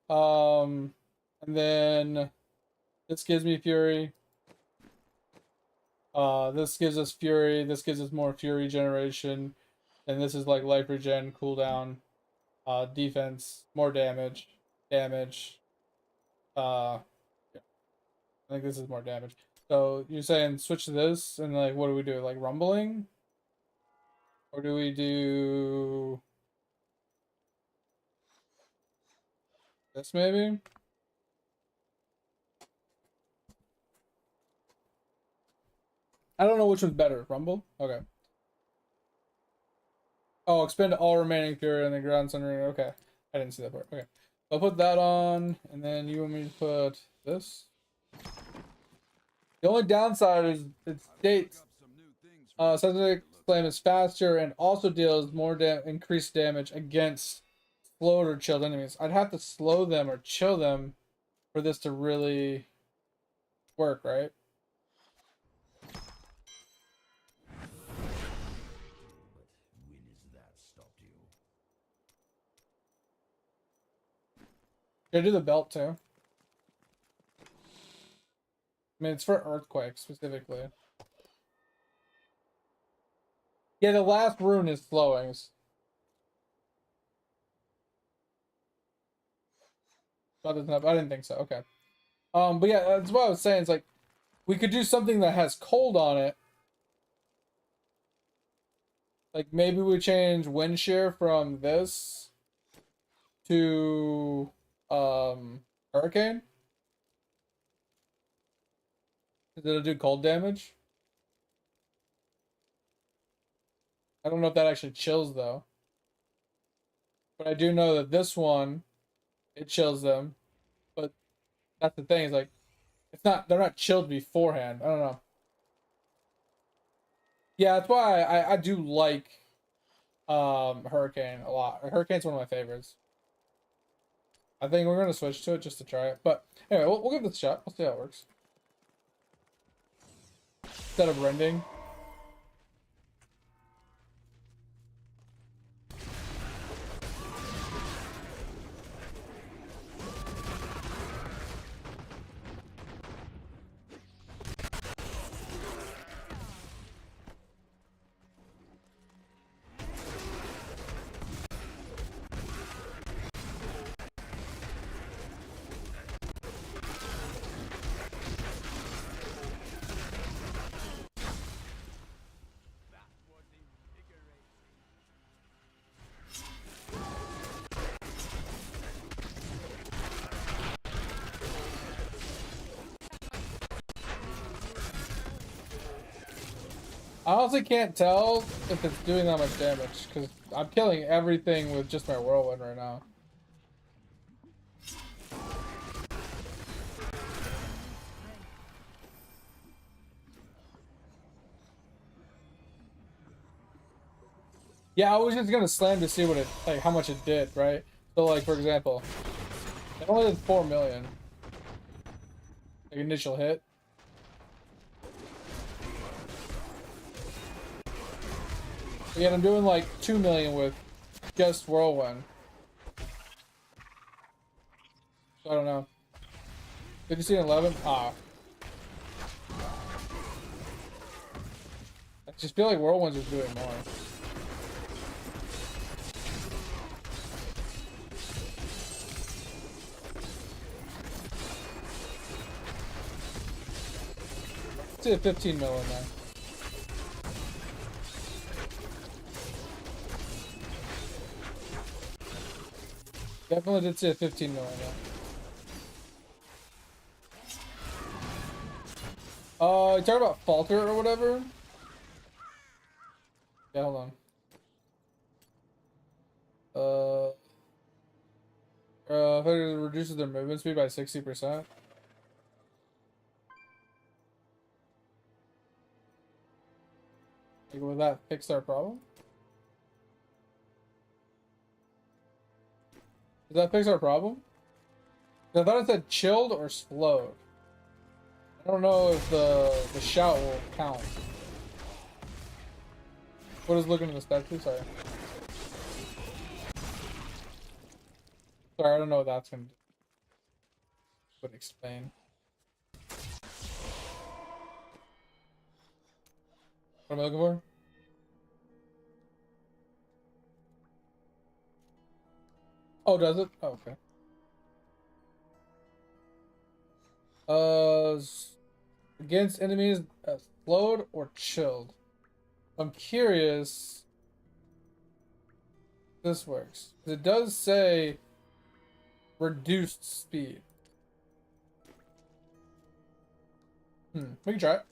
And then this gives me Fury. This gives us Fury. This gives us more Fury generation. And this is like life regen, cooldown, defense, more damage. Yeah. I think this is more damage. So you're saying switch to this, and like, what do we do? Like rumbling, or do we do this maybe? I don't know which one's better. Rumble? Okay. Oh, expend all remaining fury in the ground center. Okay. I didn't see that part. Okay. I'll put that on, and then you want me to put this? The only downside is it states Seismic Flame is faster and also deals more increased damage against slowed or chilled enemies. I'd have to slow them or chill them for this to really work, right? But when has that stopped you? Should I do the belt too? I mean, it's for Earthquake specifically. Yeah, the last rune is slowings. That doesn't have, I didn't think so. Okay. But yeah, that's what I was saying. It's like we could do something that has cold on it. Like maybe we change wind shear from this to hurricane. 'Cause it'll do cold damage. I don't know if that actually chills though. But I do know that this one, it chills them. But that's the thing, is like it's not, they're not chilled beforehand. I don't know. Yeah, that's why I do like Hurricane a lot. Hurricane's one of my favorites. I think we're gonna switch to it just to try it. But anyway, we'll give this a shot. We'll see how it works. Instead of rending. I honestly can't tell if it's doing that much damage, because I'm killing everything with just my whirlwind right now. Yeah, I was just gonna slam to see what it, like, how much it did, right? So, like, for example, it only did 4 million. Like, initial hit. But yet I'm doing like 2 million with just whirlwind. So I don't know. Did you see an 11? Ah. I just feel like whirlwinds are doing more. Let's see a 15 mil in there. Definitely did see a 15 mil in there. You talking about falter or whatever? Yeah, hold on. If it reduces their movement speed by 60%. Like, will that fix our problem? Does that fix our problem? I thought it said chilled or slowed. I don't know if the shout will count. What is looking at the stats, please? Sorry. Sorry, I don't know what that's gonna do. Would explain. What am I looking for? Oh, does it? Oh, okay. Against enemies, slowed or chilled. I'm curious if this works. It does say reduced speed. We can try it.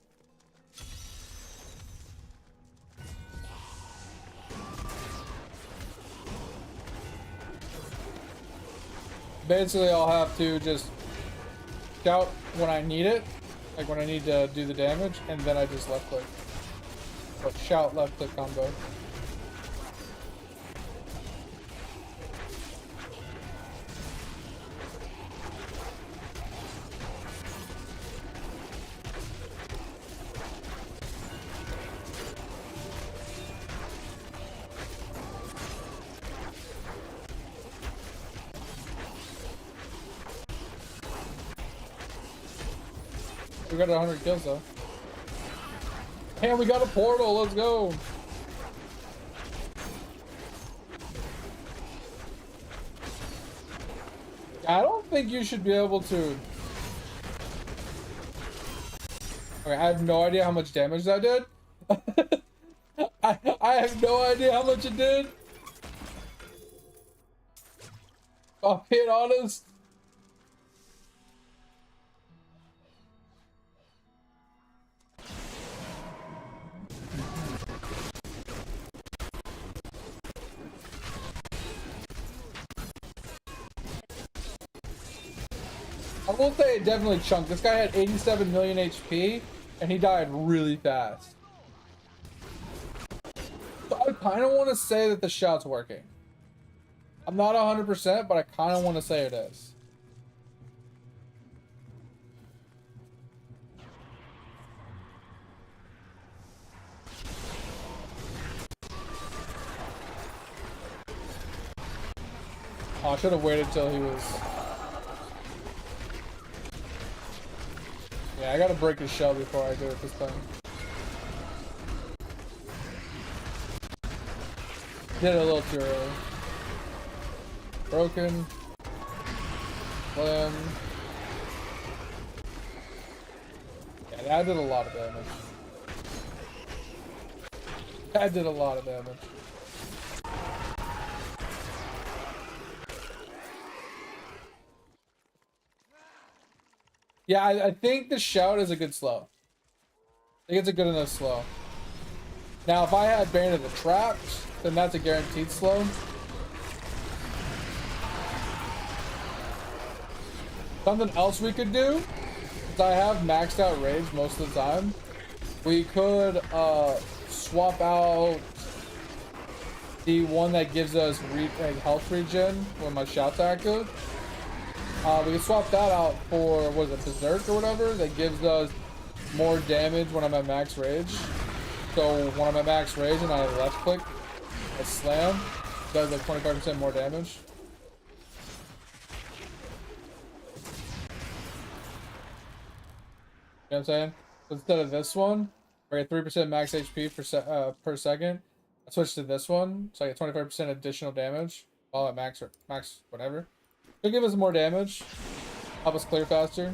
basically I'll have to just shout when I need it, like when I need to do the damage, and then I just left click. Or shout left click combo. We got 100 kills though. And we got a portal, let's go. I don't think you should be able to. Okay, I have no idea how much damage that did. I have no idea how much it did. Oh, being honest. I will say it definitely chunked. This guy had 87 million HP, and he died really fast. So I kind of want to say that the shout's working. I'm not 100%, but I kind of want to say it is. Oh, I should have waited till he was... Yeah, I gotta break his shell before I do it this time. Did it a little too early. Broken. Slam. Yeah, that did a lot of damage. That did a lot of damage. Yeah, I think the shout is a good slow. I think it's a good enough slow. Now, if I had Bane of the Traps, then that's a guaranteed slow. Something else we could do, since I have maxed out Rage most of the time, we could swap out the one that gives us health regen when my shout's active. We can swap that out for, what is it, Berserk or whatever, that gives us more damage when I'm at max rage. So when I'm at max rage and I left click a slam, it does like 25% more damage. You know what I'm saying? So instead of this one, I get 3% max HP per second. I switch to this one, so I get 25% additional damage while at max whatever. It'll give us more damage, help us clear faster.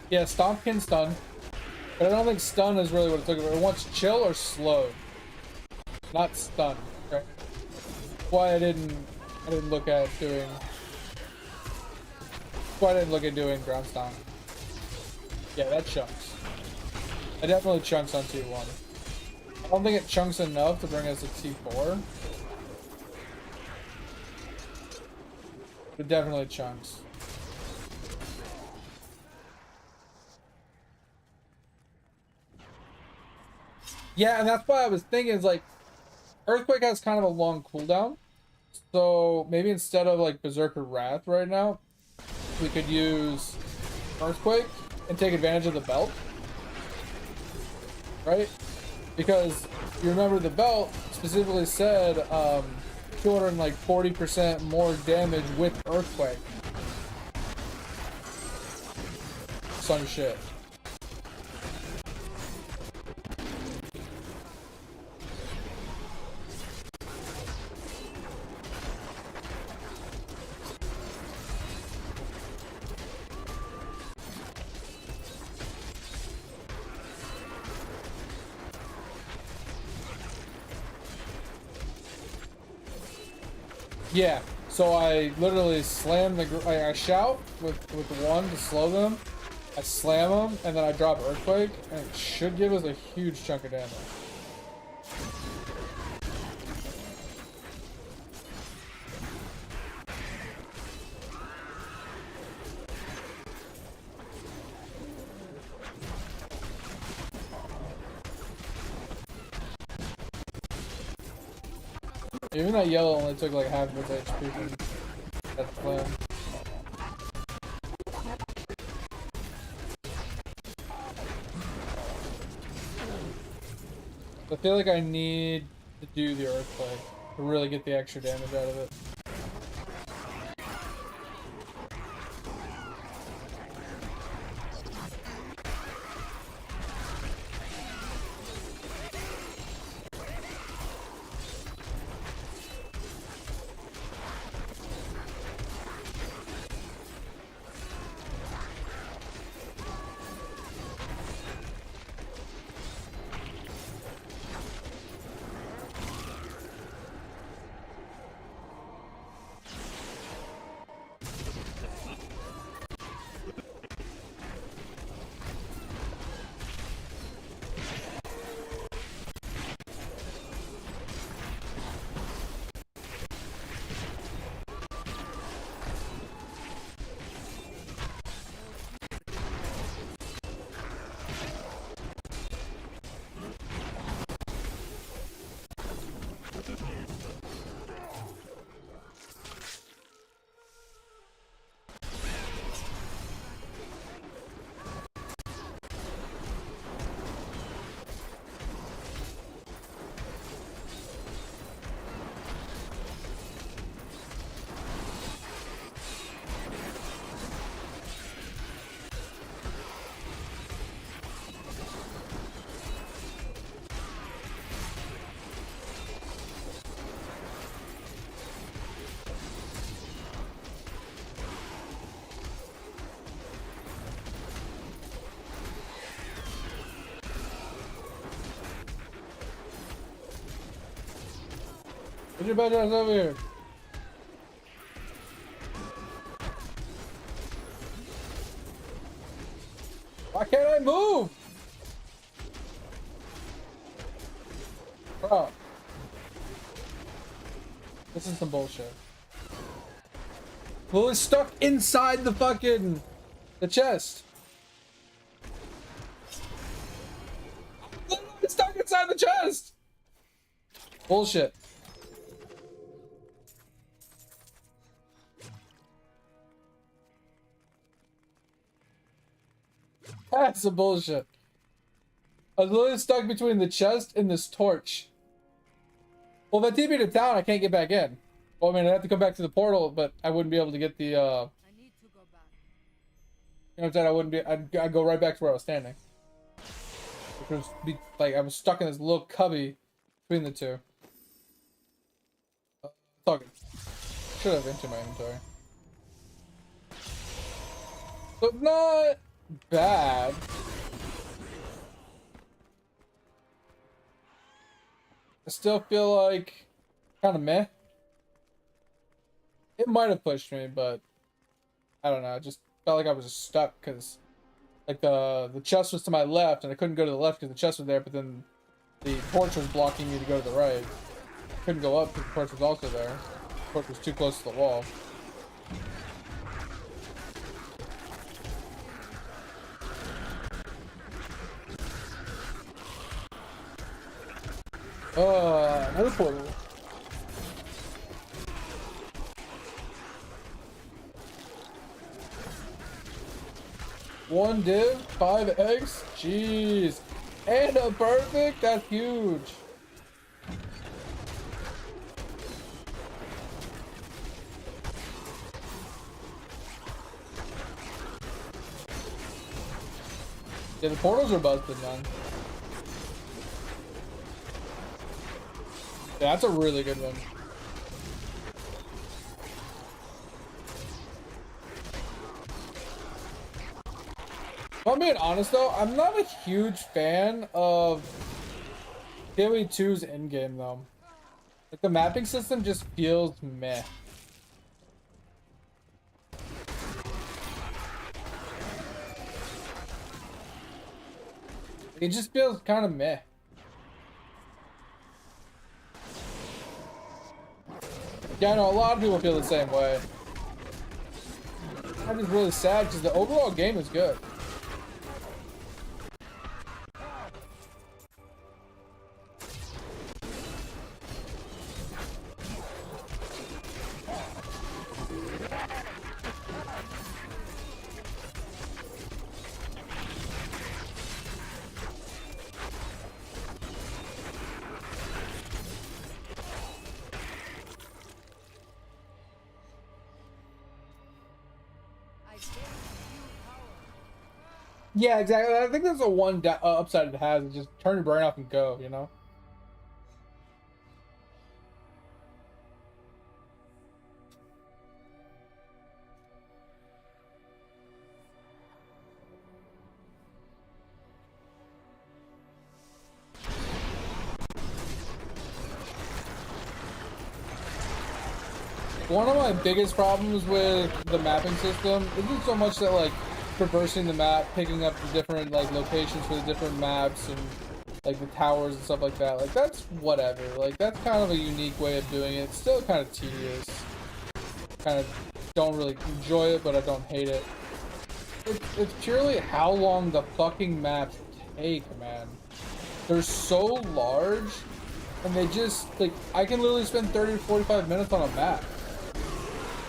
Yeah, Stomp can stun, but I don't think stun is really what it's looking for. It wants chill or slow, not stun. Okay. That's why I didn't look at doing. That's why I didn't look at doing ground stomp. Yeah, that chunks. It definitely chunks on T1. I don't think it chunks enough to bring us to T4. It definitely chunks. Yeah, and that's why I was thinking, is like, Earthquake has kind of a long cooldown. So maybe instead of like Berserker Wrath right now, we could use Earthquake and take advantage of the belt, right? Because you remember the belt specifically said 240% more damage with Earthquake. Some shit. Yeah, so I literally slam I shout with one to slow them. I slam them, and then I drop Earthquake, and it should give us a huge chunk of damage. Even that yellow only took like half of its HP from that slam. I feel like I need to do the Earthquake to really get the extra damage out of it. Get your bad ass over here. Why can't I move? Bro. This is some bullshit. Well, it's stuck inside the fucking the chest. It's stuck inside the chest. Bullshit. That's some bullshit. I was literally stuck between the chest and this torch. Well, if I TP to town, I can't get back in. Well, I mean, I have to come back to the portal, but I wouldn't be able to get the, I need to go back. You know what I'm saying? I wouldn't be, I'd go right back to where I was standing. Which was, like, I was stuck in this little cubby between the two. It's all good. Should have into my inventory. But not bad. I still feel like kind of meh. It might have pushed me, but I don't know. I just felt like I was just stuck because like the chest was to my left and I couldn't go to the left because the chest was there, but then the torch was blocking me to go to the right. I couldn't go up because the torch was also there. The torch was too close to the wall. Another portal. 1 div, 5 eggs. Jeez. And a perfect? That's huge. Yeah, the portals are busted, man. Yeah, that's a really good one. If I'm being honest though, I'm not a huge fan of KOE2's endgame though. Like the mapping system just feels meh. It just feels kind of meh. Yeah, I know a lot of people feel the same way. I'm just really sad because the overall game is good. Yeah, exactly. I think that's the one upside it has. Is just turn your brain off and go, you know? One of my biggest problems with the mapping system isn't so much that like traversing the map, picking up the different like locations for the different maps and like the towers and stuff like that. Like that's whatever. Like that's kind of a unique way of doing it. It's still kind of tedious. Kind of don't really enjoy it, but I don't hate it. It's purely how long the fucking maps take, man. They're so large and they just like I can literally spend 30 to 45 minutes on a map.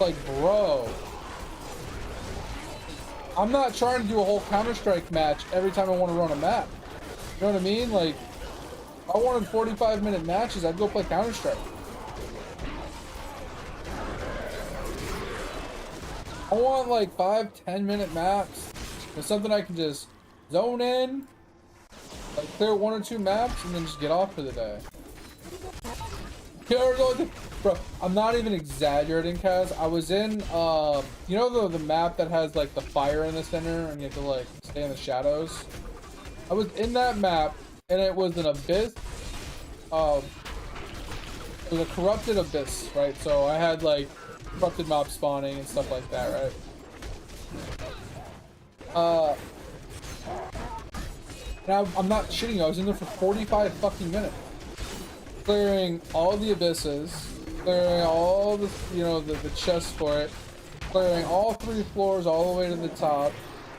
Like, bro, I'm not trying to do a whole Counter-Strike match every time I want to run a map. You know what I mean? Like, if I wanted 45-minute matches, I'd go play Counter-Strike. I want like 5-10-minute maps. There's something I can just zone in, like clear 1 or 2 maps, and then just get off for the day. Bro, I'm not even exaggerating, Kaz. I was in, you know the map that has like the fire in the center and you have to like stay in the shadows? I was in that map and it was an abyss. It was a corrupted abyss, right? So I had like corrupted mob spawning and stuff like that, right? And I'm not shitting you, I was in there for 45 fucking minutes. Clearing all the abysses, clearing all the, you know, the chests for it, clearing all 3 floors all the way to the top,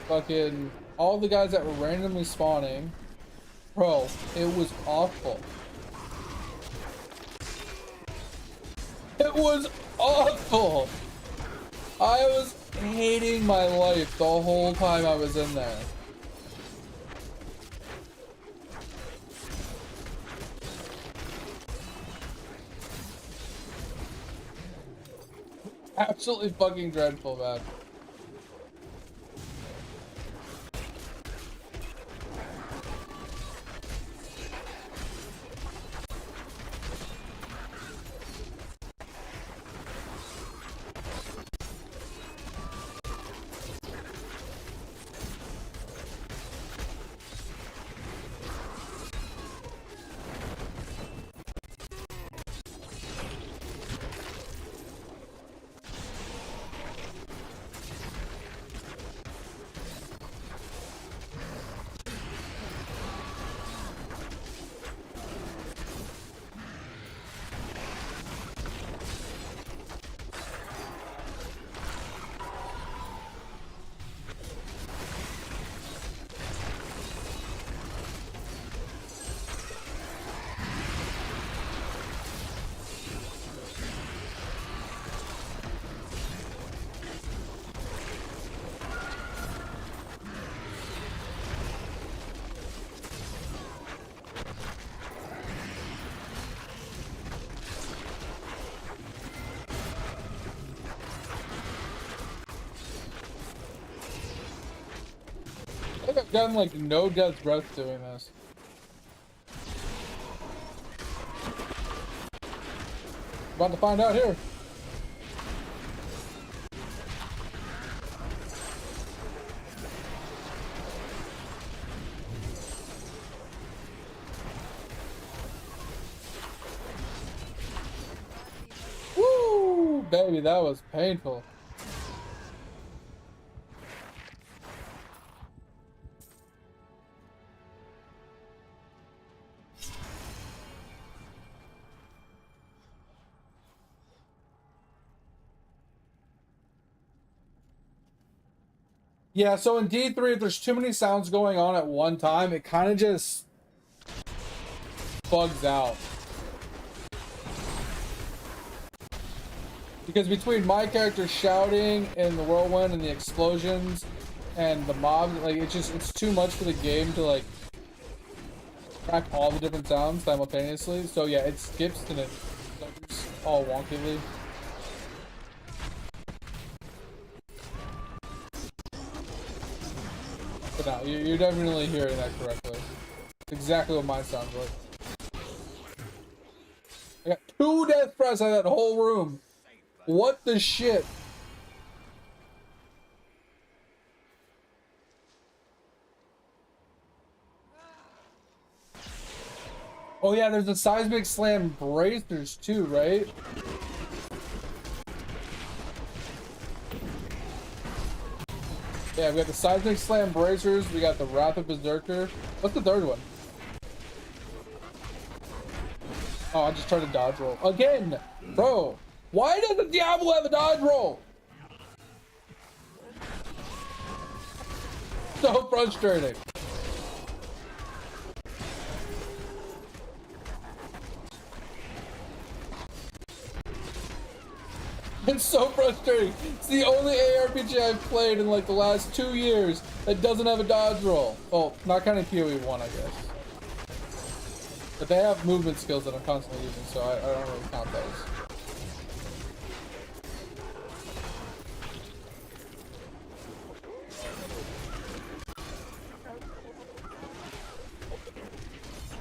fucking all the guys that were randomly spawning. Bro, it was awful. It was awful! I was hating my life the whole time I was in there. Absolutely fucking dreadful, man. Gotten like no death breath doing this. About to find out here. Woo, baby, that was painful. Yeah, so in D3, if there's too many sounds going on at one time, it kind of just bugs out. Because between my character shouting and the whirlwind and the explosions and the mobs, like it's too much for the game to like track all the different sounds simultaneously. So yeah, it skips and it goes all wonkily. But no, you're definitely hearing that correctly. It's exactly what mine sounds like. I got 2 death press out of that whole room. What the shit? Oh yeah, there's the seismic slam bracers too, right? Yeah, we got the seismic slam bracers, we got the Wrath of Berserker. What's the third one? Oh, I just tried to dodge roll. Again! Bro, why doesn't Diablo have a dodge roll? So frustrating. It's so frustrating. It's the only ARPG I've played in like the last 2 years that doesn't have a dodge roll. Well, not counting PoE 1, I guess. But they have movement skills that I'm constantly using, so I don't really count those.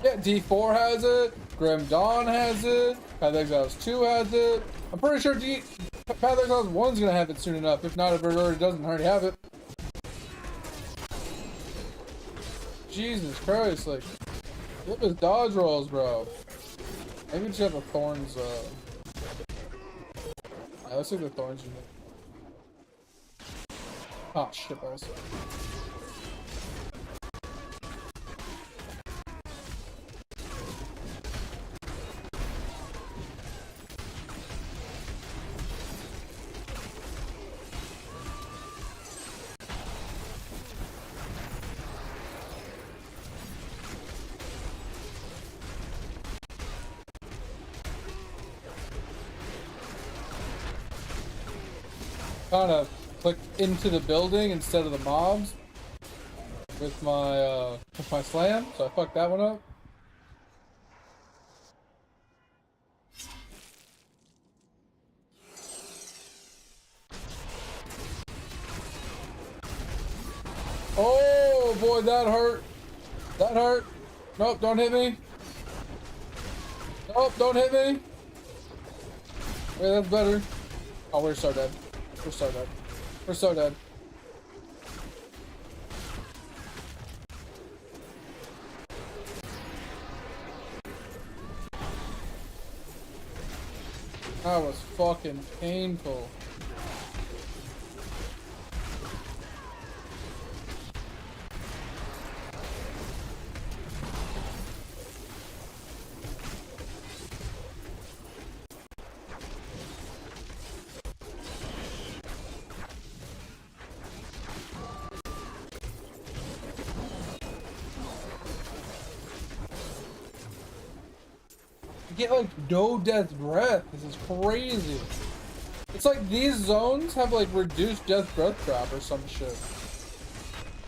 Yeah, D4 has it, Grim Dawn has it, Path of Exiles 2 has it. I'm pretty sure Path of Exiles 1's gonna have it soon enough. If not, if it already doesn't already have it. Jesus Christ, like, look at his dodge rolls, bro. Maybe just have a Thorns, yeah, let's see the Thorns unit. Oh, shit, balls. Kind of click into the building instead of the mobs with my slam, so I fucked that one up. Oh boy, that hurt. That hurt. Nope, don't hit me. Nope, don't hit me. Wait, that's better. Oh, we're so dead. We're so dead. We're so dead. That was fucking painful. Get like no death breath. This is crazy. It's like these zones have like reduced death breath trap or some shit.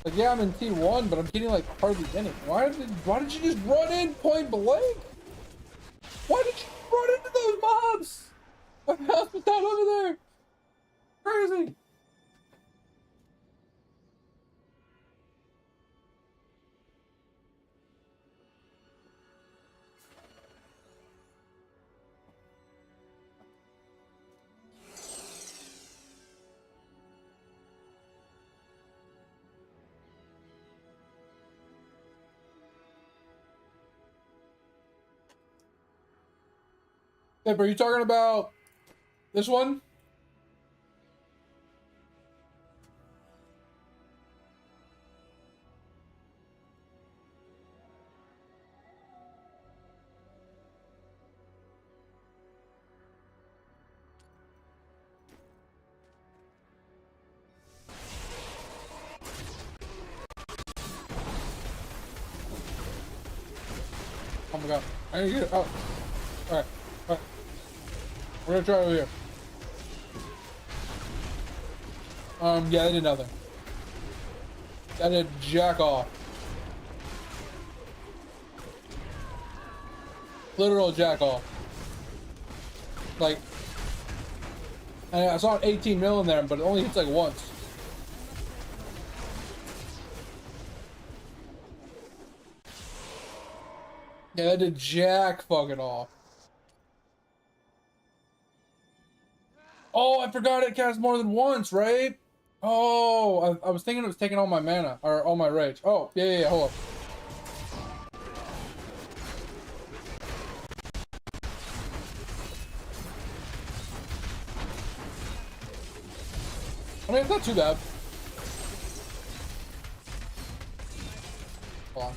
Like yeah, I'm in T1, but I'm getting like hardly any. Why did you just run in point blank? Why did you run into those mobs? My mouse was not over there. Crazy. Hey, are you talking about this one? Oh my god. I need to get it out. Alright. Alright. We're gonna try over here. Yeah, they did nothing. That did jack off. Literal jack off. Like, I saw an 18 mil in there, but it only hits like once. Yeah, that did jack fucking off. Oh, I forgot it cast more than once, right? Oh, I was thinking it was taking all my mana, or all my rage. Oh, yeah, hold up. I mean, it's not too bad. Hold on.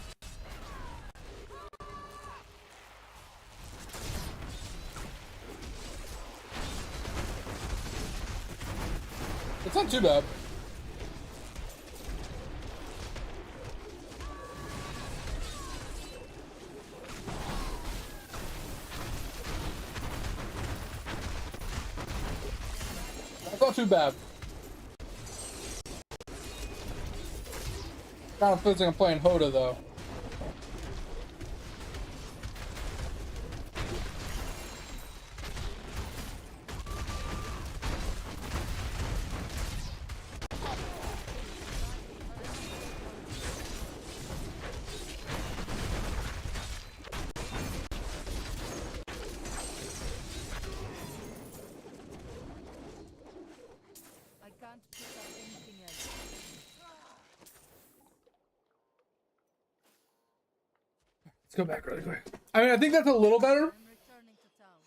It's not too bad. That's not too bad. Kind of feels like I'm playing Hoda though. I can't pick up anything else. Let's go back really quick. I mean, I think that's a little better. I'm returning to town.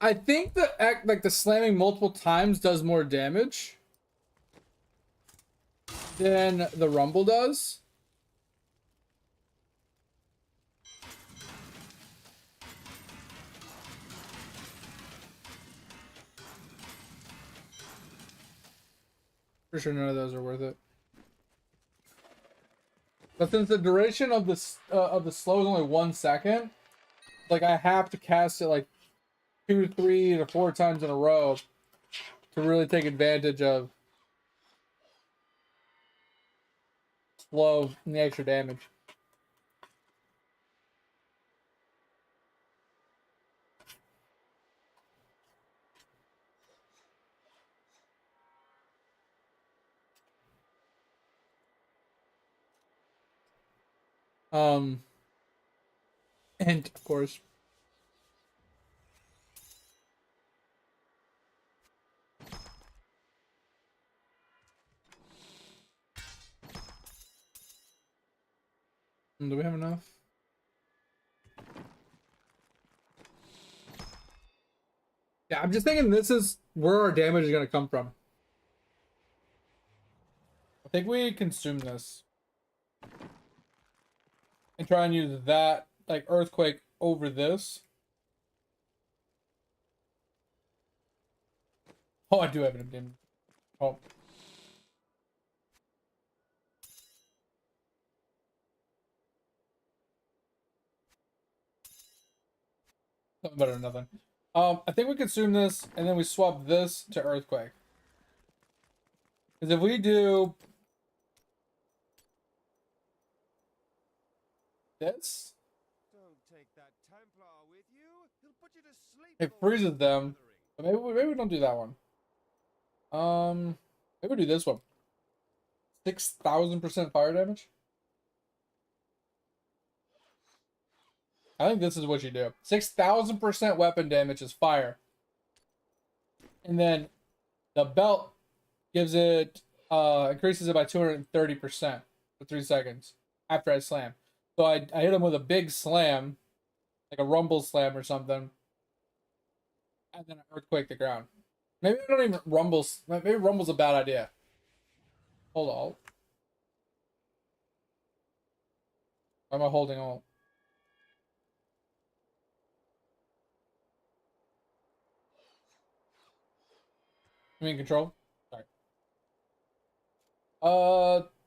I think the act, like the slamming multiple times does more damage than the rumble does. For sure, none of those are worth it. But since the duration of the slow is only 1 second, like I have to cast it like 2, 3 to 4 times in a row to really take advantage of slow and the extra damage. Um, and of course, do we have enough? Yeah, I'm just thinking this is where our damage is gonna come from. I think we consume this and try and use that like earthquake over this. Oh, I do have an damage. Oh. Something better than nothing. I think we consume this and then we swap this to earthquake. Because if we do this, Don't take that Templar with you. He'll put you to sleep. it freezes them. But maybe we don't do that one. Maybe we do this one. 6,000% fire damage. I think this is what you do. 6,000% weapon damage is fire. And then the belt gives it increases it by 230% for 3 seconds after I slam. So I hit him with a big slam, like a rumble slam or something, and then I earthquake the ground. Maybe I don't even rumble. Maybe rumble's a bad idea. Hold on. Why am I holding alt? I mean control. Sorry.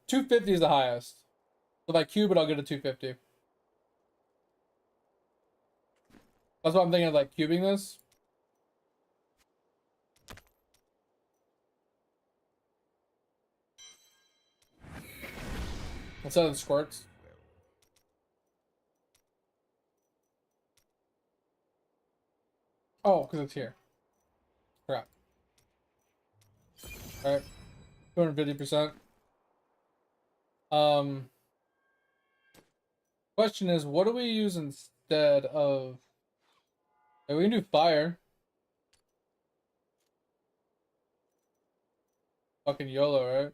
250 is the highest. So if I cube it, I'll get a 250. That's what I'm thinking of, like cubing this. Instead of the squirts. Oh, because it's here. Crap. Alright. 250%. Question is, what do we use instead of... Like, we can do fire. Fucking YOLO, right?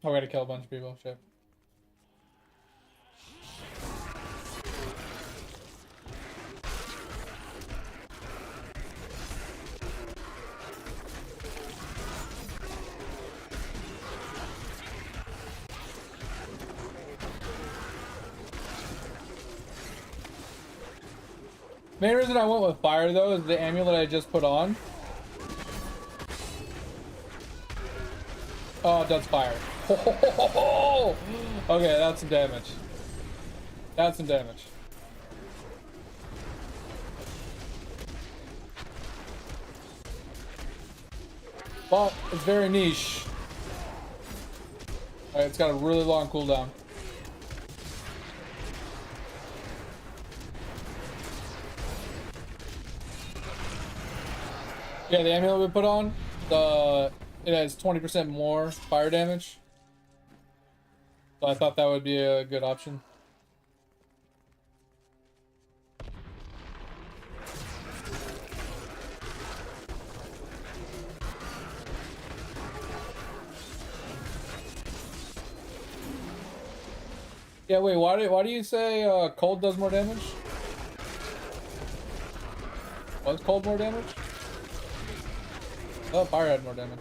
Oh, we gotta kill a bunch of people. Shit. Main reason I went with fire though is the amulet I just put on. Oh, that's fire. Okay, that's some damage. That's some damage. But it's very niche. Alright, it's got a really long cooldown. Yeah, the amulet we put on, it has 20% more fire damage. So I thought that would be a good option. Yeah, wait, why do you say cold does more damage? Was cold more damage? Oh, fire had more damage.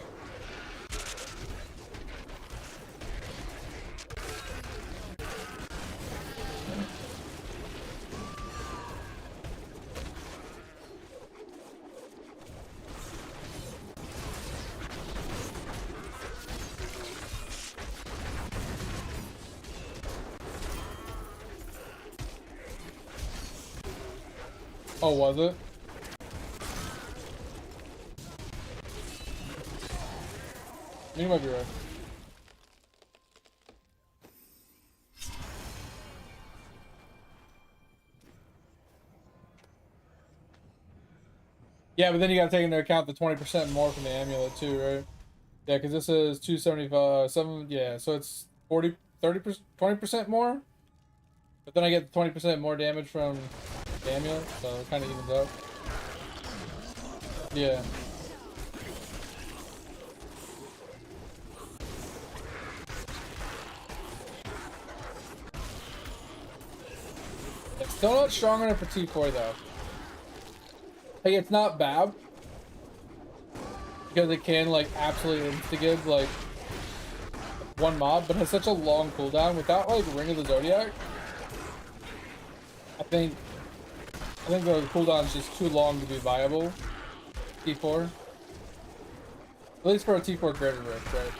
Oh, was it? You might be right. Yeah, but then you gotta take into account the 20% more from the amulet too, right? Yeah, because this is 275, 7, yeah, so it's 40, 30%, 20% more. But then I get 20% more damage from the amulet, so it kind of evens out. Yeah. It's still not strong enough for T4 though. Like, it's not bad. Because it can, like, absolutely insta-give, like, one mob, but has such a long cooldown. Without, like, Ring of the Zodiac, I think the cooldown is just too long to be viable. T4. At least for a T4 Greater Rift, right?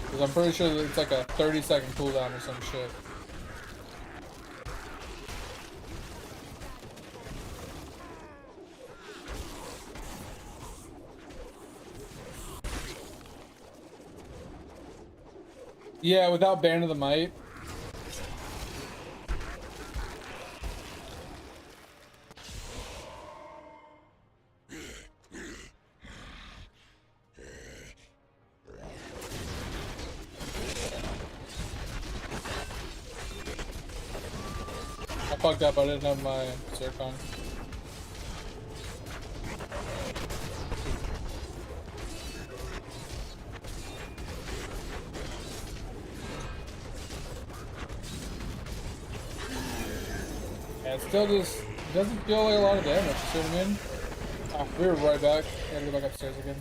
Because I'm pretty sure that it's like a 30-second cooldown or some shit. Yeah, without Band of the Might. fucked up. I didn't have my Zircon. And it still just doesn't feel like a lot of damage, you see what I mean? Ah, we were right back. Gotta go back upstairs again.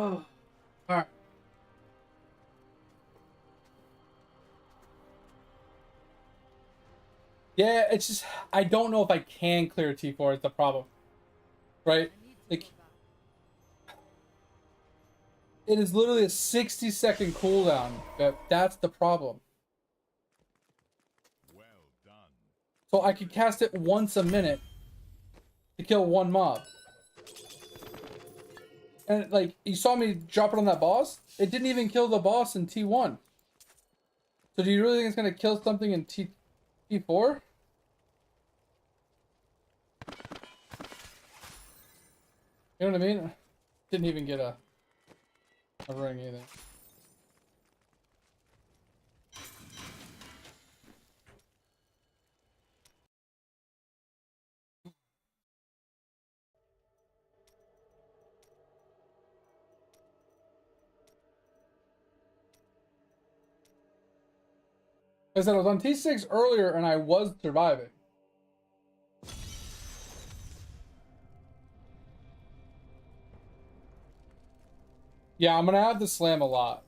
Oh, alright. Yeah, it's just I don't know if I can clear T4 is the problem. Right? Like it is literally a 60-second cooldown. That's the problem. Well done. So I could cast it once a minute to kill one mob. And like you saw me drop it on that boss, it didn't even kill the boss in T1. So do you really think it's gonna kill something in T4? You know what I mean? Didn't even get a ring either. I said I was on T6 earlier and I was surviving. Yeah, I'm gonna have to slam a lot.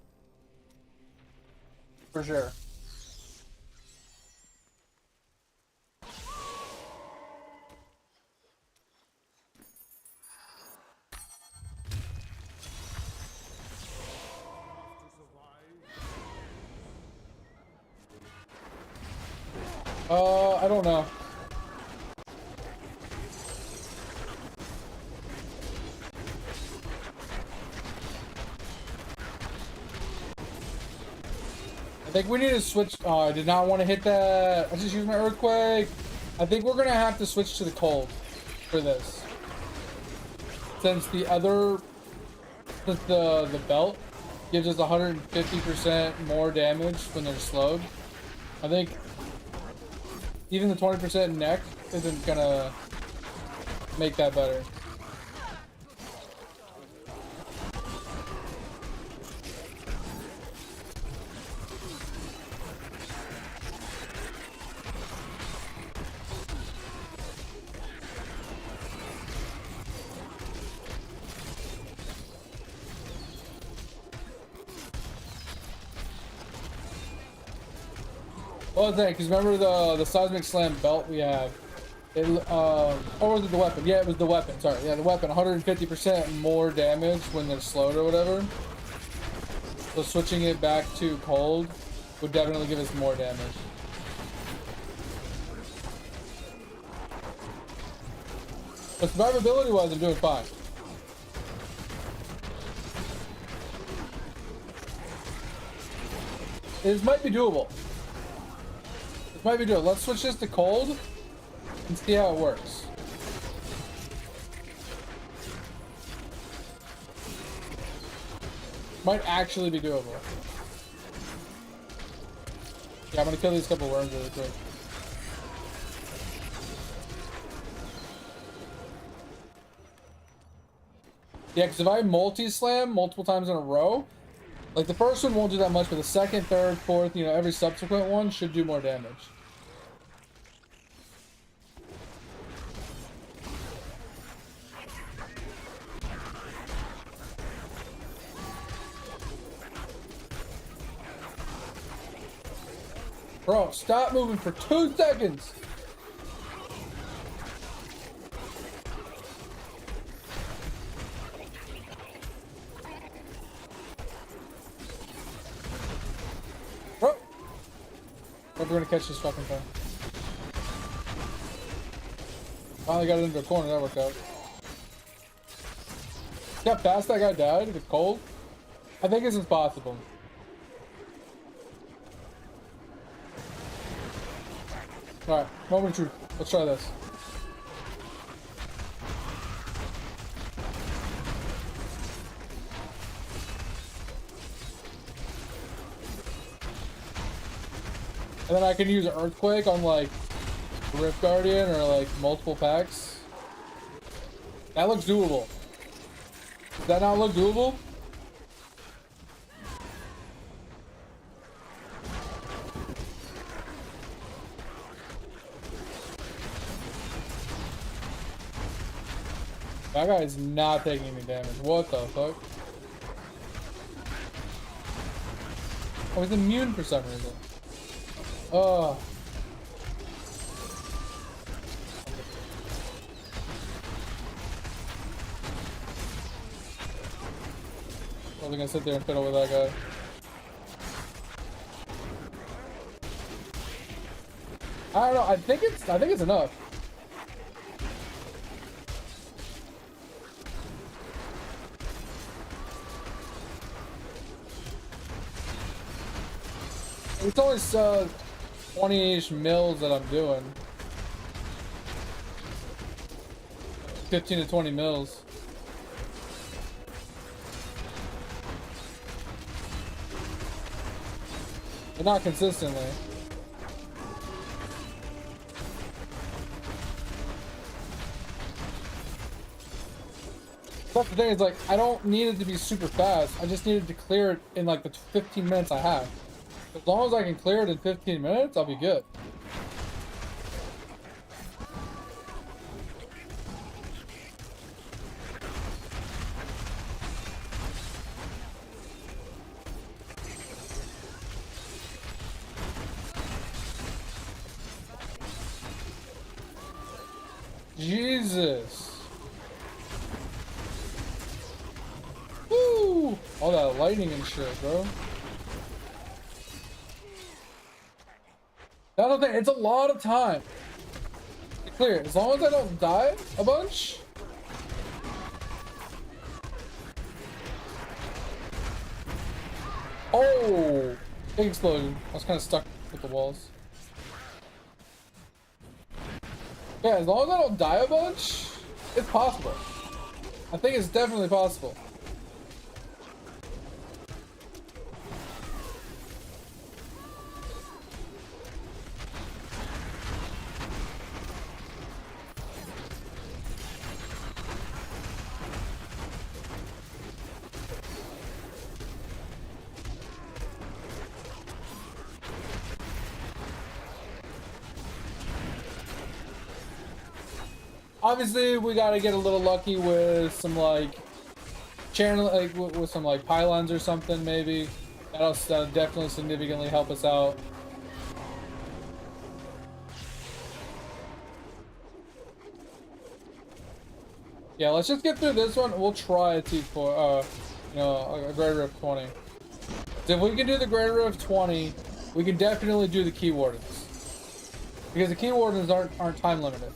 For sure. I don't know. I think we need to switch. Oh, I did not want to hit that. I just used my earthquake. I think we're gonna have to switch to the cold for this. Since the belt gives us 150% more damage when they're slowed. I think even the 20% neck isn't gonna make that better. What was that? Because remember the seismic slam belt we have? It, or was it the weapon? Yeah, it was the weapon. Sorry, yeah, the weapon. 150% more damage when they're slowed or whatever. So switching it back to cold would definitely give us more damage. But survivability wise, I'm doing fine. This might be doable. This might be doable. Let's switch this to cold and see how it works. Might actually be doable. Yeah, I'm gonna kill these couple worms really quick. Yeah, because if I multi-slam multiple times in a row, like the first one won't do that much, but the second, third, fourth, you know, every subsequent one should do more damage. Bro, stop moving for 2 seconds! Bro! We're gonna catch this fucking thing. Finally got it into a corner, that worked out. See how fast that guy died with cold? I think this is possible. Alright, moment of truth. Let's try this. And then I can use Earthquake on like Rift Guardian or like multiple packs. That looks doable. Does that not look doable? That guy is not taking any damage. What the fuck? Oh, he's immune for some reason. Oh. I was gonna sit there and fiddle with that guy. I don't know. I think it's enough. It's always 20-ish mils that I'm doing. 15 to 20 mils. But not consistently. That's the thing, is like, I don't need it to be super fast. I just needed to clear it in like the 15 minutes I have. As long as I can clear it in 15 minutes, I'll be good. Jesus. Woo! All that lightning and shit, bro. That's the thing, it's a lot of time to clear. As long as I don't die a bunch. Oh! Big explosion. I was kind of stuck with the walls. Yeah, as long as I don't die a bunch, it's possible. I think it's definitely possible. Obviously, we gotta get a little lucky with some like channel, like with some like pylons or something. Maybe that'll definitely significantly help us out. Yeah, let's just get through this one. We'll try a T4, you know, a Greater Rift 20. So if we can do the Greater Rift 20, we can definitely do the Key Wardens, because the Key Wardens aren't time limited.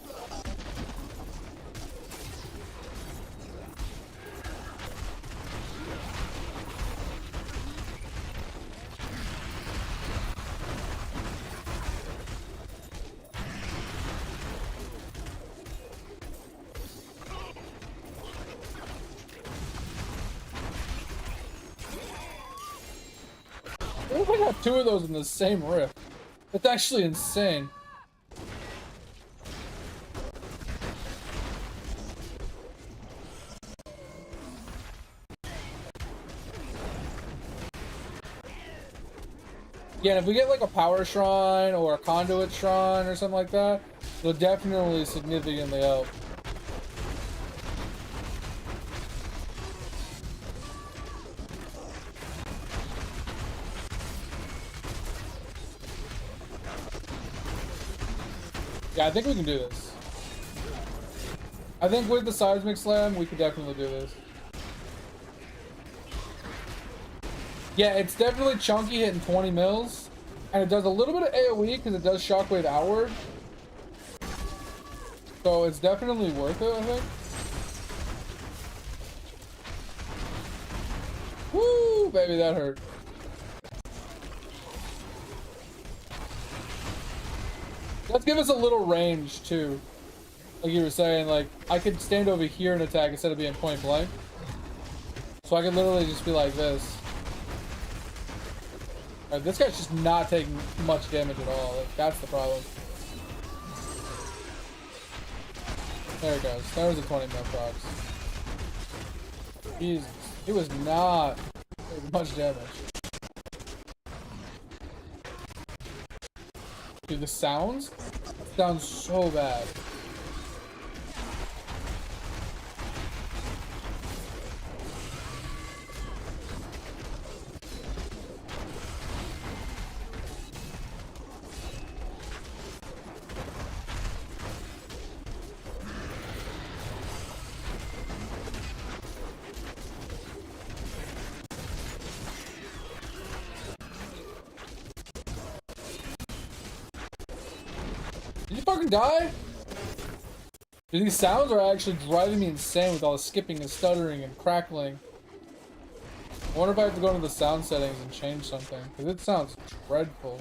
if I got 2 of those in the same rift? It's actually insane. Yeah, and if we get like a power shrine or a conduit shrine or something like that, it'll definitely significantly help. Yeah, I think we can do this. I think with the seismic slam, we could definitely do this. Yeah, it's definitely chunky hitting 20 mils. And it does a little bit of AoE because it does shockwave outward. So it's definitely worth it, I think. Woo, baby, that hurt. Let's give us a little range too. Like you were saying, like I could stand over here and attack instead of being point blank. So I could literally just be like this. Alright, this guy's just not taking much damage at all. Like, that's the problem. There it goes. There's a 20 mil procs. Jesus. He was not taking much damage. Dude, the sounds sound so bad. Did you fucking die? Dude, these sounds are actually driving me insane with all the skipping and stuttering and crackling. I wonder if I have to go into the sound settings and change something, because it sounds dreadful.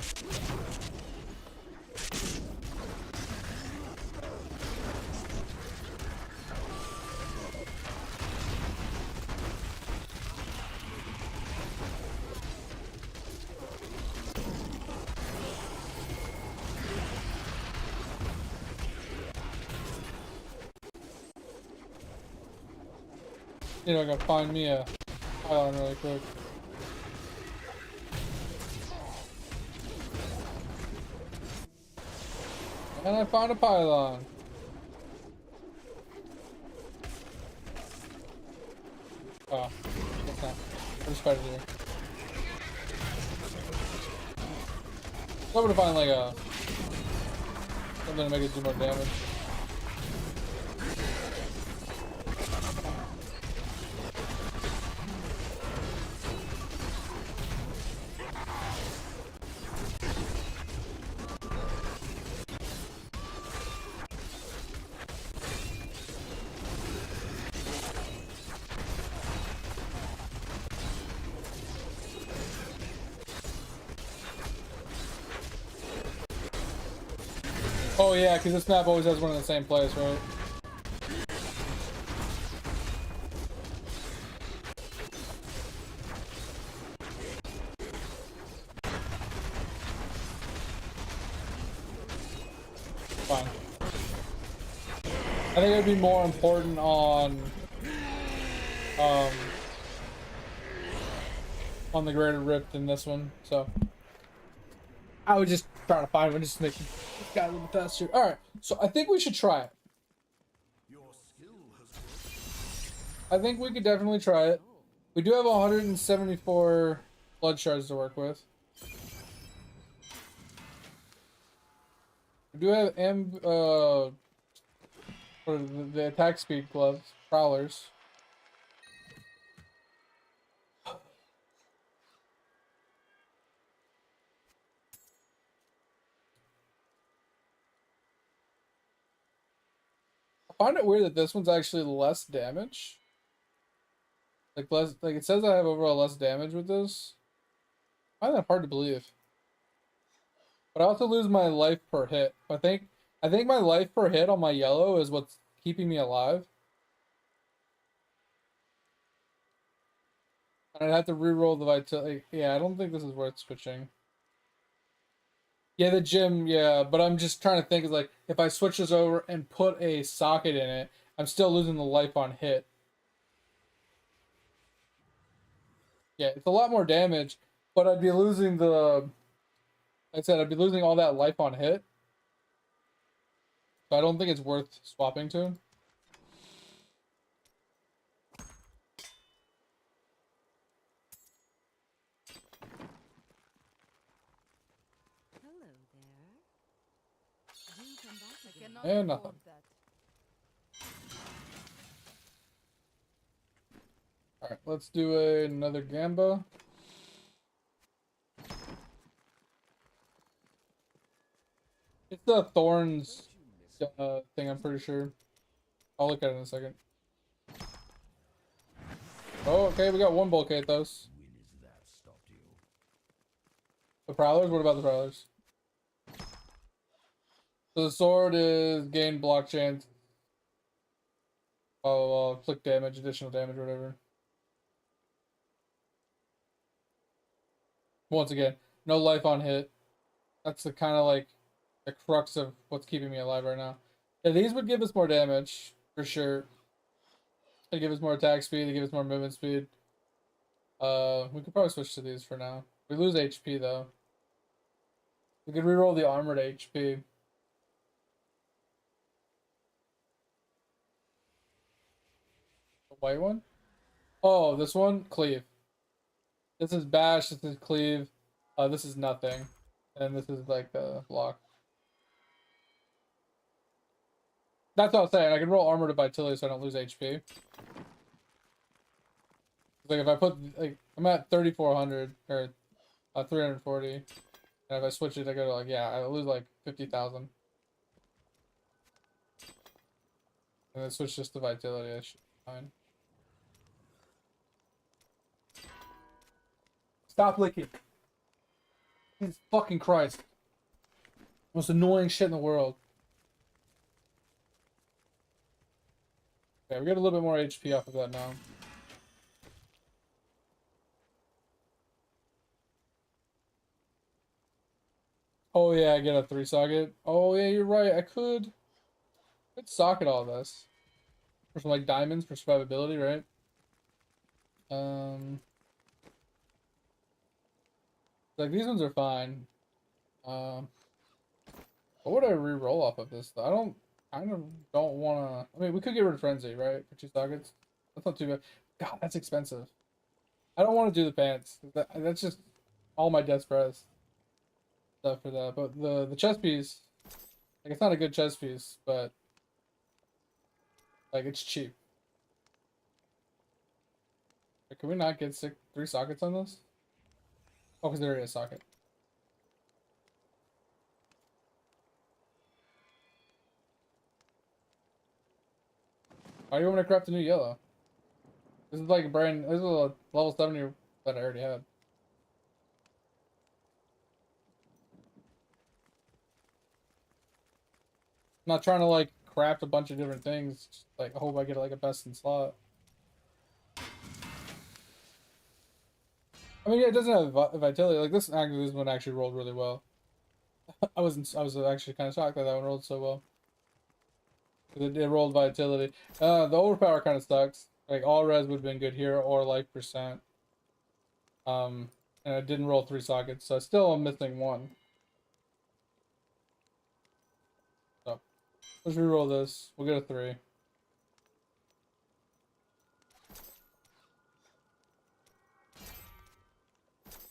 You know, I gotta find me a pylon really quick. And I found a pylon. Oh, that's not. There's spiders here. I'm gonna find like a something to make it do more damage. Oh yeah, because this map always has one in the same place, right? Fine. I think it would be more important on the Greater Rift than this one, so I was just trying to find one just to make this guy a little faster. Alright, so I think we should try it. I think we could definitely try it. We do have 174 blood shards to work with. We do have the attack speed gloves, prowlers. I find it weird that this one's actually less damage. Like less, like it says I have overall less damage with this. I find that hard to believe. But I also lose my life per hit. I think my life per hit on my yellow is what's keeping me alive. And I'd have to re-roll the vitality. Yeah, I don't think this is worth switching. Yeah, the gym, yeah, but I'm just trying to think is like if I switch this over and put a socket in it, I'm still losing the life on hit. Yeah, it's a lot more damage, but I'd be losing the. Like I said, I'd be losing all that life on hit. So I don't think it's worth swapping to. Hello there. Do come back I again. cannot And afford nothing. that. Alright, let's do another Gamba. It's the Thorns thing, I'm pretty sure. I'll look at it in a second. Oh, okay, we got one bulk Athos. When is that stopped you? The Prowlers? What about the Prowlers? So the sword is gain block chance. Oh, click damage, additional damage, whatever. Once again, no life on hit. That's the kind of like the crux of what's keeping me alive right now. Yeah, these would give us more damage for sure. They give us more attack speed. They give us more movement speed. We could probably switch to these for now. We lose HP though. We could reroll the armored HP. The white one? Oh, this one? Cleave. This is bash, this is cleave. This is nothing. And this is like the block. That's what I was saying. I can roll armor to vitality so I don't lose HP. Like if I put like I'm at 3,400 or 340, and if I switch it, I go to like I lose like 50,000. And then switch just to vitality. I should be fine. Stop licking. Jesus fucking Christ. Most annoying shit in the world. Okay, we get a little bit more HP off of that now. Oh yeah, I get a 3 socket. Oh yeah, you're right. I could socket all this. For some like diamonds for survivability, right? Like these ones are fine. What would I re-roll off of this? I kind of don't wanna. I mean, we could get rid of frenzy, right? For 2 sockets. That's not too bad. God, that's expensive. I don't want to do the pants. That's just all my death press stuff for that. But the chest piece, like it's not a good chest piece, but like it's cheap. Like, can we not get 3 sockets on this? Oh, because there is a socket. Why do you want me to craft a new yellow? This is like this is a level 70 that I already had. I'm not trying to like craft a bunch of different things. Just, like I hope I get like a best in slot. I mean, yeah, it doesn't have vitality. Like this one actually rolled really well. I was actually kind of shocked that one rolled so well. It rolled vitality. The overpower kind of sucks. Like all res would have been good here or life percent. And I didn't roll 3 sockets, so I still am missing 1. So let's reroll this. We'll get a 3.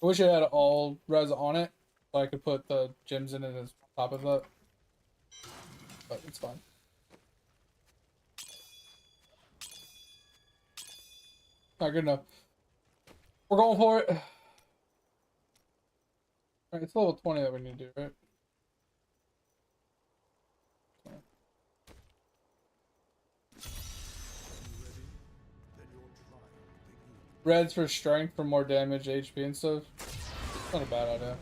I wish I had all res on it, so I could put the gems in it as top of it. But it's fine. Not good enough. We're going for it. Alright, it's level 20 that we need to do, right? Reds for strength for more damage, HP and stuff. Not a bad idea.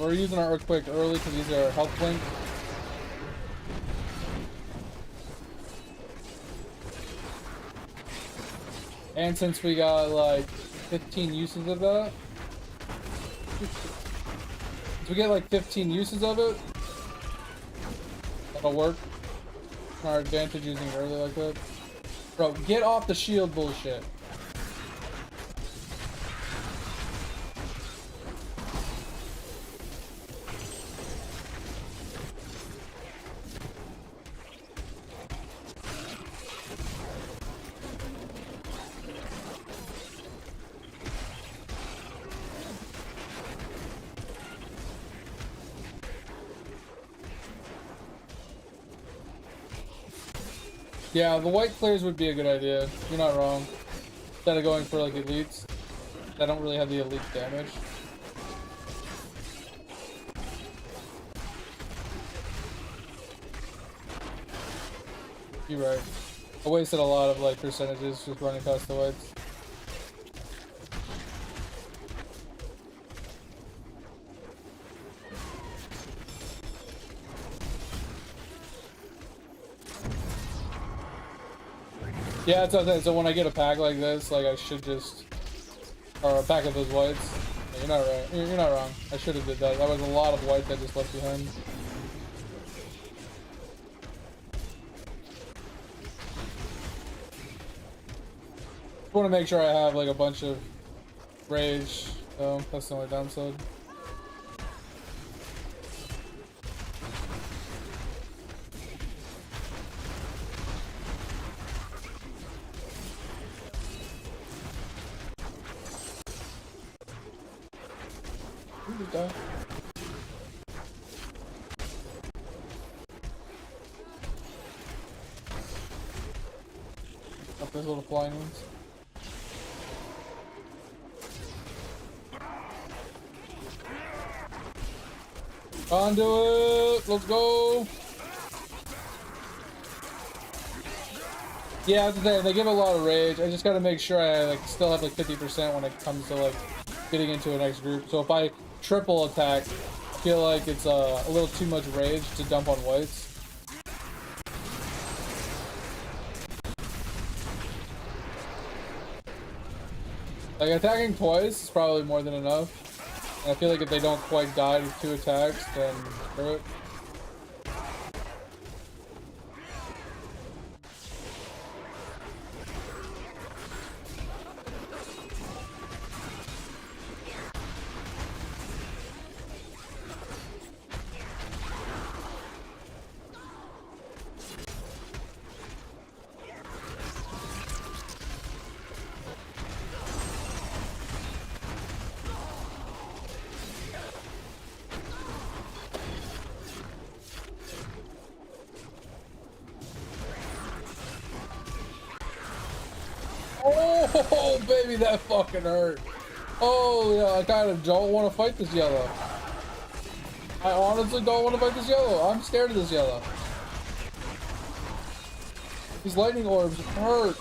we're using our earthquake early because these are health blink. And since we got like 15 uses of that, if we get like 15 uses of it, that'll work. Our advantage using it early like that. Bro, get off the shield bullshit. Yeah, the white clears would be a good idea. You're not wrong. Instead of going for like elites that don't really have the elite damage. You're right. I wasted a lot of like percentages just running past the whites. Yeah, that's what I'm saying. So when I get a pack like this, like I should just, or a pack of those whites. Yeah, you're not right. You're not wrong. I should have did that. That was a lot of whites I just left behind. I want to make sure I have like a bunch of rage. So that's the only downside. Die. Up those little flying ones. Conduit! Let's go! Yeah, that's the thing. They give a lot of rage. I just gotta make sure I like still have like 50% when it comes to like getting into a next group. So if I triple attack, I feel like it's a little too much rage to dump on whites. Like attacking twice is probably more than enough. And I feel like if they don't quite die with 2 attacks, then screw it. Oh, baby, that fucking hurt. Oh, yeah, I kind of don't want to fight this yellow. I honestly don't want to fight this yellow. I'm scared of this yellow. These lightning orbs hurt.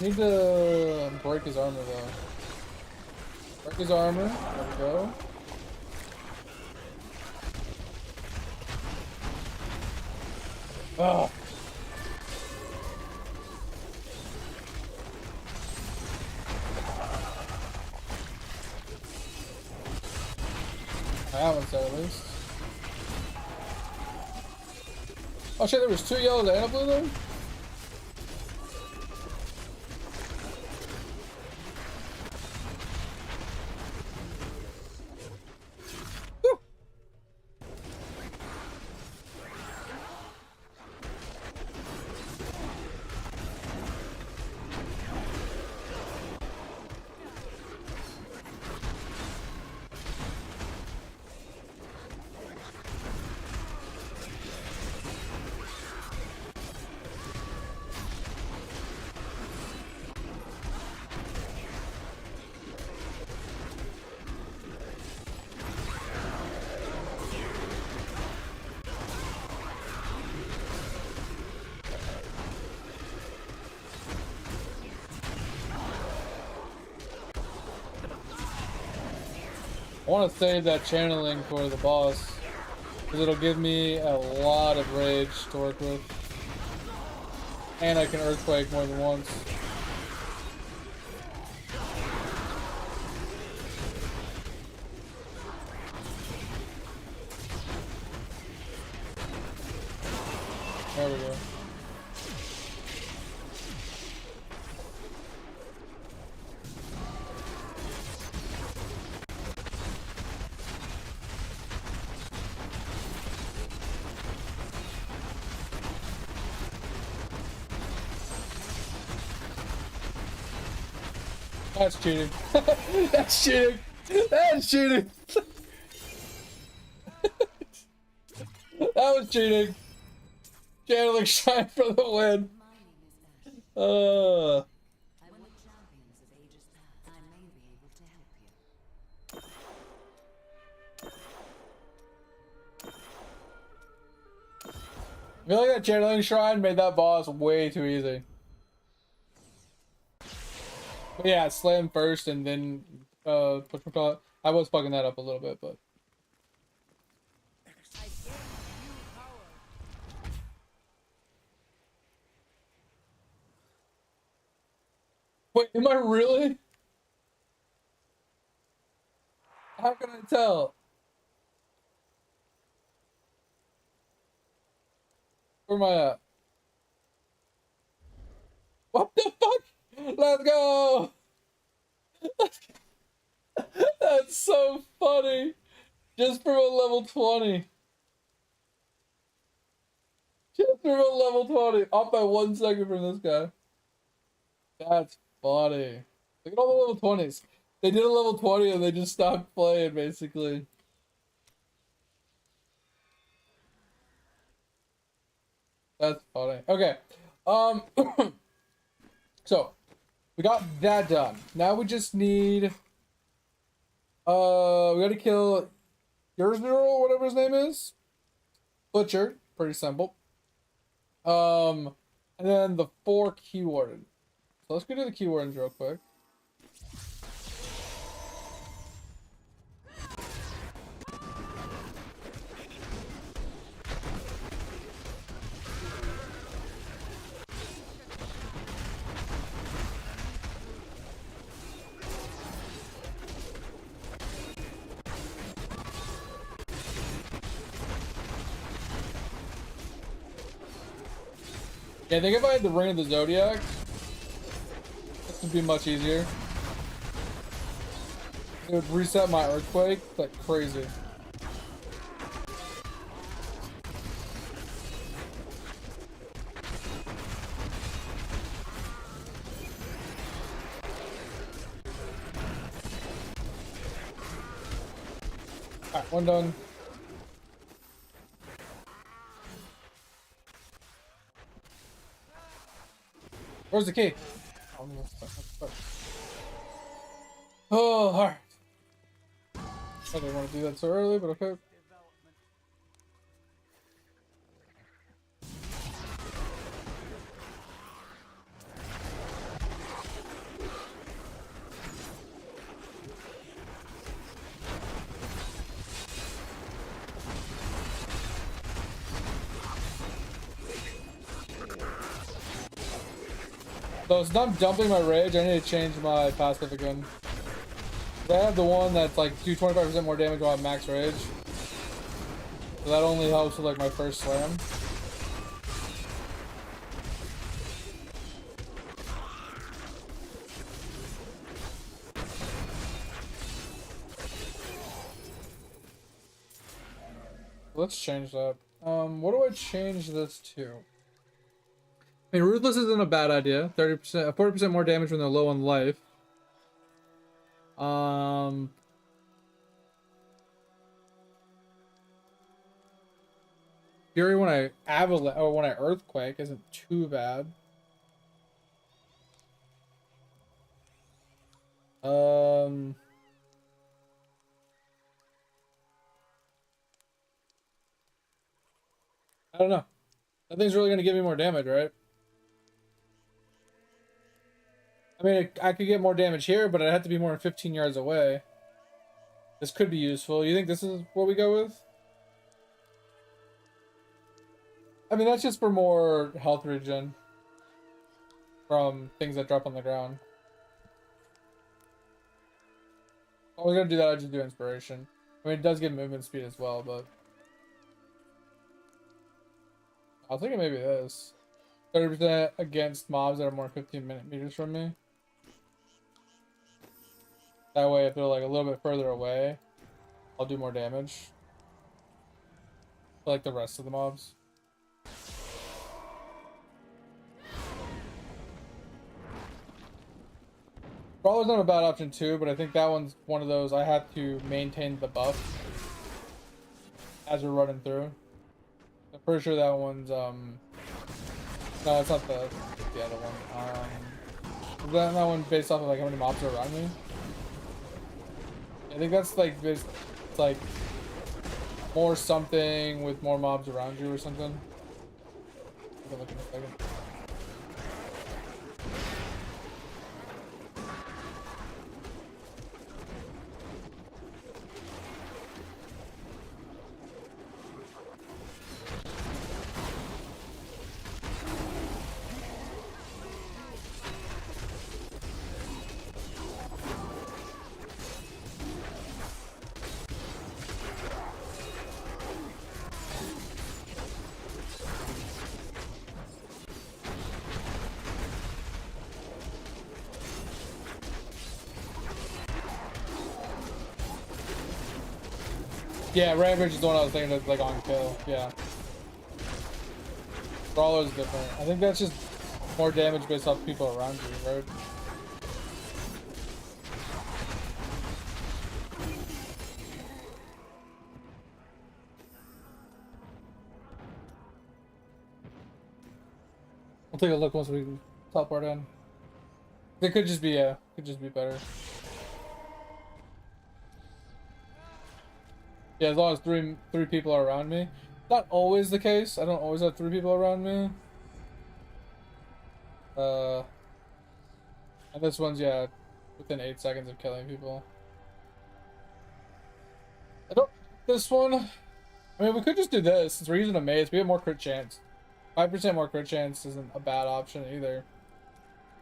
Need to break his armor, though. Break his armor. There we go. Oh. That one's at least. Oh shit, there was 2 yellows and a blue there? I want to save that channeling for the boss, because it'll give me a lot of rage to work with. And I can earthquake more than once. There we go. That's cheating. That's cheating. That's cheating. That was cheating. Channeling shine for the win. When the champions of ages past, I may be able to help you. I feel like that channeling shrine made that boss way too easy. But yeah, slam first and then whatchamacallit. I was fucking that up a little bit, but I gain new power. wait, am I really? How can I tell? Where am I at? What the fuck? Let's go! That's so funny. Just from a level 20. Just from a level 20. Off by 1 second from this guy. That's funny. Look at all the level 20s. They did a level 20 and they just stopped playing, basically. That's funny. Okay. So, we got that done. Now we just need... we gotta kill Yerznerl, whatever his name is. Butcher. Pretty simple. And then the 4 Key Warden. So let's go do the Key Wardens real quick. Yeah, I think if I had the Ring of the Zodiac, this would be much easier. It would reset my Earthquake like crazy. Alright, one done. Where's the key? Oh, alright. I didn't want to do that so early, but okay. So it's not dumping my rage, I need to change my passive again. I have the one that's like do 25% more damage while I have max rage. So that only helps with like my first slam. Let's change that. What do I change this to? I mean, Ruthless isn't a bad idea. 30%, 40% more damage when they're low on life. Fury when I avalanche or when I earthquake isn't too bad. I don't know. Nothing's really gonna give me more damage, right? I mean, I could get more damage here, but I'd have to be more than 15 yards away. This could be useful. You think this is what we go with? I mean, that's just for more health regen from things that drop on the ground. Oh, we're gonna do that. I just do inspiration. I mean, it does give movement speed as well, but I was thinking maybe this 30% against mobs that are more than 15 meters from me. That way, if they're like a little bit further away, I'll do more damage. Like the rest of the mobs. Brawler's not a bad option too, but I think that one's one of those I have to maintain the buff as we're running through. I'm pretty sure that one's no, it's not the other one. Is that one based off of like how many mobs are around me? I think that's like it's like more something with more mobs around you or something. I'll look in a second. Yeah, Rampage is the one I was thinking that's like on kill. Yeah. Brawler is different. I think that's just more damage based off people around you, right? We'll take a look once we teleport in. It could just be better. Yeah, as long as three people are around me. Not always the case. I don't always have 3 people around me. And this one's, yeah, within 8 seconds of killing people. I don't this one. I mean, we could just do this. Since we're using a maze, we have more crit chance. 5% more crit chance isn't a bad option either.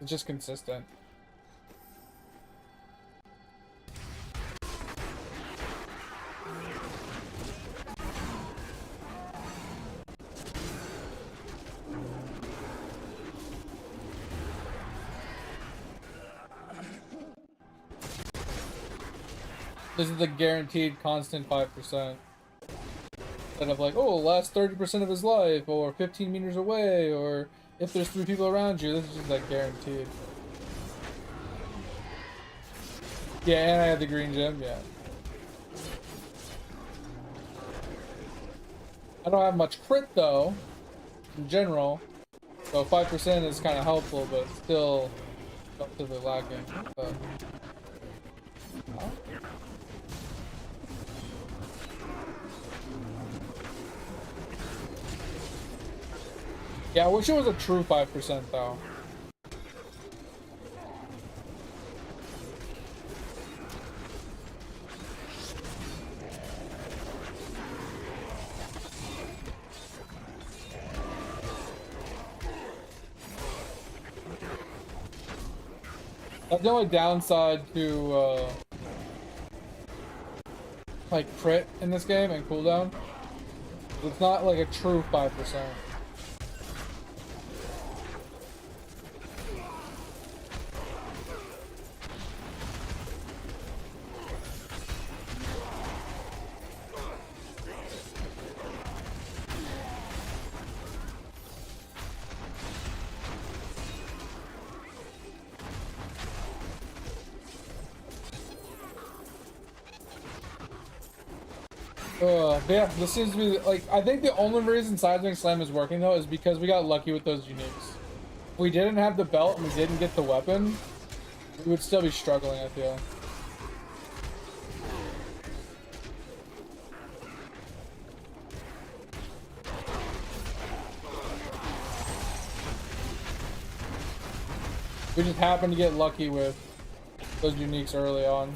It's just consistent. This is the guaranteed constant 5%. Instead of like, oh, last 30% of his life, or 15 meters away, or if there's 3 people around you, this is just like guaranteed. Yeah, and I had the green gem, yeah. I don't have much crit though, in general. So 5% is kind of helpful, but still relatively lacking. But, oh. Yeah, I wish it was a true 5% though. That's the only downside to like crit in this game and cooldown. It's not like a true 5%. But yeah, this seems to be like, I think the only reason Seismic Slam is working though is because we got lucky with those uniques. If we didn't have the belt and we didn't get the weapon, we would still be struggling, I feel. We just happened to get lucky with those uniques early on.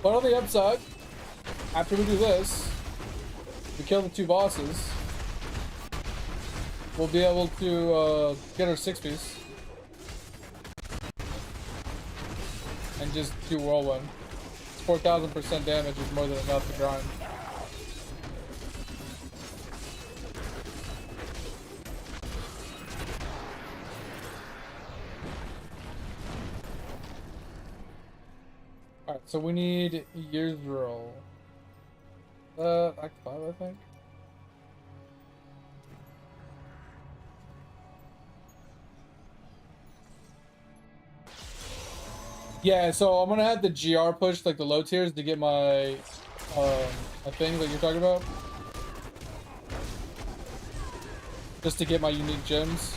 But on the upside, after we do this, we kill the 2 bosses, we'll be able to get our 6-piece and just do whirlwind. 4,000% damage is more than enough to grind. Alright, so we need years roll. Act 5, I think. Yeah, so I'm gonna have the GR push, like the low tiers, to get my thing that you're talking about. Just to get my unique gems.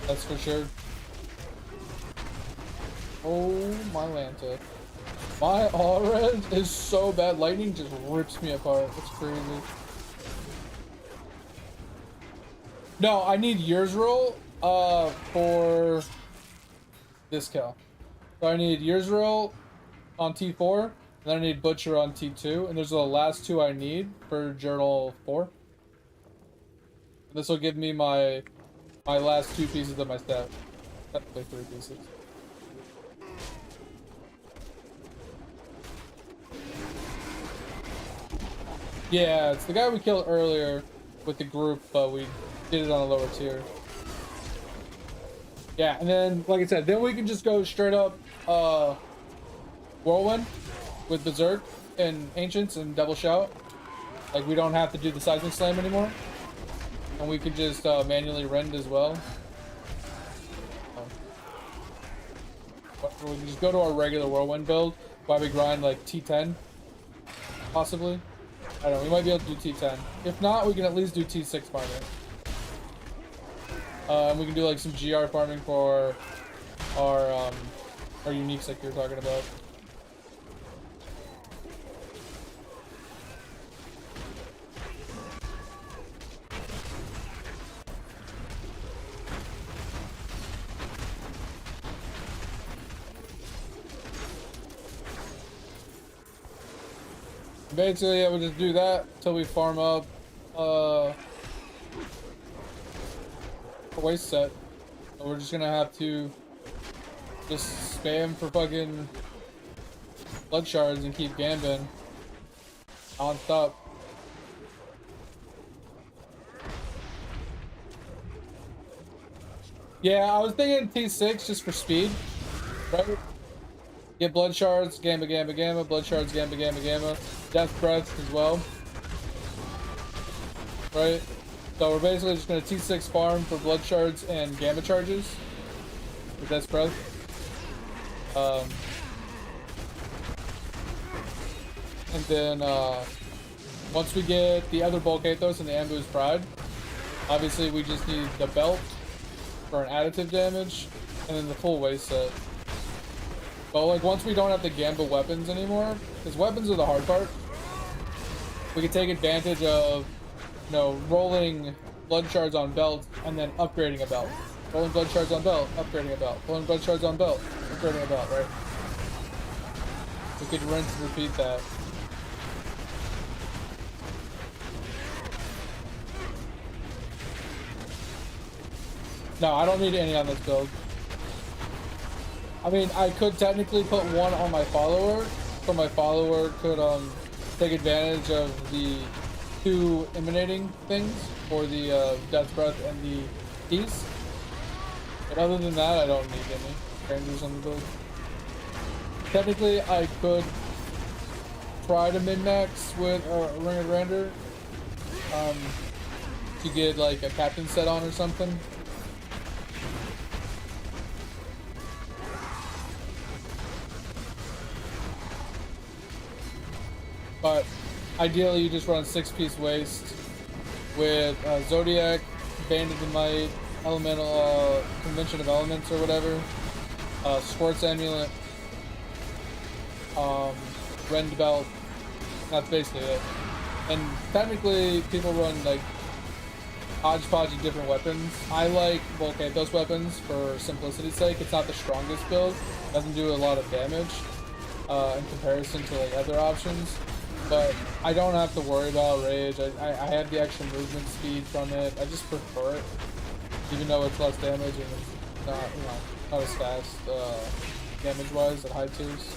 That's for sure. Oh my Lanta. My all-res is so bad. Lightning just rips me apart. It's crazy. No, I need yours roll for this cal. So I need yours roll on T4, and then I need Butcher on T2, and those are the last 2 I need for Journal 4. This will give me my last 2 pieces of my staff. Technically 3 pieces. Yeah, it's the guy we killed earlier with the group, but we did it on a lower tier. Yeah, and then, like I said, then we can just go straight up Whirlwind with Berserk and Ancients and Double Shout. Like, we don't have to do the Seismic Slam anymore. And we can just manually rend as well. We can just go to our regular Whirlwind build while we grind like T10, possibly. I don't know, we might be able to do T10. If not, we can at least do T6 farming. And we can do like some GR farming for our uniques like you were talking about. Basically, yeah, we'll just do that until we farm up a waste set. So we're just gonna have to just spam for fucking blood shards and keep gambling non-stop. Yeah, I was thinking T6 just for speed, right? Get blood shards, gamma, gamma, gamma, blood shards, gamma, gamma, gamma, death breaths as well. Right? So we're basically just gonna T6 farm for blood shards and gamma charges with death breath. And then once we get the other bulk Athos and the Ambu's Pride, obviously we just need the belt for an additive damage, and then the full waist set. But like once we don't have to gamble weapons anymore, because weapons are the hard part, we can take advantage of, you know, rolling blood shards on belt and then upgrading a belt. Rolling blood shards on belt, upgrading a belt. Rolling blood shards on belt, upgrading a belt, right? We could rinse and repeat that. No, I don't need any on this build. I mean, I could technically put one on my follower, so my follower could take advantage of the 2 emanating things for the death breath and the keys. But other than that, I don't need any strangers on the build. Technically, I could try to min-max with a Ring of Grandeur to get like a captain set on or something. But ideally, you just run 6-piece waste with Zodiac, Banded of Might, Elemental, Convention of Elements or whatever, Squirt's Amulet, Rend Belt. That's basically it. And technically, people run like hodgepodge of different weapons. I like Volcanthos weapons for simplicity's sake. It's not the strongest build. It doesn't do a lot of damage. in comparison to like other options. But I don't have to worry about rage. I have the extra movement speed from it. I just prefer it, even though it's less damage and it's not, you know, not as fast damage-wise at high twos.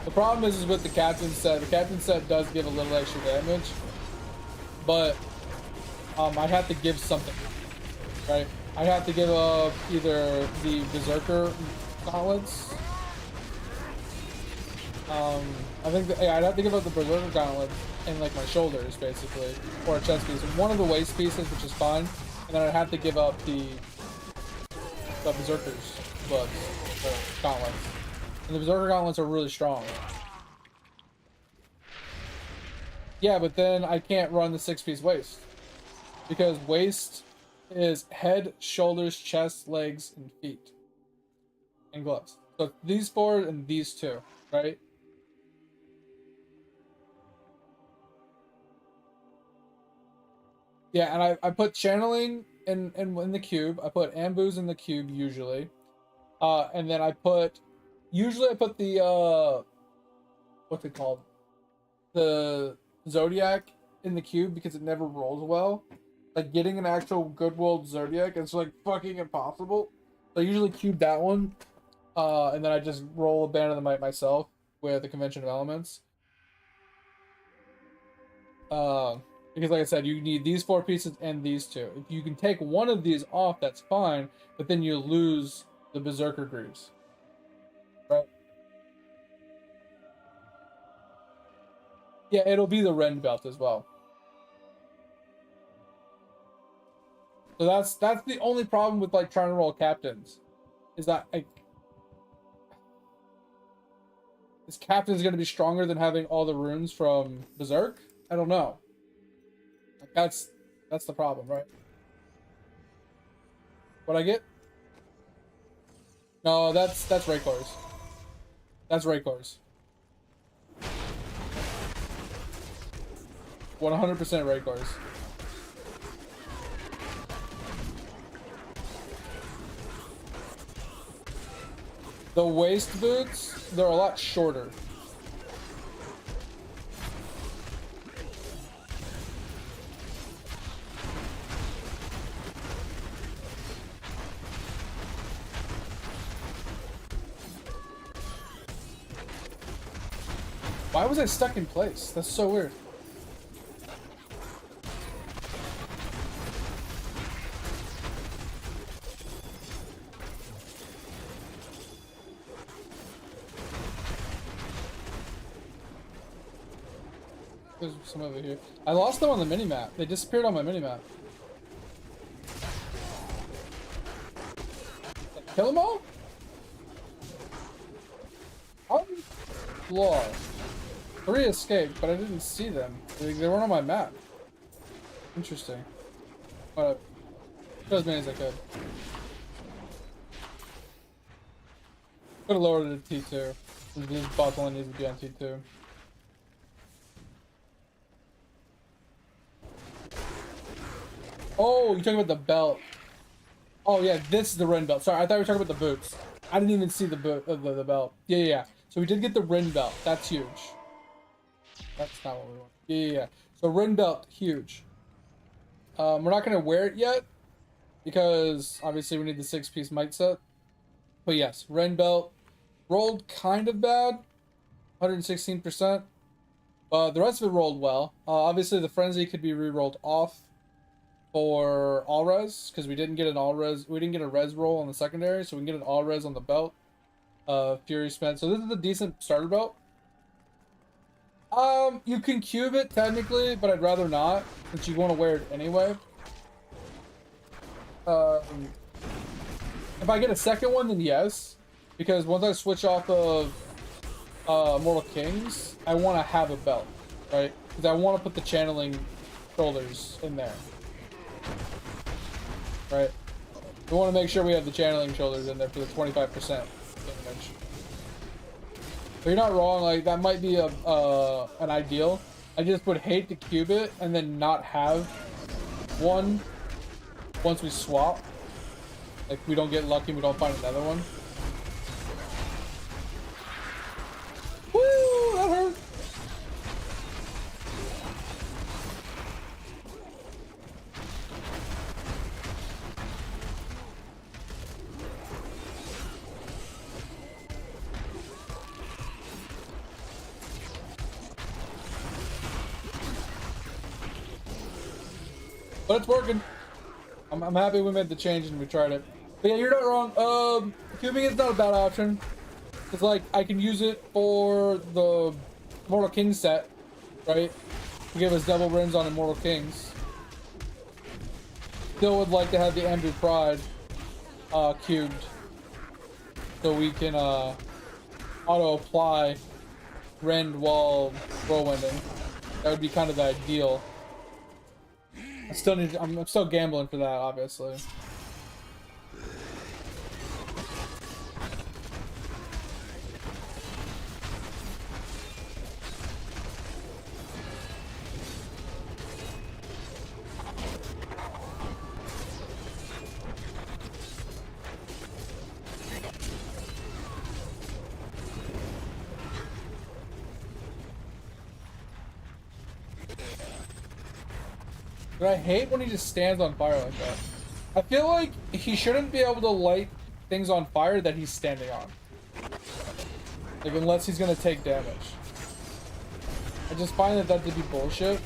The problem is with the captain set. The captain set does give a little extra damage, but I have to give something, right? I have to give up either the Berserker gauntlets. I think I'd have to give up the Berserker gauntlets and like my shoulders, basically, or a chest piece. One of the waist pieces, which is fine, and then I'd have to give up the Berserker's gloves or gauntlets. And the Berserker gauntlets are really strong. Yeah, but then I can't run the 6-piece waist. Because waist is head, shoulders, chest, legs, and feet. And gloves. So these 4 and these 2, right? Yeah, and I put channeling in the cube. I put ambush in the cube usually. And then I put... Usually I put the, what's it called? The Zodiac in the cube because it never rolls well. Like, getting an actual good rolled Zodiac is, like, fucking impossible. So I usually cube that one. And then I just roll a Band of the Might myself with the Convention of Elements. Because, like I said, you need these 4 pieces and these 2. If you can take one of these off, that's fine. But then you lose the Berserker Greaves. Right. Yeah, it'll be the Rend belt as well. So that's the only problem with like trying to roll captains, is that like this captain is going to be stronger than having all the runes from Berserk. I don't know. Like, that's the problem, right? What I get? No, that's Raycor's. That's Raycor's. 100% Raycor's. The waist boots, they're a lot shorter. Why was I stuck in place? That's so weird. There's some over here. I lost them on the minimap. They disappeared on my minimap. Kill them all? How did Law. 3 escaped, but I didn't see them. They weren't on my map. Interesting. But kill as many as I could. Could have lowered it to T2. This bot only needs to be on T2. Oh, you're talking about the belt. Oh yeah, this is the Ren belt. Sorry, I thought we were talking about the boots. I didn't even see the boot, the belt. Yeah. So we did get the Ren belt. That's huge. That's not what we want. Yeah. So Ren belt, huge. We're not gonna wear it yet because obviously we need the 6-piece might set. But yes, Ren belt rolled kind of bad, 116%. The rest of it rolled well. Obviously the frenzy could be re-rolled off for all res because we didn't get an all res. We didn't get a res roll on the secondary, so we can get an all res on the belt. Fury spent. So this is a decent starter belt. You can cube it technically, but I'd rather not since you want to wear it anyway. If I get a second one, then yes, because once I switch off of Mortal Kings, I want to have a belt, right? Because I want to put the channeling shoulders in there. Right? We want to make sure we have the channeling shoulders in there for the 25% damage. But you're not wrong, like, that might be an ideal. I just would hate to cube it and then not have one once we swap. Like, we don't get lucky and we don't find another one. Woo! That hurt! But it's working. I'm happy we made the change and we tried it. But yeah, you're not wrong. Cubing is not a bad option. It's like, I can use it for the Immortal King set, right? To give us double wins on Immortal Kings. Still would like to have the Ember Pride cubed. So we can auto-apply Rend while whirlwinding. That would be kind of the ideal. I'm still gambling for that, obviously. But I hate when he just stands on fire like that. I feel like he shouldn't be able to light things on fire that he's standing on. Like, unless he's gonna take damage. I just find that to be bullshit.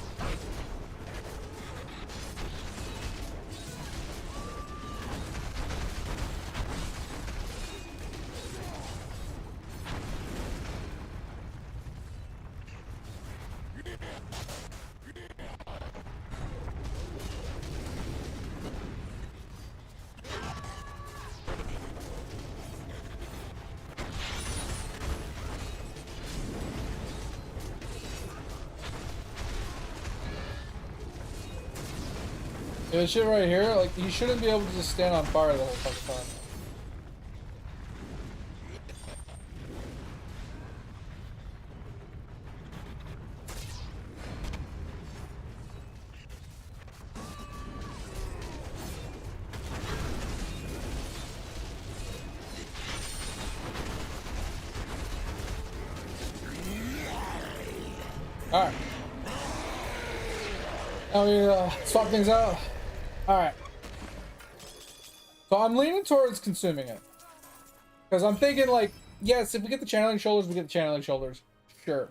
Yeah, this shit right here, like, you shouldn't be able to just stand on fire the whole fucking time. Alright. Now we swap things out. Alright. So I'm leaning towards consuming it. Because I'm thinking, like, yes, if we get the channeling shoulders, we get the channeling shoulders. Sure.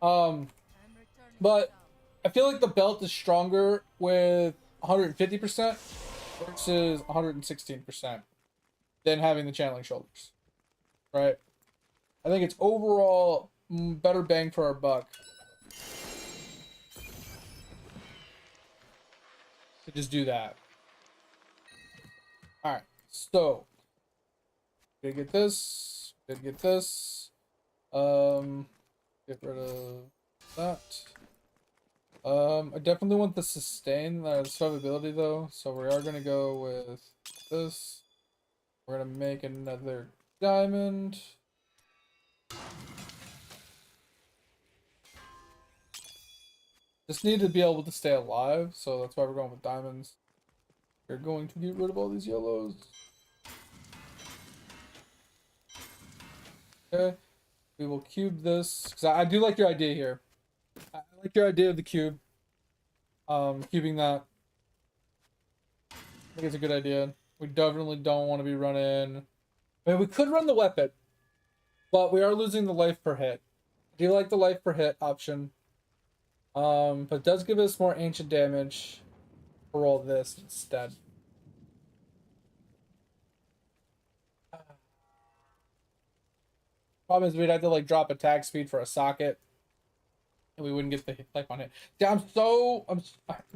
But I feel like the belt is stronger with 150% versus 116% than having the channeling shoulders. Right? I think it's overall better bang for our buck to just do that. Alright, so gonna get this, gonna get this, get rid of that. I definitely want the sustain, the survivability though, so we are gonna go with this. We're gonna make another diamond. Just need to be able to stay alive, so that's why we're going with diamonds. We're going to get rid of all these yellows. Okay, we will cube this, because I do like your idea here. I like your idea of the cube. Cubing that. I think it's a good idea. We definitely don't want to be running... I mean, we could run the weapon, but we are losing the life per hit. I do like the life per hit option. But it does give us more ancient damage for all this instead. Problem is we'd have to like drop attack speed for a socket, and we wouldn't get the life on hit. Yeah, I'm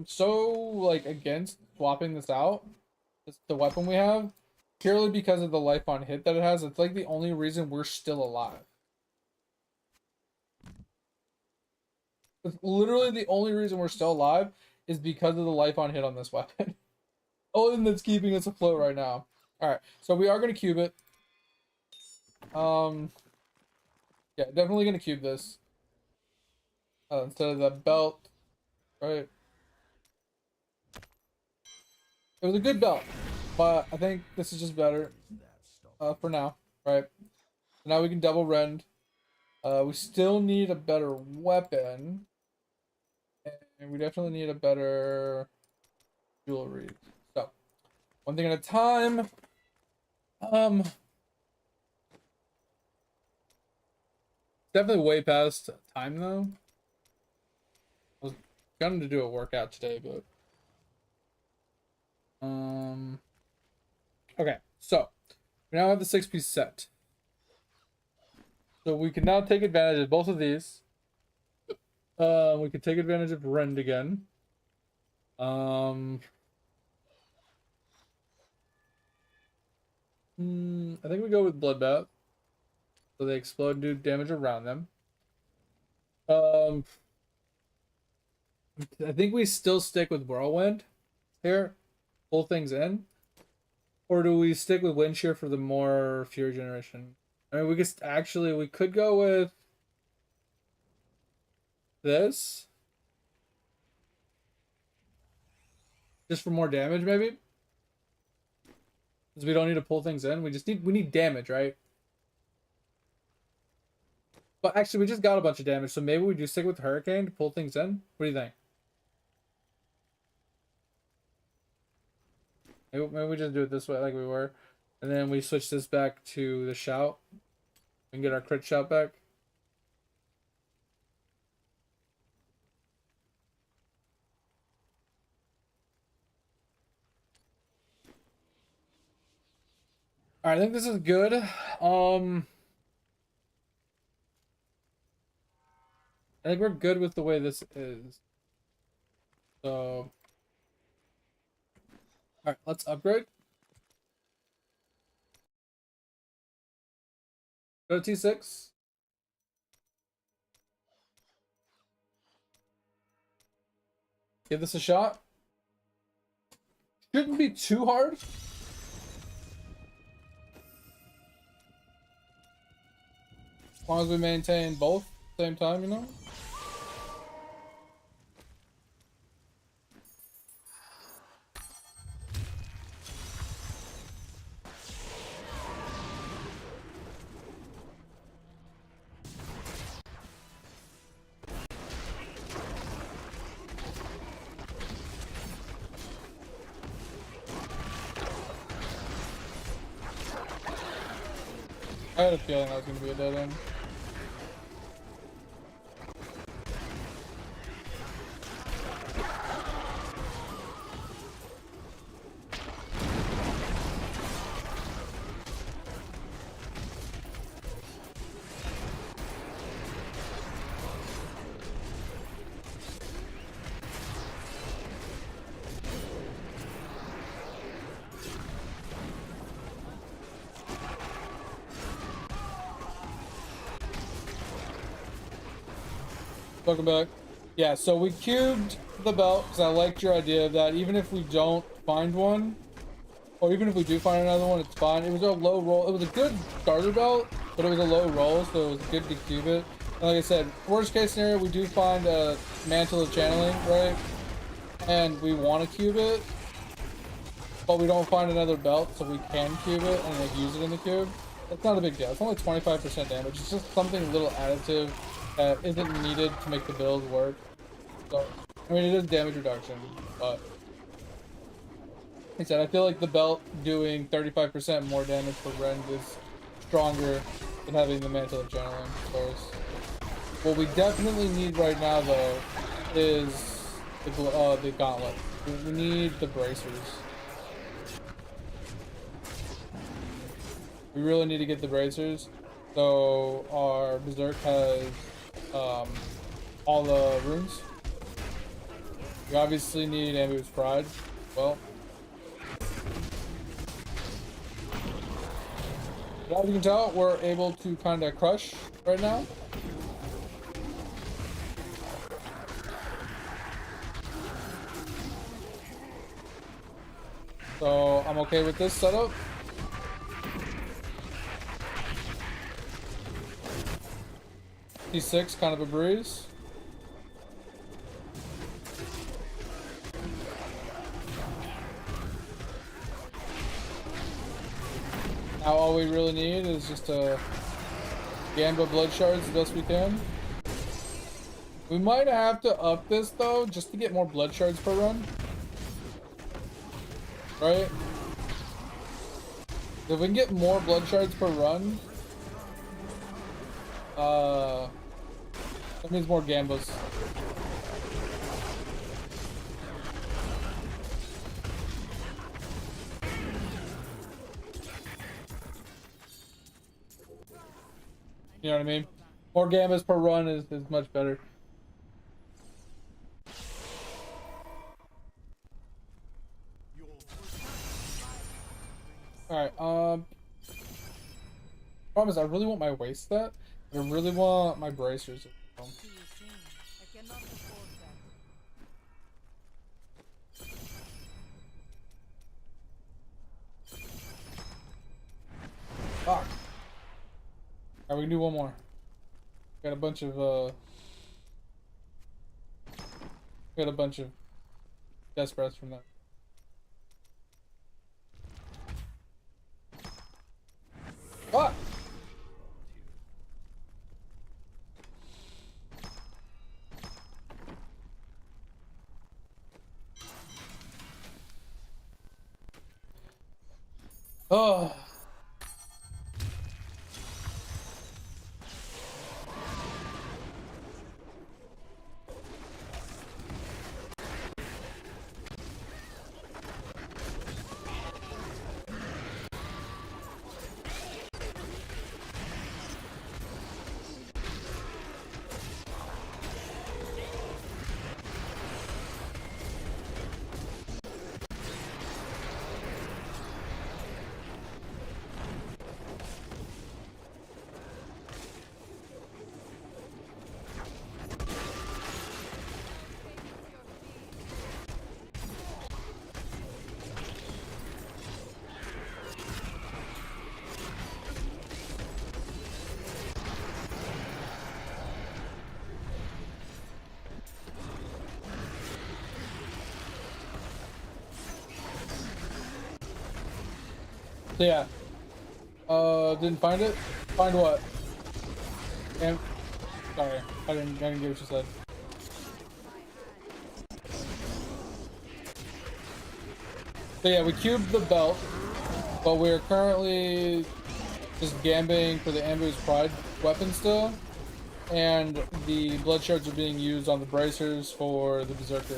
so like against swapping this out. It's the weapon we have purely because of the life on hit that it has. It's like the only reason we're still alive. It's literally the only reason we're still alive is because of the life on hit on this weapon. Only thing that's keeping us afloat right now. Alright, so we are gonna cube it. Yeah, definitely gonna cube this. Instead of the belt. Right. It was a good belt, but I think this is just better for now, right? So now we can double rend. We still need a better weapon, and we definitely need a better jewelry. So, one thing at a time. Definitely way past time though. I was going to do a workout today, but okay, so we now have the 6-piece set. So we can now take advantage of both of these. We can take advantage of Rend again. I think we go with Bloodbath. So they explode and do damage around them. I think we still stick with Whirlwind here. Pull things in. Or do we stick with Wind Shear for the more Fury generation? I mean, we could go with this. Just for more damage, maybe? Because we don't need to pull things in. We need damage, right? But actually, we just got a bunch of damage, so maybe we do stick with Hurricane to pull things in. What do you think? Maybe we just do it this way like we were. And then we switch this back to the Shout. We can get our crit Shout back. Alright, I think this is good. I think we're good with the way this is. So... Alright, let's upgrade. Go to T6. Give this a shot. Shouldn't be too hard. As long as we maintain both at the same time, you know? I had a feeling that was going to be a dead end. Welcome back. Yeah, so we cubed the belt because I liked your idea of that. Even if we don't find one, or even if we do find another one, it's fine. It was a low roll. It was a good starter belt, but it was a low roll, so it was good to cube it. And like I said, worst case scenario, we do find a Mantle of Channeling, right? And we want to cube it, but we don't find another belt, so we can cube it and like use it in the cube. That's not a big deal. It's only 25% damage. It's just something a little additive that isn't needed to make the build work. So, I mean, it is damage reduction, but like I said, I feel like the belt doing 35% more damage per rend is stronger than having the Mantle of Channeling, of course. What we definitely need right now, though, is the gauntlet. We need the bracers. We really need to get the bracers. So our Berserk has all the runes. We obviously need Ambu's Pride. Well, as you can tell, we're able to kind of crush right now. So I'm okay with this setup. T6, kind of a breeze. Now all we really need is just to Gamba blood shards the best we can. We might have to up this though, just to get more blood shards per run. Right? If we can get more blood shards per run, that means more Gambas. You know what I mean? More Gambas per run is much better. Alright, promise, I really want my waist stat. I really want my bracers. See you soon. I cannot afford that. Fuck. Alright, we can do one more. Got a bunch of death breaths from that. Fuck! Oh. So yeah. Didn't find it? Find what? And sorry, I didn't get what you said. So yeah, we cubed the belt, but we're currently just gambling for the Ambu's Pride weapon still. And the blood shards are being used on the bracers for the Berserker.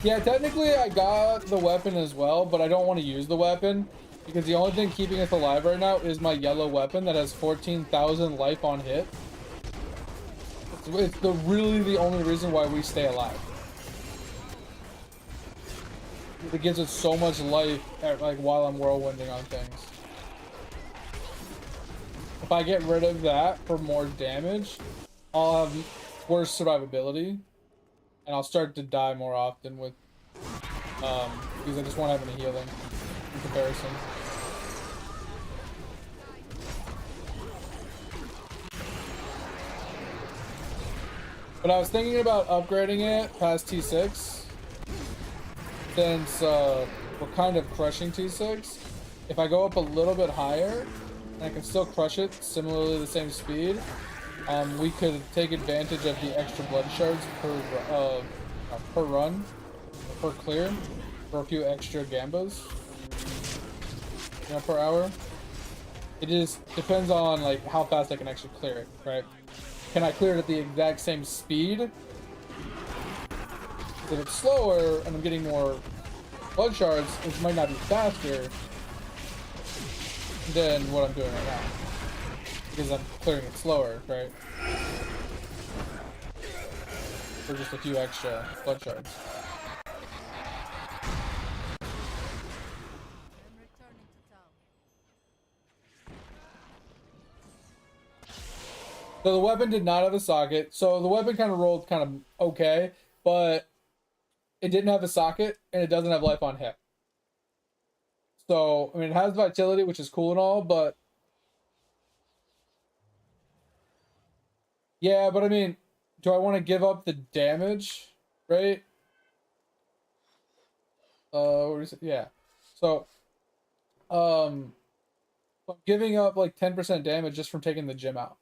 Yeah, technically I got the weapon as well, but I don't want to use the weapon because the only thing keeping us alive right now is my yellow weapon that has 14,000 life on hit. It's really the only reason why we stay alive. It gives us so much life like while I'm whirlwinding on things. If I get rid of that for more damage, I'll have worse survivability. And I'll start to die more often with, because I just won't have any healing in comparison. But I was thinking about upgrading it past T6, since we're kind of crushing T6. If I go up a little bit higher, and I can still crush it similarly the same speed, we could take advantage of the extra blood shards per run, per clear, for a few extra gambas, per hour. It just depends on like how fast I can actually clear it, right? Can I clear it at the exact same speed? If it's slower and I'm getting more blood shards, it might not be faster than what I'm doing right now. Because I'm clearing it slower, right? For just a few extra blood shards. I'm returning to town. So the weapon did not have a socket. So the weapon kind of rolled kind of okay, but it didn't have a socket and it doesn't have life on hit. So, I mean, it has vitality, which is cool and all, but yeah, but I mean, do I want to give up the damage, right? What is it? Yeah. So I'm giving up like 10% damage just from taking the gem out.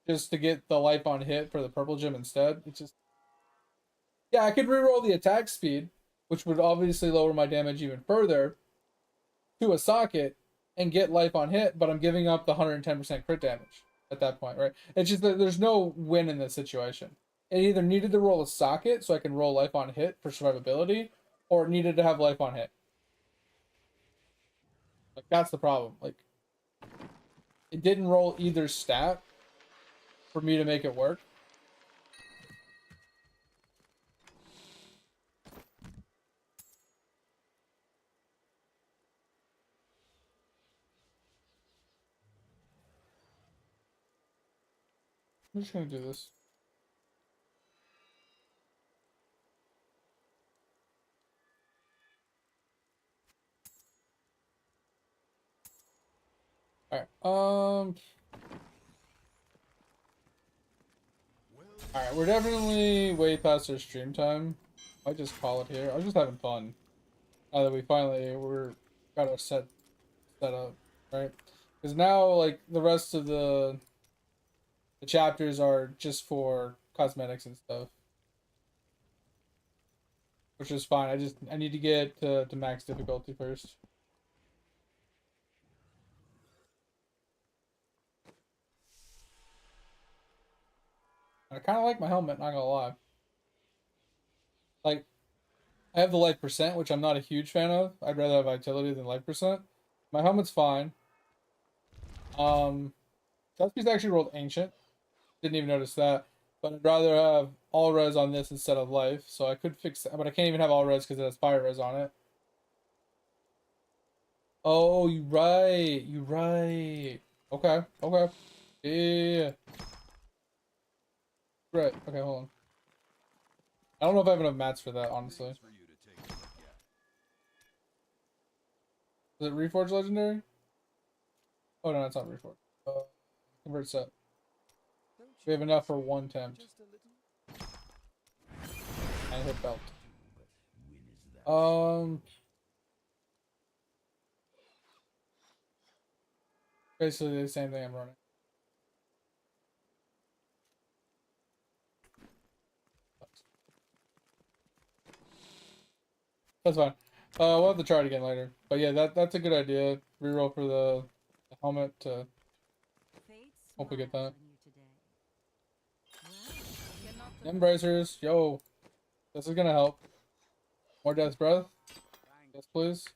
Just to get the life on hit for the purple gem instead. It's just, yeah, I could reroll the attack speed, which would obviously lower my damage even further to a socket and get life on hit, but I'm giving up the 110% crit damage at that point, right? It's just that there's no win in this situation. It either needed to roll a socket so I can roll life on hit for survivability, or it needed to have life on hit. Like, that's the problem. Like, it didn't roll either stat for me to make it work. I'm just gonna do this. Alright, alright, we're definitely way past our stream time. I just call it here. I was just having fun. Now that we finally got our set up, right? Because now, like, the rest of the chapters are just for cosmetics and stuff, which is fine. I need to get to max difficulty first. I kind of like my helmet, not gonna lie. Like, I have the life percent, which I'm not a huge fan of. I'd rather have vitality than life percent. My helmet's fine. Dusky's actually rolled ancient. Didn't even notice that. But I'd rather have all res on this instead of life. So I could fix that, but I can't even have all res because it has fire res on it. Oh, you're right. You're right. Okay. Okay. Yeah. Right. Okay, hold on. I don't know if I have enough mats for that, honestly. Is it Reforged Legendary? Oh, no, it's not Reforged. Convert set. We have enough for one temp. And hit belt. Basically the same thing I'm running. That's fine. We'll have to try it again later. But yeah, that's a good idea. Reroll for the helmet to hopefully get that. Embracers, yo. This is gonna help. More Death's Breath. Yes, please.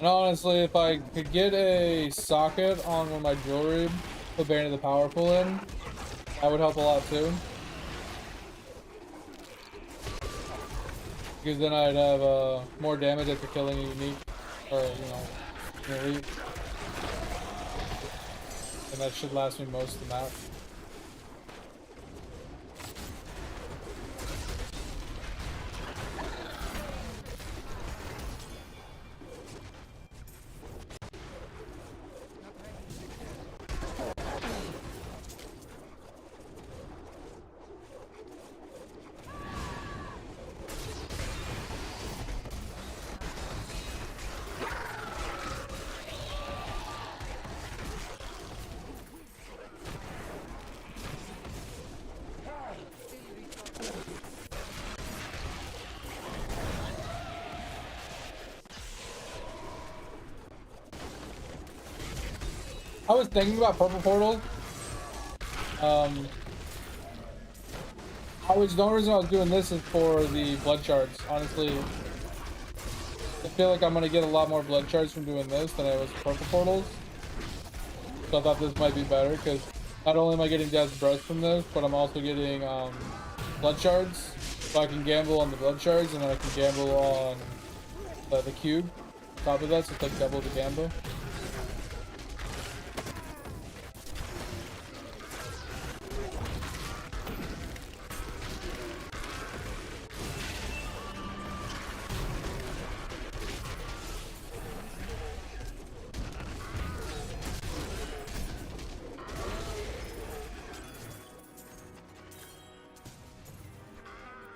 And honestly, if I could get a socket on one of my jewelry, put Bane of the Powerful in, that would help a lot too. Because then I'd have more damage after killing a unique, or an elite. And that should last me most of the map. I was thinking about purple portal. The only reason I was doing this is for the blood shards. Honestly, I feel like I'm gonna get a lot more blood shards from doing this than I was purple portals. So I thought this might be better because not only am I getting Death's Breath from this, but I'm also getting blood shards. So I can gamble on the blood shards and then I can gamble on the cube. On top of that, so it's like double the gamble.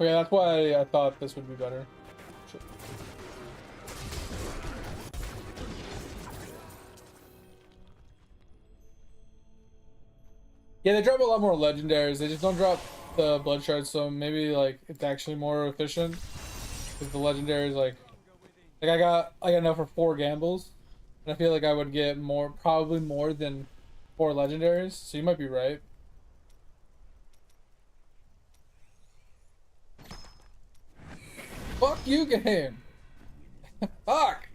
Yeah, that's why I thought this would be better. Sure. Yeah, they drop a lot more legendaries. They just don't drop the blood shards, so maybe like it's actually more efficient. Because the legendaries, like I got enough for 4 gambles, and I feel like I would get more, probably more than 4 legendaries. So you might be right. Fuck you, game. Fuck.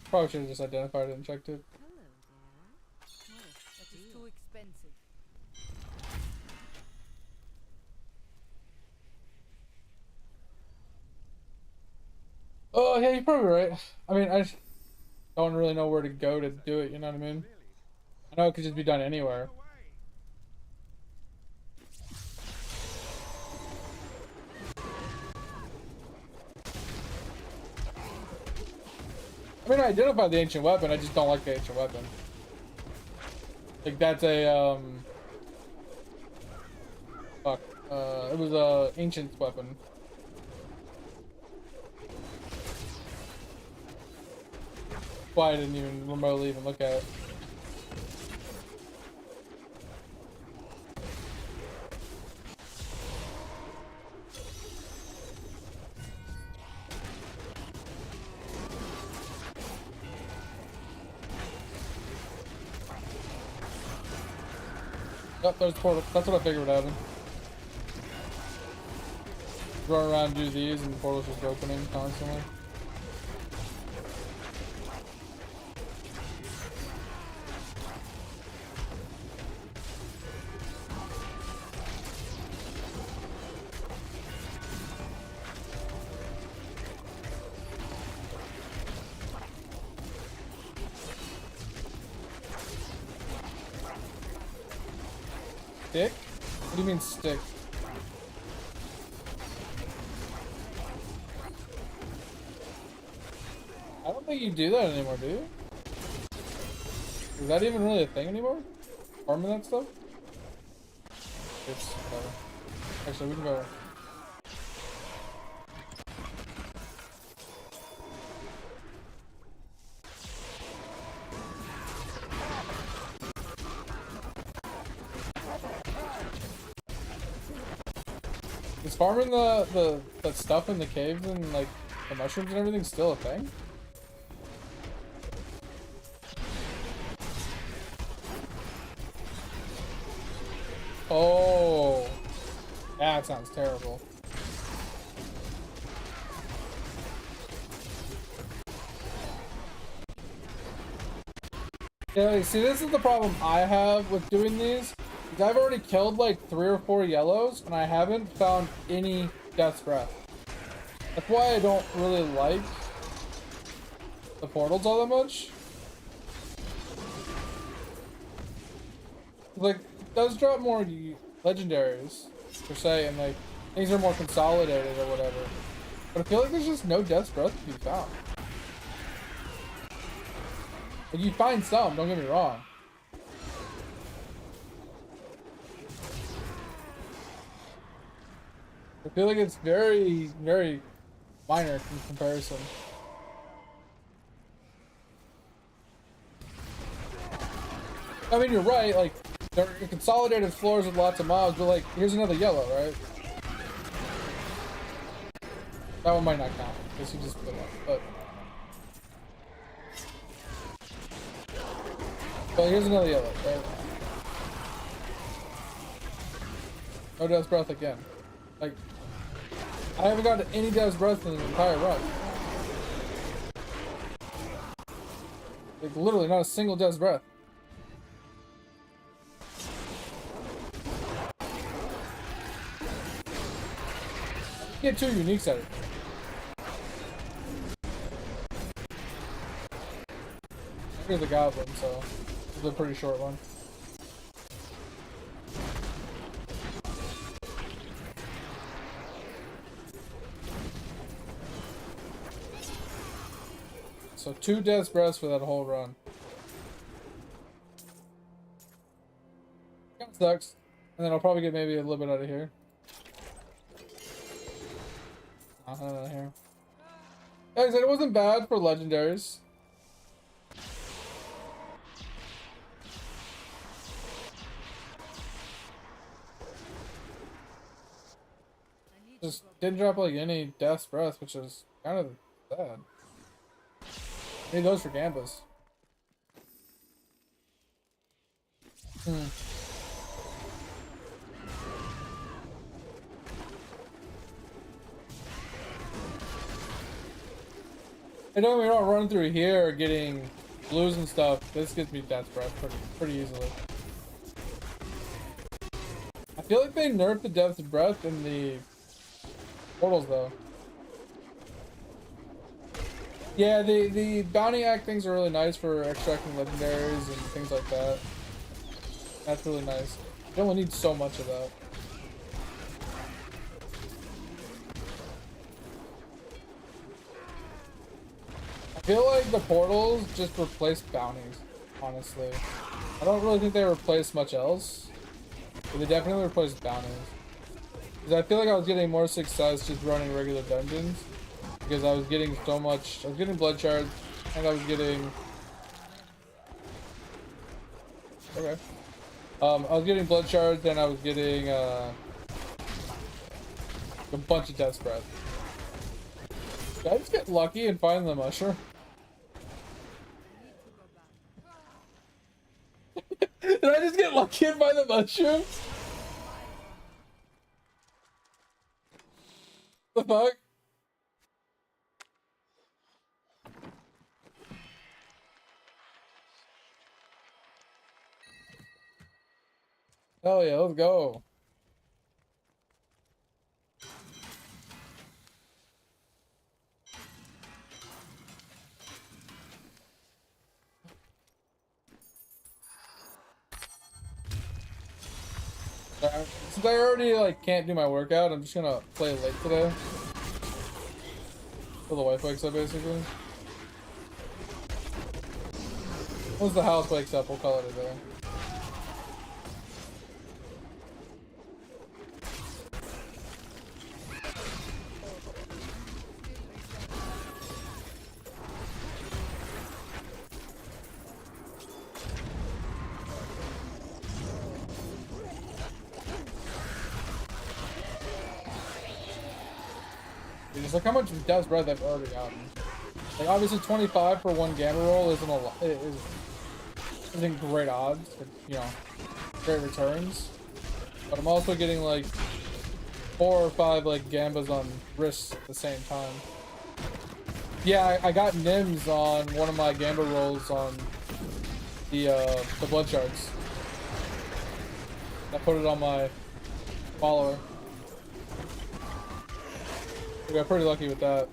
Probably should have just identified it and checked it. Hello there. What a That is steal. too expensive. Oh, yeah, you're probably right. I mean, I just don't really know where to go to do it, you know what I mean? I know it could just be done anywhere. I mean, I identified the ancient weapon, I just don't like the ancient weapon. Like, that's a, fuck. It was a ancient weapon. Why I didn't even remotely even look at it. Yep, there's the portal. That's what I figured would happen. Run around, do these, and the portal's just opening constantly. Stick? What do you mean stick? I don't think you do that anymore, do you? Is that even really a thing anymore? Farming that stuff? It's whatever. Actually, we can go. Is farming that stuff in the caves and like the mushrooms and everything still a thing? Oh, that sounds terrible. Yeah, see, this is the problem I have with doing these. Is I've already killed like 3 or 4 yellows, and I haven't found any Death's Breath. That's why I don't really like the portals all that much. Like, it does drop more legendaries, per se, and like, things are more consolidated or whatever. But I feel like there's just no Death's Breath to be found. Like, you find some, don't get me wrong. I feel like it's very, very minor in comparison. I mean, you're right, like, they're consolidated floors with lots of mobs, but like, here's another yellow, right? That one might not count because he just put it up, but here's another yellow, right? No Death's Breath again. Like, I haven't gotten any Death's Breath in the entire run. Like, literally not a single Death's Breath. You get 2 uniques out of it. Here's the goblin, so it's a pretty short one. So 2 Death's Breaths for that whole run. Kinda sucks. And then I'll probably get maybe a little bit out of here. Nothing out of here. Like I said, it wasn't bad for legendaries. Just didn't drop like any Death's Breath, which is kind of sad. Need those for Gambas. I know we're not running through here getting blues and stuff. This gives me Death's Breath pretty easily. I feel like they nerfed the Death's Breath in the portals though. Yeah, the bounty act things are really nice for extracting legendaries and things like that. That's really nice. You only need so much of that. I feel like the portals just replace bounties, honestly. I don't really think they replace much else, but they definitely replace bounties. Because I feel like I was getting more success just running regular dungeons. Because I was getting so much, I was getting blood shards, and I was getting, okay. I was getting blood shards, and I was getting a bunch of Death's Breath. Did I just get lucky and find the mushroom? Did I just get lucky and find the mushroom? The fuck? Hell yeah, let's go. Since I already like can't do my workout, I'm just gonna play late today. Till the wife wakes up basically. Once the house wakes up, we'll call it a day. Just like how much Death's Breath I've already gotten. Like obviously 25 for one Gamma roll isn't a lot. It isn't great odds, but, you know, great returns. But I'm also getting like 4 or 5 like Gambas on wrists at the same time. Yeah, I got Nims on one of my Gamba rolls on the blood shards. I put it on my follower. We got pretty lucky with that.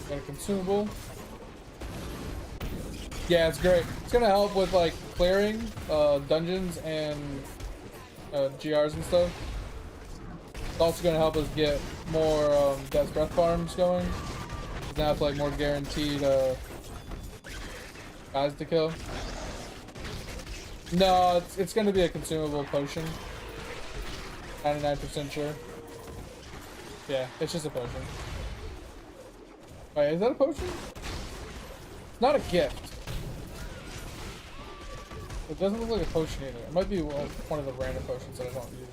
Got a consumable. Yeah, it's great. It's gonna help with like clearing dungeons and GRs and stuff. It's also gonna help us get more Death's Breath farms going. We're gonna have like more guaranteed guys to kill. No, it's gonna be a consumable potion. 99% sure. Yeah, it's just a potion. Wait, is that a potion? It's not a gift. It doesn't look like a potion either. It might be one of the random potions that I don't use.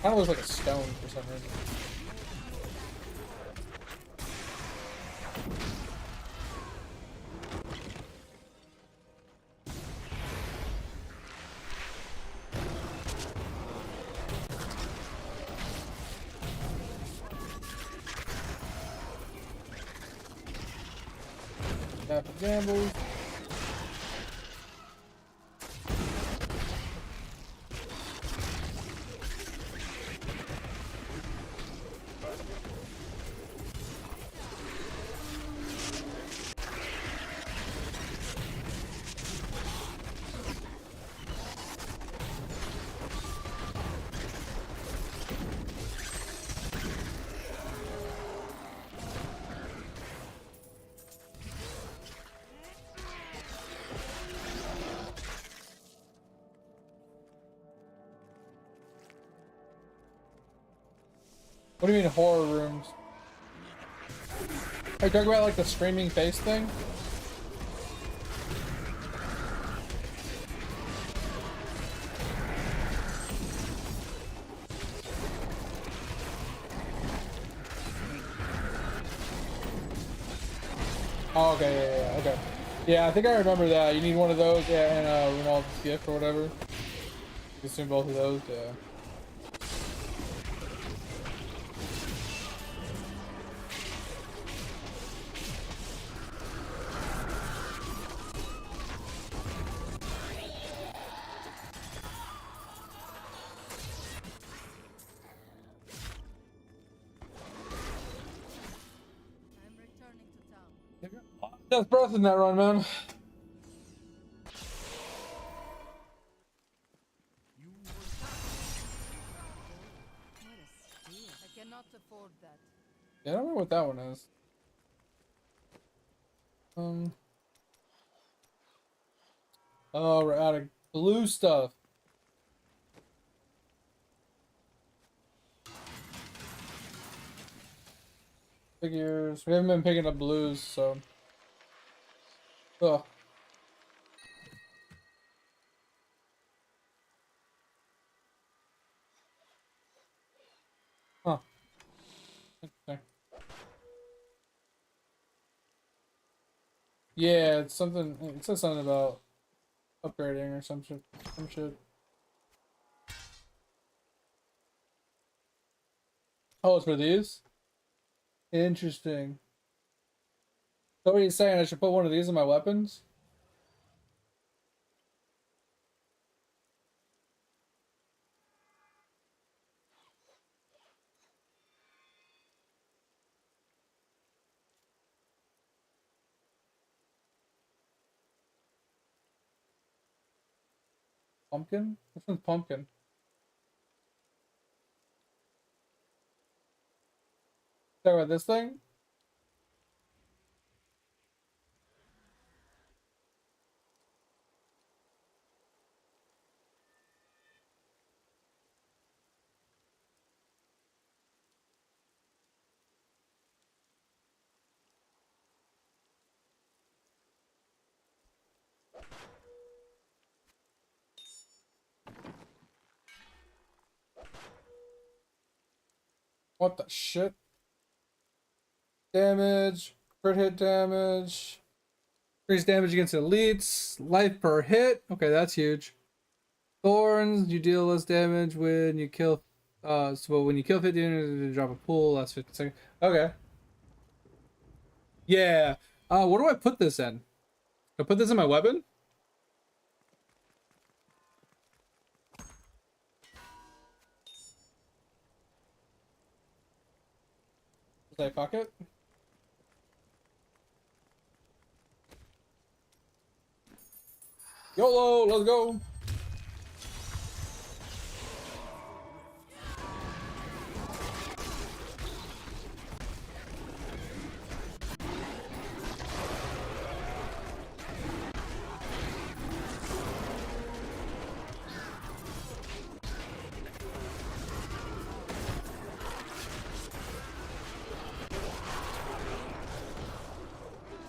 Kind of looks like a stone for some reason. Tap the gambles. What do you mean horror rooms? Are you talking about like the screaming face thing? Oh, okay, yeah, okay. Yeah, I think I remember that. You need one of those, yeah, and Ronaldo's gift or whatever. You consume both of those, yeah. I'm returning to town. Death breath in that run, man. I cannot afford that. Yeah, I don't know what that one is. Oh, we're out of blue stuff. Figures. We haven't been picking up blues, so. Ugh. Huh. Okay. Yeah, it's something. It says something about upgrading or some shit. Some shit. Oh, it's for these? Interesting. So what are you saying? I should put one of these in my weapons? Pumpkin? Which one's pumpkin? Talk about this thing? What the shit? Damage, crit hit damage, increase damage against elites, life per hit. Okay, that's huge. Thorns, you deal less damage when you kill. So when you kill 50 units, you drop a pool. That's 50 seconds. Okay. Yeah. What do I put this in? I put this in my weapon? Say fuck it. YOLO, let's go.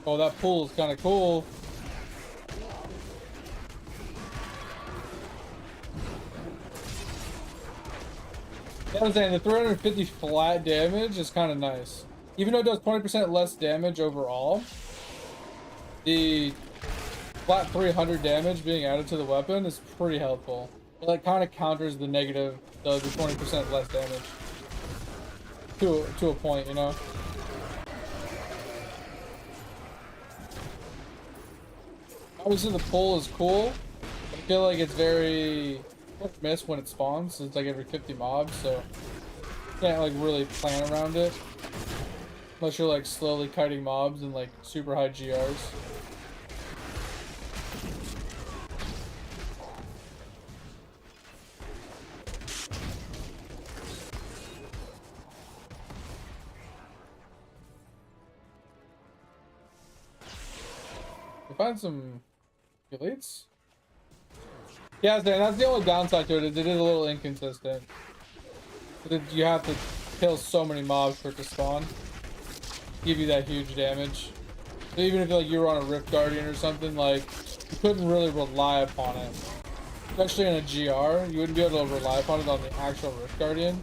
Oh, that pool is kind of cool. Yeah, I'm saying the 350 flat damage is kind of nice. Even though it does 20% less damage overall, the flat 300 damage being added to the weapon is pretty helpful. It like kind of counters the negative, the 20% less damage to a point, you know. Obviously the pull is cool. I feel like it's very miss when it spawns. It's like every 50 mobs, so you can't like really plan around it unless you're like slowly kiting mobs and like super high GRs. We find some elites. Yeah, that's the only downside to it. It is a little inconsistent. You have to kill so many mobs for it to spawn, give you that huge damage. So even if like you were on a Rift Guardian or something, like you couldn't really rely upon it. Especially in a GR, you wouldn't be able to rely upon it on the actual Rift Guardian.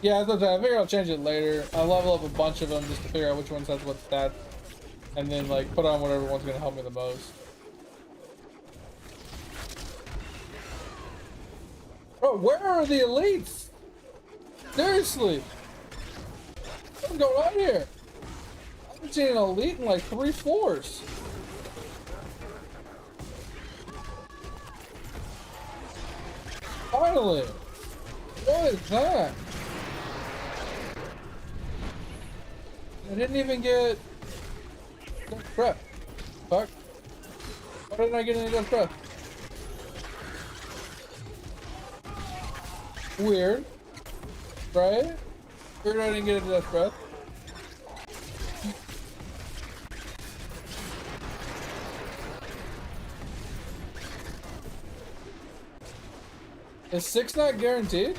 Yeah, that's what I'm saying. I figure I'll change it later. I'll level up a bunch of them just to figure out which ones has what stats. And then like put on whatever one's gonna help me the most. Bro, where are the elites? Seriously. What's going on here? I haven't seen an elite in like 3 floors. Finally. What is that? I didn't even get death breath. Fuck. Why didn't I get any death breath? Weird. Right? Weird I didn't get a death breath. Is 6 not guaranteed?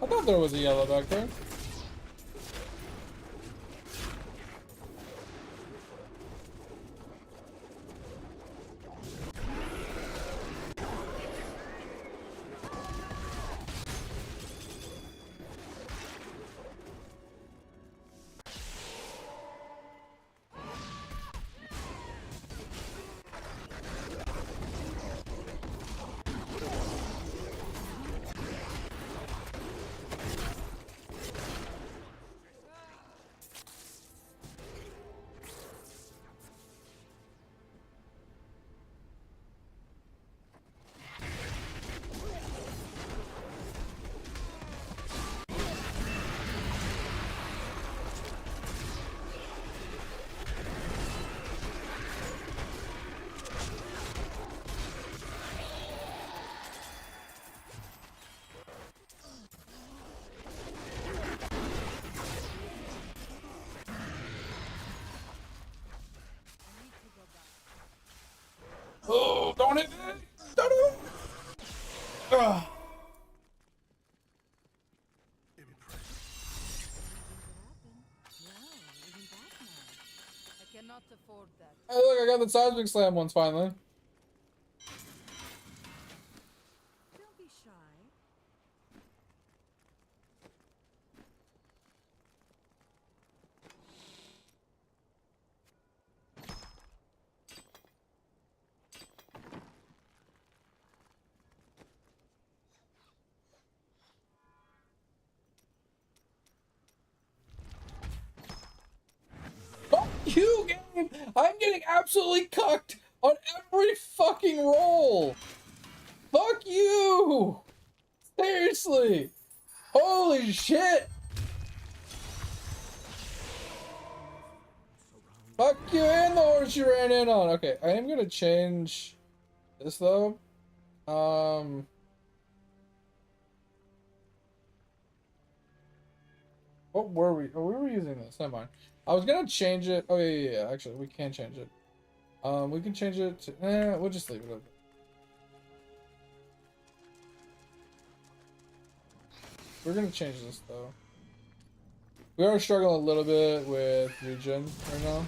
I thought there was a yellow back there. Oh, don't hit me! Don't hit me! Ugh. I cannot afford that. Hey, look, I got the seismic slam once finally. Don't be shy. you, game! I'm getting absolutely cucked on every fucking roll! Fuck you! Seriously! Holy shit! Fuck you and the horse you ran in on! Okay, I am gonna change this though. What were we? Oh, we were using this. Never mind. I was gonna change it. Oh yeah. Actually, we can change it. We can change it to. We'll just leave it open. We're gonna change this though. We are struggling a little bit with regen right now.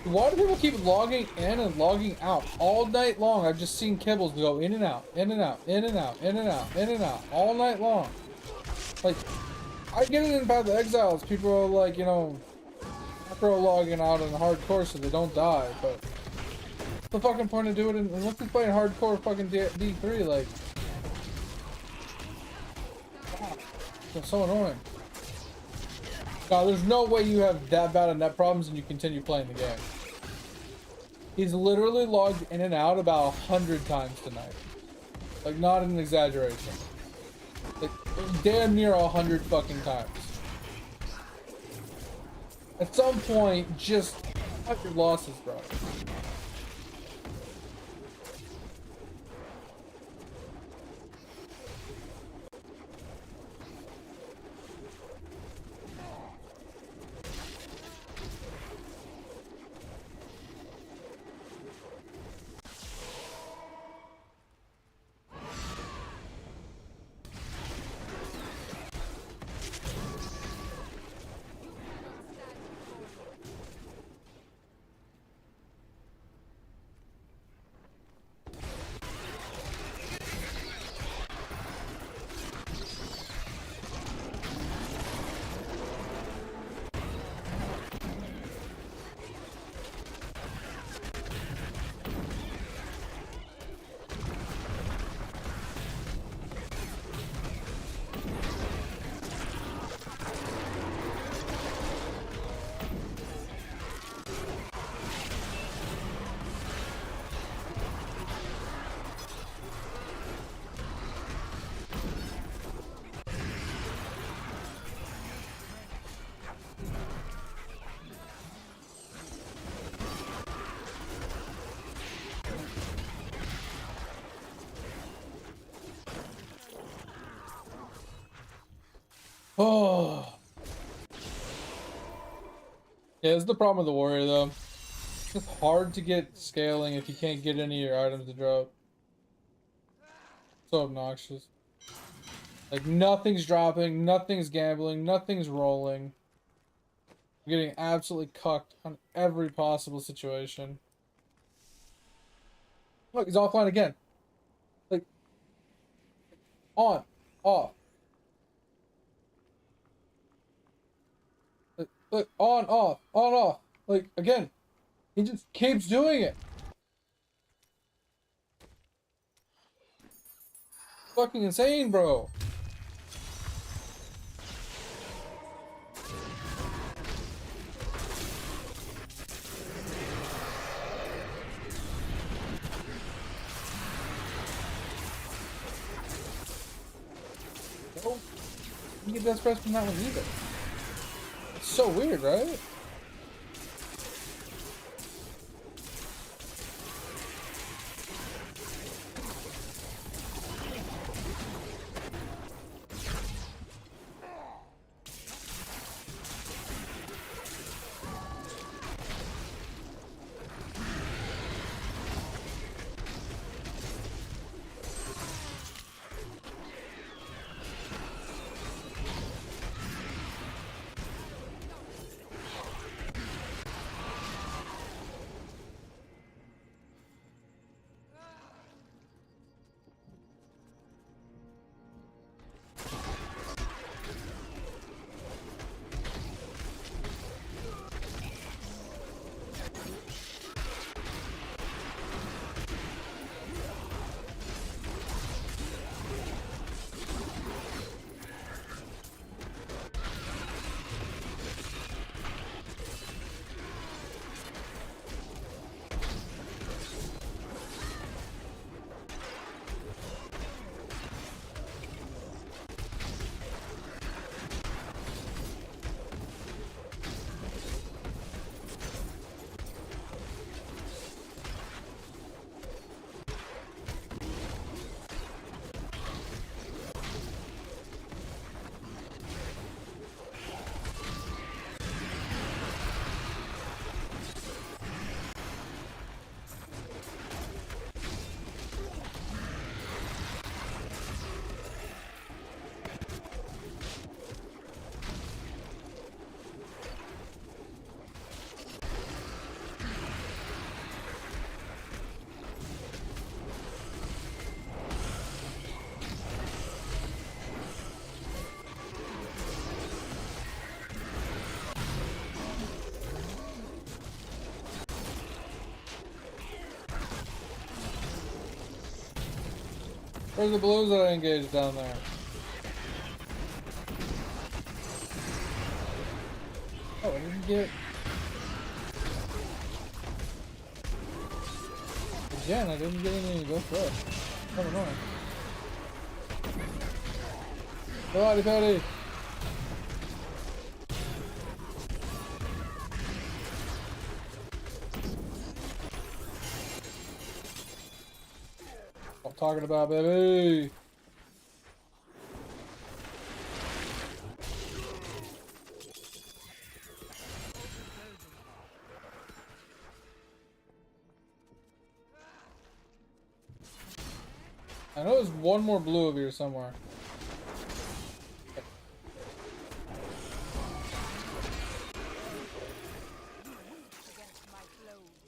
Why do people keep logging in and logging out all night long? I've just seen kibbles go in and out, in and out, in and out, in and out, in and out, all night long. Like, I get it in Path of Exiles. People are like, you know, macro logging out in hardcore so they don't die, but what's the fucking point of doing it? Unless you're playing hardcore fucking D3, like, it's so annoying. God, there's no way you have that bad of net problems and you continue playing the game. He's literally logged in and out about 100 times tonight. Like, not an exaggeration. Like, damn near 100 fucking times. At some point, just cut your losses, bro. Oh. Yeah, this is the problem with the warrior though. It's hard to get scaling if you can't get any of your items to drop. So obnoxious. Like, nothing's dropping, nothing's gambling, nothing's rolling. I'm getting absolutely cucked on every possible situation. Look, he's offline again. Like, on, off. Look, on, off. Like, again, he just keeps doing it. Fucking insane, bro. Oh, you get best press from that one either. It's so weird, right? Where's the balloons that I engaged down there? Oh, I didn't get... Again, I didn't get anything to go for it. Oh, annoying. Body patty! I'm talking about, baby! I know there's one more blue over here somewhere.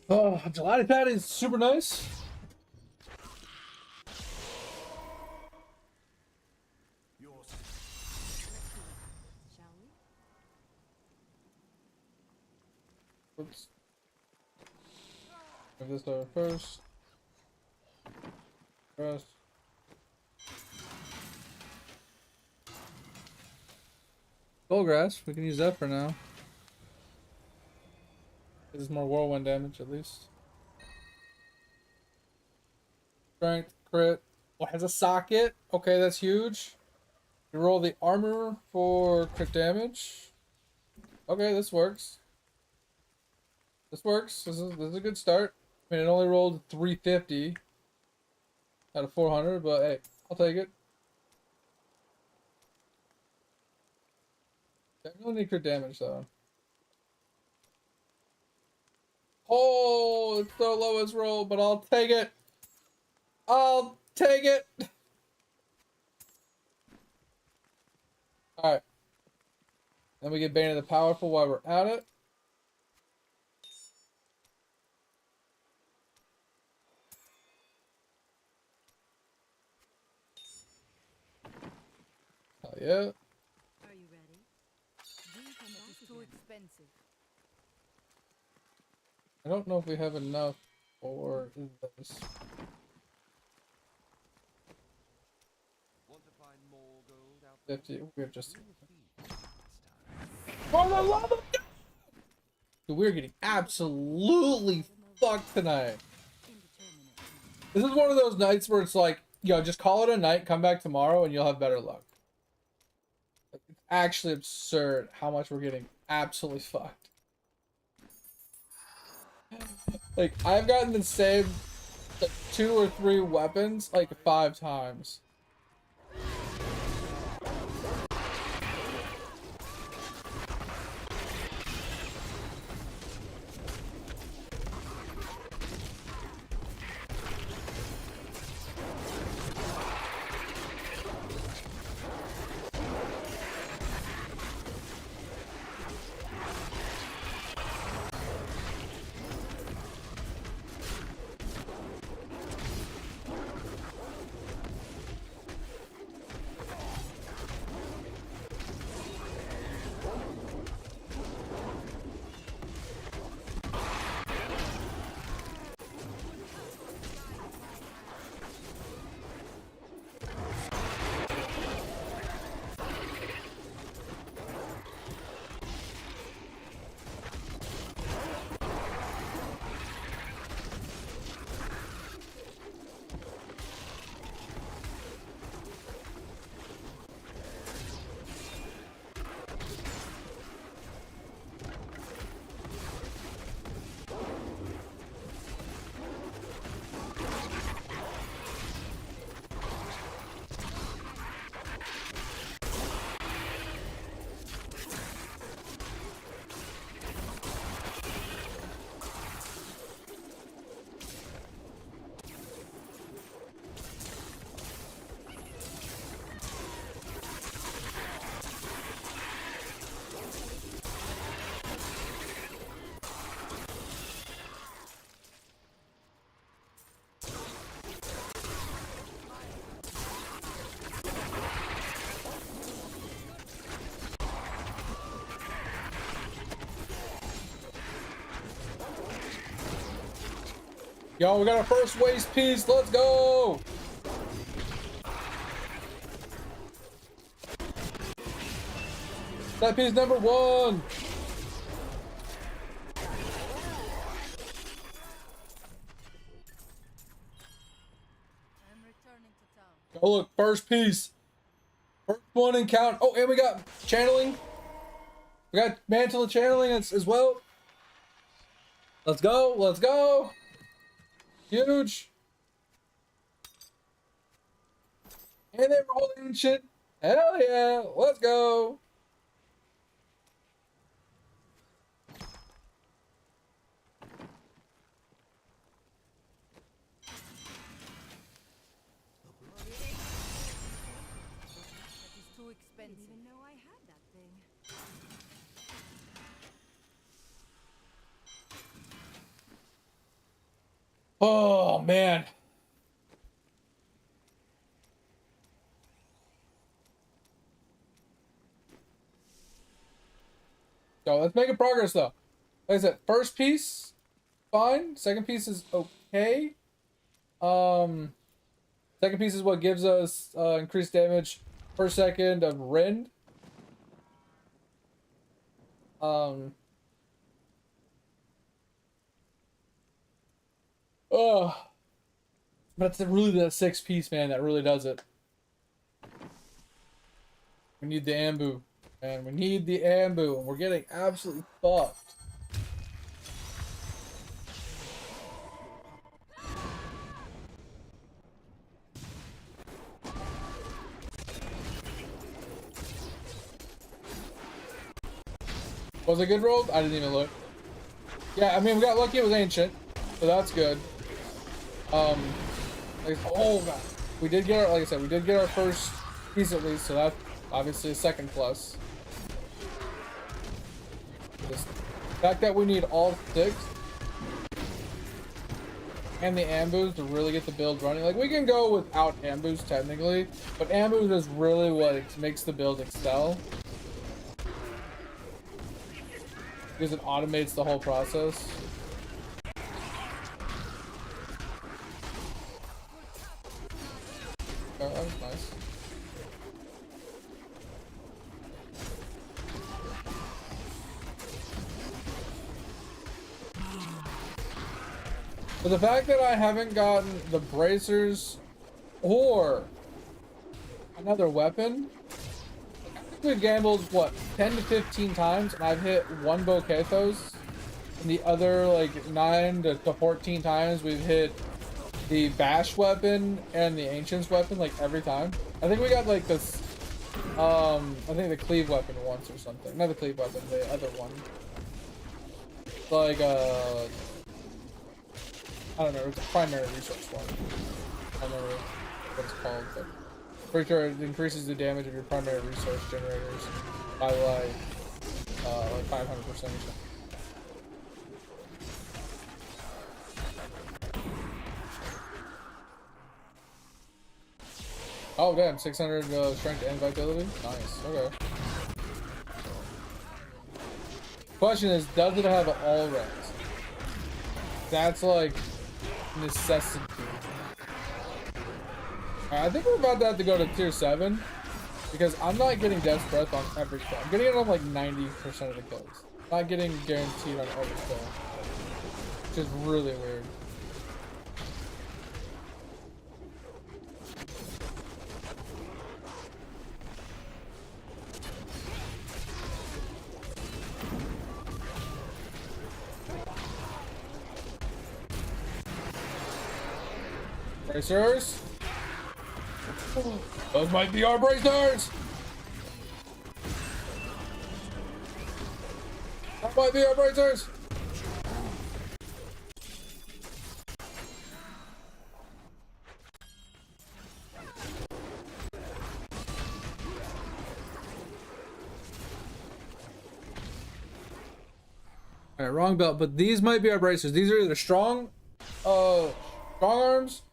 Oh, gelati patty is super nice. Shall we? Oops. Move this over first. First. Goldgrass, we can use that for now. This is more whirlwind damage at least. Strength, crit. Oh, has a socket. Okay, that's huge. You roll the armor for crit damage. Okay, this works. This works. This is a good start. I mean, it only rolled 350 out of 400, but hey, I'll take it. I really need crit damage though. Oh, it's the lowest roll, but I'll take it. I'll take it. All right. Then we get Bane of the Powerful while we're at it. Hell yeah. Are you ready? Do come It back is too again. expensive. I don't know if we have enough for this. 50. We have just. For the love of God! Dude, we're getting absolutely fucked tonight. This is one of those nights where it's like, yo, just call it a night, come back tomorrow, and you'll have better luck. Like, it's actually absurd how much we're getting absolutely fucked. Like, I've gotten the same like 2 or 3 weapons like 5 times. Yo, we got our first waste piece. Let's go. That piece number 1. I'm returning to town. Oh, look, first piece. First one in count. Oh, and we got channeling. We got mantle of channeling as well. Let's go. Let's go. Huge. And they roll ancient. Hell yeah. Let's go. That is too expensive. Didn't even know I had that thing. Oh, man. So let's make a progress though. Like I said, first piece, fine. Second piece is okay. Second piece is what gives us increased damage per second of rend. Oh, but it's really that 6 piece, man, that really does it. We need the ambu, man. We need the ambu, and we're getting absolutely fucked. Was it good rolled? I didn't even look. Yeah, I mean, we got lucky it was ancient, so that's good. Like, oh god, we did get our, like I said, we did get our first piece at least, so that's obviously a second plus. Just the fact that we need all 6 and the ambus to really get the build running. Like, we can go without ambus technically, but ambus is really what makes the build excel. Because it automates the whole process. Oh, that was nice. But the fact that I haven't gotten the bracers or another weapon, I think we've gambled, what, 10 to 15 times, and I've hit one Bocathos, and the other, like, 9 to 14 times we've hit the Bash weapon and the Ancient's weapon, like, every time. I think we got, like, this, I think the Cleave weapon once or something. Not the Cleave weapon, the other one. Like, I don't know, it's a primary resource one. I don't remember what it's called, but pretty sure it increases the damage of your primary resource generators by like 500% or something. Oh damn, 600 strength and vitality? Nice, okay. Question is, does it have all res? That's like necessity. Alright, I think we're about to have to go to tier 7 because I'm not getting Death's Breath on every kill. I'm getting it on like 90% of the kills. I'm not getting guaranteed on every kill, which is really weird. Bracers. Those might be our bracers. That might be our bracers. Alright, wrong belt, but these might be our bracers. These are either strong arms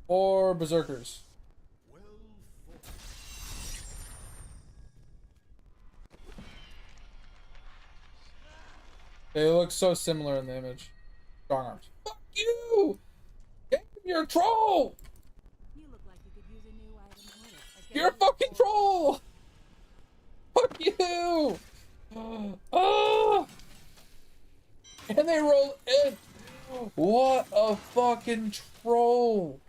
or berserkers. They look so similar in the image. Strong arms. Fuck you! You're a troll! You look like you could use a new item. You're a fucking troll! Fuck you! Oh! And they roll in! What a fucking troll!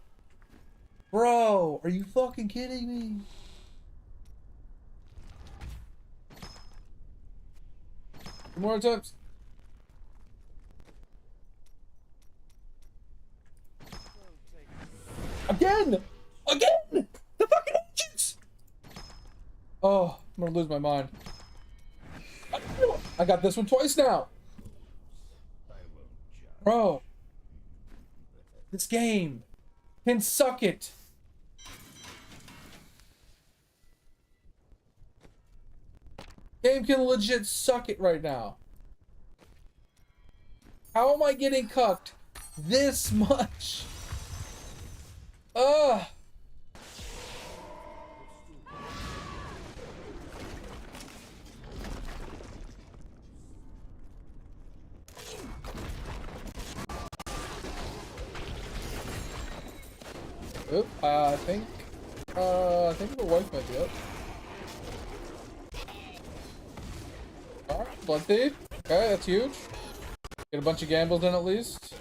Bro, are you fucking kidding me? More attempts. Again! Again! The fucking agents! Oh, I'm gonna lose my mind. I got this one twice now. Bro. This game can suck it. Game can legit suck it right now. How am I getting cucked this much? Ugh. Oop, I think the wife might be up. Alright, Blood Thief. Okay, that's huge. Get a bunch of gambles in at least.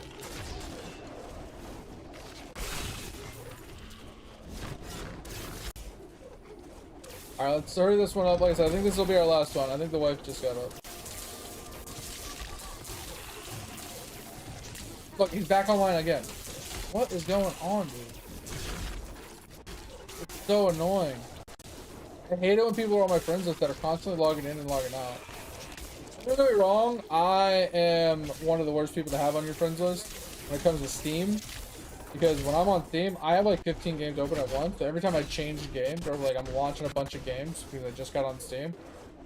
Alright, let's hurry this one up. Like I said, I think this will be our last one. I think the wife just got up. Look, he's back online again. What is going on, dude? It's so annoying. I hate it when people are on my friends list that are constantly logging in and logging out. Don't get me wrong, I am one of the worst people to have on your friends list when it comes to Steam. Because when I'm on Steam, I have like 15 games open at once. So every time I change games, or like I'm launching a bunch of games because I just got on Steam,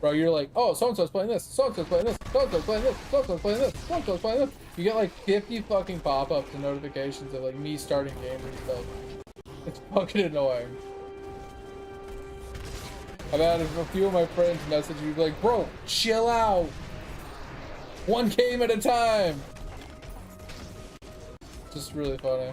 bro, you're like, oh, so-and-so's playing this, so-and-so's playing this, so-and-so's playing this, so-and-so's playing this, so-and-so's playing this. You get like 50 fucking pop-ups and notifications of like me starting games and stuff. It's fucking annoying. I've had a few of my friends message me like, bro, chill out. One game at a time. Just really funny.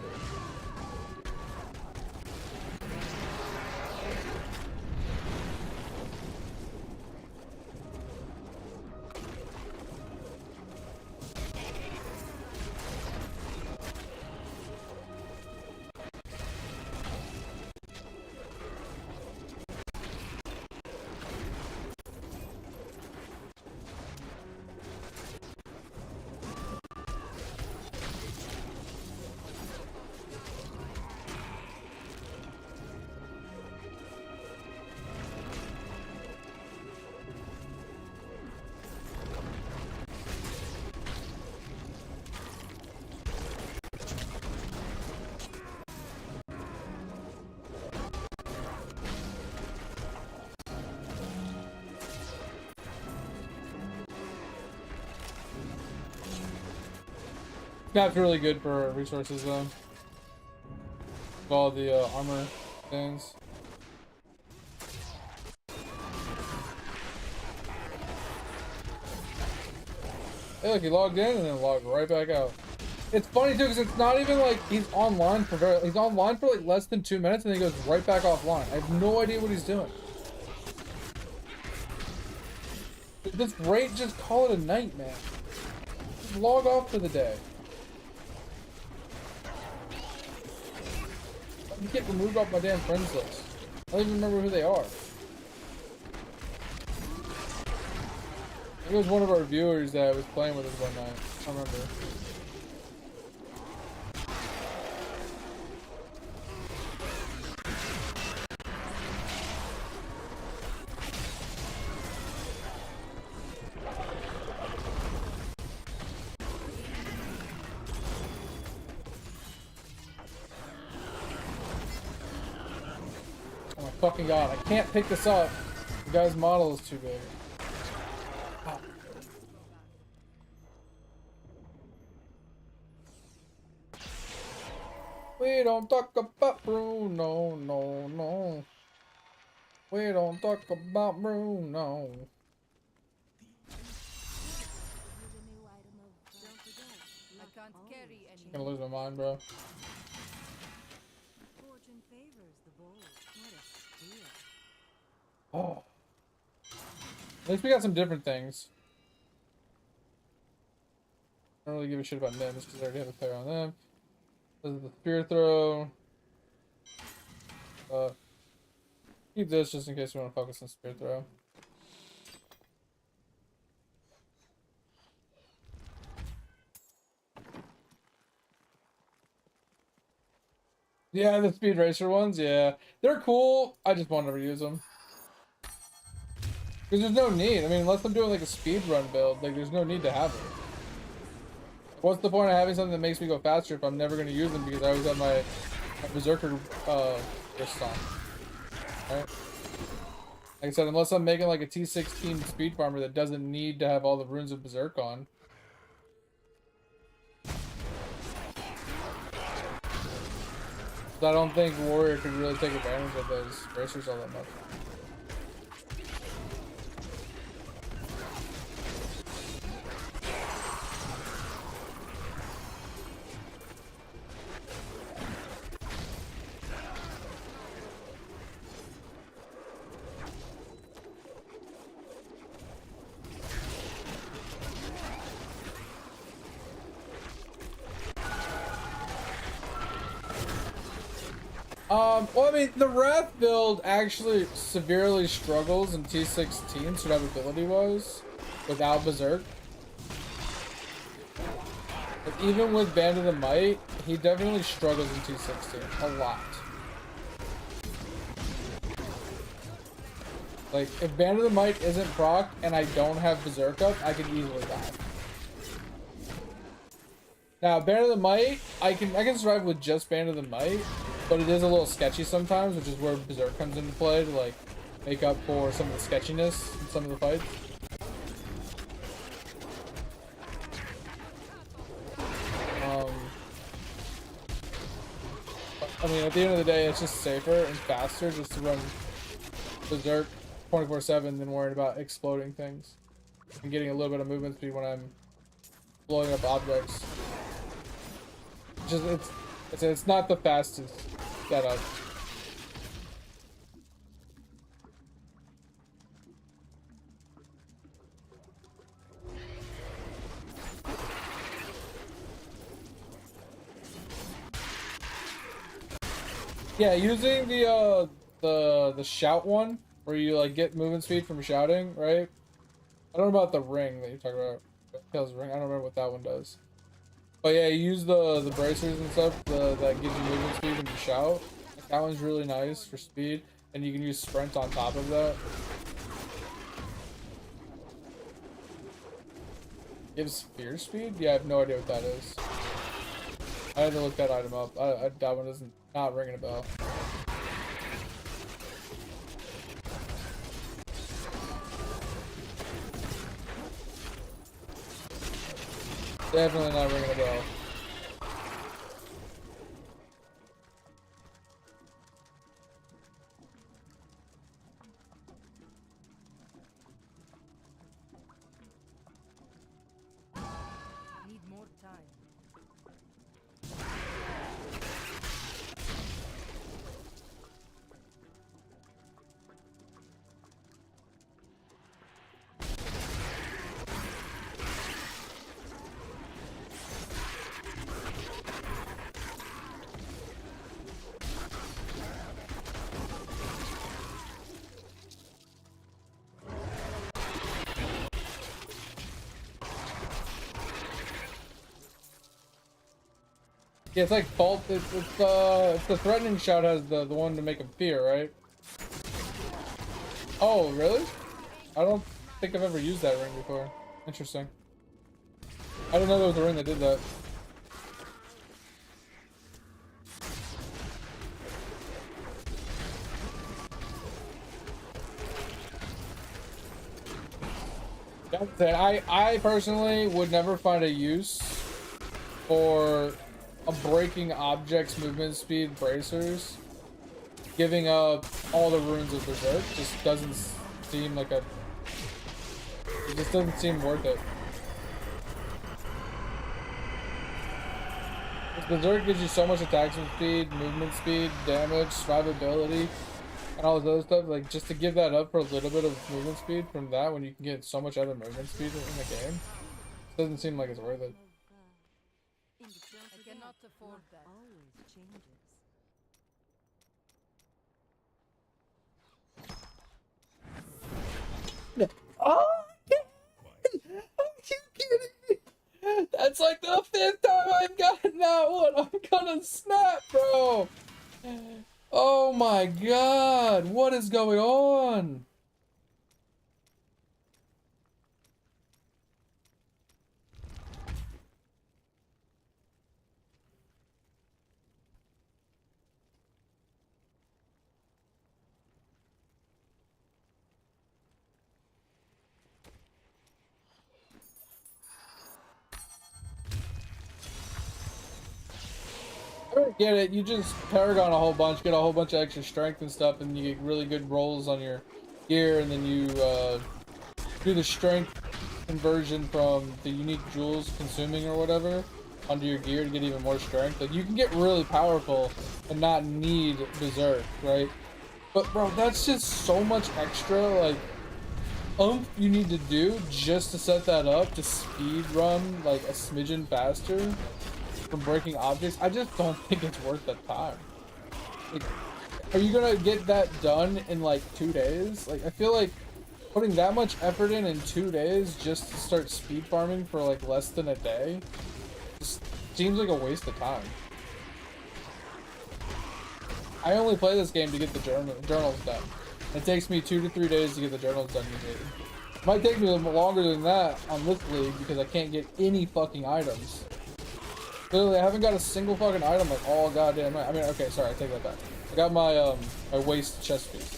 That's really good for resources though. All the armor things. Hey, look, he logged in and then logged right back out. It's funny too, because it's not even like he's online for he's online for like less than 2 minutes and then he goes right back offline. I have no idea what he's doing. This rate, just call it a night, man. Just log off for the day. You get removed off my damn friends list. I don't even remember who they are. It was one of our viewers that was playing with us one night. I don't remember. Oh my fucking god, I can't pick this up. The guy's model is too big. Oh. We don't talk about Bruno, no, no. We don't talk about Bruno. Use a new item of. Don't forget. I can't carry any. I'm gonna lose my mind, bro. Fortune favors the bold. What a steal. Oh. At least we got some different things. I don't really give a shit about them just because I already have a player on them. This is the spear throw. Keep this just in case we want to focus on spear throw. Yeah, the speed racer ones, yeah. They're cool. I just won't ever use them. Because there's no need. I mean, unless I'm doing like a speed run build, like there's no need to have it. What's the point of having something that makes me go faster if I'm never going to use them because I always have my Berserker wrist on. Right? Like I said, unless I'm making like a T16 speed farmer that doesn't need to have all the runes of Berserk on. So I don't think Warrior could really take advantage of those bracers all that much. Well, I mean, the Wrath build actually severely struggles in T16 survivability-wise without Berserk. But even with Band of the Might, he definitely struggles in T16 a lot. Like, if Band of the Might isn't proc and I don't have Berserk up, I can easily die. Now, Band of the Might, I can survive with just Band of the Might. But it is a little sketchy sometimes, which is where Berserk comes into play to like make up for some of the sketchiness in some of the fights. I mean, at the end of the day, it's just safer and faster just to run Berserk 24/7 than worrying about exploding things and getting a little bit of movement speed when I'm blowing up objects. Just it's not the fastest setup. Yeah, using the shout one where you like get movement speed from shouting, right? I don't know about the ring that you're talking about. Tails ring. I don't remember what that one does. But yeah, you use the bracers and stuff that gives you movement speed when you shout. Like, that one's really nice for speed, and you can use sprint on top of that. Gives spear speed? Yeah, I have no idea what that is. I had to look that item up. That one doesn't not ringing a bell. Definitely not ringing a bell. Yeah, it's like fault. It's the threatening shout has the one to make him fear, right? Oh, really? I don't think I've ever used that ring before. Interesting. I didn't know there was a ring that did that. That's it. I personally would never find a use for a breaking objects movement speed bracers. Giving up all the runes of Berserk just doesn't seem like a... It just doesn't seem worth it. Berserk gives you so much attack speed, movement speed, damage, survivability, and all this other stuff. Like, just to give that up for a little bit of movement speed from that when you can get so much other movement speed in the game, doesn't seem like it's worth it. I cannot afford that. Always changes. Oh, are you kidding me? That's like the 5th time I've gotten that one. I'm gonna snap, bro. Oh my god, what is going on? I get it, you just Paragon a whole bunch, get a whole bunch of extra strength and stuff, and you get really good rolls on your gear, and then you do the strength conversion from the unique jewels consuming or whatever onto your gear to get even more strength. Like, you can get really powerful and not need Berserk, right? But bro, that's just so much extra, like, you need to do just to set that up to speed run like a smidgen faster from breaking objects. I just don't think it's worth the time. Like, are you gonna get that done in like 2 days? Like, I feel like putting that much effort in 2 days just to start speed farming for like less than a day just seems like a waste of time. I only play this game to get the journals done. It takes me 2 to 3 days to get the journals done usually. It might take me a little longer than that on this league because I can't get any fucking items. Literally, I haven't got a single fucking item like all goddamn night. I mean, okay, sorry, I take that back. I got my my waist chest piece.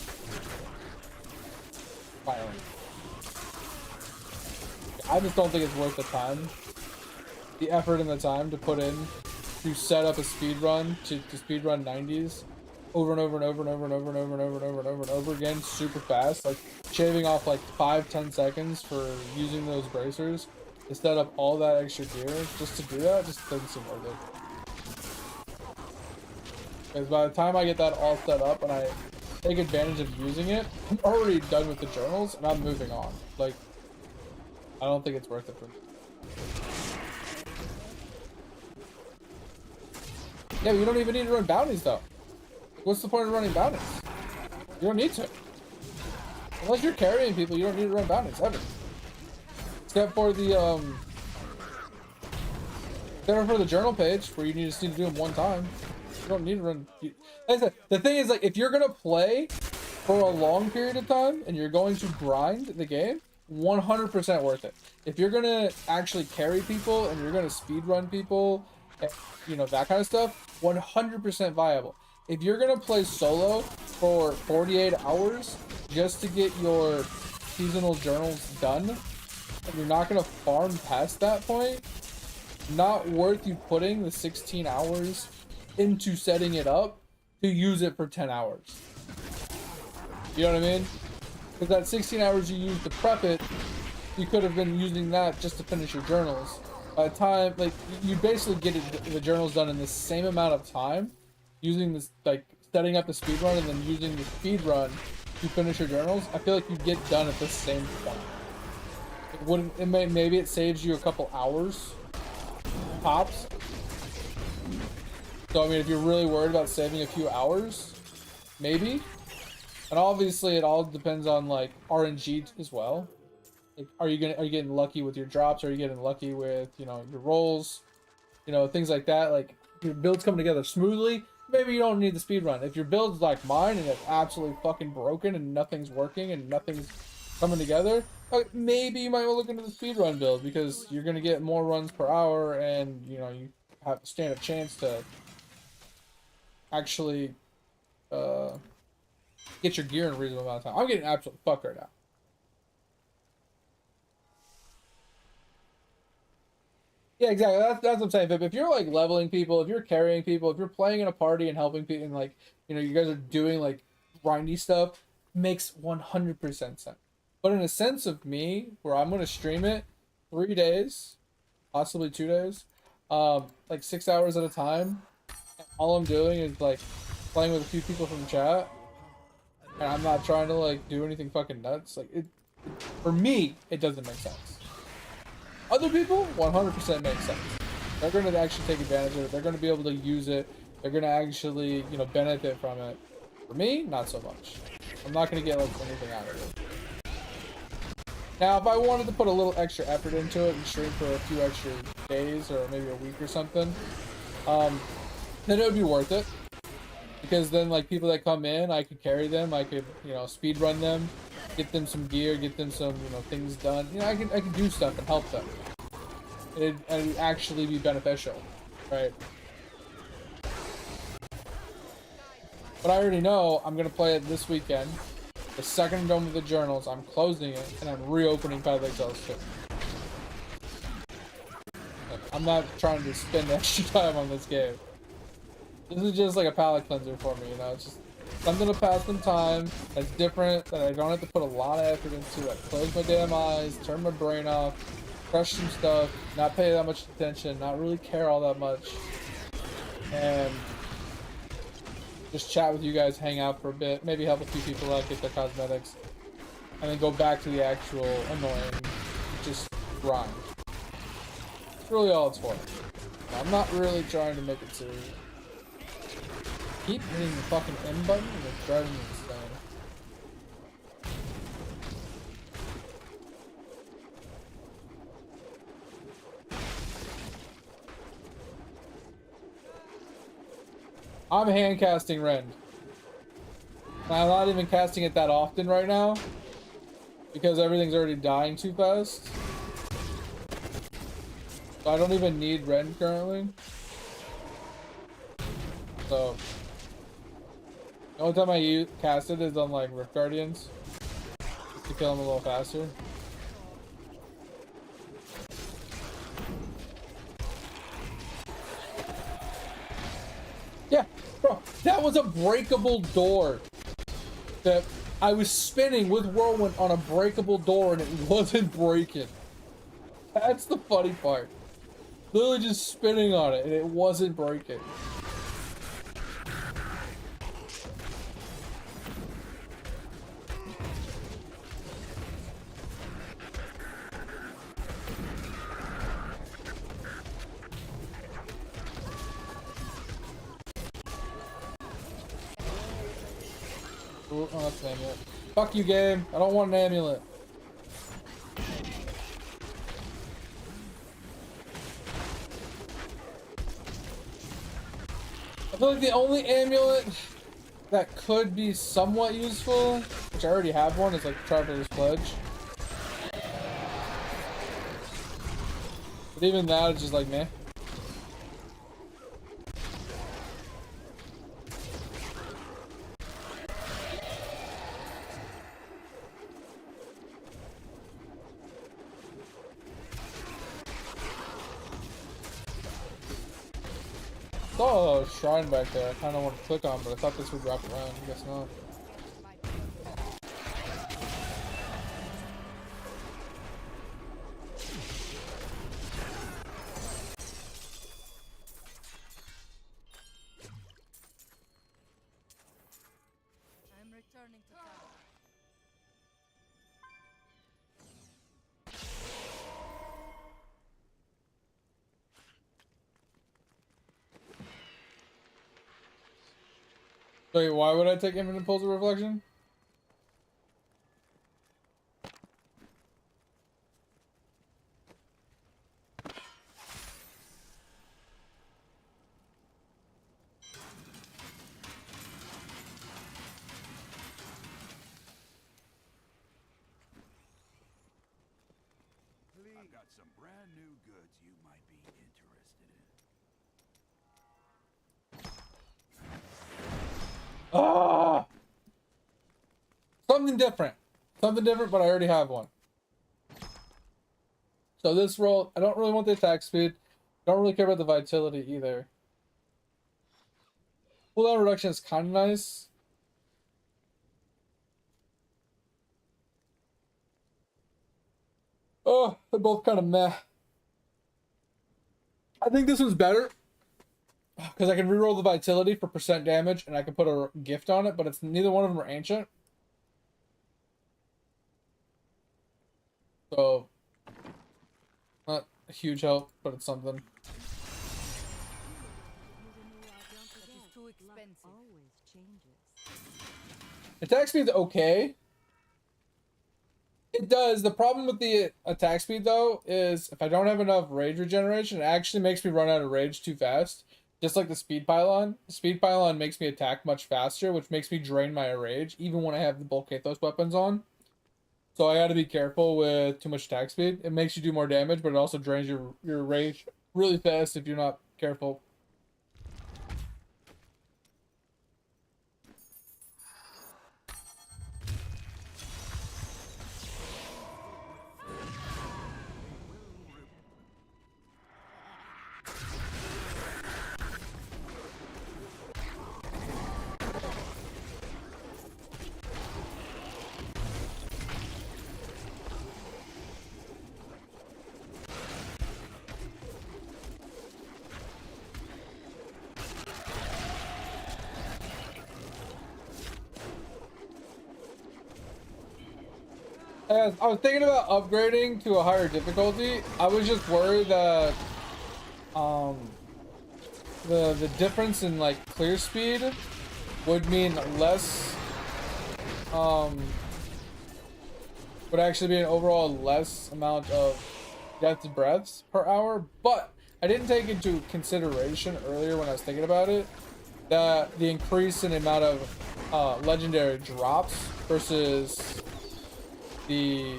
Finally. I just don't think it's worth the time, the effort and the time to put in to set up a speed run to speed run 90s over and over and over and over and over and over and over and over and over and over again super fast, like shaving off like 5-10 seconds for using those bracers to set up all that extra gear just to do that just doesn't seem worth it. Because by the time I get that all set up and I take advantage of using it, I'm already done with the journals and I'm moving on. Like, I don't think it's worth it for me. Yeah, but you don't even need to run bounties though. What's the point of running bounties? You don't need to. Unless you're carrying people, you don't need to run bounties ever. Except for the journal page where you just need to do them one time. You don't need to run. Like I said, the thing is, like, if you're gonna play for a long period of time and you're going to grind the game, 100% worth it. If you're gonna actually carry people and you're gonna speed run people, and, you know, that kind of stuff, 100% viable. If you're gonna play solo for 48 hours just to get your seasonal journals done, and you're not gonna farm past that point, not worth you putting the 16 hours into setting it up to use it for 10 hours. You know what I mean? Because that 16 hours you used to prep it, you could have been using that just to finish your journals. By the time, like, you basically get the journals done in the same amount of time, using this, like, setting up the speed run and then using the speed run to finish your journals. I feel like you get done at the same point. It wouldn't, maybe it saves you a couple hours tops. So I mean, if you're really worried about saving a few hours, maybe. And obviously it all depends on like RNG as well. Like, are you getting lucky with your drops? Are you getting lucky with, you know, your rolls? You know, things like that. Like, your build's coming together smoothly, maybe you don't need the speed run. If your build's like mine and it's absolutely fucking broken and nothing's working and nothing's coming together, maybe you might want to look into the speed run build, because you're gonna get more runs per hour, and you know you have stand a chance to actually get your gear in a reasonable amount of time. I'm getting absolute fuck right now. Yeah, exactly. That's what I'm saying. But if you're like leveling people, if you're carrying people, if you're playing in a party and helping people, and like, you know, you guys are doing like grindy stuff, makes 100% sense. But in a sense of me, where I'm gonna stream it 3 days, possibly 2 days, like 6 hours at a time, and all I'm doing is like playing with a few people from chat, and I'm not trying to like do anything fucking nuts. Like for me, it doesn't make sense. Other people, 100% makes sense. They're going to actually take advantage of it. They're going to be able to use it. They're going to actually, you know, benefit from it. For me, not so much. I'm not going to get like anything out of it. Now, if I wanted to put a little extra effort into it and stream for a few extra days or maybe a week or something, then it would be worth it. Because then, like, people that come in, I could carry them. I could, you know, speed run them, get them some gear, get them some, you know, things done. You know, I can do stuff and help them. It'd actually be beneficial, right? But I already know I'm gonna play it this weekend. The second I'm done with the journals, I'm closing it and I'm reopening Path of Exiles 2. Like, I'm not trying to spend extra time on this game. This is just like a palate cleanser for me, you know? It's just something to pass some time that's different, that I don't have to put a lot of effort into. I close my damn eyes, turn my brain off, crush some stuff, not pay that much attention, not really care all that much, and just chat with you guys, hang out for a bit, maybe help a few people out get their cosmetics, and then go back to the actual annoying, just grind. That's really all it's for. I'm not really trying to make it serious. Keep hitting the fucking M button and it's driving me insane. I'm hand casting Rend. And I'm not even casting it that often right now, because everything's already dying too fast. So I don't even need Rend currently. So the only time I cast it is on like Rift Guardians to kill them a little faster. Yeah, bro, that was a breakable door that I was spinning with Whirlwind on a breakable door and it wasn't breaking. That's the funny part. Literally just spinning on it and it wasn't breaking. Oh, that's an amulet. Fuck you, game. I don't want an amulet. I feel like the only amulet that could be somewhat useful, which I already have one, is like Traveler's Pledge. But even that is just like meh. Saw a shrine back there. I kind of want to click on, but I thought this would wrap around. I guess not. I'm returning to town. Wait, why would I take Infinite Pulse of Reflection? some brand new goods you might be interested in. Ah, something different. Something different, but I already have one. So this roll, I don't really want the attack speed. Don't really care about the vitality either. Cooldown reduction is kind of nice. Oh, they're both kind of meh. I think this one's better because I can reroll the vitality for percent damage and I can put a gift on it, but it's neither one of them are ancient. So, not a huge help, but it's something. That is too expensive. Always changes. Attack speed's okay. It does. The problem with the attack speed, though, is if I don't have enough rage regeneration, it actually makes me run out of rage too fast. Just like the speed pylon. The speed pylon makes me attack much faster, which makes me drain my rage, even when I have the Bulkathos weapons on. So I gotta be careful with too much attack speed. It makes you do more damage, but it also drains your rage really fast if you're not careful. As I was thinking about upgrading to a higher difficulty. I was just worried that the difference in like clear speed would mean less would actually be an overall less amount of death breaths per hour, but I didn't take into consideration earlier when I was thinking about it that the increase in the amount of legendary drops versus the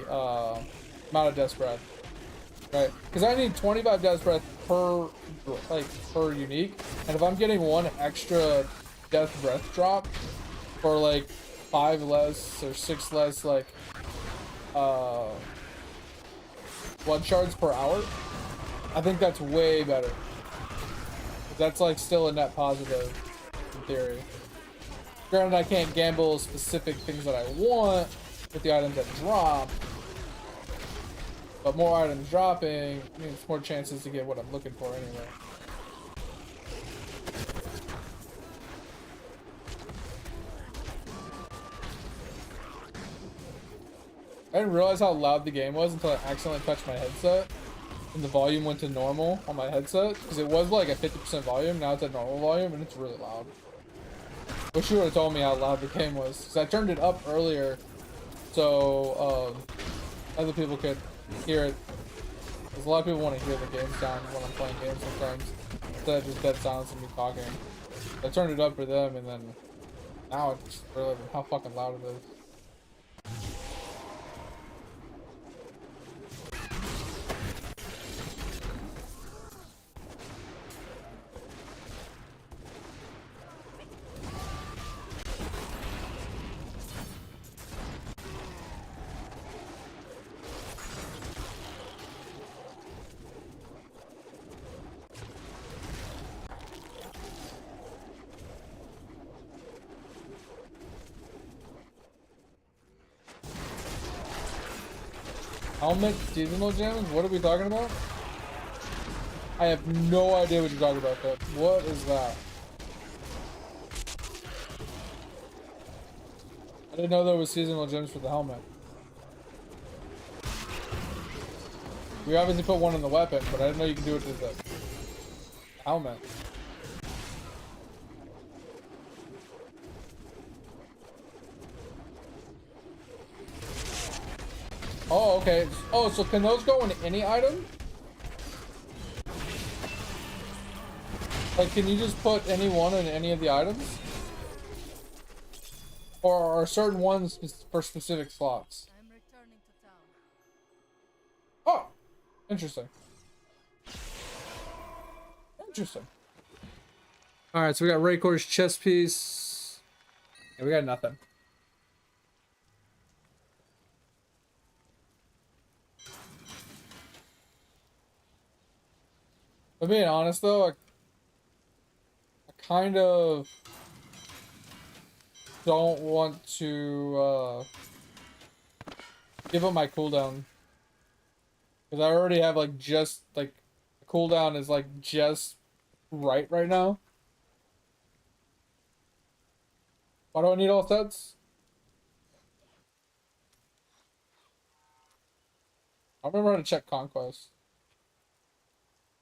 amount of death breath, right? Because I need 25 death breath per unique, and if I'm getting one extra death breath drop for like 5 less or 6 less like blood shards per hour, I think that's way better. That's like still a net positive in theory. Granted, I can't gamble specific things that I want with the items that drop, but more items dropping means more chances to get what I'm looking for anyway. I didn't realize how loud the game was until I accidentally touched my headset and the volume went to normal on my headset, because it was like a 50% volume, now it's at normal volume and it's really loud. Wish you would have told me how loud the game was, because I turned it up earlier so other people could hear it. Because a lot of people want to hear the game sound when I'm playing games sometimes, instead of just dead silence and me talking. I turned it up for them, and then now I just realized how fucking loud it is. Helmet seasonal gems? What are we talking about? I have no idea what you're talking about, Pip. What is that? I didn't know there was seasonal gems for the helmet. We obviously put one in the weapon, but I didn't know you could do it to the helmet. Oh, okay. Oh, so can those go in any item? Like, can you just put any one in any of the items? Or are certain ones for specific slots? I'm returning to town. Oh! Interesting. Interesting. Alright, so we got Raycor's chess piece. And we got nothing. But being honest though, I kind of don't want to give up my cooldown. Because I already have like just like the cooldown is like just right now. Why do I need all sets? I remember how to check Conquest.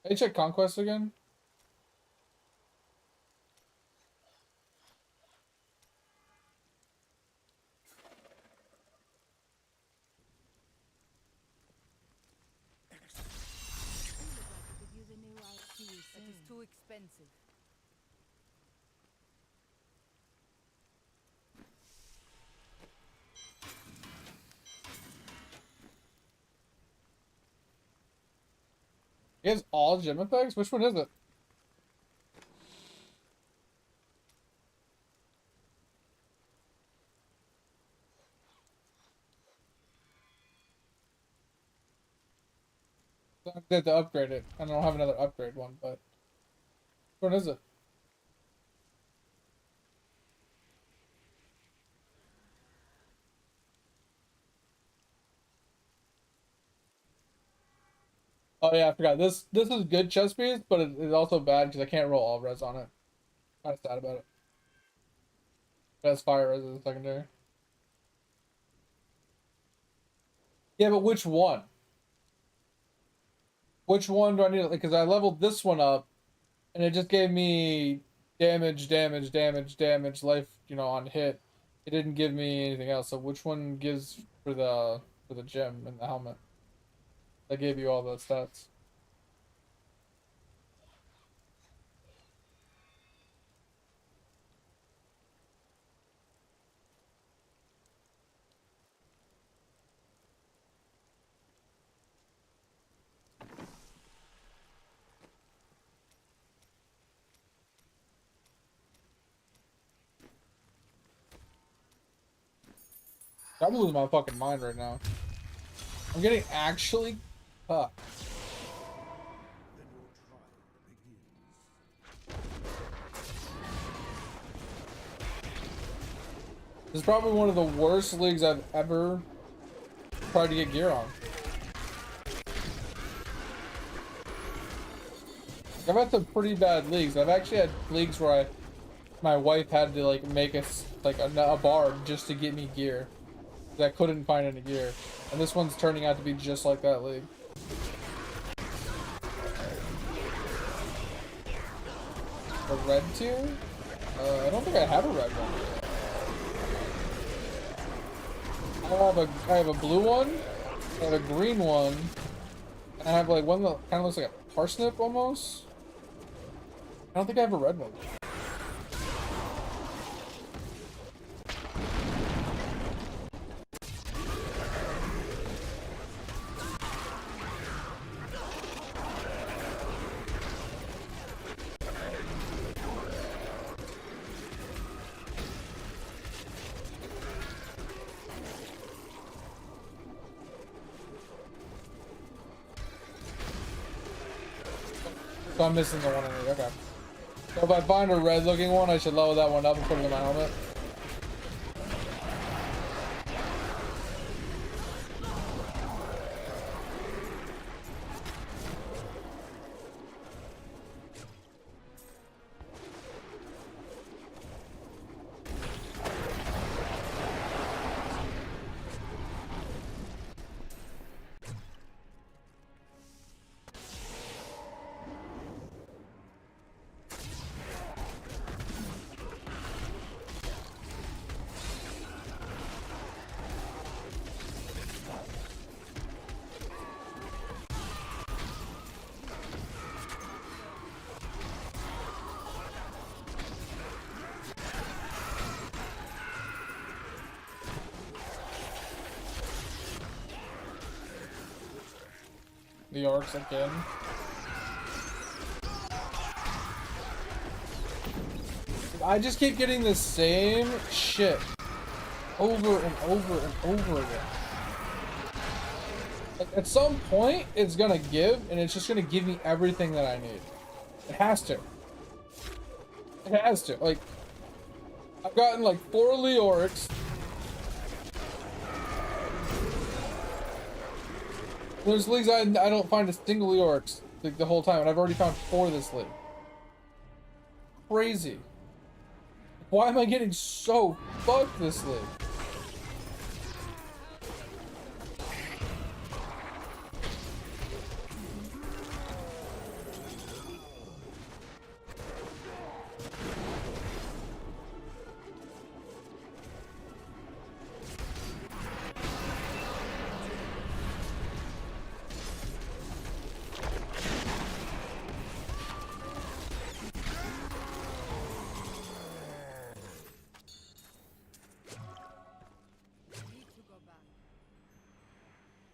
Hey, check Conquest again? You could use a new item. See you That soon. is too expensive. He has all gem effects? Which one is it? I did to upgrade it. I don't have another upgrade one, but which one is it? Oh yeah, I forgot. This is good chess piece, but it's also bad because I can't roll all res on it. Kind of sad about it. It has fire res as a secondary. Yeah, but which one? Which one do I need? Because I leveled this one up, and it just gave me damage, life, you know, on hit. It didn't give me anything else. So which one gives for the gem and the helmet? That gave you all those stats. I'm losing my fucking mind right now. I'm getting actually fucked. This is probably one of the worst leagues I've ever tried to get gear on. I've had some pretty bad leagues. I've actually had leagues where my wife had to like make us like a bar just to get me gear. I couldn't find any gear, and this one's turning out to be just like that league. A red tier? I don't think I have a red one. I have a blue one, I have a green one, and I have like one that kind of looks like a parsnip almost. I don't think I have a red one. So I'm missing the one I need, okay. So if I find a red looking one, I should level that one up and put it in my helmet. the orcs again. I just keep getting the same shit over and over and over again. Like, at some point, it's gonna give, and it's just gonna give me everything that I need. It has to. It has to. Like, I've gotten like 4 Leorics. There's leagues I don't find a single Leorics like the whole time, and I've already found 4 this league. Crazy. Why am I getting so fucked this league?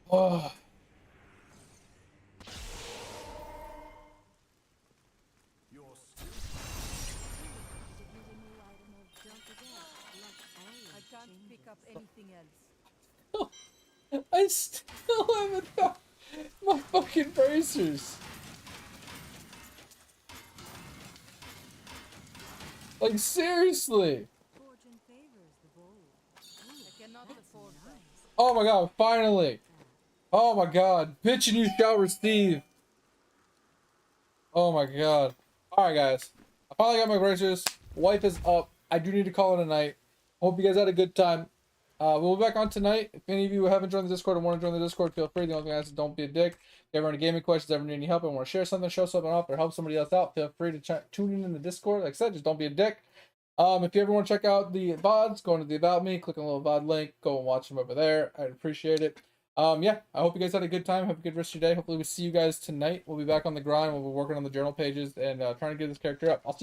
Oh. I can't pick up anything else. I still haven't found my fucking bracers. Like, seriously. Fortune favors the bold. I cannot afford them. Oh my god, finally. Oh my god. Bitch and you shall receive. Oh my god. Alright, guys. I finally got my bracers. Wife is up. I do need to call it a night. Hope you guys had a good time. We'll be back on tonight. If any of you haven't joined the Discord or want to join the Discord, feel free. The only thing I ask is don't be a dick. If you ever have any gaming questions, ever need any help, and want to share something, show something off, or help somebody else out, feel free to tune in the Discord. Like I said, just don't be a dick. If you ever want to check out the VODs, go into the About Me, click on the little VOD link, go and watch them over there. I'd appreciate it. Yeah, I hope you guys had a good time. Have a good rest of your day. Hopefully we see you guys tonight. We'll be back on the grind. We'll be working on the journal pages and trying to get this character up. I'll see